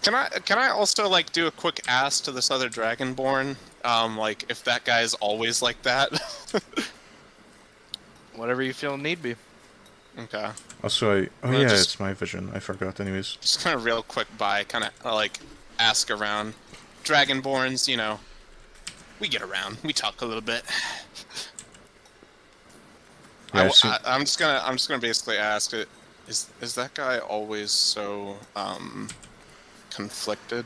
S5: Can I also like do a quick ask to this other dragonborn? Like if that guy's always like that?
S4: Whatever you feel need be.
S5: Okay.
S2: Also, oh
S5: Well,
S2: yeah,
S5: just-
S2: it's my vision. I forgot. Anyways.
S5: Just kind of real quick by, kind of like ask around. Dragonborns, you know, we get around. We talk a little bit.
S2: Yeah, I've seen.
S5: I'm just gonna basically ask it. Is that guy always so conflicted?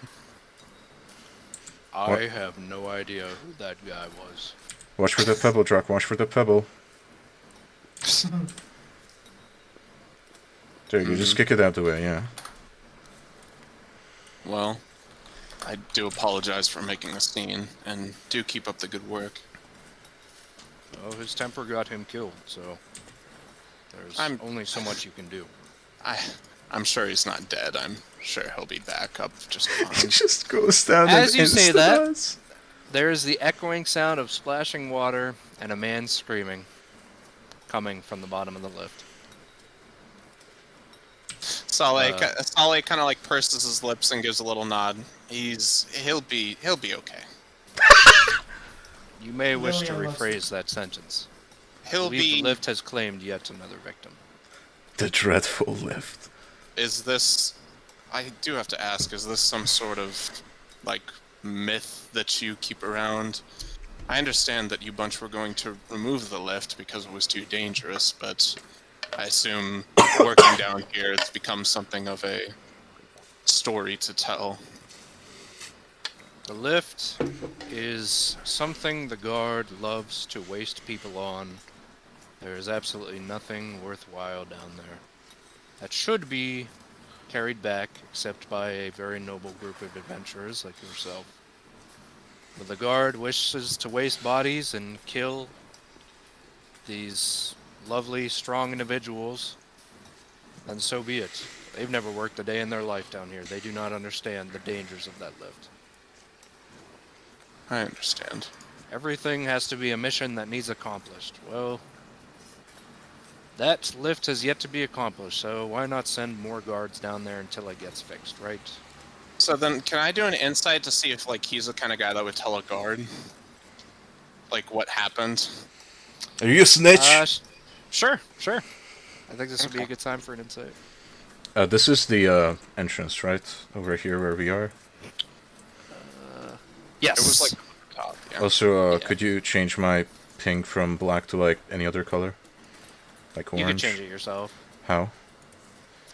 S4: I
S2: What?
S4: have no idea who that guy was.
S2: Watch for the pebble, Druck. Watch for the pebble. There you go. Just kick it out the way. Yeah.
S5: Well, I do apologize for making a scene, and do keep up the good work.
S4: Oh, his temper got him killed, so there's only so much you can do.
S5: I'm sure he's not dead. I'm sure he'll be back up just fine.
S2: Just goes down.
S4: As you say that, there is the echoing sound of splashing water and a man screaming, coming from the bottom of the lift.
S5: Saleh kind of like purses his lips and gives a little nod. He'll be okay.
S4: You may wish to
S3: Lillian
S4: rephrase that sentence.
S5: He'll
S4: The
S5: be.
S4: lift has claimed yet another victim.
S2: The dreadful lift.
S5: Is this? I do have to ask. Is this some sort of like myth that you keep around? I understand that you bunch were going to remove the lift because it was too dangerous, but I assume working down here, it's become something of a story to tell.
S4: The lift is something the guard loves to waste people on. There is absolutely nothing worthwhile down there that should be carried back except by a very noble group of adventurers like yourself. But the guard wishes to waste bodies and kill these lovely, strong individuals, then so be it. They've never worked a day in their life down here. They do not understand the dangers of that lift.
S5: I understand.
S4: Everything has to be a mission that needs accomplished. Well, that lift has yet to be accomplished, so why not send more guards down there until it gets fixed, right?
S5: So then, can I do an insight to see if like he's the kind of guy that would tell a guard, like what happened?
S2: Are you a snitch?
S4: Sure. I think this would be a good time for an insight.
S2: This is the entrance, right? Over here where we are.
S4: Yes.
S5: It was like top. Yeah.
S2: Also,
S4: Yeah.
S2: could you change my pink from black to like any other color? Like
S4: You
S2: orange?
S4: can change it yourself.
S2: How?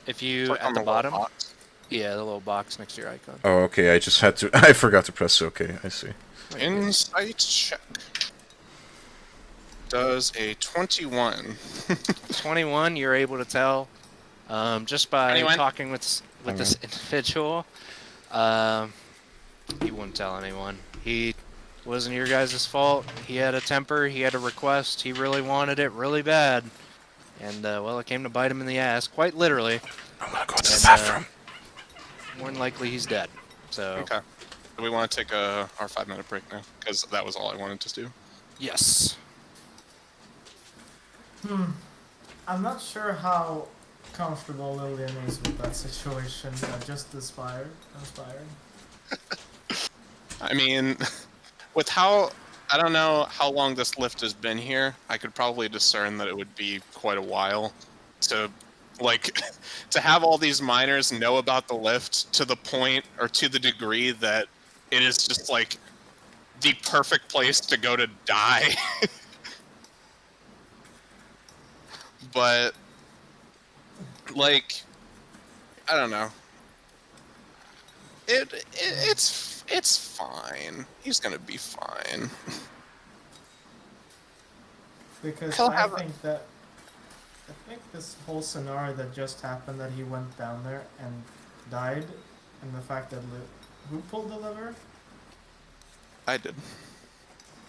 S4: If you,
S5: Click on
S4: at the
S5: little
S4: bottom,
S5: box.
S4: yeah, the little box next to your icon.
S2: Oh, okay. I just had to. I forgot to press OK. I see.
S5: Insight check. Does a 21.
S4: 21, you're able to tell, just by
S5: 21?
S4: talking with this individual. He wouldn't tell anyone. He wasn't your guys' fault. He had a temper. He had a request. He really wanted it really bad. And, well, it came to bite him in the ass, quite literally.
S2: I'm gonna go to the bathroom.
S4: More than likely, he's dead. So,
S5: Okay. Do we want to take our 5-minute break now? Because that was all I wanted to do.
S4: yes.
S3: I'm not sure how comfortable Lillian is with that situation. Just inspired.
S5: I mean, with how... I don't know how long this lift has been here. I could probably discern that it would be quite a while to, like, to have all these miners know about the lift to the point, or to the degree that it is just, like, the perfect place to go to die. But, like, I don't know. It's fine. He's gonna be fine.
S3: Because
S5: He'll
S3: I
S5: have a-
S3: think this whole scenario that just happened, that he went down there and died, and the fact that who pulled the lever?
S5: I did.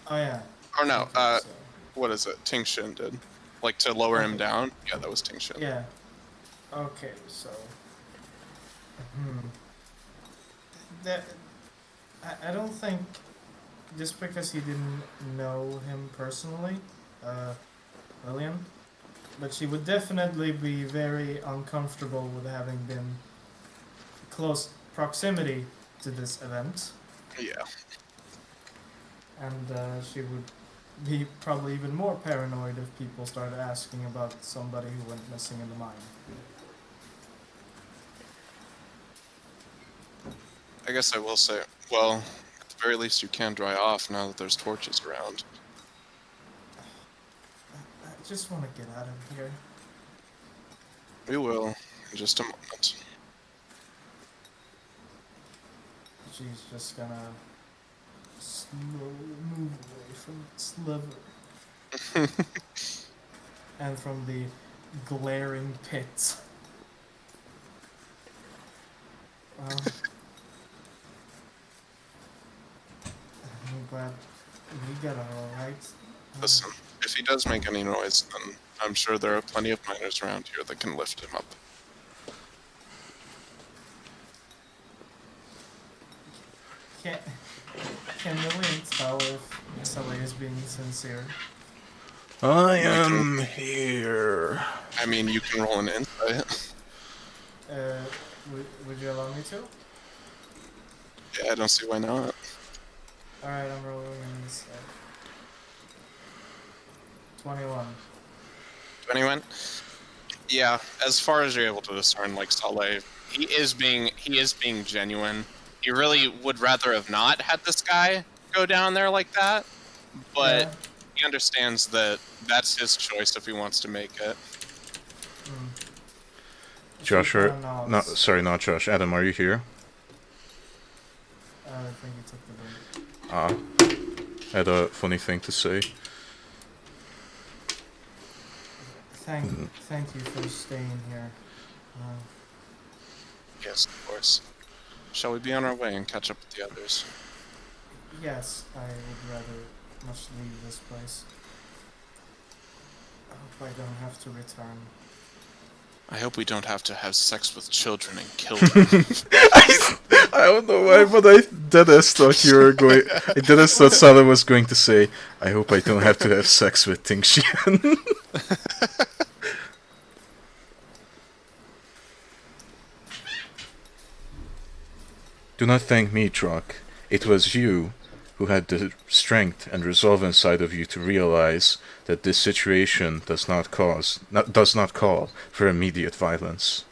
S3: Oh yeah.
S5: Or no,
S3: Okay, so-
S5: what is it? Ting Shin did. Like, to lower him
S3: Okay.
S5: down? Yeah, that was Ting Shin.
S3: Yeah. Okay, so. That. I don't think, just because he didn't know him personally, Lillian, but she would definitely be very uncomfortable with having been close proximity to this event,
S5: Yeah.
S3: and she would be probably even more paranoid if people started asking about somebody who went missing in the mine.
S5: I guess I will say, well, at the very least you can dry off now that there's torches around.
S3: I just want to get out of here.
S5: We will, in just a moment.
S3: She's just gonna slowly move away from its liver and from the glaring pit. I'm glad we got it alright.
S5: Listen, if he does make any noise, then I'm sure there are plenty of miners around here that can lift him up.
S3: Can Lillian tell if Sully is being sincere?
S2: I am here.
S5: I mean, you can roll an insight.
S3: Would you allow me to?
S5: Yeah, I don't see why not.
S3: Alright, I'm rolling an insight. 21.
S5: 21? Yeah, as far as you're able to discern, like Saleh, he is being genuine. He really would rather have not had this guy go down there like that, but
S3: Yeah.
S5: he understands that that's his choice if he wants to make it.
S2: Josh,
S3: She
S2: or
S3: kinda nods.
S2: not? Sorry, not Josh. Adam, are you here?
S3: I think he took the bait.
S2: Ah, I had a funny thing to say.
S3: Thank you for staying here.
S5: Yes, of course. Shall we be on our way and catch up with the others?
S3: Yes, I would rather much leave this place. I hope I don't have to return.
S5: I hope we don't have to have sex with children and kill them.
S2: I don't know why, but I Dennis thought you were going. Dennis thought Salah was going to say, "I hope I don't have to have sex with Tingxian." Do not thank me, Trock. It was you who had the strength and resolve inside of you to realize that this situation does not call for immediate violence.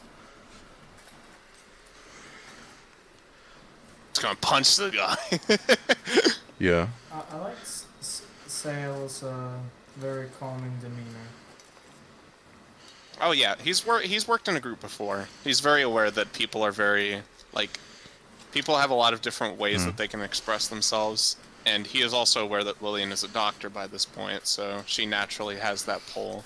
S5: It's gonna punch the guy.
S2: Yeah.
S3: I like Sale's very calming demeanor.
S5: Oh yeah, he's worked in a group before. He's very aware that people are very, like, people have a lot of different ways that they can express themselves, and he is also aware that Lillian is a doctor by this point, so she naturally has that pull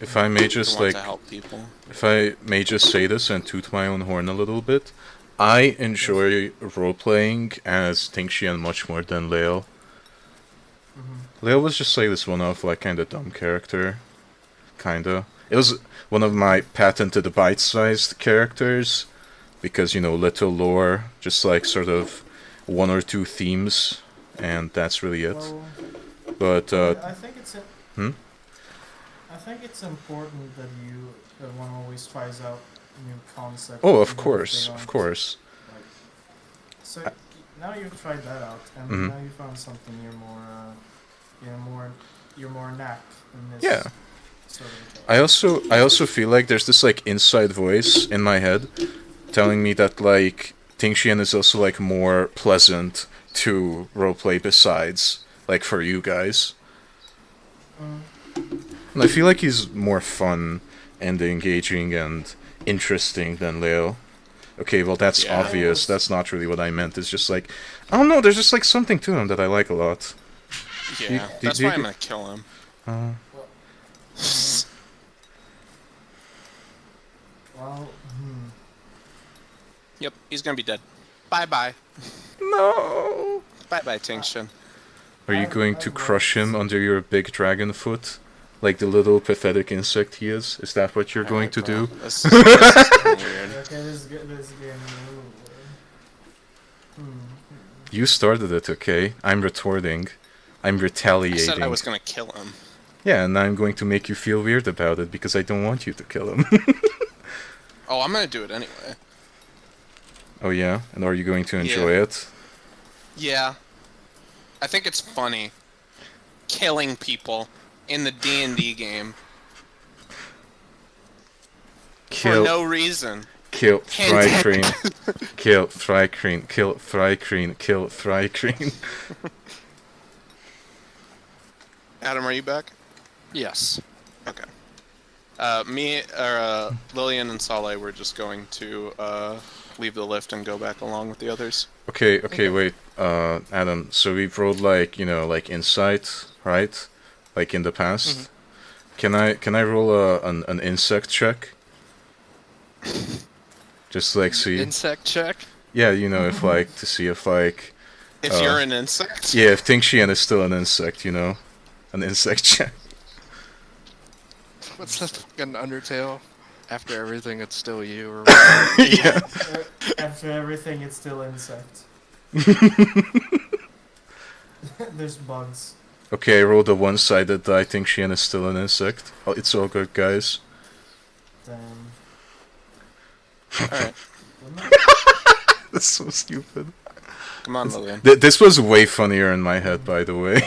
S2: If I may
S5: to
S2: just
S5: want to help people.
S2: if I may just say this and toot my own horn a little bit, I enjoy role-playing as Tingxian much more than Leo. Leo was just like this one-off, like, kinda dumb character. Kinda. It was one of my patented bite-sized characters, because, you know, little lore, just like sort of one or two themes, and that's really it.
S3: Well,
S2: But,
S3: I think it's
S2: Hmm?
S3: I think it's important that one always tries out new concepts.
S2: oh,
S3: even
S2: of
S3: if they
S2: course, of
S3: aren't,
S2: course.
S3: like- So now you've tried that out, and
S2: Mhm.
S3: now you found something you're more knack in this.
S2: Yeah.
S3: Sort of
S2: I also feel like there's this, like, inside voice in my head telling me that, like, Tingxian is also, like, more pleasant to roleplay besides, like, for you guys. And I feel like he's more fun and engaging and interesting than Leo. Okay, well, that's
S5: Yeah.
S2: obvious. That's not really what I meant. It's just like, I don't know, there's just, like, something to him that I like a lot.
S5: Yeah,
S2: do
S5: that's
S2: you
S5: why I'm
S2: get-
S5: gonna kill him.
S3: Well,
S5: Yep, he's gonna be dead. Bye-bye.
S2: No!
S5: Bye-bye, Tingxian.
S2: Are you going to crush him under your big dragon foot? Like the little pathetic insect he is? Is that what you're going to do?
S5: This is weird.
S3: okay, this is getting a little weird.
S2: You started it, okay? I'm retorting. I'm
S5: I
S2: retaliating.
S5: said I was gonna kill him.
S2: Yeah, and I'm going to make you feel weird about it because I don't want you to kill him.
S5: Oh, I'm gonna do it anyway.
S2: Oh yeah? And are you going to enjoy it?
S5: Yeah. I think it's funny. killing people in the D&D game for no reason.
S2: Kill Thrycreen. Kill Thrycreen. Kill Thrycreen. Kill Thrycreen.
S5: Adam, are you back?
S4: Yes.
S5: Okay. Lillian and Saleh were just going to leave the lift and go back along with the others.
S2: Okay, wait, Adam, so we've rolled like, like insight, right? Like in the past. Can I roll an insect check? Just like see.
S4: Insect check?
S2: Yeah, if like to see if like
S5: If you're an insect?
S2: yeah, if Tingxian is still an insect, an insect check.
S4: What's that fucking Undertale? After everything, it's still you, or whatever.
S2: Yeah.
S3: After everything, it's still insect. There's bugs.
S2: Okay, I rolled a one-sided die. Tingxian is still an insect. Oh, it's all good, guys.
S3: Damn.
S5: Alright.
S2: That's so stupid.
S5: Come on, Lillian.
S2: This was way funnier in my head, by the way.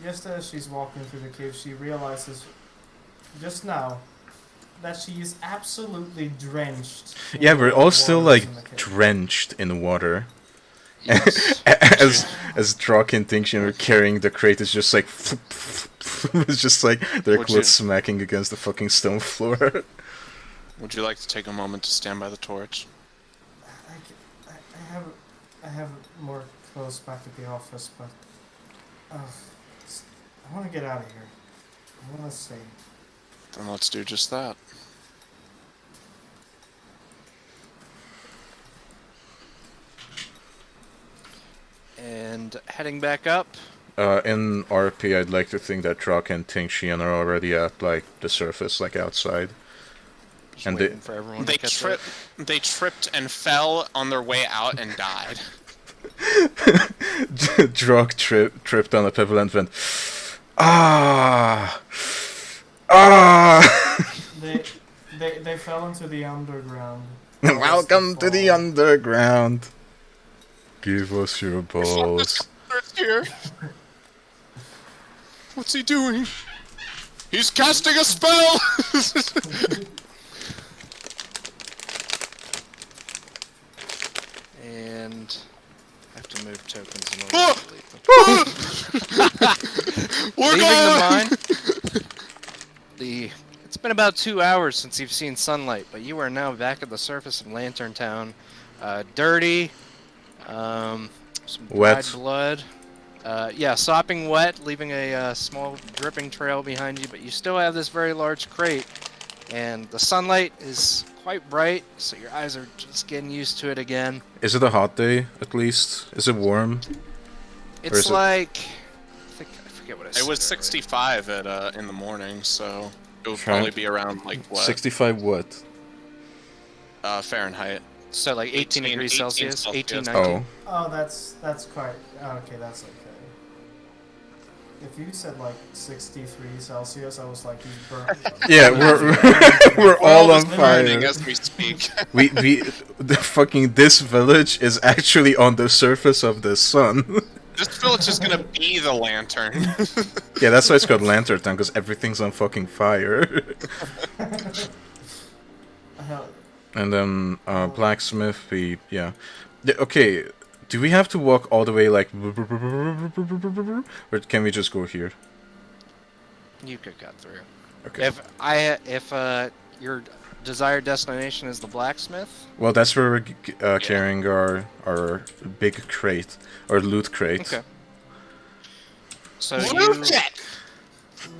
S3: Just as she's walking through the cave, she realizes just now that she is absolutely drenched.
S2: Yeah, we're all still like
S3: in the cave.
S2: drenched in water.
S4: Yes.
S2: as Drock and Tingxian are carrying the crate, it's just like it's just like their
S5: Would
S2: clothes
S5: you-
S2: smacking against the fucking stone floor.
S5: Would you like to take a moment to stand by the torch?
S3: I have more clothes back at the office, but I want to get out of here. I want to stay.
S5: Then let's do just that.
S4: And heading back up.
S2: In RP, I'd like to think that Drock and Tingxian are already at like the surface, like outside.
S4: Just
S2: And
S4: waiting for everyone
S5: They
S4: to catch up.
S5: They tripped and fell on their way out and died.
S2: Drock tripped on a pebble and went,
S3: They fell into the underground.
S2: Welcome to the underground. Give us your balls.
S5: Here. What's he doing? He's casting a spell!
S4: And I have to move tokens in order
S5: Oh!
S4: to delete them.
S5: We're
S4: Leaving the
S5: going!
S4: mine. It's been about 2 hours since you've seen sunlight, but you are now back at the surface of Lantern Town. Dirty. Some
S2: Wet.
S4: dried blood. Yeah, sopping wet, leaving a small dripping trail behind you, but you still have this very large crate. And the sunlight is quite bright, so your eyes are just getting used to it again.
S2: Is it a hot day, at least? Is it warm?
S4: It's
S2: is it-
S4: like... I forget what I said
S5: It was
S4: earlier.
S5: 65 in the morning, so it would
S2: Okay.
S5: probably be around like what?
S2: 65 what?
S5: Fahrenheit.
S4: So like 18 degrees
S5: 18
S4: Celsius, 18,
S5: Celsius.
S4: 19.
S2: Oh.
S3: Oh, that's quite okay. That's okay. If you said like 63 Celsius, I was like, he's burnt.
S2: Yeah, we're all on
S5: Burning
S2: fire.
S5: as we speak.
S2: This village is actually on the surface of the sun.
S5: This village is gonna be the lantern.
S2: Yeah, that's why it's called Lantern Town, because everything's on fucking fire. And then blacksmith, yeah. Okay, do we have to walk all the way like, or can we just go here?
S4: You could cut through.
S2: Okay.
S4: If your desired destination is the blacksmith,
S2: Well, that's where we're carrying our big crate, or loot crate.
S4: okay. So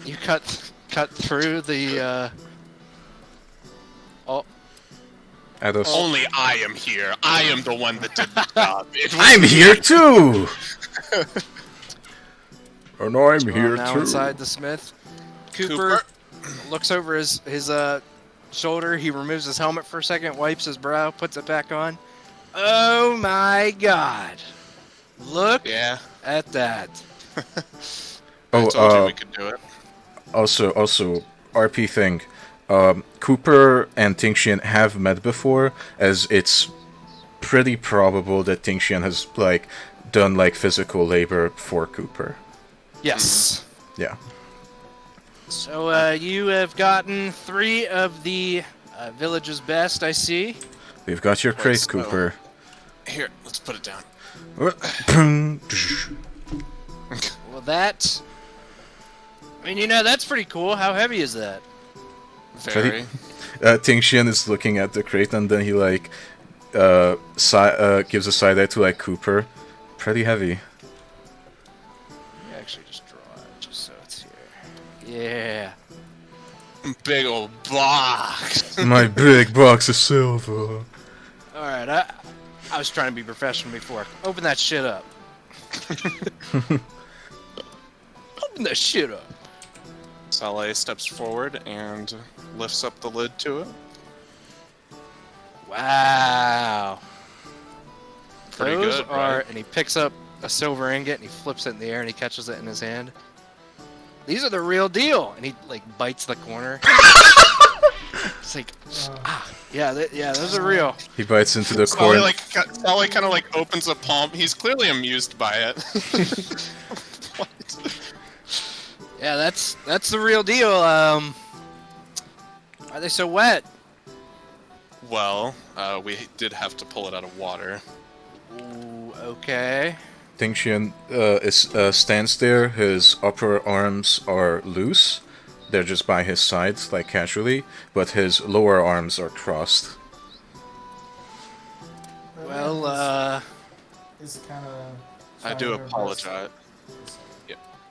S4: you cut through the
S2: At us.
S5: Only I am here. I am the one that did the job. It was
S2: I'm here too. And I'm here
S4: now
S2: too.
S4: inside the smith. Cooper looks over his shoulder. He removes his helmet for a second, wipes his brow, puts it back on. Oh my God! Look
S5: Yeah.
S4: at that.
S2: Oh,
S5: I told you we could do it.
S2: Also, RP thing. Cooper and Tingxian have met before, as it's pretty probable that Tingxian has, like, done like physical labor for Cooper.
S4: Yes.
S2: Yeah.
S4: So you have gotten 3 of the village's best, I see.
S2: We've got your crate,
S5: so-
S2: Cooper.
S5: Here, let's put it down.
S4: Well, that... I mean, you know, that's pretty cool. How heavy is that?
S5: Very.
S2: Tingxian is looking at the crate and then he like gives a side eye to like Cooper. Pretty heavy.
S4: Let me actually just draw it just so it's here. Yeah.
S5: Big old box.
S2: My big box of silver.
S4: Alright, I was trying to be professional before. Open that shit up. Open that shit up.
S5: Saleh steps forward and lifts up the lid to it.
S4: Wow.
S5: Pretty
S4: Those
S5: good,
S4: are,
S5: right?
S4: and he picks up a silver ingot and he flips it in the air and he catches it in his hand. These are the real deal, and he like bites the corner. It's like, yeah, those are real.
S2: He bites into the corn.
S5: Saleh kind of like opens a palm. He's clearly amused by it. What?
S4: Yeah, that's the real deal. Are they so wet?
S5: Well, we did have to pull it out of water.
S4: Ooh, okay.
S2: Tingxian stands there. His upper arms are loose. They're just by his sides, like casually, but his lower arms are crossed.
S4: Well,
S3: Is kind of.
S5: I do apologize.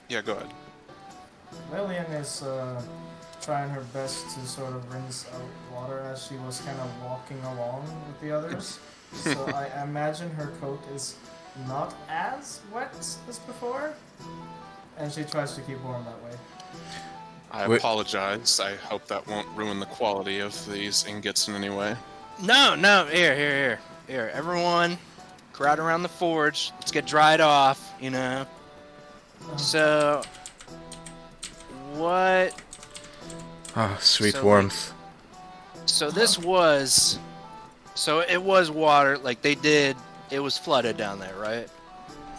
S5: Yeah, go ahead.
S3: Lillian is trying her best to sort of rinse out water as she was kind of walking along with the others. So I imagine her coat is not as wet as before, and she tries to keep warm that way.
S5: I apologize. I hope that won't ruin the quality of these ingots in any way.
S4: no, here. Everyone, crowd around the forge. Let's get dried off. You know. So, what?
S2: Ah, sweet
S4: So,
S2: warmth.
S4: So this was, so it was water. Like they did. It was flooded down there, right?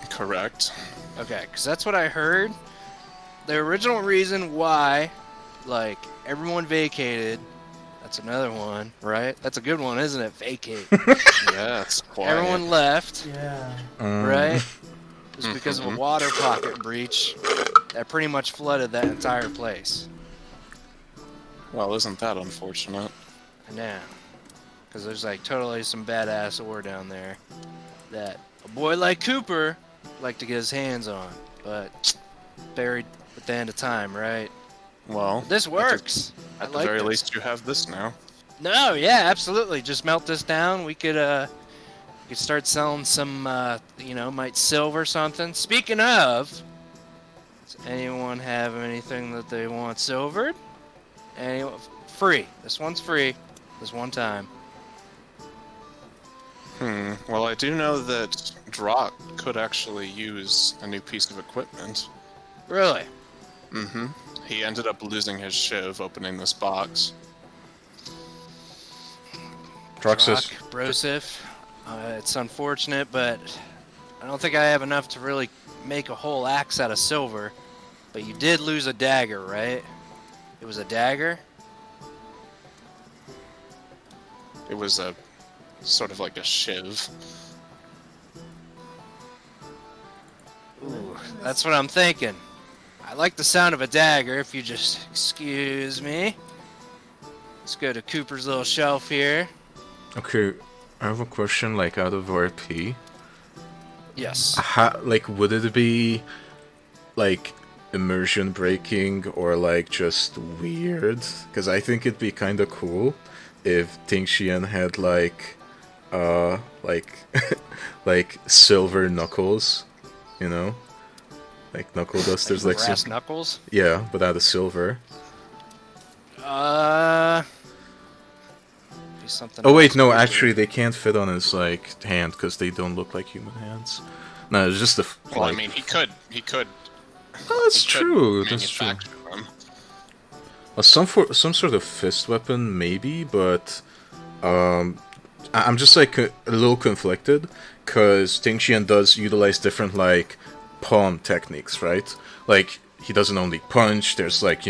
S5: Correct.
S4: Okay, because that's what I heard. The original reason why, like, everyone vacated, that's another one, right? That's a good one, isn't it? Vacate.
S5: Yes, quiet.
S4: Everyone left,
S3: Yeah.
S4: right? Just because of a water pocket breach that pretty much flooded that entire place.
S5: Well, isn't that unfortunate?
S4: I know. Because there's, like, totally some badass ore down there that a boy like Cooper like to get his hands on, but buried at the end of time, right?
S5: Well,
S4: This works. I
S5: At the
S4: like
S5: very
S4: this.
S5: least, you have this now.
S4: No, yeah, absolutely. Just melt this down. We could start selling some, might silver something. Speaking of, does anyone have anything that they want silvered? Anyone? Free. This one's free. This one time.
S5: Well, I do know that Drock could actually use a new piece of equipment.
S4: Really?
S5: Mm-hmm. He ended up losing his shiv opening this box.
S2: Droxus.
S4: Brosif. It's unfortunate, but I don't think I have enough to really make a whole axe out of silver. But you did lose a dagger, right? It was a dagger?
S5: It was a sort of like a shiv.
S4: Ooh, that's what I'm thinking. I like the sound of a dagger, if you just excuse me. Let's go to Cooper's little shelf here.
S2: Okay, I have a question, like, out of RP.
S4: Yes.
S2: Would it be, like, immersion breaking or, like, just weird? Because I think it'd be kind of cool if Tingxian had, like, like, silver knuckles, you know? Like, knuckle dusters, like,
S4: brass knuckles?
S2: yeah, but out of silver.
S4: Be something
S2: Oh wait,
S4: else
S2: no,
S4: weird.
S2: actually they can't fit on his, like, hand because they don't look like human hands. No, it's just the,
S5: Well,
S2: like...
S5: I mean, he could.
S2: Oh, that's
S5: he could
S2: true, that's true.
S5: manufacture them.
S2: Some sort of fist weapon, maybe, but I'm just like a little conflicted because Tingxian does utilize different like palm techniques, right? Like he doesn't only punch. There's like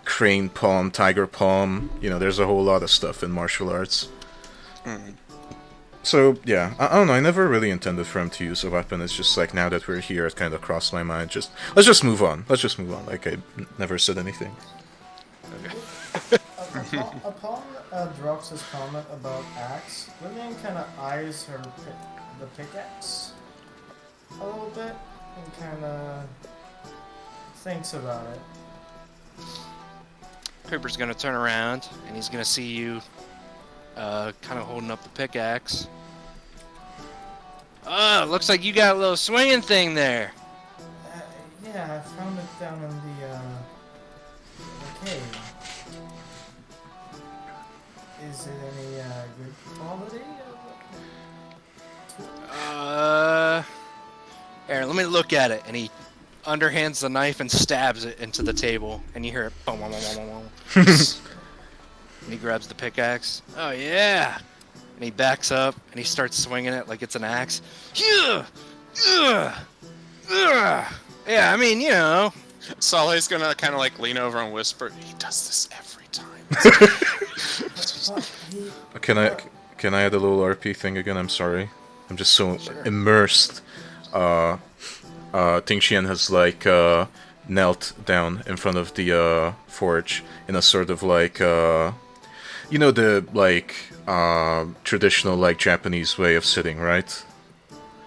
S2: crane palm, tiger palm. There's a whole lot of stuff in martial arts. So yeah, I don't know. I never really intended for him to use a weapon. It's just like now that we're here, it kind of crossed my mind. Let's just move on. Let's just move on. Like I never said anything.
S3: Upon Drox's comment about axe, Lillian kind of eyes the pickaxe a little bit and kind of thinks about it.
S4: Cooper's gonna turn around and he's gonna see you kind of holding up the pickaxe. Oh, looks like you got a little swinging thing there.
S3: Yeah, I found it down in the cave. Is it any good quality?
S4: Aaron, let me look at it. And he underhands the knife and stabs it into the table. And you hear it. Boom, boom, boom, boom, boom. And he grabs the pickaxe. Oh, yeah. And he backs up and he starts swinging it like it's an axe. Yeah, I mean,
S5: Saleh's gonna kind of like lean over and whisper, "He does this every time."
S2: Can I add a little RP thing again? I'm sorry. I'm just so immersed. Tingxian has like knelt down in front of the forge in a sort of like the like traditional like Japanese way of sitting, right?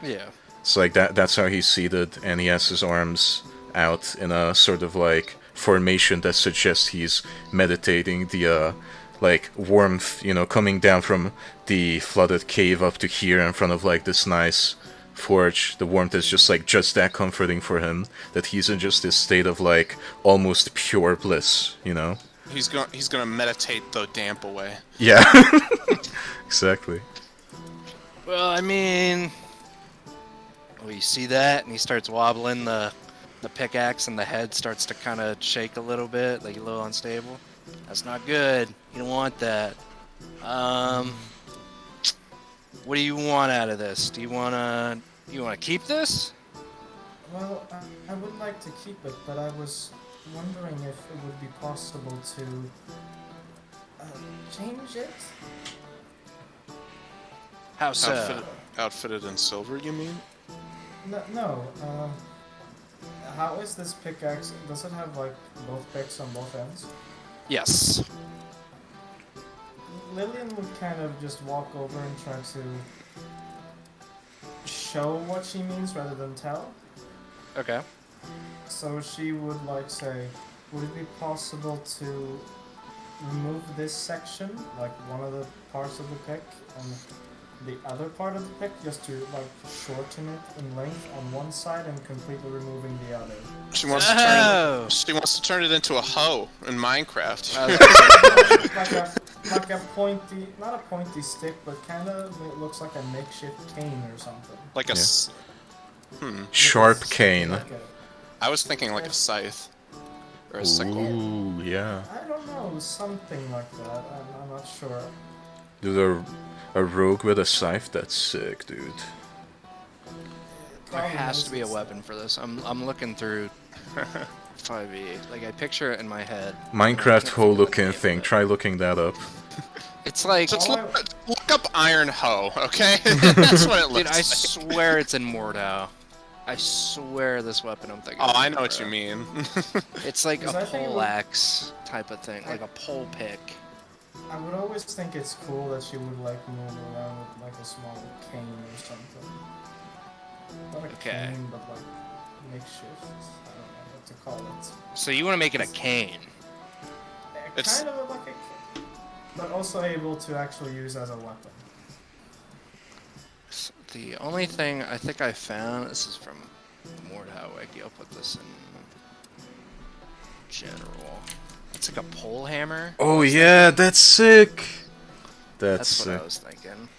S4: Yeah.
S2: It's like that's how he's seated, and he has his arms out in a sort of like formation that suggests he's meditating. The like warmth, coming down from the flooded cave up to here in front of like this nice forge. The warmth is just that comforting for him that he's in just this state of like almost pure bliss,
S5: He's gonna meditate the damp away.
S2: Yeah. Exactly.
S4: Well, I mean, you see that, and he starts wobbling the pickaxe, and the head starts to kind of shake a little bit, like a little unstable. That's not good. You don't want that. What do you want out of this? Do you wanna keep this?
S3: Well, I would like to keep it, but I was wondering if it would be possible to change it.
S4: How so?
S5: Outfitted in silver, you mean?
S3: No. How is this pickaxe? Does it have like both picks on both ends?
S4: Yes.
S3: Lillian would kind of just walk over and try to show what she means rather than tell.
S4: Okay.
S3: So she would like say, would it be possible to remove this section, like one of the parts of the pick, and the other part of the pick, just to like shorten it in length on one side and completely removing the other?
S5: She wants to turn it into a hoe in Minecraft.
S3: like a pointy, not a pointy stick, but kind of it looks like a makeshift cane or something.
S5: Like a
S2: sharp cane.
S5: I was thinking like a scythe or a sickle.
S2: Ooh, yeah.
S3: I don't know, something like that. I'm not sure.
S2: Dude, a rogue with a scythe? That's sick, dude.
S4: There has to be a weapon for this. I'm looking through 5e. Like I picture it in my head.
S2: Minecraft hoe looking thing. Try looking that up.
S4: It's like
S5: Just look up iron hoe, okay? That's what it looks
S4: dude, I
S5: like.
S4: swear it's in Mordhau. I swear this weapon I'm thinking.
S5: Oh, I know what you mean.
S4: It's like a
S3: I think it
S4: pole
S3: would-
S4: axe type of thing, like a pole pick.
S3: I would always think it's cool that she would like move around with like a small cane or something. Not a
S4: Okay.
S3: cane, but like makeshift. I don't know what to call it.
S4: So you want to make it a cane?
S5: It's-
S3: Kind of like a cane, but also able to actually use as a weapon.
S4: The only thing I think I found, this is from Mordhau Wiki, I'll put this in general. It's like a pole hammer.
S2: Oh yeah, that's sick. That's
S4: That's what
S2: sick.
S4: I was thinking.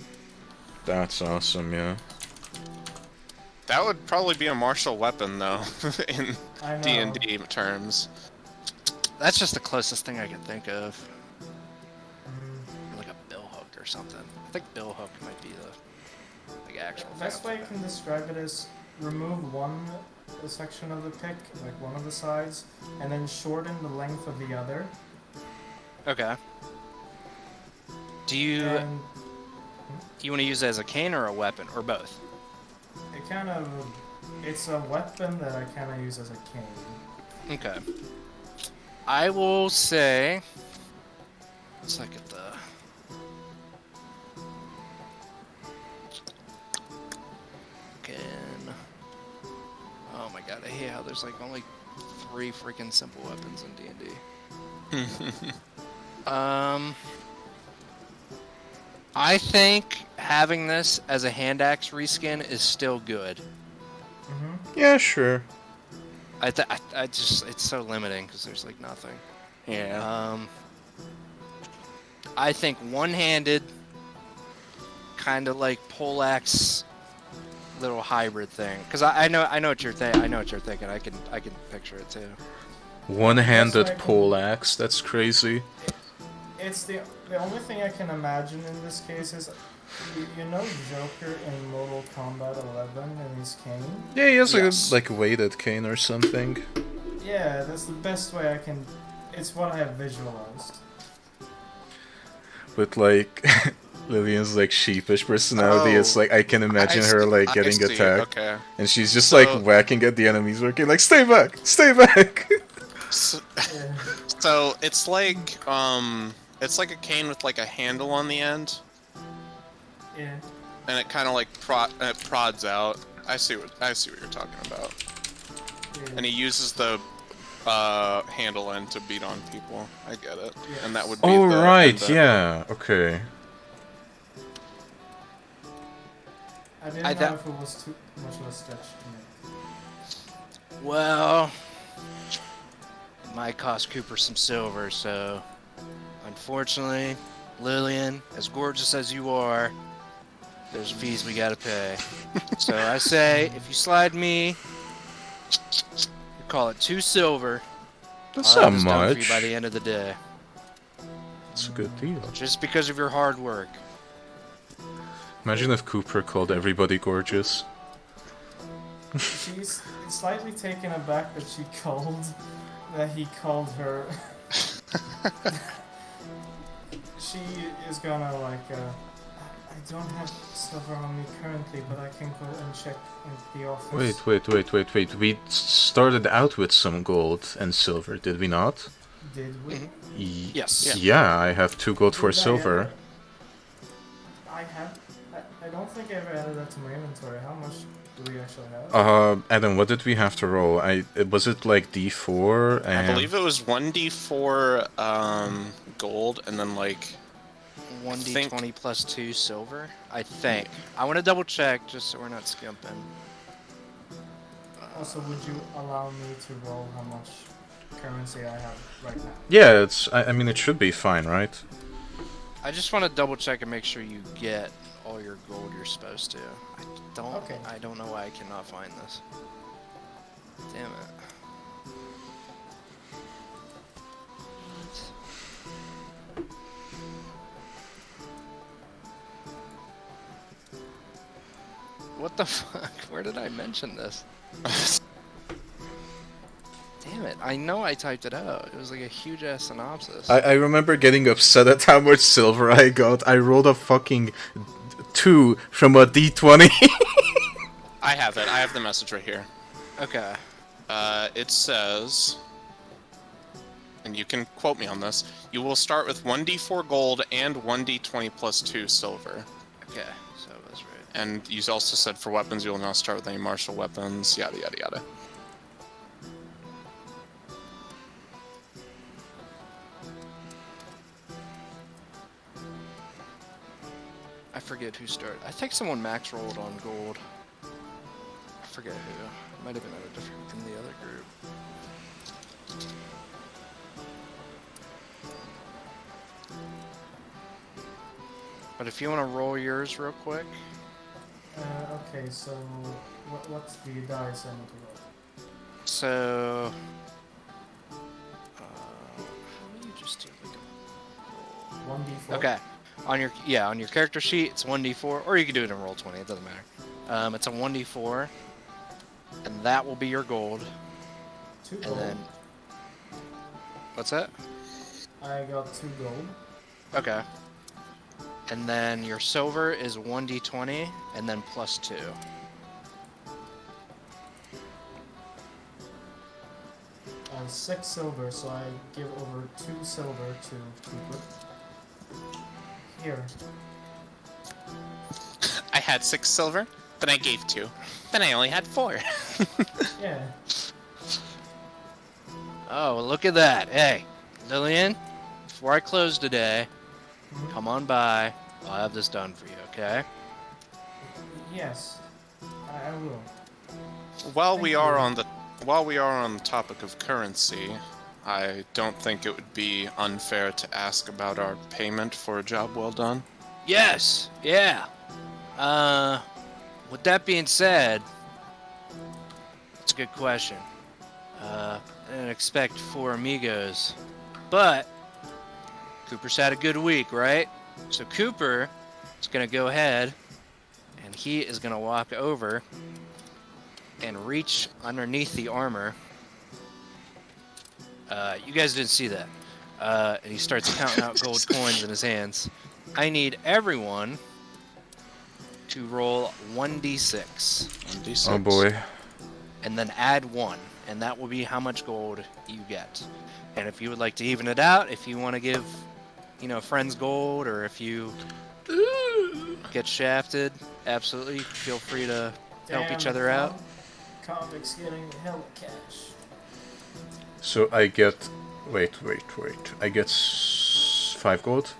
S2: That's awesome, yeah.
S5: That would probably be a martial weapon, though, in
S3: I know.
S5: D&D terms.
S4: That's just the closest thing I can think of.
S3: Mm,
S4: Like a bill hook or or something. I think bill hook might be the actual
S3: The best way I can describe it is remove one section of the pick, like one of the sides, and then shorten the length of the other.
S4: Okay. Do you
S3: And
S4: want to use it as a cane or a weapon or both?
S3: it's a weapon that I kind of use as a cane.
S4: Okay. I will say. Let's look at the. Oh my god, I hate how there's like only 3 freaking simple weapons in D&D. I think having this as a hand axe reskin is still good.
S2: Yeah, sure.
S4: I just it's so limiting because there's like nothing.
S5: Yeah.
S4: I think one-handed, kind of like poleaxe, little hybrid thing. Because I know what you're I know what you're thinking. I can picture it too.
S2: One-handed
S3: That's
S2: pole axe. That's crazy.
S3: It's the only thing I can imagine in this case is, you know Joker in Mortal Kombat 11 and his cane?
S2: Yeah, he has
S4: Yes.
S2: like a weighted cane or something.
S3: Yeah, that's the best way I can. It's what I have visualized.
S2: With like Lillian's like sheepish personality, it's like I can imagine her like getting attacked,
S5: Okay.
S2: and she's just
S5: So-
S2: like whacking at the enemies, working like stay back, stay back.
S5: So,
S3: Yeah.
S5: so it's like a cane with like a handle on the end,
S3: Yeah.
S5: and it kind of like prods out. I see what you're talking about.
S3: Yeah.
S5: And he uses the handle end to beat on people. I get it.
S3: Yes.
S5: And that would be
S2: Oh
S5: the
S2: right,
S5: the-
S2: yeah, okay.
S3: I didn't know if it was too much of a stretch to me.
S4: Well, it might cost Cooper some silver, so unfortunately, Lillian, as gorgeous as you are, there's fees we gotta pay. So I say, if you slide me, you call it 2 silver.
S2: That's
S4: I'll
S2: not
S4: have this done for you
S2: much.
S4: by the end of the day,
S2: It's a good deal.
S4: just because of your hard work.
S2: Imagine if Cooper called everybody gorgeous.
S3: She's slightly taken aback that he called her. She is gonna like, I don't have silver on me currently, but I can go and check in the office.
S2: Wait. We started out with some gold and silver, did we not?
S3: Did we?
S4: Yes.
S2: Yeah, I have 2 gold for
S3: Did I
S2: silver.
S3: ever- I don't think I ever added that to my inventory. How much do we actually have?
S2: Adam, what did we have to roll? Was it like D4 and
S5: I believe it was 1d4 gold, and then like
S4: 1d20 plus 2 silver, I think. I want to double check just so we're not skimping.
S3: Also, would you allow me to roll how much currency I have right now?
S2: Yeah, I mean it should be fine, right?
S4: I just want to double check and make sure you get all your gold you're supposed to.
S3: Okay.
S4: I don't know why I cannot find this. Damn it. What the fuck? Where did I mention this? Damn it. I know I typed it out. It was like a huge ass synopsis.
S2: I remember getting upset at how much silver I got. I rolled a fucking 2 from a D20.
S5: I have it. I have the message right here.
S4: Okay.
S5: It says, and you can quote me on this, you will start with 1d4 gold and 1d20 plus 2 silver.
S4: Okay. So I was right.
S5: And you also said for weapons, you will not start with any martial weapons, yada yada yada.
S4: I forget who started. I think someone max rolled on gold. I forget who. It might have been in the other group. But if you want to roll yours real quick.
S3: Okay, so what's the dice I need to roll?
S4: So. How do you just do like a roll?
S3: 1d4?
S4: Okay. On your character sheet, it's 1d4, or you can do it in Roll20. It doesn't matter. It's a 1d4, and that will be your gold.
S3: 2
S4: And
S3: gold.
S4: then, what's that?
S3: I got 2 gold.
S4: Okay. And then your silver is 1d20, and then plus 2.
S3: I have 6 silver, so I give over 2 silver to Cooper. Here.
S5: I had 6 silver, then I gave 2. Then I only had 4.
S3: Yeah.
S4: Oh, look at that. Hey, Lillian, before I close today, come on by. I'll have this done for you, okay?
S3: Yes. I will.
S5: While we are
S3: you.
S5: on the topic of currency, I don't think it would be unfair to ask about our payment for a job well done.
S4: Yes, yeah. With that being said, it's a good question. I didn't expect 4 amigos, but Cooper's had a good week, right? So Cooper is gonna go ahead and he is gonna walk over and reach underneath the armor. You guys didn't see that. And he starts counting out gold coins in his hands. I need everyone to roll 1d6.
S5: 1d6.
S2: Oh boy.
S4: And then add 1. And that will be how much gold you get. And if you would like to even it out, if you want to give, friends gold, or if you get shafted, absolutely feel free to help each other out.
S3: Convict's getting hella cash.
S2: So I get... Wait. I get 5 gold?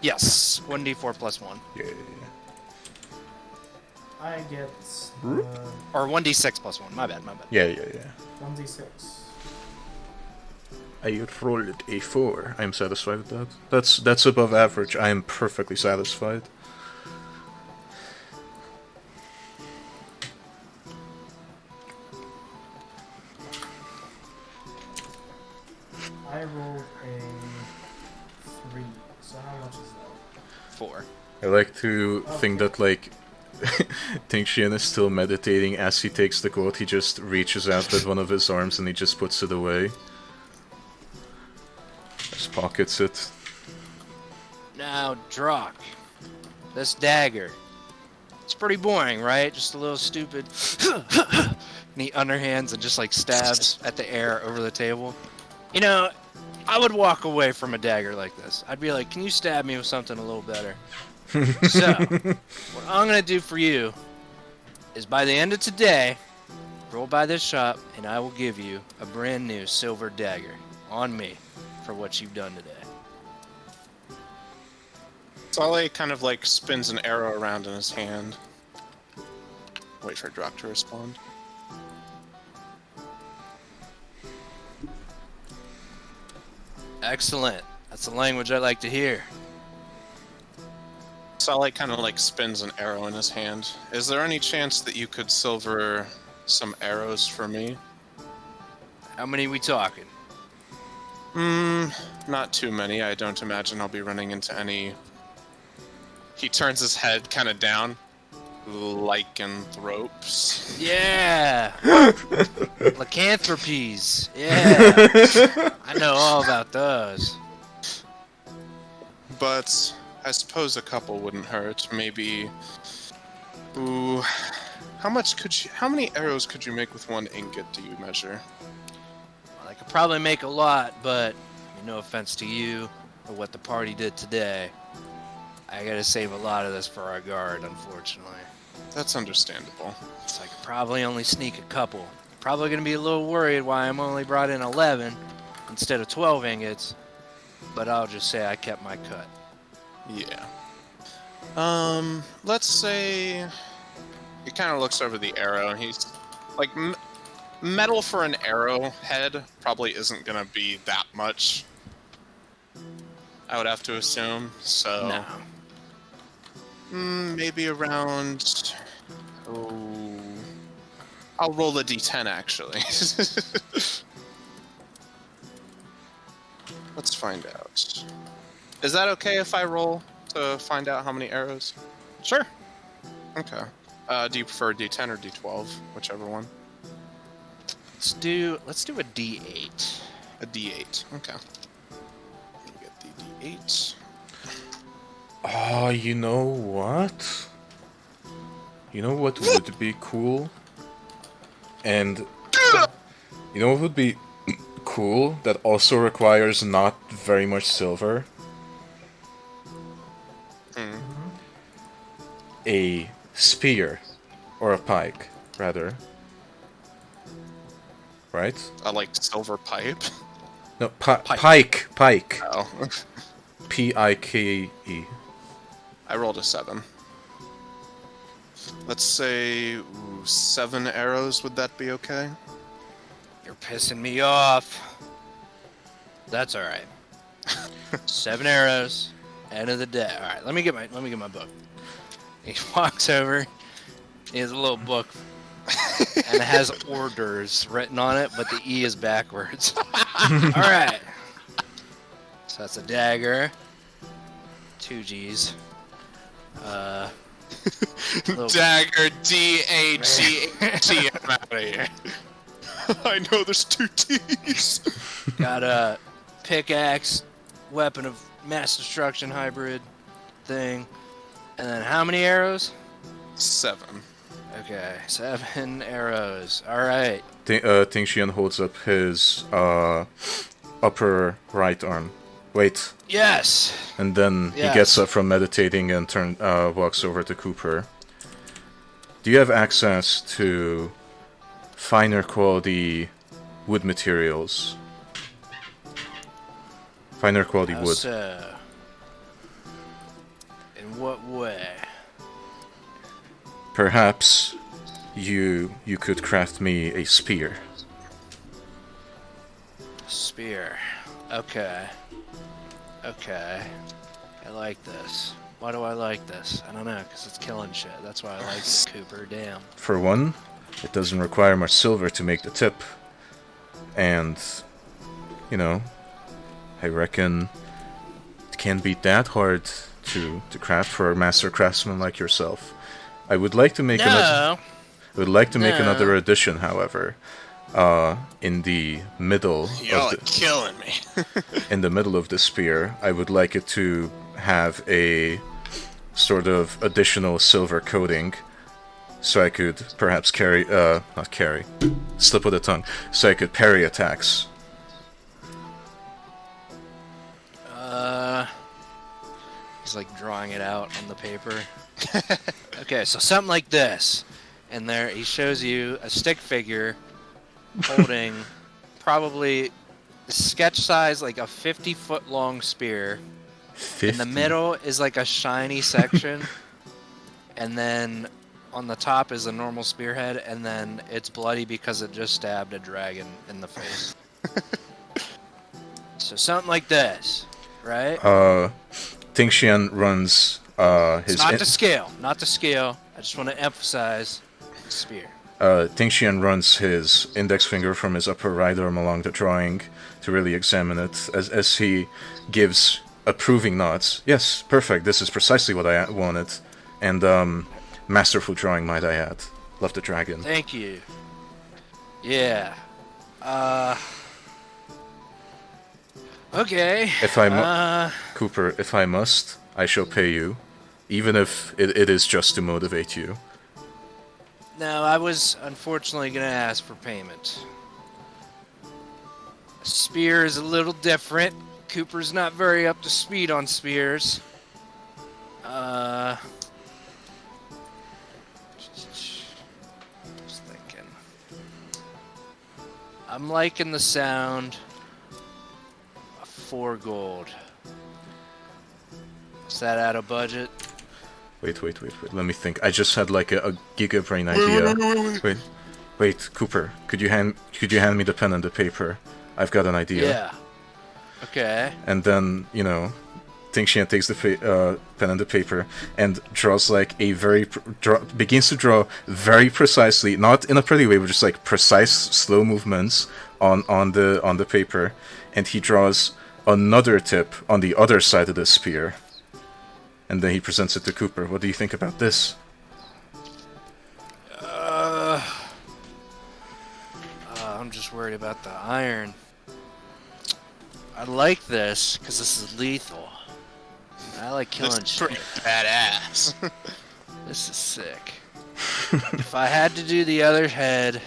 S4: Yes, 1d4 plus 1.
S2: Yeah.
S3: I get
S4: Or 1d6 plus 1, my bad.
S2: Yeah.
S3: 1d6.
S2: I rolled a 4. I'm satisfied with that. That's above average. I am perfectly satisfied.
S3: I rolled a 3. So how much is that?
S4: 4.
S2: I like to think that, like, Tingshian is still meditating. As he takes the gold, he just reaches out with one of his arms and he just puts it away. Just pockets it.
S4: Now, Drock, this dagger. It's pretty boring, right? Just a little stupid. And he underhands and just, stabs at the air over the table. I would walk away from a dagger like this. I'd be like, can you stab me with something a little better? So, what I'm going to do for you is by the end of today, roll by this shop, and I will give you a brand new silver dagger on me for what you've done today.
S5: Sale kind of spins an arrow around in his hand. Wait for Drock to respond.
S4: Excellent. That's the language I like to hear.
S5: Sale kind of spins an arrow in his hand. Is there any chance that you could silver some arrows for me?
S4: How many we talking?
S5: Not too many. I don't imagine I'll be running into any. He turns his head kind of down. Lycanthropes.
S4: Yeah! Lycanthropes. Yeah! I know all about those.
S5: But I suppose a couple wouldn't hurt. Maybe. Ooh. How many arrows could you make with 1 ingot, do you measure?
S4: Well, I could probably make a lot, but no offense to you or what the party did today. I gotta save a lot of this for our guard, unfortunately.
S5: That's understandable.
S4: So I could probably only sneak a couple. Probably gonna be a little worried why I'm only brought in 11 instead of 12 ingots, but I'll just say I kept my cut.
S5: Yeah. Let's say he kind of looks over the arrow and he's metal for an arrowhead probably isn't gonna be that much. I would have to assume. So
S4: No.
S5: maybe around. Oh, I'll roll a d10 actually. Let's find out. Is that okay if I roll to find out how many arrows?
S4: Sure.
S5: Okay. Do you prefer D10 or D12? Whichever one.
S4: Let's do a D8.
S5: A D8. Okay. Let me get the D8.
S2: Oh, you know what? You know what would be cool? And you know what would be cool that also requires not very much silver? A spear. Or a pike, rather. Right?
S5: Like silver pipe.
S2: No, pike. Pike.
S5: Oh.
S2: P-I-K-E.
S5: I rolled a 7. Let's say 7 arrows. Would that be okay?
S4: You're pissing me off. That's all right. 7 arrows. End of the day. All right, let me get my book. He walks over. He has a little book, and it has orders written on it, but the E is backwards. All right. So that's a dagger. 2 G's.
S5: Dagger D-A-G-T. I'm out of here. I know there's 2 T's.
S4: Got a pickaxe, weapon of mass destruction hybrid thing. And then how many arrows?
S5: 7.
S4: Okay, 7 arrows. Alright.
S2: Tingxian holds up his upper right arm. Wait.
S4: Yes!
S2: And then he gets up from meditating and walks over to Cooper. Do you have access to finer quality wood materials? Finer quality wood.
S4: So, in what way?
S2: Perhaps you could craft me a spear.
S4: Spear. Okay. Okay. I like this. Why do I like this? I don't know, because it's killing shit. That's why I like it, Cooper. Damn.
S2: For one, it doesn't require much silver to make the tip. And, you know, I reckon it can't be that hard to craft for a master craftsman like yourself. I would like to make another addition, however. In the middle
S5: Y'all are killing me.
S2: in the middle of the spear, I would like it to have a sort of additional silver coating, so I could perhaps slip of the tongue, so I could parry attacks.
S4: He's like drawing it out on the paper. Okay, so something like this. And there he shows you a stick figure holding probably sketch size, like a 50-foot long spear.
S2: 50?
S4: In the middle is like a shiny section. And then on the top is a normal spearhead, and then it's bloody because it just stabbed a dragon in the face. So something like this, right?
S2: Tingxian runs his...
S4: Not to scale, not to scale. I just want to emphasize spear.
S2: Tingxian runs his index finger from his upper right arm along the drawing to really examine it, as he gives approving nods. Yes, perfect, this is precisely what I wanted. And, masterful drawing, might I add. Love the dragon.
S4: Thank you. Yeah. Okay.
S2: If I Cooper, if I must, I shall pay you, even if it is just to motivate you.
S4: No, I was unfortunately going to ask for payment. A spear is a little different. Cooper's not very up to speed on spears. Just thinking. I'm liking the sound of 4 gold. Is that out of budget?
S2: Wait. Let me think. I just had like a gigabrain idea. Wait, Cooper. Could you hand me the pen and the paper? I've got an idea.
S4: Yeah. Okay.
S2: And then, you know, Tingxian takes the pen and the paper and draws like a begins to draw very precisely, not in a pretty way, but just like precise, slow movements on the paper, and he draws another tip on the other side of the spear. And then he presents it to Cooper. What do you think about this?
S4: I'm just worried about the iron. I like this because this is lethal. I like killing
S5: This is
S4: shit.
S5: pretty badass.
S4: This is sick. If I had to do the other head,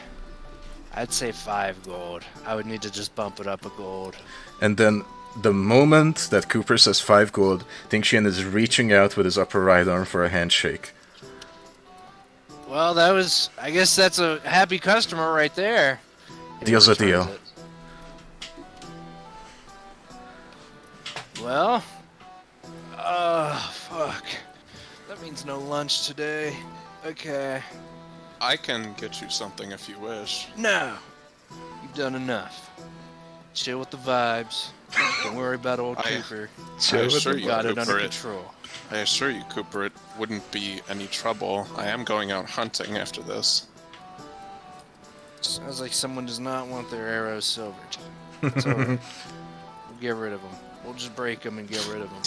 S4: I'd say 5 gold. I would need to just bump it up a gold.
S2: And then the moment that Cooper says 5 gold, Tingxian is reaching out with his upper right arm for a handshake.
S4: Well, that was... I guess that's a happy customer right there.
S2: Deal's a deal.
S4: It. Well... fuck. That means no lunch today. Okay.
S5: I can get you something if you wish.
S4: No! You've done enough. Chill with the vibes. Don't worry about old Cooper.
S5: I assure you,
S4: Got it under
S5: Cooper,
S4: control.
S5: I assure you, Cooper, it wouldn't be any trouble. I am going out hunting after this.
S4: Sounds like someone does not want their arrows silvered. It's over. We'll get rid of them. We'll just break them and get rid of them.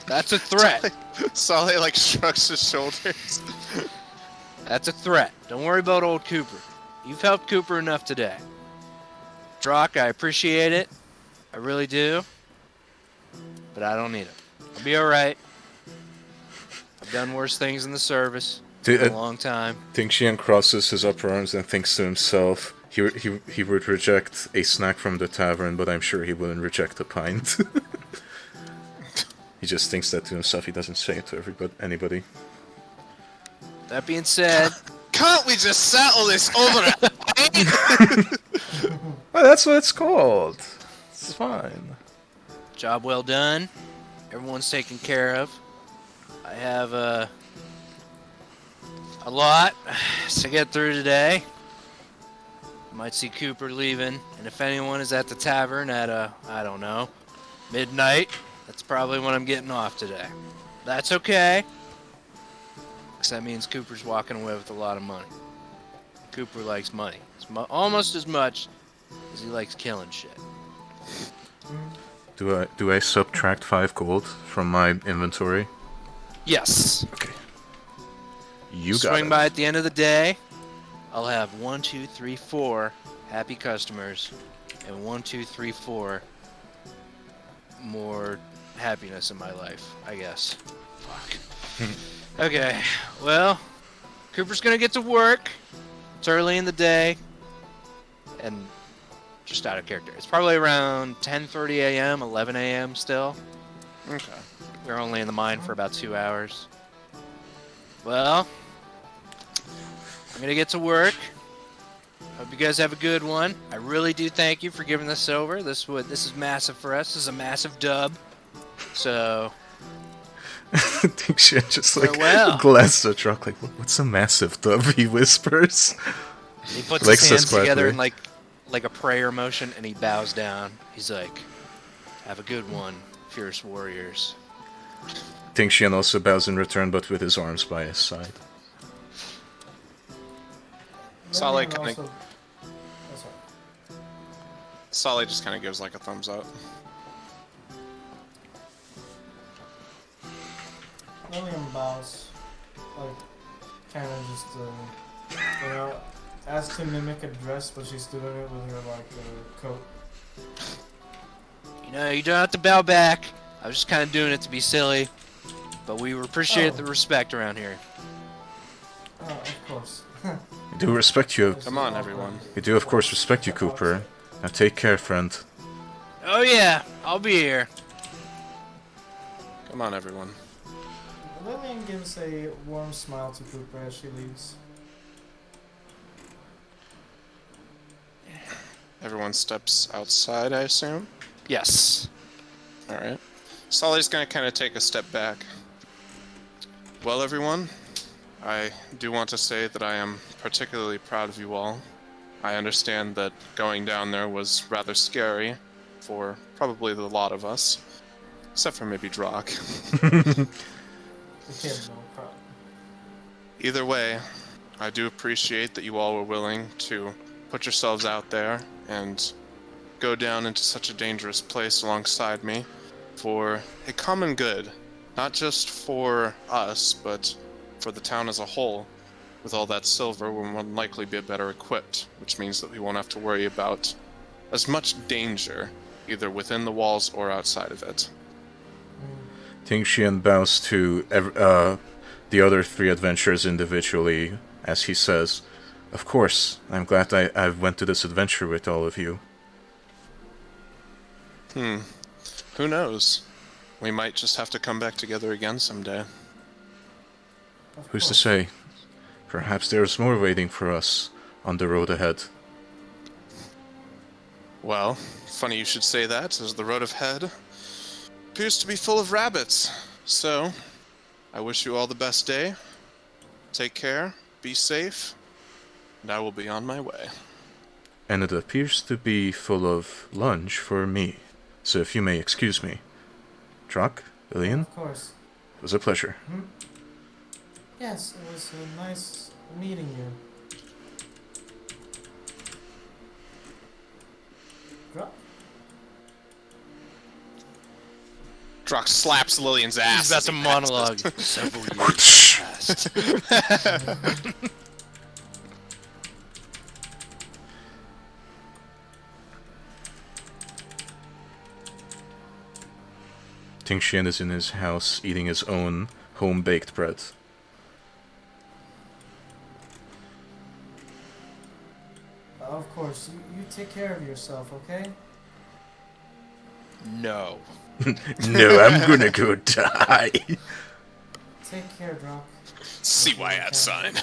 S4: That's a threat.
S5: Sully like shrugs his shoulders.
S4: That's a threat. Don't worry about old Cooper. You've helped Cooper enough today. Drock, I appreciate it. I really do. But I don't need it. I'll be alright. I've done worse things in the service.
S2: Dude,
S4: For a long time.
S2: Tingxian crosses his upper arms and thinks to himself, he would reject a snack from the tavern, but I'm sure he wouldn't reject a pint. He just thinks that to himself, he doesn't say it to anybody.
S4: That being said,
S5: Can't we just settle this over
S2: Well, that's what it's called. It's fine.
S4: job well done. Everyone's taken care of. I have a lot to get through today. Might see Cooper leaving, and if anyone is at the tavern at I don't know, midnight, that's probably when I'm getting off today. That's okay, because that means Cooper's walking away with a lot of money. Cooper likes money. Almost as much as he likes killing shit.
S2: Do I subtract 5 gold from my inventory?
S4: Yes.
S2: Okay. You got
S4: Swing
S2: it.
S4: by at the end of the day. I'll have 1, 2, 3, 4 happy customers, and 1, 2, 3, 4 more happiness in my life, I guess. Fuck. Okay, well, Cooper's gonna get to work. It's early in the day, and just out of character. It's probably around 10:30 a.m., 11 a.m. still.
S5: Okay.
S4: We're only in the mine for about 2 hours. Well, I'm gonna get to work. Hope you guys have a good one. I really do thank you for giving this over. This is massive for us. This is a massive dub. So
S2: Tingxian just like
S4: Farewell.
S2: glances at Drock like, what's a massive dub? He whispers.
S4: he puts
S2: Like
S4: his
S2: says
S4: hands together
S2: quietly.
S4: in like a prayer motion, and he bows down. He's like, "Have a good one, fierce warriors."
S2: Tingxian also bows in return, but with his arms by his side.
S5: Solid
S3: Lillian
S5: kinda-
S3: also- oh, sorry.
S5: Sully just kind of gives like a thumbs up.
S3: Lillian bows, like, kind of just, you know, as to mimic a dress, but she's doing it with her, like, coat.
S4: You know, you don't have to bow back. I was just kind of doing it to be silly, but we appreciate
S3: Oh.
S4: the respect around here.
S3: Oh, of course.
S2: We do respect you.
S5: Come on, everyone.
S2: We do, of course, respect you, Cooper. Now take care, friend.
S4: Oh yeah, I'll be here.
S5: Come on, everyone.
S3: Lillian gives a warm smile to Cooper as she leaves.
S5: Everyone steps outside, I assume.
S4: Yes.
S5: All right. Sully's gonna kind of take a step back. Well, everyone, I do want to say that I am particularly proud of you all. I understand that going down there was rather scary for probably the lot of us, except for maybe Drock.
S3: The kid, no problem.
S5: Either way, I do appreciate that you all were willing to put yourselves out there and go down into such a dangerous place alongside me for a common good Not just for us, but for the town as a whole. With all that silver, we'll more than likely be better equipped, which means that we won't have to worry about as much danger, either within the walls or outside of it.
S2: Tingxian bows to the other 3 adventurers individually as he says, "Of course, I'm glad I went to this adventure with all of you."
S5: Who knows? We might just have to come back together again someday.
S2: Who's to say? Perhaps there's more waiting for us on the road ahead.
S5: Well, funny you should say that, as the road ahead appears to be full of rabbits. So, I wish you all the best day. Take care, be safe, and I will be on my way.
S2: And it appears to be full of lunch for me, so if you may excuse me. Truck, Lillian,
S3: Of course.
S2: it was a pleasure.
S3: Yes, it was nice meeting you. Drop.
S5: Drock slaps Lillian's ass.
S4: That's a monologue. Several years past.
S2: Tingxian is in his house eating his own home-baked bread.
S3: Of course, you take care of yourself, okay?
S4: No.
S2: No, I'm gonna go die.
S3: Take care, Drock.
S5: CYAT sign.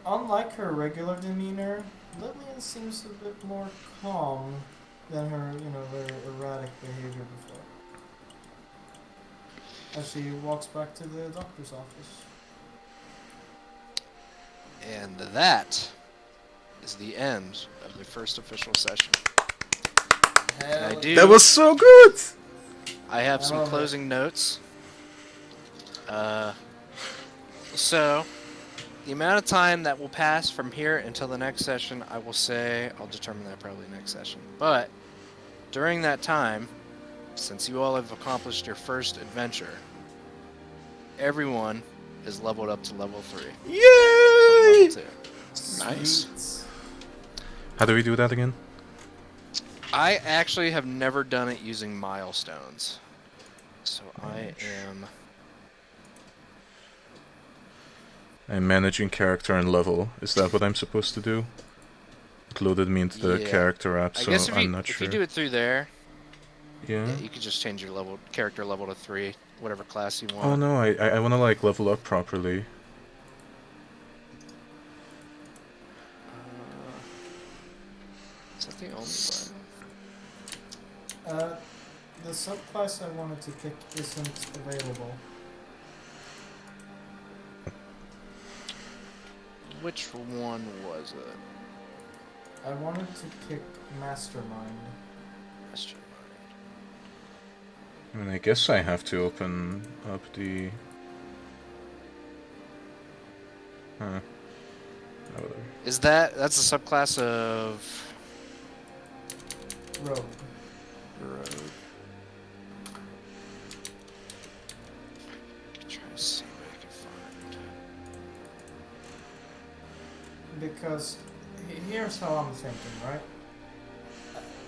S3: Unlike her regular demeanor, Lillian seems a bit more calm than her, very erratic behavior before. As she walks back to the doctor's office.
S4: And that is the end of the first official session.
S3: Hell
S2: That was so good!
S4: I have
S3: I
S4: some
S3: love
S4: closing notes. So, the amount of time that will pass from here until the next session, I will say, I'll determine that probably next session. But, during that time, since you all have accomplished your first adventure, everyone is leveled up to level 3.
S2: Yay!
S4: Level 2.
S5: Nice.
S2: How do we do that again?
S4: I actually have never done it using milestones. So
S2: I'm managing character and level. Is that what I'm supposed to do? It loaded me into the
S4: Yeah.
S2: character app,
S4: I
S2: so
S4: guess if
S2: I'm not
S4: if
S2: sure.
S4: you do it through there,
S2: Yeah?
S4: you can just change your character level to 3, whatever class you want.
S2: Oh no, I wanna like level up properly.
S4: Is that the only one?
S3: The subclass I wanted to pick isn't available.
S4: Which one was it?
S3: I wanted to pick Mastermind.
S2: I mean, I guess I have to open up the... Huh. Oh, whatever.
S4: That's a subclass of
S3: Rogue.
S4: Rogue. Try to see what I can find.
S3: Because here's how I'm thinking, right?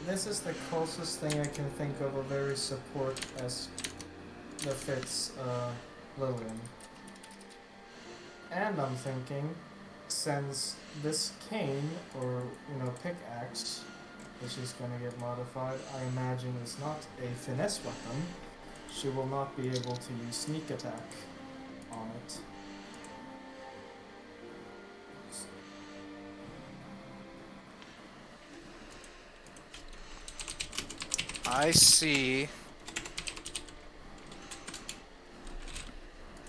S3: This is the closest thing I can think of a very support-esque that fits Lillian. And I'm thinking, since this cane, or pickaxe, which is going to get modified, I imagine is not a finesse weapon, she will not be able to use sneak attack on it.
S4: I see.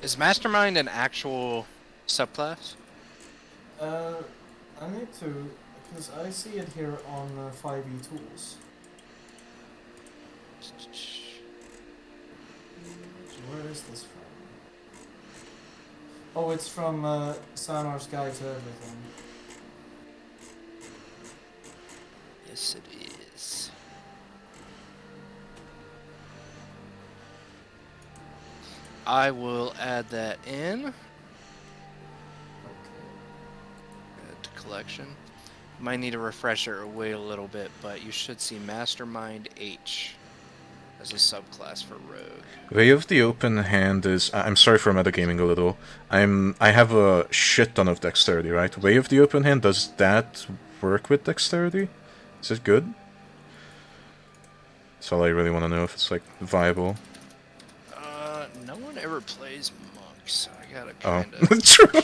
S4: Is Mastermind an actual subclass?
S3: I need to, because I see it here on 5e tools. Where is this from? Oh, it's from Sanar's Guide to Everything.
S4: Yes, it is. I will add that in.
S3: Okay.
S4: Add to collection. Might need to refresh it or wait a little bit, but you should see Mastermind H as a subclass for Rogue.
S2: Way of the Open Hand is... I'm sorry for metagaming a little. I have a shit ton of dexterity, right? Way of the Open Hand, does that work with dexterity? Is it good? That's all I really want to know, if it's, like, viable.
S4: No one ever plays Monk, so I gotta
S2: Oh,
S4: kinda...
S2: true.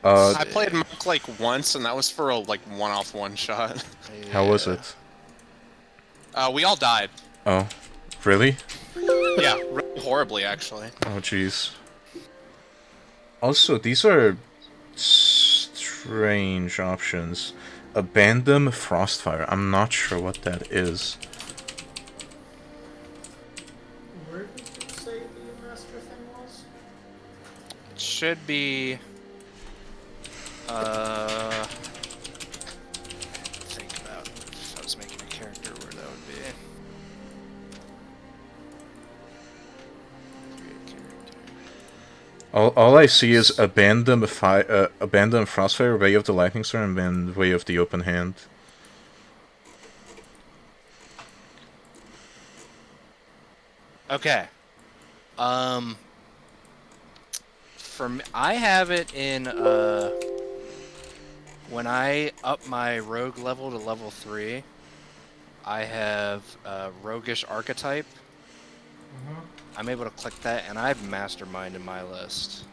S5: I played Monk like once, and that was for a like one-off one-shot.
S2: How was it?
S5: We all died.
S2: Oh, really?
S5: Yeah, really horribly actually.
S2: Oh, jeez. Also, these are strange options. Abandon Frostfire. I'm not sure what that is.
S3: Where did you say the master thing was?
S4: It should be... think about if I was making a character where that would be. Create character.
S2: All I see is Abandon Frostfire, Way of the Lightning Storm, and Way of the Open Hand.
S4: Okay. For me, I have it in, when I up my rogue level to level 3, I have Roguish Archetype. I'm able to click that, and I have Mastermind in my list.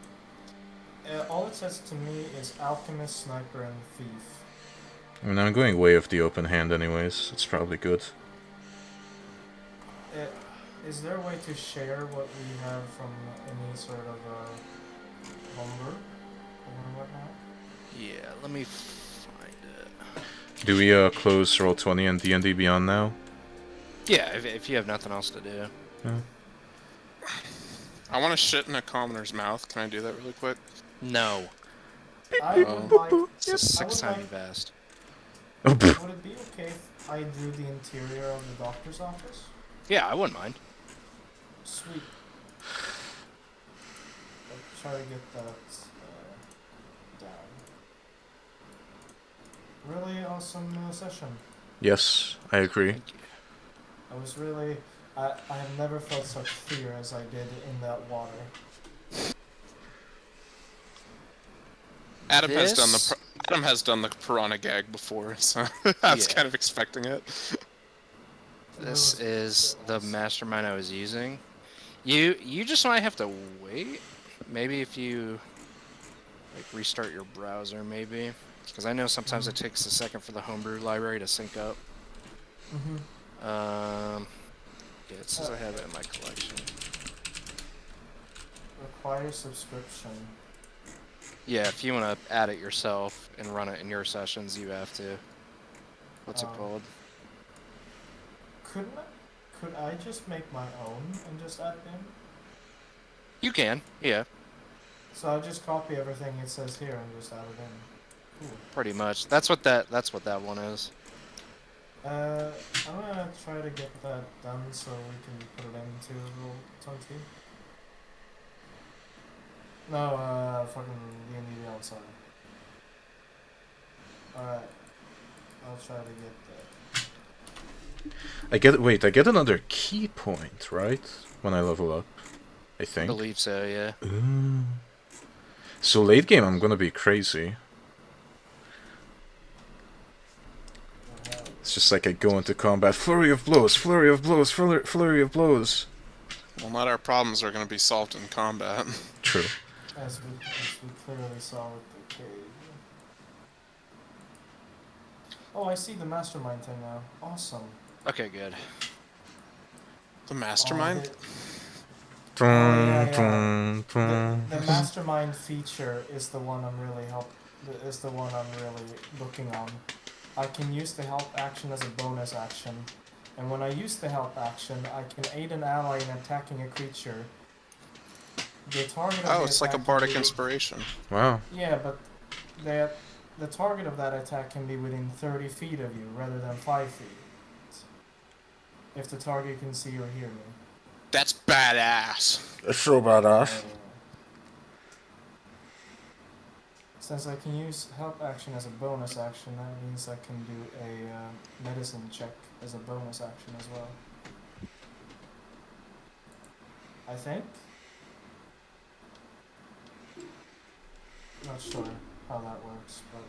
S3: All it says to me is Alchemist, Sniper, and Thief.
S2: I mean, I'm going Way of the Open Hand anyways. It's probably good.
S3: Is there a way to share what we have from any sort of homebrew or whatnot?
S4: Yeah, let me find it.
S2: Do we close Roll20 and D&D Beyond now?
S4: Yeah, if you have nothing else to do.
S2: Yeah.
S5: I want to shit in a commoner's mouth. Can I do that really quick?
S4: No.
S3: I would like.
S4: It's the sixth time
S3: like,
S4: you've asked.
S3: would it be okay if I drew the interior of the doctor's office?
S4: Yeah, I wouldn't mind.
S3: Sweet. I'll try to get that down. Really awesome session.
S2: Yes, I agree.
S3: I was really. I have never felt such fear as I did in that water.
S5: Adam has done the piranha gag before, so I was kind of expecting it.
S4: This is the mastermind I was using. You just might have to wait. Maybe if you like restart your browser, maybe, because I know sometimes it takes a second for the homebrew library to sync up. Yeah, it says I have it in my collection.
S3: Require subscription.
S4: Yeah, if you want to add it yourself and run it in your sessions, you have to. What's it called?
S3: Could I just make my own and just add it in?
S4: You can, yeah.
S3: So I'll just copy everything it says here and just add it in. Cool.
S4: Pretty much. That's what that one is.
S3: I'm gonna try to get that done so we can put it into Roll20. No, fucking D&D Beyond, sorry. Alright. I'll try to get that.
S2: I get another key point, right? When I level up, I think.
S4: I believe so, yeah.
S2: Ooh. So late game, I'm gonna be crazy. It's just like I go into combat, flurry of blows, flurry of blows, flurry of blows.
S5: Well, not our problems are going to be solved in combat.
S2: True.
S3: As we clearly saw with the cave. Oh, I see the mastermind thing now. Awesome.
S4: Okay, good.
S5: The mastermind?
S3: Oh, yeah. The mastermind feature is the one I'm really looking on. I can use the help action as a bonus action, and when I use the help action, I can aid an ally in attacking a creature. The target of
S5: it's like a bardic inspiration.
S2: Wow.
S3: Yeah, but the target of that attack can be within 30 feet of you rather than 5 feet. If the target can see or hear me.
S5: That's badass.
S2: That's so badass.
S3: Since I can use help action as a bonus action, that means I can do a medicine check as a bonus action as well. I think? Not sure how that works, but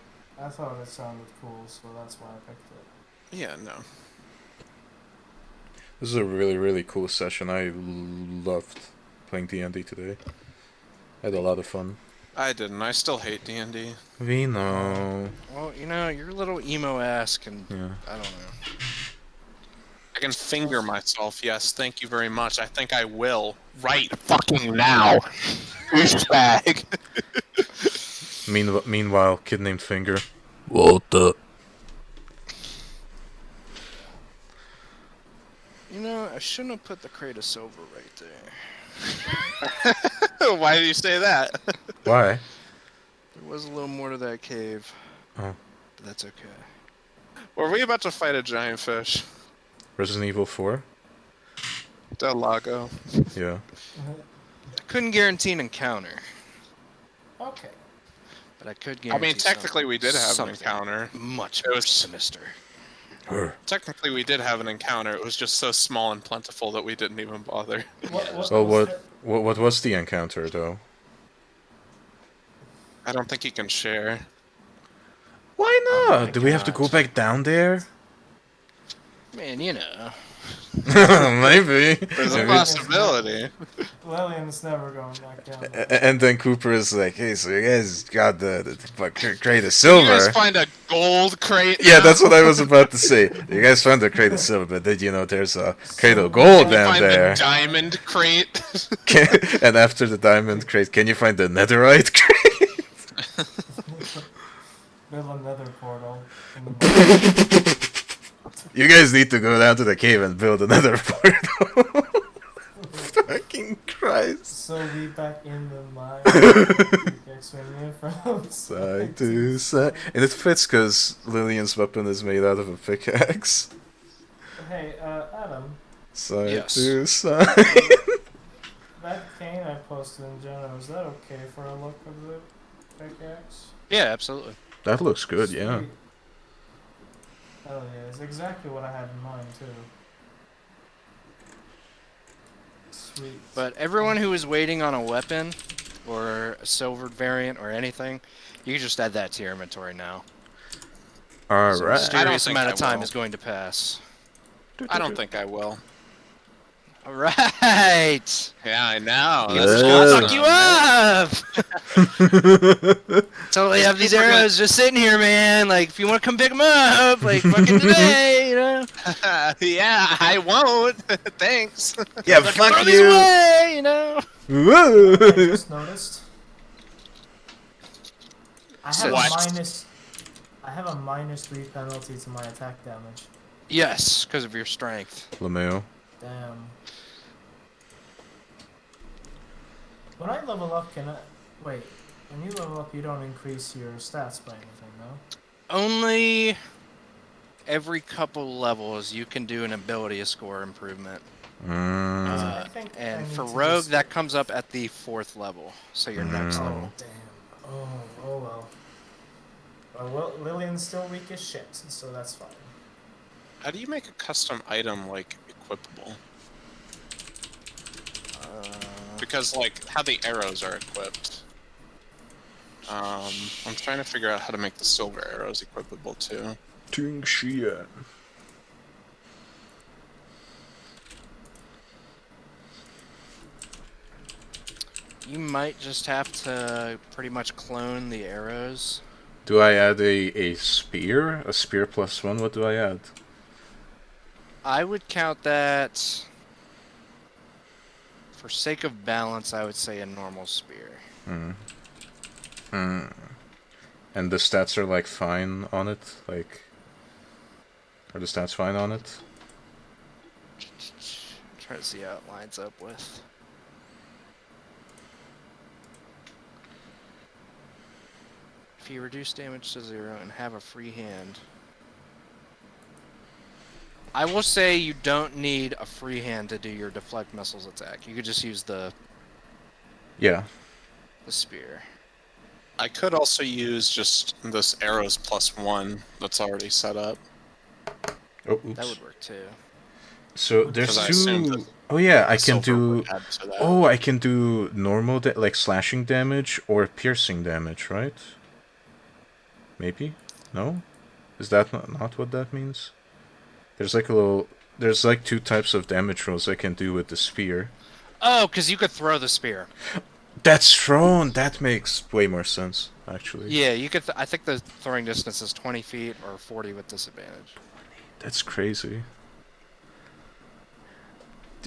S3: I thought it sounded cool, so that's why I picked it.
S5: Yeah, no.
S2: This is a really, really cool session. I loved playing D&D today. I had a lot of fun.
S5: I didn't. I still hate D&D.
S2: We know.
S4: Well, you know, you're a little emo-ass, and
S2: Yeah.
S4: I don't know.
S5: I can finger myself. Yes, thank you very much. I think I will. Right fucking now. Douchebag.
S2: Meanwhile, kid named Finger. What the?
S4: You know, I shouldn't have put the crate of silver right there.
S5: Why did you say that?
S2: Why?
S4: There was a little more to that cave.
S2: Oh.
S4: But that's okay.
S5: Were we about to fight a giant fish?
S2: Resident Evil 4?
S5: Del Lago.
S2: Yeah.
S4: I couldn't guarantee an encounter,
S3: Okay.
S4: but I could
S5: I
S4: guarantee
S5: mean, technically we did have an
S4: something
S5: encounter.
S4: much
S5: It
S4: more
S5: was-
S4: sinister.
S5: Technically we did have an encounter. It was just so small and plentiful that we didn't even bother.
S2: Well, what was the encounter, though?
S5: I don't think he can share.
S2: Why
S4: Oh
S2: not?
S4: my
S2: Do we have to go
S4: God.
S2: back down there?
S4: Man, you know.
S2: Maybe.
S5: There's a
S2: Maybe.
S5: possibility.
S3: Lillian's never going back down there.
S2: And then Cooper is like, "Hey, so you guys got the crate of
S5: You
S2: silver?"
S5: guys find a gold crate?
S2: Yeah,
S5: now?
S2: that's what I was about to say. You guys found the crate of silver, but did you know there's a crate of gold
S5: Can you
S2: down
S5: find
S2: there?
S5: the diamond crate?
S2: And after the diamond crate, can you find the netherite crate?
S3: Build a nether portal. In the
S2: You guys need to go down to the cave and build another portal. Fucking Christ.
S3: so we back in the mine. Swinging from
S2: Side to side. And it fits because Lillian's weapon is made out of a pickaxe.
S3: Hey, Adam,
S2: Side
S4: Yes.
S2: to side.
S3: that cane I posted in general, is that okay for a look of the pickaxe?
S4: Yeah, absolutely.
S2: That looks good, yeah.
S3: Sweet. Oh yeah, it's exactly what I had in mind too. Sweet.
S4: But everyone who is waiting on a weapon, or a silvered variant, or anything, you can just add that to your inventory now. So a
S2: Alright.
S5: I don't
S4: mysterious
S5: think
S4: amount
S5: I
S4: of time
S5: will.
S4: is going to pass.
S5: I don't think I will.
S4: All right.
S5: Yeah, I know.
S2: Yeah.
S5: That's
S2: I'll
S4: Fuck you up. Totally have these
S5: People are gonna-
S4: arrows just sitting here, man. Like, if you want to come pick them up, like fucking today, you know.
S5: Yeah, I won't. Thanks.
S2: Yeah,
S4: Throw
S2: fuck
S4: these
S2: you.
S4: away, you know.
S3: I
S2: Woo.
S3: just noticed. I have
S5: What?
S3: I have a -3 penalty to my attack damage.
S4: Yes, because of your strength.
S2: LeMayo.
S3: Damn. When I level up, can I wait? When you level up, you don't increase your stats by anything, no?
S4: Only every couple levels you can do an ability score improvement.
S3: I think I
S4: And
S3: need
S4: for
S3: to
S4: Rogue,
S3: just-
S4: that comes up at the 4th level, so your next
S2: Mm.
S4: level.
S3: Damn. Oh well. Well, Lillian's still weak as shit, so that's fine.
S5: How do you make a custom item, like, equipable? Because, like, how the arrows are equipped. I'm trying to figure out how to make the silver arrows equipable, too.
S2: Doing shit.
S4: You might just have to pretty much clone the arrows.
S2: Do I add a spear? A spear +1? What do I add?
S4: I would count that, for sake of balance, I would say a normal spear.
S2: Hmm. Hmm. And the stats are like fine on it? Like, are the stats fine on it?
S4: Try to see how it lines up with. If you reduce damage to 0 and have a free hand. I will say you don't need a free hand to do your deflect missiles attack. You could just use the
S2: Yeah.
S4: spear.
S5: I could also use just this arrows +1 that's already set up.
S2: Oh, oops.
S4: That would work too.
S2: So there's
S5: Because I assumed
S2: two. Oh yeah, I
S5: the
S2: can
S5: silver
S2: do.
S5: would add to that.
S2: Oh, I can do normal, like slashing damage or piercing damage, right? Maybe? No? Is that not what that means? There's like a little. There's like two types of damage rolls I can do with the spear.
S4: Oh, because you could throw the spear.
S2: That's thrown. That makes way more sense, actually.
S4: Yeah, you could. I think the throwing distance is 20 feet or 40 with disadvantage.
S2: That's crazy.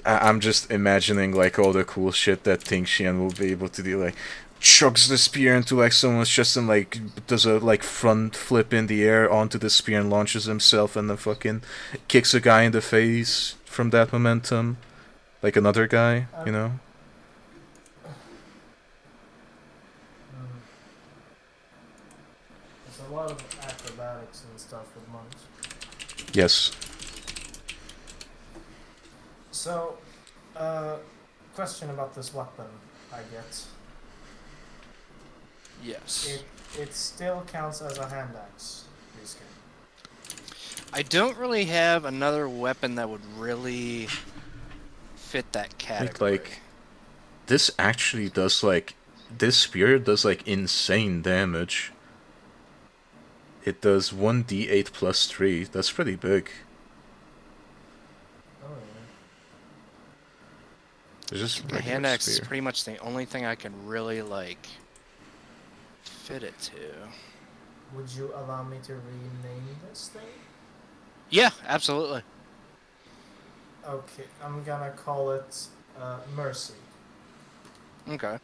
S2: I'm just imagining like all the cool shit that Ting Xian will be able to do, like chucks the spear into like someone's chest and like does a like front flip in the air onto the spear and launches himself and then fucking kicks a guy in the face from that momentum, like another guy, you know.
S3: There's a lot of acrobatics and stuff with monks.
S2: Yes.
S3: So, question about this weapon, I get.
S4: Yes.
S3: It still counts as a hand axe, reskin.
S4: I don't really have another weapon that would really fit that category.
S2: Like this actually does like this spear does like insane damage. It does 1d8 plus 3. That's pretty big.
S3: Oh yeah.
S2: There's just
S4: The hand axe is pretty much the only thing I can really like fit it to.
S3: Would you allow me to rename this thing?
S4: Yeah, absolutely.
S3: Okay, I'm gonna call it Mercy.
S4: Okay.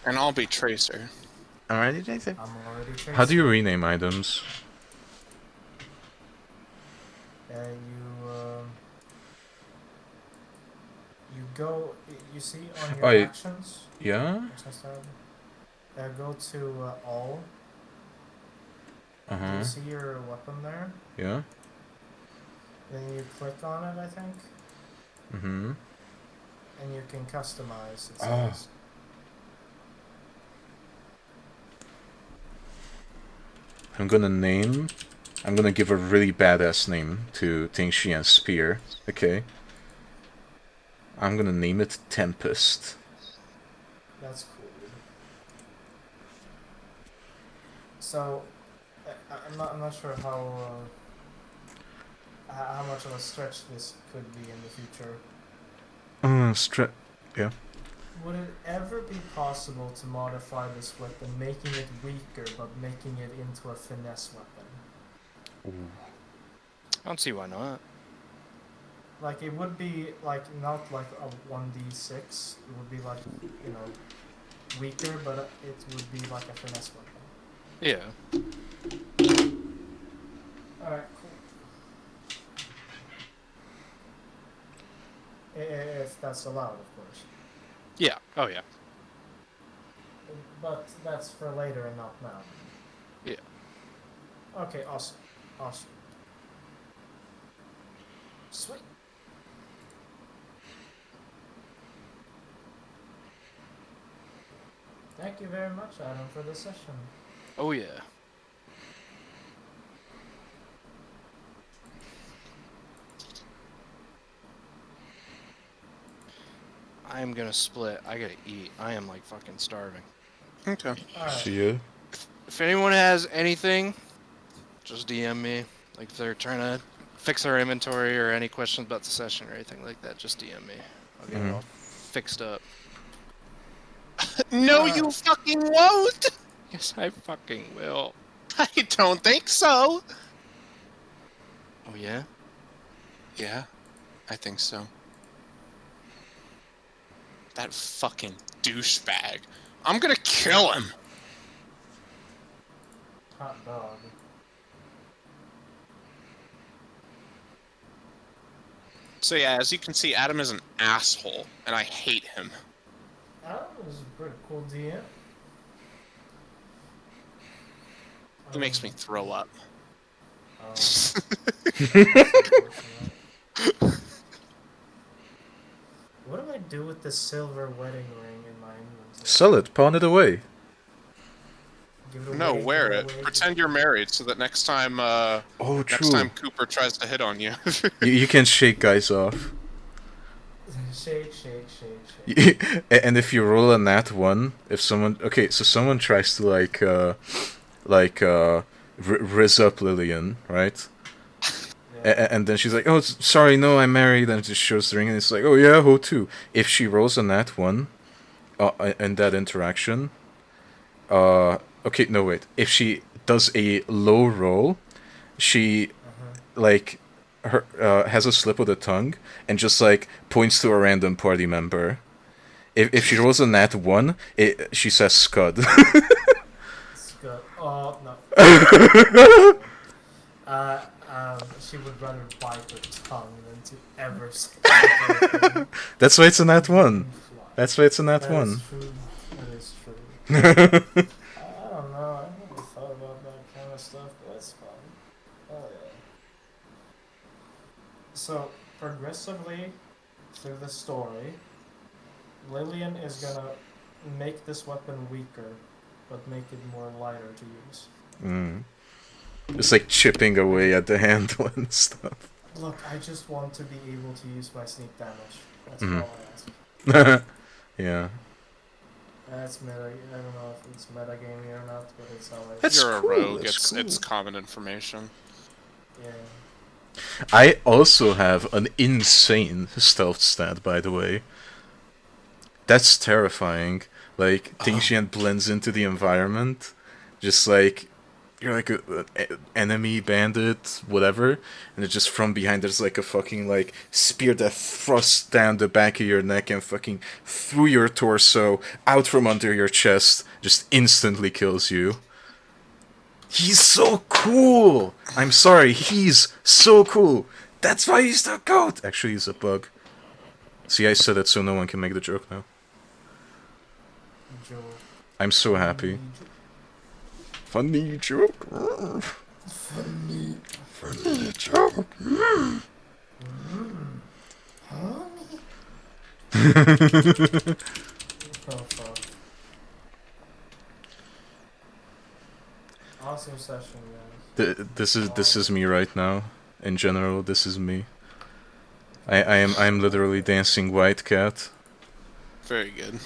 S5: And I'll be Tracer.
S2: Alrighty, Nathan.
S3: I'm already tracing.
S2: How do you rename items?
S3: You go. You see on your actions.
S2: Yeah.
S3: Go to all. Do you see your weapon there?
S2: Yeah.
S3: Then you click on it, I think. And you can customize. It says.
S2: I'm gonna give a really badass name to Ting Xian's spear. Okay. I'm gonna name it Tempest.
S3: That's cool. So, I'm not sure how much of a stretch this could be in the future.
S2: Yeah.
S3: Would it ever be possible to modify this weapon, making it weaker, but making it into a finesse weapon?
S2: Ooh.
S4: I don't see why not.
S3: Like, it would be, like, not like a 1d6. It would be, like, you know, weaker, but it would be like a finesse weapon.
S4: Yeah.
S3: Alright, cool. If that's allowed, of course.
S4: Yeah. Oh, yeah.
S3: But that's for later and not now.
S4: Yeah.
S3: Okay, awesome. Awesome. Sweet. Thank you very much, Adam, for this session.
S4: Oh, yeah. I am gonna split. I gotta eat. I am like fucking starving.
S5: Okay.
S3: Alright.
S2: See ya.
S4: If anyone has anything, just DM me. Like if they're trying to fix their inventory or any questions about the session or anything like that, just DM me. I'll get it all fixed up.
S5: No, you fucking won't!
S4: Yes, I fucking will.
S5: I don't think so.
S4: Oh, yeah?
S5: Yeah, I think so. That fucking douchebag. I'm gonna kill him!
S3: Hot dog.
S5: So yeah, as you can see, Adam is an asshole, and I hate him.
S3: Adam is a pretty cool DM.
S5: He makes me throw up.
S3: That's unfortunate. What do I do with the silver wedding ring in my inventory?
S2: Sell it, pawn it away.
S3: Give it
S5: No,
S3: away,
S5: wear
S3: give
S5: it.
S3: away,
S5: Pretend you're married, so that next time,
S2: Oh,
S5: next time
S2: true.
S5: Cooper tries to hit on you.
S2: You can shake guys off.
S3: Shake, shake, shake, shake.
S2: And if you roll a nat 1, if someone... Okay, so someone tries to, riz up Lillian, right?
S3: Yeah.
S2: And then she's like, oh, sorry, no, I'm married, and it just shows the ring, and it's like, oh yeah, who too? If she rolls a nat 1 in that interaction... okay, no, wait. If she does a low roll, she, like... has a slip of the tongue and just like points to a random party member. If she rolls a nat 1, she says scud.
S3: Scott. Oh no. She would rather bite her tongue than to ever say anything.
S2: That's why it's a nat 1. That's why it's a nat
S3: That
S2: 1.
S3: is true. That is true. I don't know. I never thought about that kind of stuff, but that's fun. Oh yeah. So progressively through the story, Lillian is gonna make this weapon weaker, but make it more lighter to use.
S2: Just like chipping away at the handle and stuff.
S3: Look, I just want to be able to use my sneak damage. That's all I ask.
S2: Yeah.
S3: That's meta. I don't know if it's metagaming or not, but it's how I.
S2: That's
S5: You're
S2: cool,
S5: a rogue.
S2: that's
S5: It's
S2: cool.
S5: common information.
S3: Yeah.
S2: I also have an insane stealth stat, by the way. That's terrifying. Like, Tingxian blends into the environment. Just like, you're like a enemy bandit, whatever. And it's just from behind there's like a fucking like spear that thrusts down the back of your neck and fucking through your torso, out from under your chest, just instantly kills you. He's so cool! I'm sorry, he's so cool! That's why he's the GOAT! Actually, he's a bug. See, I said it so no one can make the joke now.
S3: Joe.
S2: I'm so happy. Funny joke.
S3: Funny.
S2: Funny joke.
S3: Oh fuck. Awesome session, guys.
S2: This is me right now. In general, this is me. I'm literally dancing white cat.
S5: Very good.